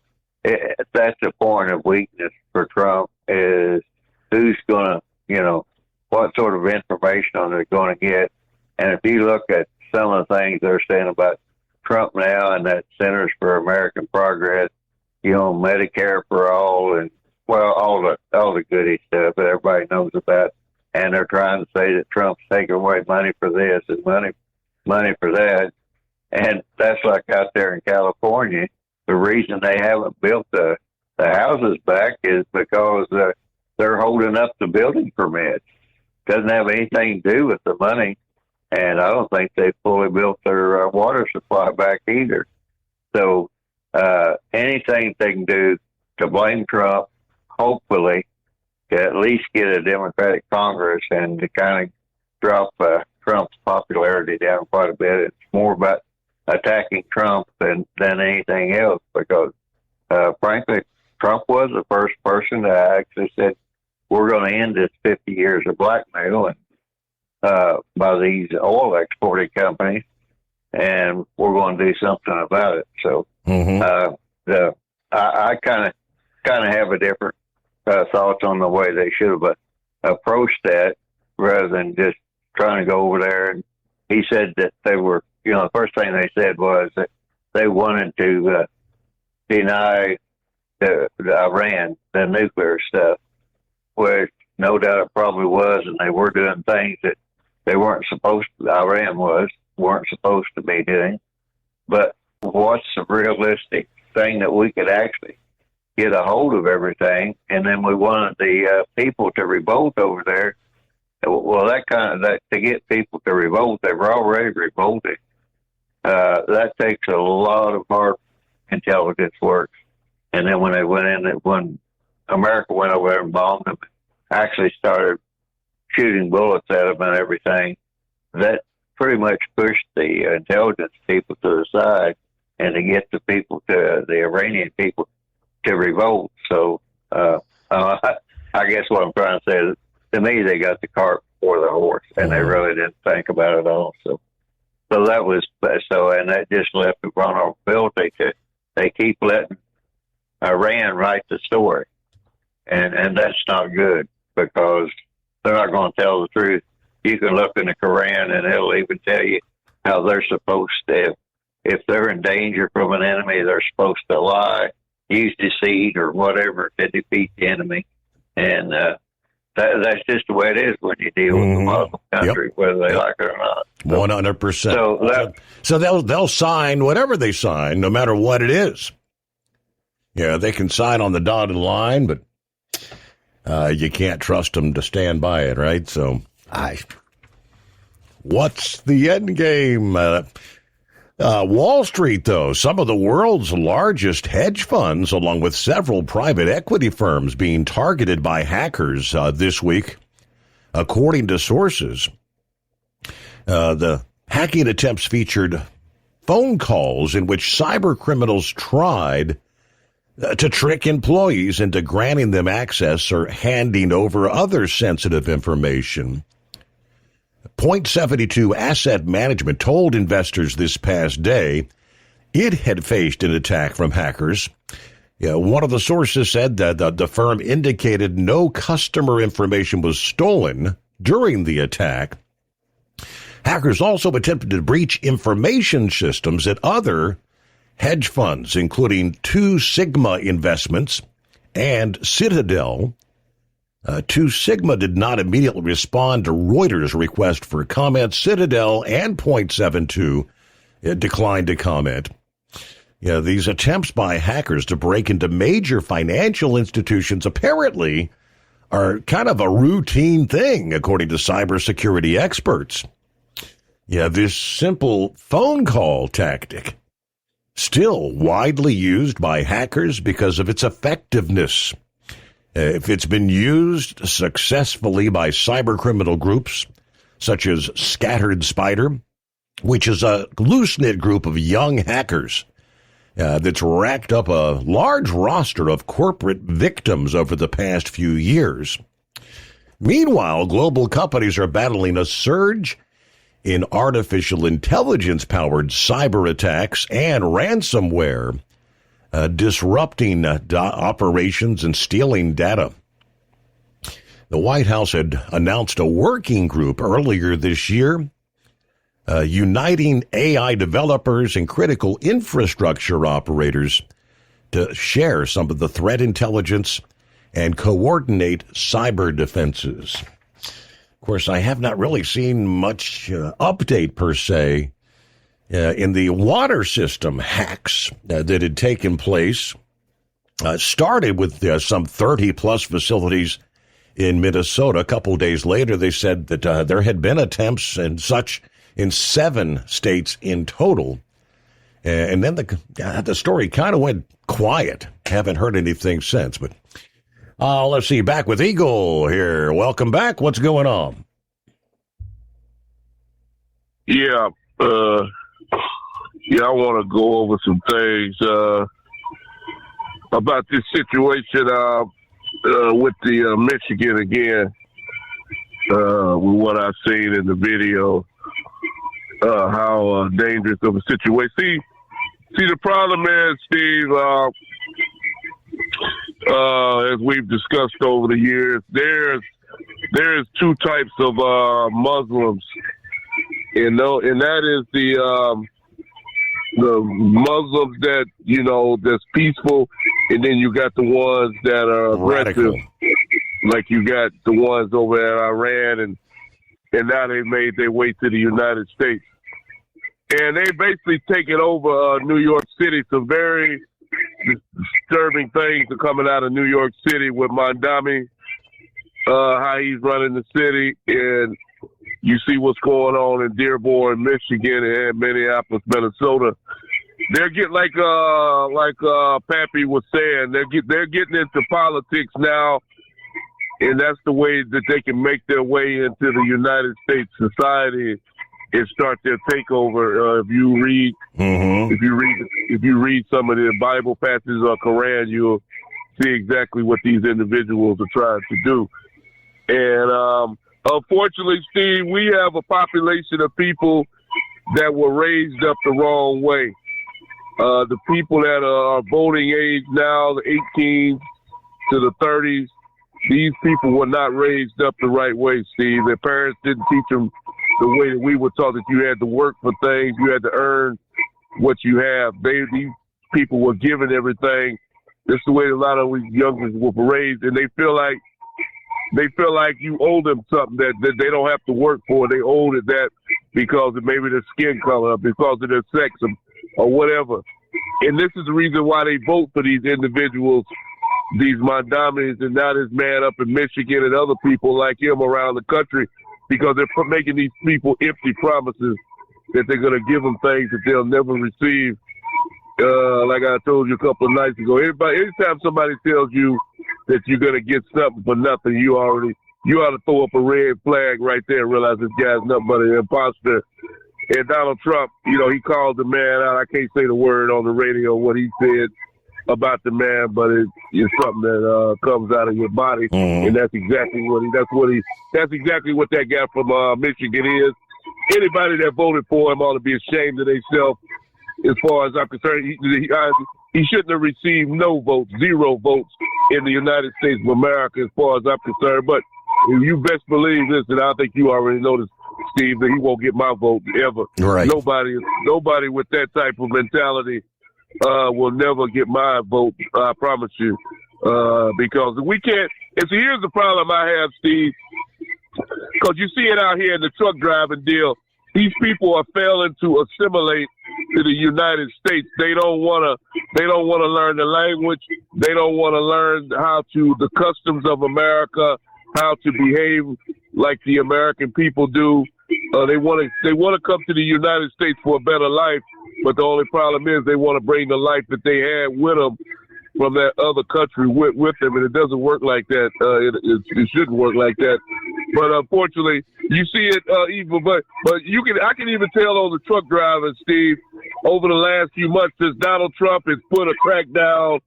that's a point of weakness for Trump, is who's going to, you know, what sort of information are they going to get. And if you look at some of the things they're saying about Trump now and that Centers for American Progress, you know, Medicare for all, and well, all the goody stuff that everybody knows about, and they're trying to say that Trump's taking away money for this and money for that, and that's like out there in California. The reason they haven't built the houses back is because they're holding up the building permits. Doesn't have anything to do with the money, and I don't think they fully built their water supply back either. So anything they can do to blame Trump, hopefully, to at least get a Democratic Congress and to kind of drop Trump's popularity down quite a bit. It's more about attacking Trump than anything else, because frankly, Trump was the first person that actually said, we're going to end this 50 years of blackmail by these oil exporting companies, and we're going to do something about it. So I kind of have a different thoughts on the way they should have approached that, rather than just trying to go over there. And he said that they were, you know, the first thing they said was that they wanted to deny Iran the nuclear stuff, which no doubt it probably was, and they were doing things that they weren't supposed to, weren't supposed to be doing. But what's the realistic thing that we could actually get a hold of everything? And then we wanted the people to revolt over there. Well, to get people to revolt, they were already revolting. That takes a lot of hard intelligence work. And then when they went in, when America went over there and bombed them, actually started shooting bullets at them and everything, that pretty much pushed the intelligence people to the side, and to get the people, the Iranian people, to revolt. So I guess what I'm trying to say is, to me, they got the cart before the horse, and they really didn't think about it all. So that was and that just left the vulnerability to, they keep letting Iran write the story, and that's not good, because they're not going to tell the truth. You can look in the Quran, and it'll even tell you how they're supposed to, if they're in danger from an enemy, they're supposed to lie, use deceit or whatever to defeat the enemy. And that's just the way it is when you deal with a Muslim country, whether they like it or not. 100%. So they'll sign whatever they sign, no matter what it is. Yeah, they can sign on the dotted line, but you can't trust them to stand by it, right? So, what's the end game? Wall Street, though, some of the world's largest hedge funds, along with several private equity firms, being targeted by hackers this week, according to sources. The hacking attempts featured phone calls in which cyber criminals tried to trick employees into granting them access or handing over other sensitive information. Point72 Asset Management told investors this past day it had faced an attack from hackers. One of the sources said that the firm indicated no customer information was stolen during the attack. Hackers also attempted to breach information systems at other hedge funds, including Two Sigma Investments and Citadel. Two Sigma did not immediately respond to Reuters' request for comment. Citadel and Point72 declined to comment. Yeah, these attempts by hackers to break into major financial institutions apparently are kind of a routine thing, according to cybersecurity experts. Yeah, this simple phone call tactic, still widely used by hackers because of its effectiveness. If it's been used successfully by cybercriminal groups such as Scattered Spider, which is a loose-knit group of young hackers that's racked up a large roster of corporate victims over the past few years. Meanwhile, global companies are battling a surge in artificial intelligence-powered cyber attacks and ransomware, disrupting operations and stealing data. The White House had announced a working group earlier this year uniting AI developers and critical infrastructure operators to share some of the threat intelligence and coordinate cyber defenses. Of course, I have not really seen much update per se in the water system hacks that had taken place. Started with some 30-plus facilities in Minnesota. A couple days later, they said that there had been attempts and such in 7 states in total. And then the story kind of went quiet. Haven't heard anything since. But let's see, back with Eagle here. Welcome back. What's going on? Yeah, I want to go over some things about this situation with the Michigan again, with what I've seen in the video. How dangerous of a situation. See, the problem is, Steve, as we've discussed over the years, there's 2 types of Muslims, and that is the Muslims that, that's peaceful, and then you got the ones that are aggressive, like you got the ones over at Iran, and now they made their way to the United States. And they basically taken over New York City. Some very disturbing things are coming out of New York City with Mondami, how he's running the city. And you see what's going on in Dearborn, Michigan, and Minneapolis, Minnesota. They're getting, like Pappy was saying, they're getting into politics now. And that's the way that they can make their way into the United States society and start their takeover. If you read some of the Bible passages or Quran, you'll see exactly what these individuals are trying to do. And unfortunately, Steve, we have a population of people that were raised up the wrong way. The people that are voting age now, the 18s to the 30s, these people were not raised up the right way, Steve. Their parents didn't teach them the way that we were taught, that you had to work for things, you had to earn what you have. These people were given everything. This is the way a lot of these youngsters were raised, and they feel like you owe them something that they don't have to work for. They owe it that because of maybe their skin color, because of their sex, or whatever. And this is the reason why they vote for these individuals, these Mondamis, and now this man up in Michigan and other people like him around the country, because they're making these people empty promises that they're going to give them things that they'll never receive. Like I told you a couple of nights ago, anytime somebody tells you that you're going to get something for nothing, you ought to throw up a red flag right there and realize this guy's nothing but an imposter. And Donald Trump, he called the man out. I can't say the word on the radio, what he said about the man, but it's something that comes out of your body, and that's exactly what that guy from Michigan is. Anybody that voted for him ought to be ashamed of themselves. As far as I'm concerned, he shouldn't have received no votes, 0 votes in the United States of America, as far as I'm concerned. But you best believe this, and I think you already know this, Steve, that he won't get my vote ever. Right. Nobody with that type of mentality will never get my vote, I promise you, because we can't. And so here's the problem I have, Steve, because you see it out here in the truck driving deal. These people are failing to assimilate to the United States. They don't want to learn the language. They don't want to learn the customs of America, how to behave like the American people do. They want to come to the United States for a better life, but the only problem is they want to bring the life that they had with them from that other country with them, and it doesn't work like that. It shouldn't work like that. But unfortunately, you see it even. But I can even tell on the truck drivers, Steve, over the last few months since Donald Trump has put a crackdown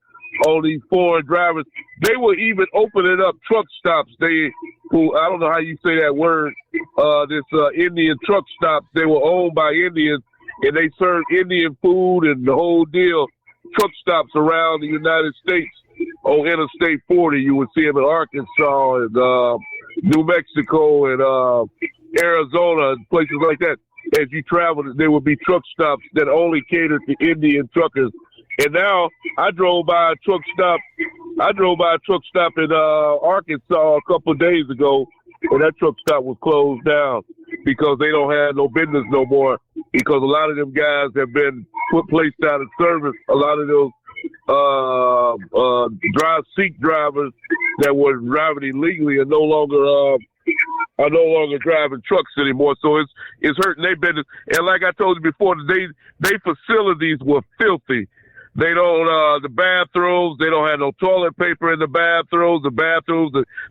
on these foreign drivers, they were even opening up truck stops. I don't know how you say that word. Indian truck stops. They were owned by Indians, and they served Indian food and the whole deal. Truck stops around the United States on Interstate 40. You would see them in Arkansas and New Mexico and Arizona and places like that. As you travel, there would be truck stops that only catered to Indian truckers. And now I drove by a truck stop in Arkansas a couple of days ago, and that truck stop was closed down because they don't have no business no more, because a lot of them guys have been placed out of service. A lot of those Sikh drivers that were driving illegally are no longer driving trucks anymore. So it's hurting their business. And like I told you before, they facilities were filthy. They don't, the bathrooms, they don't have no toilet paper in the bathrooms.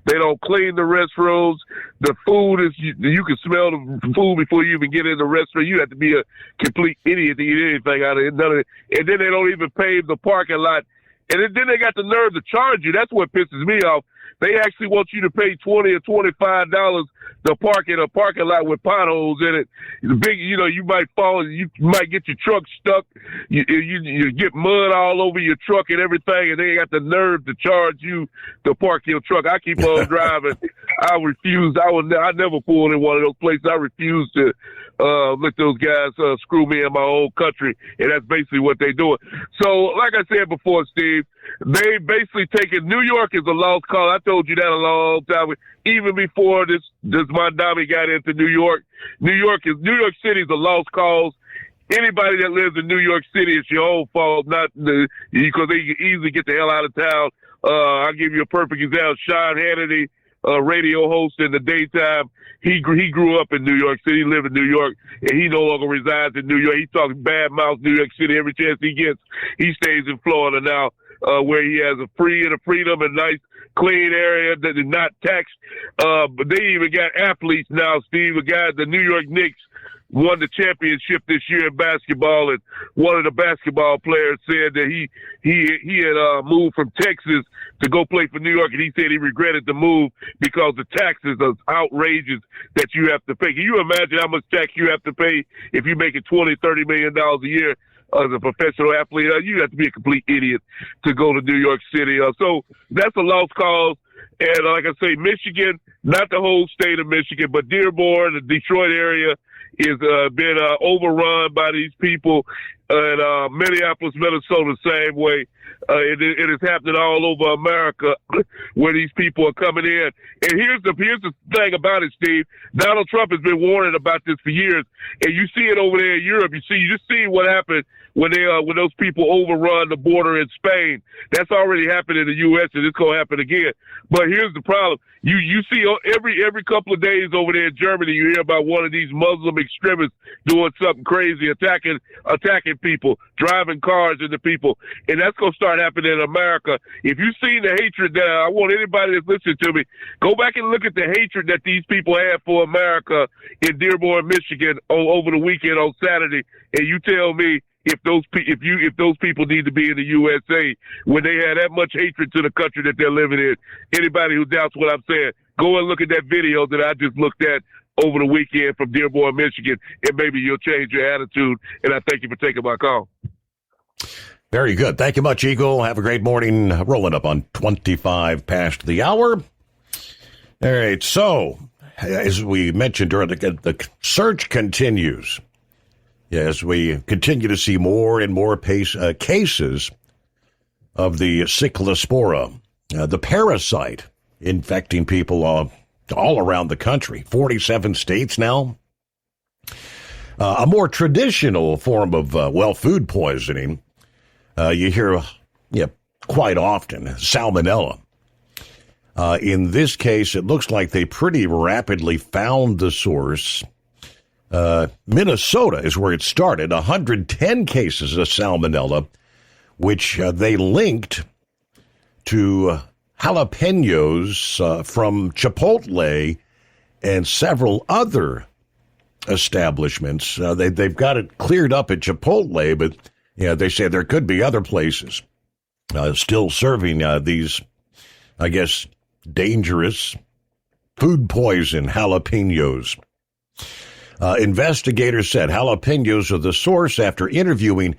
They don't clean the restrooms. The food you can smell the food before you even get in the restaurant. You have to be a complete idiot to eat anything out of it. And then they don't even pave the parking lot. And then they got the nerve to charge you. That's what pisses me off. They actually want you to pay $20 or $25 to park in a parking lot with potholes in it. You might fall, you might get your truck stuck. You get mud all over your truck and everything, and they got the nerve to charge you to park your truck. I keep on driving. I refuse. I never pulled in one of those places. I refuse to let those guys screw me in my own country, and that's basically what they're doing. So, like I said before, Steve, they basically taking New York as a lost cause. I told you that a long time ago. Even before this Mondami got into New York. New York City is a lost cause. Anybody that lives in New York City, it's your own fault, because they can easily get the hell out of town. I'll give you a perfect example. Sean Hannity, radio host in the daytime, he grew up in New York City, he lived in New York, and he no longer resides in New York. He talks bad mouth New York City every chance he gets. He stays in Florida now, where he has a freedom and nice, clean area that is not taxed. But they even got athletes now, Steve. The New York Knicks won the championship this year in basketball, and one of the basketball players said that he had moved from Texas to go play for New York, and he said he regretted the move because the taxes are outrageous that you have to pay. Can you imagine how much tax you have to pay if you're making $20-30 million a year as a professional athlete? You have to be a complete idiot to go to New York City. So that's a lost cause. And like I say, Michigan, not the whole state of Michigan, but Dearborn, the Detroit area, is been overrun by these people, and Minneapolis, Minnesota, the same way. It is happening all over America where these people are coming in. And here's the thing about it, Steve. Donald Trump has been warning about this for years, and you see it over there in Europe. You just see what happened when those people overrun the border in Spain. That's already happened in the U.S., and it's going to happen again. But here's the problem. You see every couple of days over there in Germany, you hear about one of these Muslim extremists doing something crazy, attacking people, driving cars into people. And that's going to start happening in America. If you've seen the hatred that, I want anybody that's listening to me, go back and look at the hatred that these people have for America in Dearborn, Michigan over the weekend on Saturday, and you tell me if those people need to be in the USA when they have that much hatred to the country that they're living in. Anybody who doubts what I'm saying, go and look at that video that I just looked at over the weekend from Dearborn, Michigan, and maybe you'll change your attitude. And I thank you for taking my call. Very good. Thank you much, Eagle. Have a great morning. Rolling up on 25 past the hour. All right. So, as we mentioned earlier, the search continues as we continue to see more and more cases of the Cyclospora, the parasite infecting people all around the country. 47 states now. A more traditional form of, food poisoning, you hear quite often, salmonella. In this case, it looks like they pretty rapidly found the source. Minnesota is where it started, 110 cases of salmonella, which they linked to jalapenos from Chipotle and several other establishments. They've got it cleared up at Chipotle, but they say there could be other places still serving these, I guess, dangerous food poison jalapenos. Investigators said jalapenos are the source after interviewing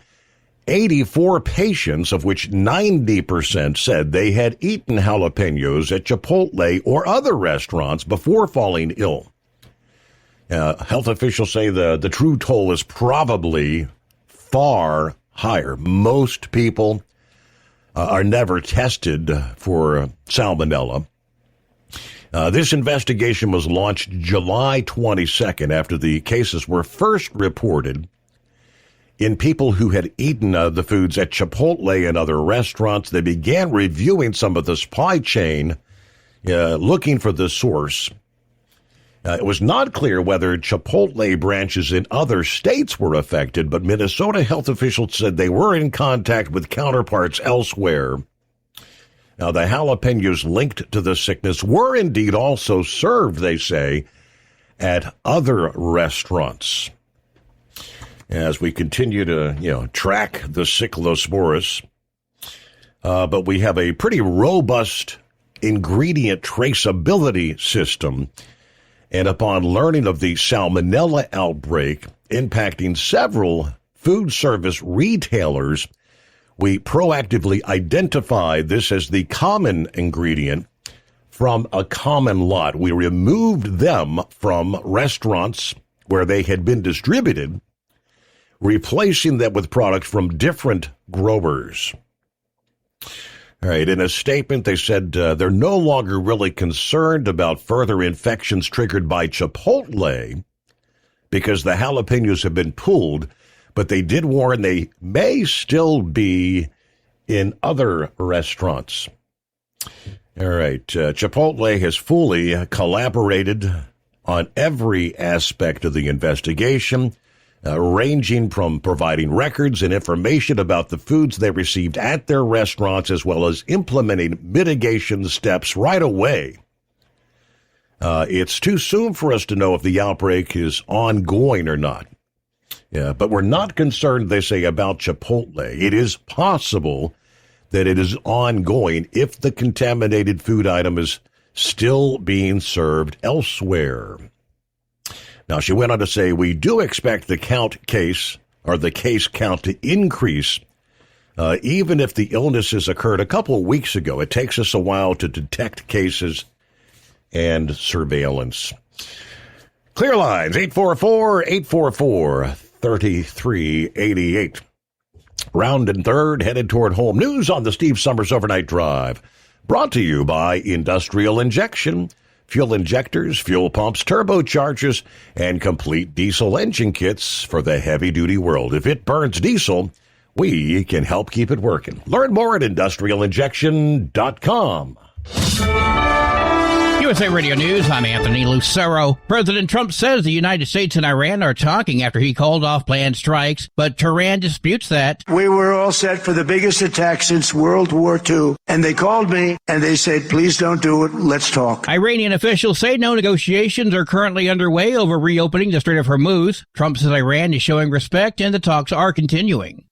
84 patients, of which 90% said they had eaten jalapenos at Chipotle or other restaurants before falling ill. Health officials say the true toll is probably far higher. Most people are never tested for salmonella. This investigation was launched July 22nd after the cases were first reported in people who had eaten the foods at Chipotle and other restaurants. They began reviewing some of the supply chain, looking for the source. It was not clear whether Chipotle branches in other states were affected, but Minnesota health officials said they were in contact with counterparts elsewhere. Now, the jalapenos linked to the sickness were indeed also served, they say, at other restaurants. As we continue to, track the Cyclosporus, but we have a pretty robust ingredient traceability system. And upon learning of the salmonella outbreak impacting several food service retailers, we proactively identified this as the common ingredient from a common lot. We removed them from restaurants where they had been distributed, replacing them with products from different growers. All right, in a statement, they said they're no longer really concerned about further infections triggered by Chipotle because the jalapenos have been pulled, but they did warn they may still be in other restaurants. All right, Chipotle has fully collaborated on every aspect of the investigation, ranging from providing records and information about the foods they received at their restaurants, as well as implementing mitigation steps right away. It's too soon for us to know if the outbreak is ongoing or not. Yeah, but we're not concerned, they say, about Chipotle. It is possible that it is ongoing if the contaminated food item is still being served elsewhere. Now, she went on to say, we do expect the case count to increase, even if the illnesses occurred a couple of weeks ago. It takes us a while to detect cases and surveillance. Clear lines, 844-844-3388. Round and third, headed toward home. News on the Steve Summers Overnight Drive. Brought to you by Industrial Injection. Fuel injectors, fuel pumps, turbochargers, and complete diesel engine kits for the heavy-duty world. If it burns diesel, we can help keep it working. Learn more at industrialinjection.com. USA Radio News, I'm Anthony Lucero. President Trump says the United States and Iran are talking after he called off planned strikes, but Tehran disputes that. We were all set for the biggest attack since World War II, and they called me and they said, please don't do it, let's talk. Iranian officials say no negotiations are currently underway over reopening the Strait of Hormuz. Trump says Iran is showing respect and the talks are continuing.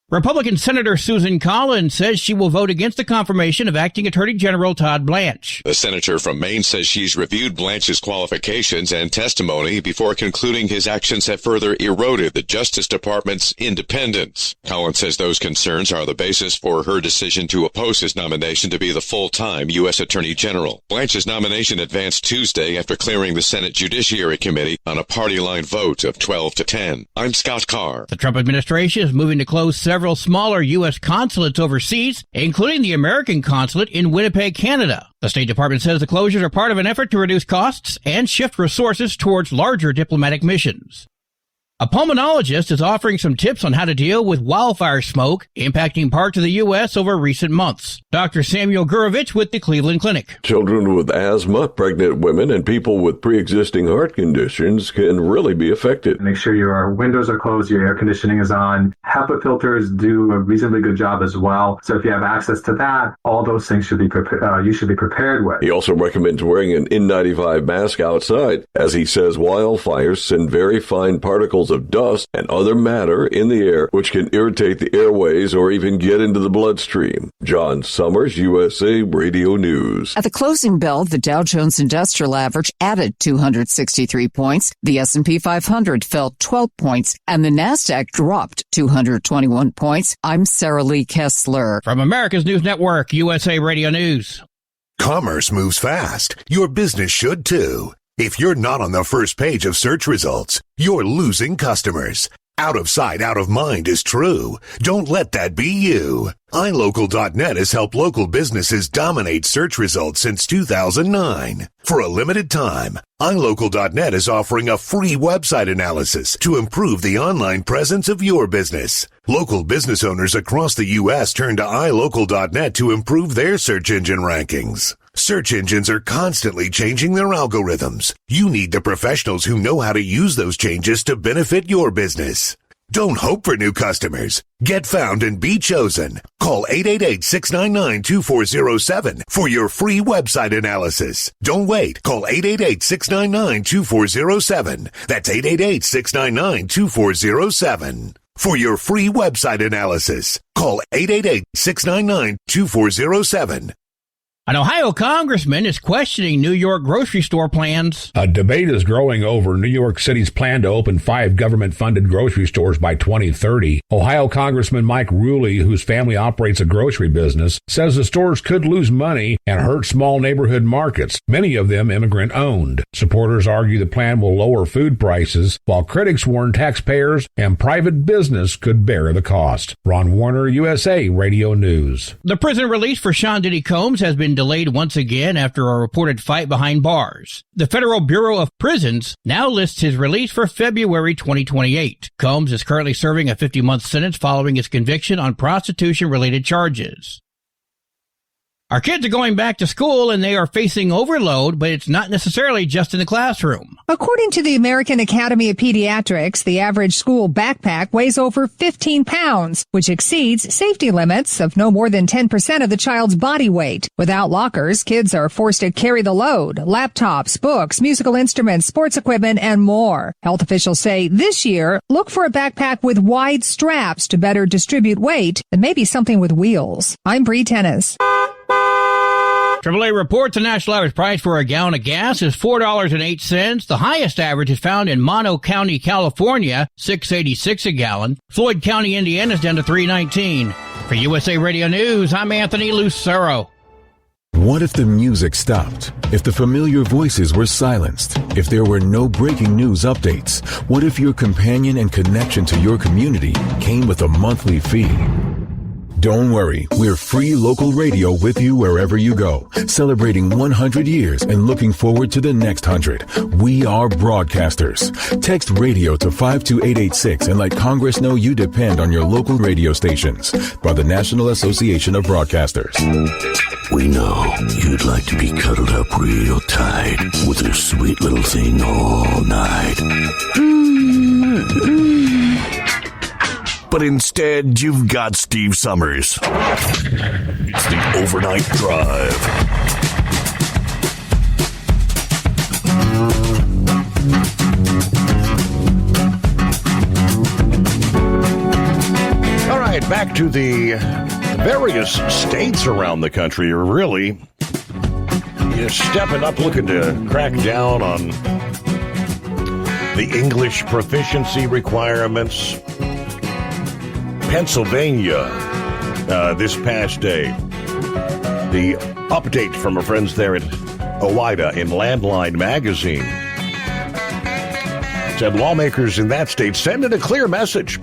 Republican Senator Susan Collins says she will vote against the confirmation of Acting Attorney General Todd Blanche. The senator from Maine says she's reviewed Blanche's qualifications and testimony before concluding his actions have further eroded the Justice Department's independence. Collins says those concerns are the basis for her decision to oppose his nomination to be the full-time U.S. Attorney General. Blanche's nomination advanced Tuesday after clearing the Senate Judiciary Committee on a party-line vote of 12-10. I'm Scott Carr. The Trump administration is moving to close several smaller U.S. consulates overseas, including the American consulate in Winnipeg, Canada. The State Department says the closures are part of an effort to reduce costs and shift resources towards larger diplomatic missions. A pulmonologist is offering some tips on how to deal with wildfire smoke impacting parts of the U.S. over recent months. Dr. Samuel Gurovich with the Cleveland Clinic. Children with asthma, pregnant women, and people with pre-existing heart conditions can really be affected. Make sure your windows are closed, your air conditioning is on. HEPA filters do a reasonably good job as well. So if you have access to that, all those things should be you should be prepared with. He also recommends wearing an N95 mask outside, as he says wildfires send very fine particles of dust and other matter in the air, which can irritate the airways or even get into the bloodstream. John Summers, USA Radio News. At the closing bell, the Dow Jones Industrial Average added 263 points. The S&P 500 fell 12 points, and the Nasdaq dropped 221 points. I'm Sarah Lee Kessler. From America's News Network, USA Radio News. Commerce moves fast. Your business should too. If you're not on the first page of search results, you're losing customers. Out of sight, out of mind is true. Don't let that be you. iLocal.net has helped local businesses dominate search results since 2009. For a limited time, iLocal.net is offering a free website analysis to improve the online presence of your business. Local business owners across the U.S. turn to iLocal.net to improve their search engine rankings. Search engines are constantly changing their algorithms. You need the professionals who know how to use those changes to benefit your business. Don't hope for new customers. Get found and be chosen. Call 888-699-2407 for your free website analysis. Don't wait. Call 888-699-2407. That's 888-699-2407. For your free website analysis, call 888-699-2407. An Ohio congressman is questioning New York grocery store plans. A debate is growing over New York City's plan to open 5 government-funded grocery stores by 2030. Ohio Congressman Mike Ruley, whose family operates a grocery business, says the stores could lose money and hurt small neighborhood markets, many of them immigrant-owned. Supporters argue the plan will lower food prices, while critics warn taxpayers and private business could bear the cost. Ron Warner, USA Radio News. The prison release for Sean Diddy Combs has been delayed once again after a reported fight behind bars. The Federal Bureau of Prisons now lists his release for February 2028. Combs is currently serving a 50-month sentence following his conviction on prostitution-related charges. Our kids are going back to school and they are facing overload, but it's not necessarily just in the classroom. According to the American Academy of Pediatrics, the average school backpack weighs over 15 pounds, which exceeds safety limits of no more than 10% of the child's body weight. Without lockers, kids are forced to carry the load: laptops, books, musical instruments, sports equipment, and more. Health officials say this year, look for a backpack with wide straps to better distribute weight and maybe something with wheels. I'm Bree Tennis. AAA reports the national average price for a gallon of gas is $4.08. The highest average is found in Mono County, California, $6.86 a gallon. Floyd County, Indiana is down to $3.19. For USA Radio News, I'm Anthony Lucero. What if the music stopped? If the familiar voices were silenced? If there were no breaking news updates? What if your companion and connection to your community came with a monthly fee? Don't worry, we're free local radio with you wherever you go, celebrating 100 years and looking forward to the next 100. We are broadcasters. Text radio to 52886 and let Congress know you depend on your local radio stations. By the National Association of Broadcasters. We know you'd like to be cuddled up real tight with a sweet little thing all night. But instead, you've got Steve Summers. It's the Overnight Drive. All right, back to the various states around the country are really stepping up, looking to crack down on the English proficiency requirements. Pennsylvania, this past day, the update from our friends there at OOIDA in Landline magazine said lawmakers in that state sending a clear message.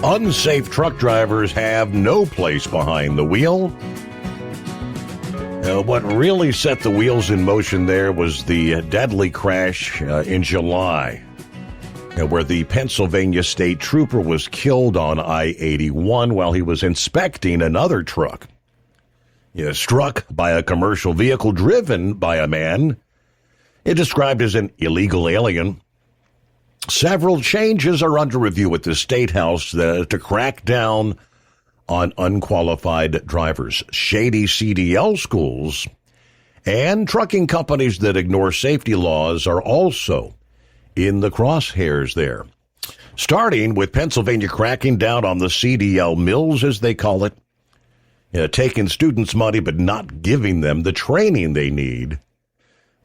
Unsafe truck drivers have no place behind the wheel. What really set the wheels in motion there was the deadly crash in July where the Pennsylvania state trooper was killed on I-81 while he was inspecting another truck. He was struck by a commercial vehicle driven by a man described as an illegal alien. Several changes are under review at the State House to crack down on unqualified drivers, shady CDL schools, and trucking companies that ignore safety laws are also in the crosshairs there. Starting with Pennsylvania cracking down on the CDL mills, as they call it, taking students' money but not giving them the training they need.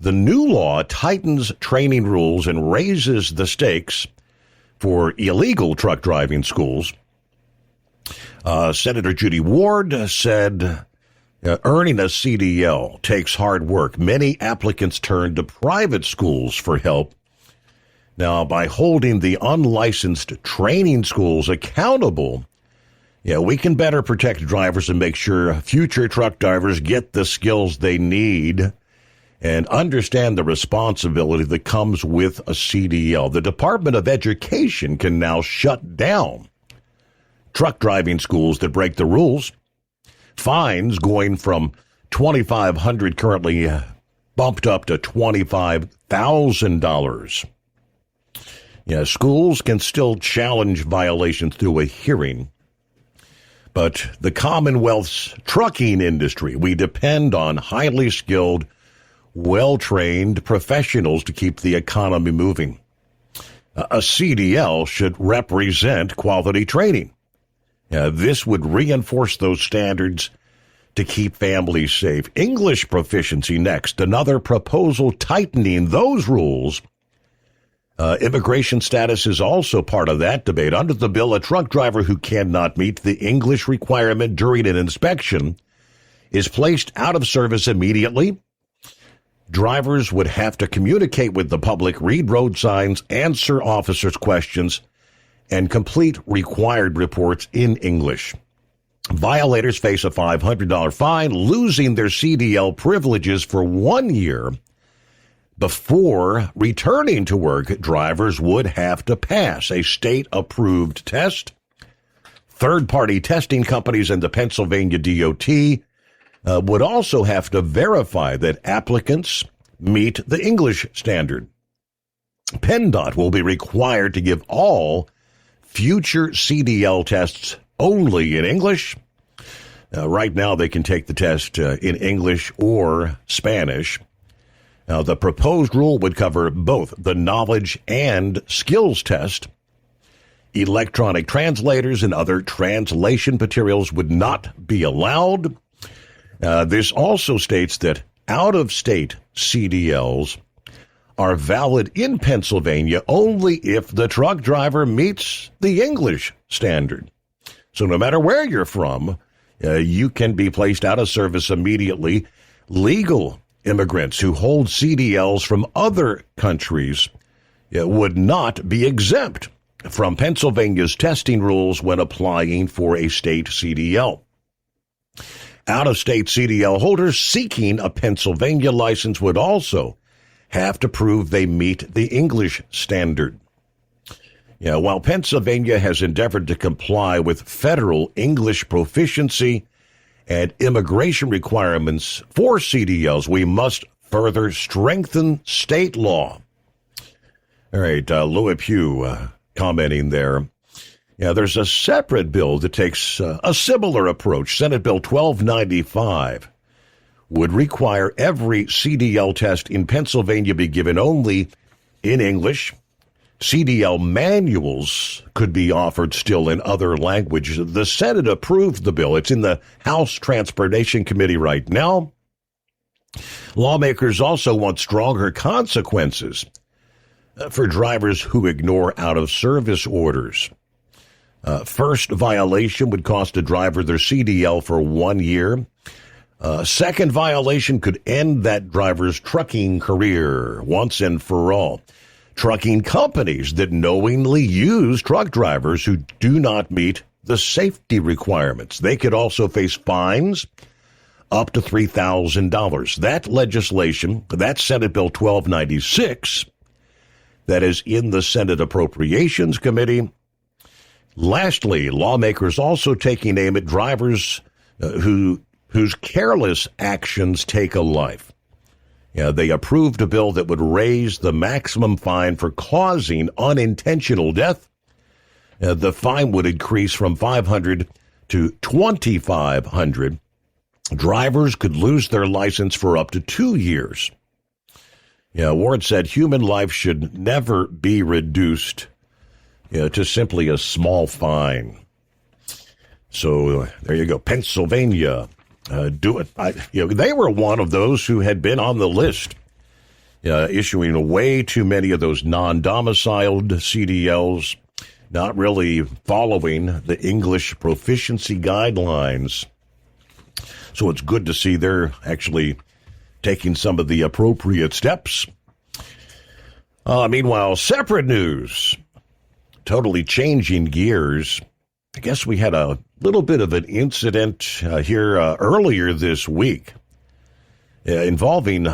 The new law tightens training rules and raises the stakes for illegal truck driving schools. Senator Judy Ward said, earning a CDL takes hard work. Many applicants turn to private schools for help. Now, by holding the unlicensed training schools accountable, we can better protect drivers and make sure future truck drivers get the skills they need and understand the responsibility that comes with a CDL. The Department of Education can now shut down truck driving schools that break the rules. Fines going from $2,500 currently bumped up to $25,000. Schools can still challenge violations through a hearing. But the Commonwealth's trucking industry, we depend on highly skilled, well-trained professionals to keep the economy moving. A CDL should represent quality training. This would reinforce those standards to keep families safe. English proficiency next, another proposal tightening those rules. Immigration status is also part of that debate. Under the bill, a truck driver who cannot meet the English requirement during an inspection is placed out of service immediately. Drivers would have to communicate with the public, read road signs, answer officers' questions, and complete required reports in English. Violators face a $500 fine, losing their CDL privileges for 1 year. Before returning to work, drivers would have to pass a state-approved test. Third-party testing companies and the Pennsylvania DOT would also have to verify that applicants meet the English standard. PennDOT will be required to give all future CDL tests only in English. Right now, they can take the test in English or Spanish. Now, the proposed rule would cover both the knowledge and skills test. Electronic translators and other translation materials would not be allowed. This also states that out-of-state CDLs are valid in Pennsylvania only if the truck driver meets the English standard. So no matter where you're from, you can be placed out of service immediately. Legal immigrants who hold CDLs from other countries would not be exempt from Pennsylvania's testing rules when applying for a state CDL. Out-of-state CDL holders seeking a Pennsylvania license would also have to prove they meet the English standard. While Pennsylvania has endeavored to comply with federal English proficiency and immigration requirements for CDLs, we must further strengthen state law. All right, Louis Pugh commenting there. There's a separate bill that takes a similar approach. Senate Bill 1295 would require every CDL test in Pennsylvania be given only in English. CDL manuals could be offered still in other languages. The Senate approved the bill. It's in the House Transportation Committee right now. Lawmakers also want stronger consequences for drivers who ignore out-of-service orders. First violation would cost a driver their CDL for 1 year. Second violation could end that driver's trucking career once and for all. Trucking companies that knowingly use truck drivers who do not meet the safety requirements. They could also face fines up to $3,000. That legislation, that Senate Bill 1296, that is in the Senate Appropriations Committee. Lastly, lawmakers also taking aim at drivers whose careless actions take a life. They approved a bill that would raise the maximum fine for causing unintentional death. The fine would increase from $500 to $2,500. Drivers could lose their license for up to 2 years. Ward said human life should never be reduced to simply a small fine. So there you go. Pennsylvania, do it. They were one of those who had been on the list, issuing way too many of those non-domiciled CDLs, not really following the English proficiency guidelines. So it's good to see they're actually taking some of the appropriate steps. Meanwhile, separate news, totally changing gears. I guess we had a little bit of an incident here earlier this week involving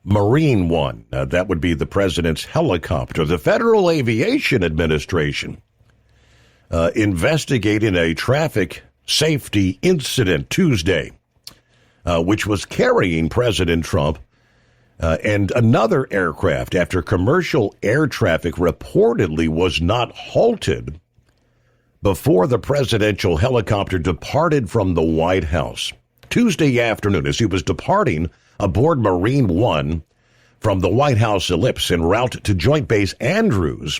Marine One. That would be the president's helicopter. The Federal Aviation Administration investigating a traffic safety incident Tuesday, which was carrying President Trump and another aircraft after commercial air traffic reportedly was not halted before the presidential helicopter departed from the White House. Tuesday afternoon, as he was departing aboard Marine One from the White House Ellipse en route to Joint Base Andrews,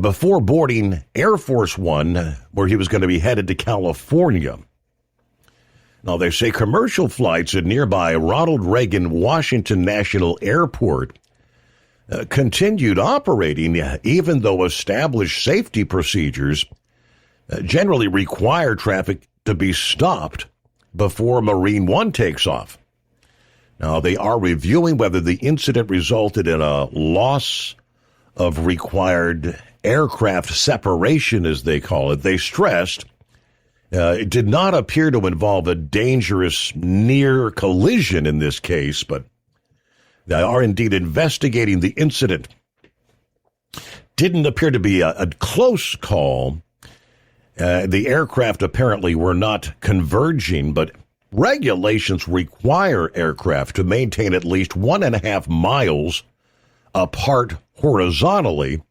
before boarding Air Force One, where he was going to be headed to California. Now, they say commercial flights at nearby Ronald Reagan Washington National Airport continued operating, even though established safety procedures generally require traffic to be stopped before Marine One takes off. Now, they are reviewing whether the incident resulted in a loss of required aircraft separation, as they call it. They stressed it did not appear to involve a dangerous near collision in this case, but they are indeed investigating the incident. Didn't appear to be a close call. The aircraft apparently were not converging, but regulations require aircraft to maintain at least 1.5 miles apart horizontally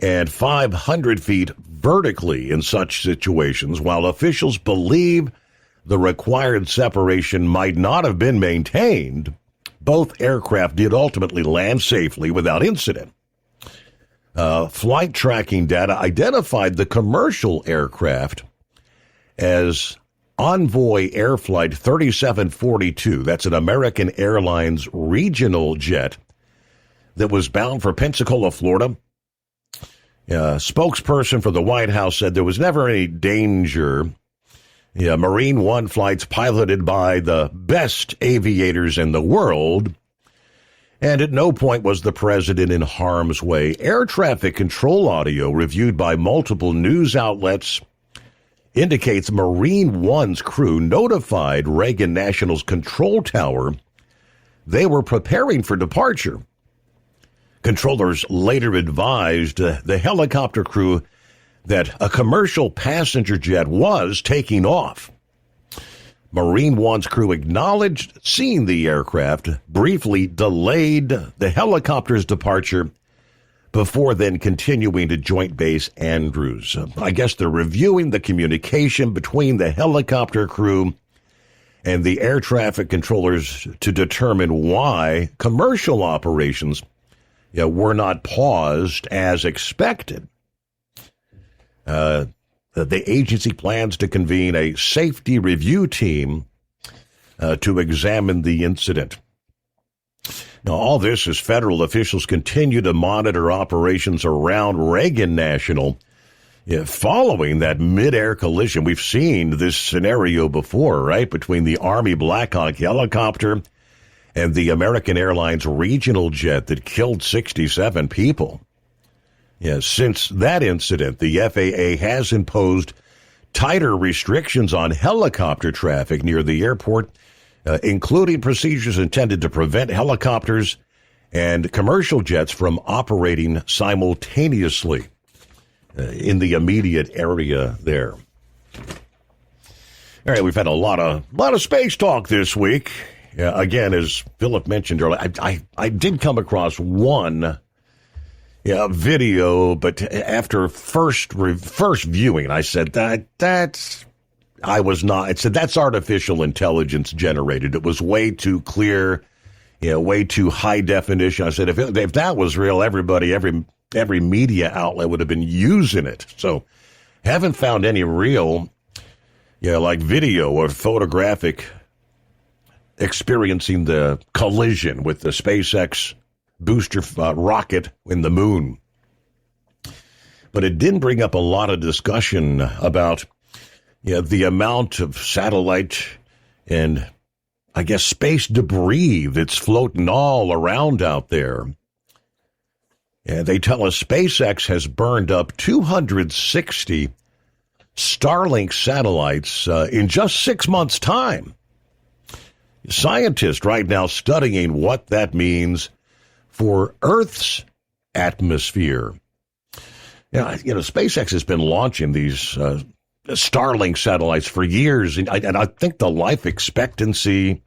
and 500 feet vertically in such situations. While officials believe the required separation might not have been maintained, both aircraft did ultimately land safely without incident. Flight tracking data identified the commercial aircraft as Envoy Air Flight 3742. That's an American Airlines regional jet that was bound for Pensacola, Florida. Spokesperson for the White House said there was never any danger. Marine One flights piloted by the best aviators in the world, and at no point was the president in harm's way. Air traffic control audio reviewed by multiple news outlets indicates Marine One's crew notified Reagan National's control tower they were preparing for departure. Controllers later advised the helicopter crew that a commercial passenger jet was taking off. Marine One's crew acknowledged seeing the aircraft, briefly delayed the helicopter's departure before then continuing to Joint Base Andrews. I guess they're reviewing the communication between the helicopter crew and the air traffic controllers to determine why commercial operations were not paused as expected. The agency plans to convene a safety review team to examine the incident. Now, all this as federal officials continue to monitor operations around Reagan National following that mid-air collision. We've seen this scenario before, right, between the Army Black Hawk helicopter and the American Airlines regional jet that killed 67 people. Since that incident, the FAA has imposed tighter restrictions on helicopter traffic near the airport, including procedures intended to prevent helicopters and commercial jets from operating simultaneously in the immediate area there. All right, we've had a lot of space talk this week. Again, as Philip mentioned earlier, I did come across one video, but after first viewing, I said that's artificial intelligence generated. It was way too clear, way too high definition. I said if that was real, every media outlet would have been using it. So, haven't found any real, like video or photographic experiencing the collision with the SpaceX booster rocket in the moon. But it did bring up a lot of discussion about the amount of satellite and, I guess, space debris that's floating all around out there. And they tell us SpaceX has burned up 260 Starlink satellites in just 6 months' time. Scientists right now studying what that means for Earth's atmosphere. SpaceX has been launching these Starlink satellites for years, and I think the life expectancy,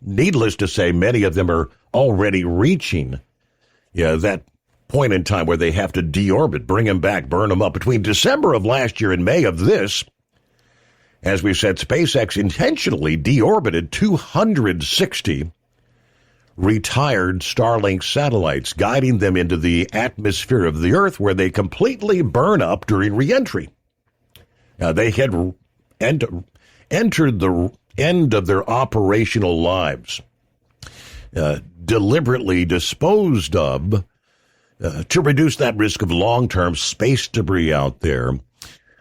needless to say, many of them are already reaching that point in time where they have to deorbit, bring them back, burn them up. Between December of last year and May of this, as we said, SpaceX intentionally deorbited 260 retired Starlink satellites, guiding them into the atmosphere of the Earth where they completely burn up during reentry. They had entered the end of their operational lives, deliberately disposed of to reduce that risk of long-term space debris out there.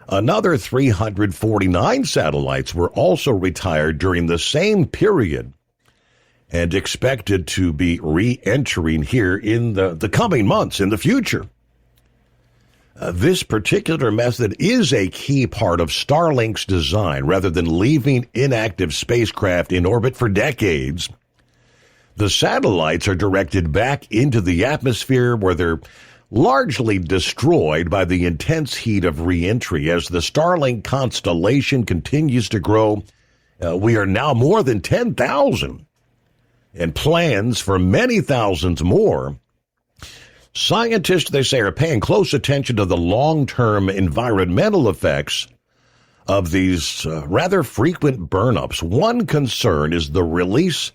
Another 349 satellites were also retired during the same period and expected to be re-entering here in the coming months in the future. This particular method is a key part of Starlink's design. Rather than leaving inactive spacecraft in orbit for decades, the satellites are directed back into the atmosphere where they're largely destroyed by the intense heat of re-entry. As the Starlink constellation continues to grow, we are now more than 10,000 and plans for many thousands more. Scientists, they say, are paying close attention to the long-term environmental effects of these rather frequent burn-ups. One concern is the release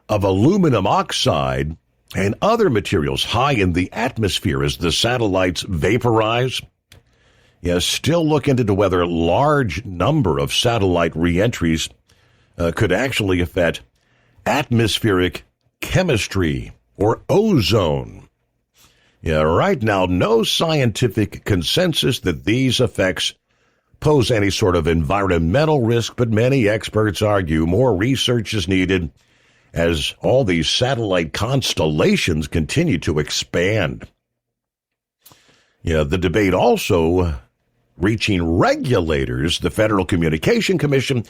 of aluminum oxide and other materials high in the atmosphere as the satellites vaporize. Still looking into whether a large number of satellite reentries could actually affect atmospheric chemistry or ozone. Right now, no scientific consensus that these effects pose any sort of environmental risk, but many experts argue more research is needed as all these satellite constellations continue to expand. The debate also reaching regulators. The Federal Communication Commission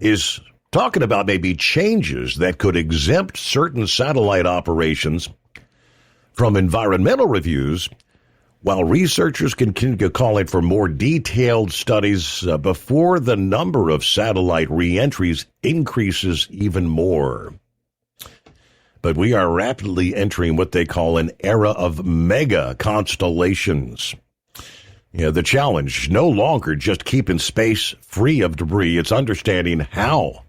is talking about maybe changes that could exempt certain satellite operations from environmental reviews, while researchers continue calling for more detailed studies before the number of satellite reentries increases even more. But we are rapidly entering what they call an era of mega constellations. The challenge, no longer just keeping space free of debris, it's understanding how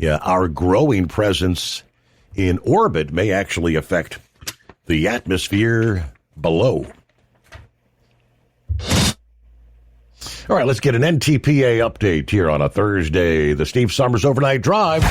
our growing presence in orbit may actually affect the atmosphere below. All right, let's get an NTPA update here on a Thursday, the Steve Summers Overnight Drive.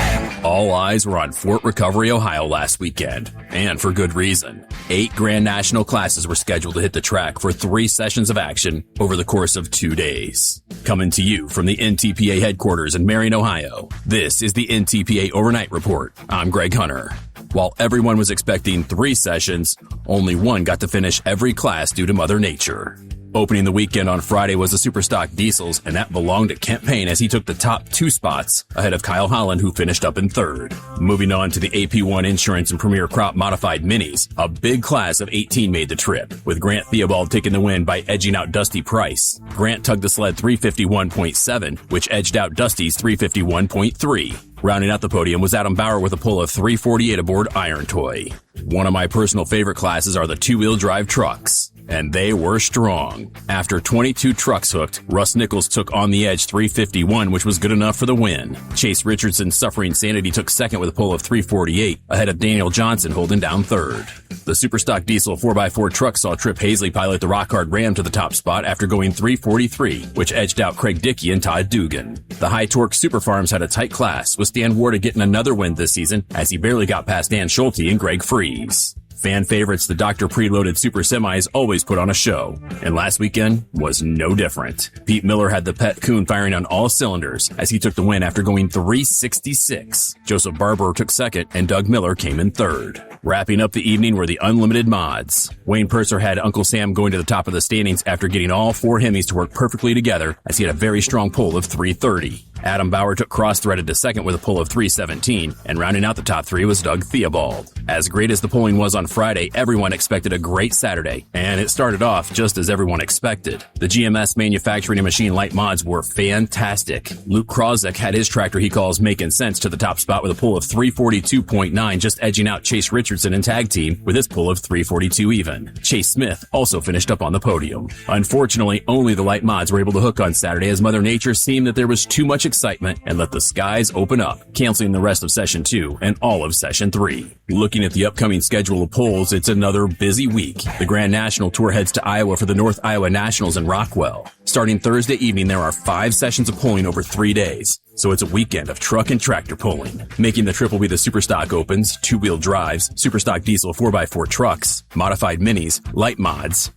All eyes were on Fort Recovery, Ohio last weekend, and for good reason. 8 Grand National classes were scheduled to hit the track for 3 sessions of action over the course of 2 days. Coming to you from the NTPA headquarters in Marion, Ohio, this is the NTPA Overnight Report. I'm Greg Hunter. While everyone was expecting 3 sessions, only 1 got to finish every class due to Mother Nature. Opening the weekend on Friday was the Superstock Diesels, and that belonged to Kent Payne as he took the top 2 spots ahead of Kyle Holland, who finished up in 3rd. Moving on to the AP1 Insurance and Premier Crop Modified Minis, a big class of 18 made the trip, with Grant Theobald taking the win by edging out Dusty Price. Grant tugged the sled 351.7, which edged out Dusty's 351.3. Rounding out the podium was Adam Bauer with a pull of 348 aboard Iron Toy. One of my personal favorite classes are the two-wheel drive trucks, and they were strong. After 22 trucks hooked, Russ Nichols took On the Edge 351, which was good enough for the win. Chase Richardson, Suffering Sanity, took second with a pull of 348, ahead of Daniel Johnson holding down third. The Superstock Diesel 4x4 truck saw Trip Hazley pilot the Rock Hard Ram to the top spot after going 343, which edged out Craig Dickey and Todd Dugan. The High Torque Super Farms had a tight class, with Stan Warda getting another win this season as he barely got past Dan Schulte and Greg Freeze. Fan favorites, the Dr. Preloaded Super Semis, always put on a show, and last weekend was no different. Pete Miller had the Pet Coon firing on all cylinders as he took the win after going 366. Joseph Barber took second, and Doug Miller came in third. Wrapping up the evening were the Unlimited Mods. Wayne Purser had Uncle Sam going to the top of the standings after getting all 4 Hemis to work perfectly together as he had a very strong pull of 330. Adam Bauer took cross-threaded to second with a pull of 317, and rounding out the top 3 was Doug Theobald. As great as the polling was on Friday, everyone expected a great Saturday, and it started off just as everyone expected. The GMS Manufacturing and Machine Light Mods were fantastic. Luke Krozek had his tractor he calls Making Sense to the top spot with a pull of 342.9, just edging out Chase Richardson and Tag Team with his pull of 342 even. Chase Smith also finished up on the podium. Unfortunately, only the Light Mods were able to hook on Saturday as Mother Nature seemed that there was too much excitement and let the skies open up, canceling the rest of Session 2 and all of Session 3. Looking at the upcoming schedule of polls, it's another busy week. The Grand National Tour heads to Iowa for the North Iowa Nationals in Rockwell. Starting Thursday evening, there are 5 sessions of polling over 3 days. So it's a weekend of truck and tractor pulling. Making the trip will be the Superstock Opens, two-wheel drives, Superstock Diesel 4x4 trucks, modified minis, light mods,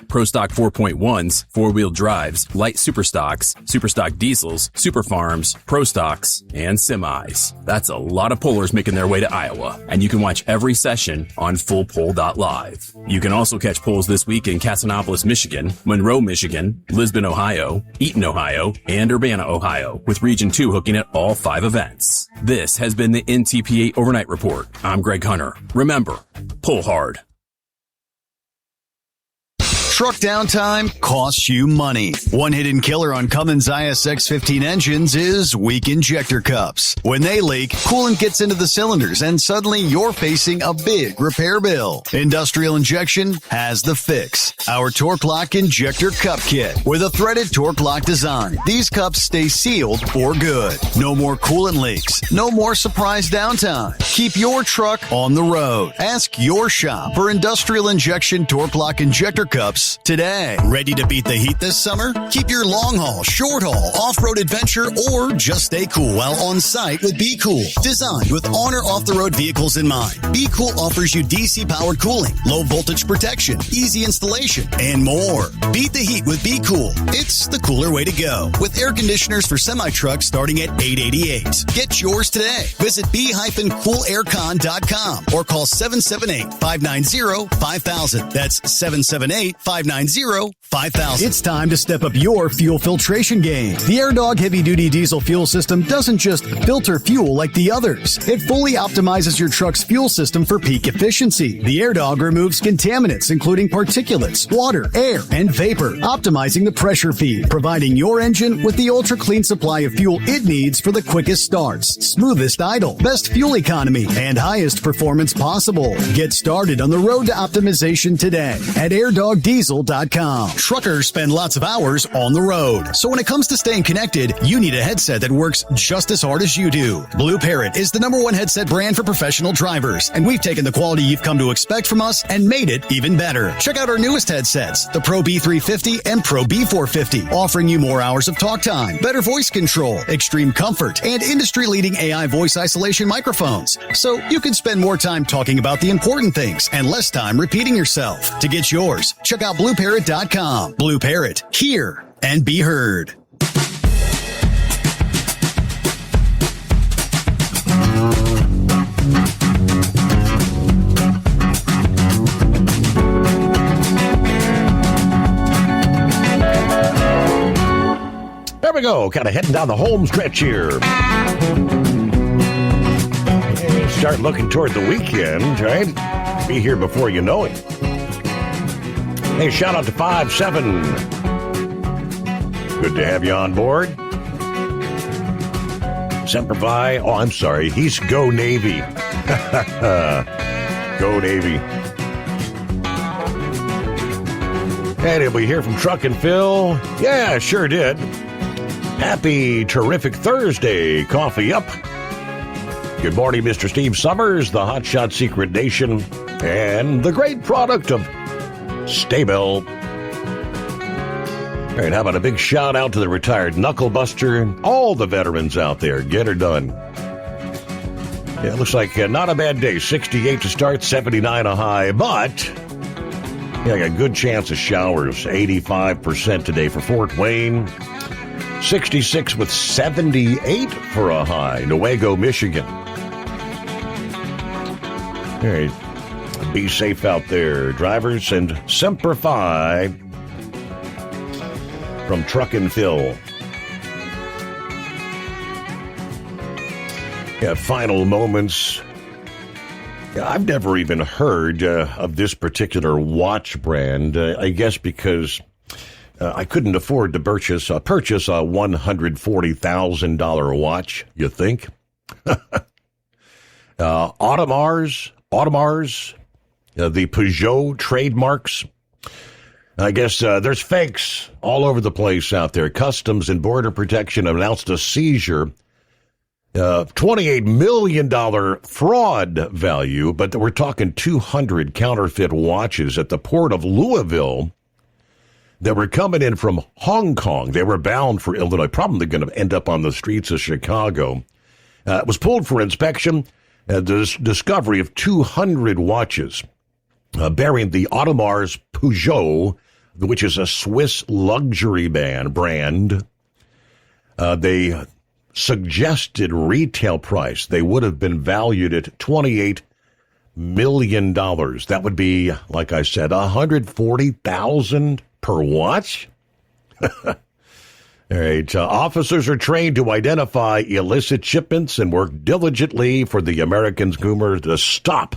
Pro Stock 4.1s, four-wheel drives, light Superstocks, Superstock Diesels, Super Farms, Pro Stocks, and semis. That's a lot of pullers making their way to Iowa, and you can watch every session on fullpoll.live. You can also catch polls this week in Cassonopolis, Michigan, Monroe, Michigan, Lisbon, Ohio, Eaton, Ohio, and Urbana, Ohio, with Region 2 hooking at all 5 events. This has been the NTPA Overnight Report. I'm Greg Hunter. Remember, pull hard. Truck downtime costs you money. One hidden killer on Cummins ISX-15 engines is weak injector cups. When they leak, coolant gets into the cylinders and suddenly you're facing a big repair bill. Industrial Injection has the fix. Our Torque Lock Injector Cup Kit. With a threaded Torque Lock design, these cups stay sealed for good. No more coolant leaks. No more surprise downtime. Keep your truck on the road. Ask your shop for Industrial Injection Torque Lock Injector Cups today. Ready to beat the heat this summer? Keep your long haul, short haul, off-road adventure, or just stay cool while on site with Be Cool. Designed with on or off-the-road vehicles in mind, Be Cool offers you DC-powered cooling, low-voltage protection, easy installation, and more. Beat the heat with Be Cool. It's the cooler way to go. With air conditioners for semi-trucks starting at $888. Get yours today. Visit b-coolaircon.com or call 778-590-5000. That's 778-590-5000. It's time to step up your fuel filtration game. The AirDog heavy-duty diesel fuel system doesn't just filter fuel like the others. It fully optimizes your truck's fuel system for peak efficiency. The AirDog removes contaminants, including particulates, water, air, and vapor, optimizing the pressure feed, providing your engine with the ultra-clean supply of fuel it needs for the quickest starts, smoothest idle, best fuel economy, and highest performance possible. Get started on the road to optimization today at airdogdiesel.com. Truckers spend lots of hours on the road, so when it comes to staying connected, you need a headset that works just as hard as you do. Blue Parrot is the #1 headset brand for professional drivers, and we've taken the quality you've come to expect from us and made it even better. Check out our newest headsets, the Pro B350 and Pro B450, offering you more hours of talk time, better voice control, extreme comfort, and industry-leading AI voice isolation microphones, so you can spend more time talking about the important things and less time repeating yourself. To get yours, check out BlueParrot.com. Blue Parrot, hear and be heard. Chicago, kind of heading down the home stretch here. Start looking toward the weekend, right? Be here before you know it. Hey, shout out to 5-7. Good to have you on board. Semper Fi. Oh, I'm sorry. He's Go Navy. Go Navy. And did we hear from Truck and Phil? Yeah, sure did. Happy terrific Thursday. Coffee up. Good morning, Mr. Steve Summers, the Hotshot Secret Nation, and the great product of Staybell. All right, how about a big shout out to the retired Knucklebuster and all the veterans out there. Get her done. Yeah, it looks like not a bad day. 68 to start, 79 a high, but yeah, a good chance of showers. 85% today for Fort Wayne. 66 with 78 for a high. Newaygo, Michigan. All right. Be safe out there, drivers, and Semper Fi from Truck and Phil. Yeah, final moments. Yeah, I've never even heard of this particular watch brand, I guess because I couldn't afford to purchase a $140,000 watch, you think? Audemars, the Peugeot trademarks. I guess there's fakes all over the place out there. Customs and Border Protection announced a seizure, $28 million fraud value, but we're talking 200 counterfeit watches at the port of Louisville that were coming in from Hong Kong. They were bound for Illinois, probably going to end up on the streets of Chicago. It was pulled for inspection. The discovery of 200 watches bearing the Audemars Peugeot, which is a Swiss luxury brand. They suggested retail price. They would have been valued at $28 million. That would be, like I said, $140,000 per watch. All right. Officers are trained to identify illicit shipments and work diligently for the American consumer to stop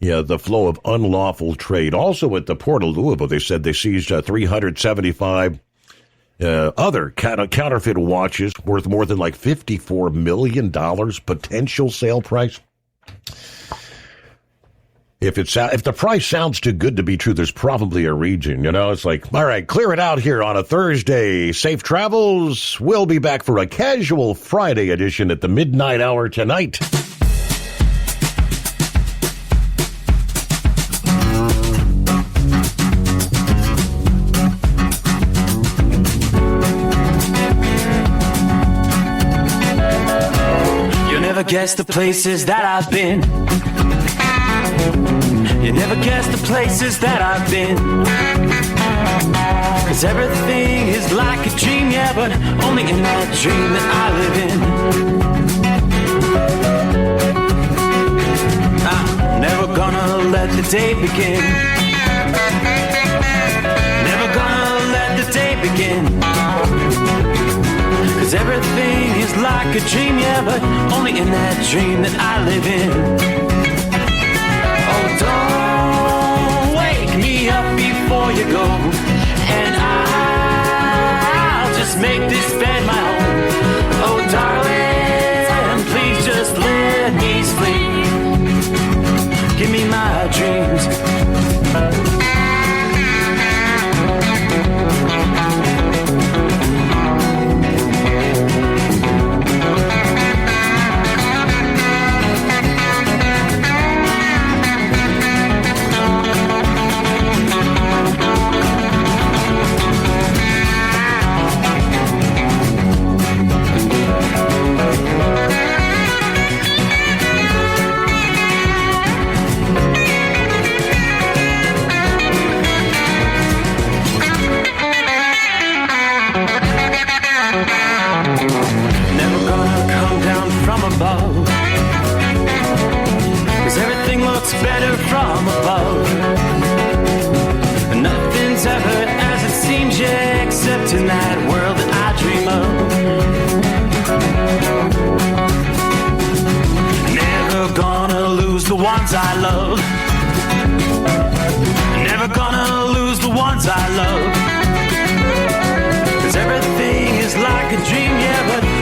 the flow of unlawful trade. Also at the Port of Louisville, they said they seized 375 other counterfeit watches worth more than like $54 million potential sale price. If the price sounds too good to be true, there's probably a region, It's like, all right, clear it out here on a Thursday. Safe travels. We'll be back for a casual Friday edition at the midnight hour tonight. You'll never guess the places that I've been. You never guess the places that I've been. 'Cause everything is like a dream, yeah, but only in that dream that I live in. I'm never gonna let the day begin. Never gonna let the day begin. 'Cause everything is like a dream, yeah, but only in that dream that I live in. Don't wake me up before you go, and I'll just make this bed my home. Oh, darling, please just let me sleep. Give me my dreams. Better from above. Nothing's ever as it seems, yeah, except in that world that I dream ones I love. Never gonna lose the ones I love. 'Cause everything is like a dream, yeah, but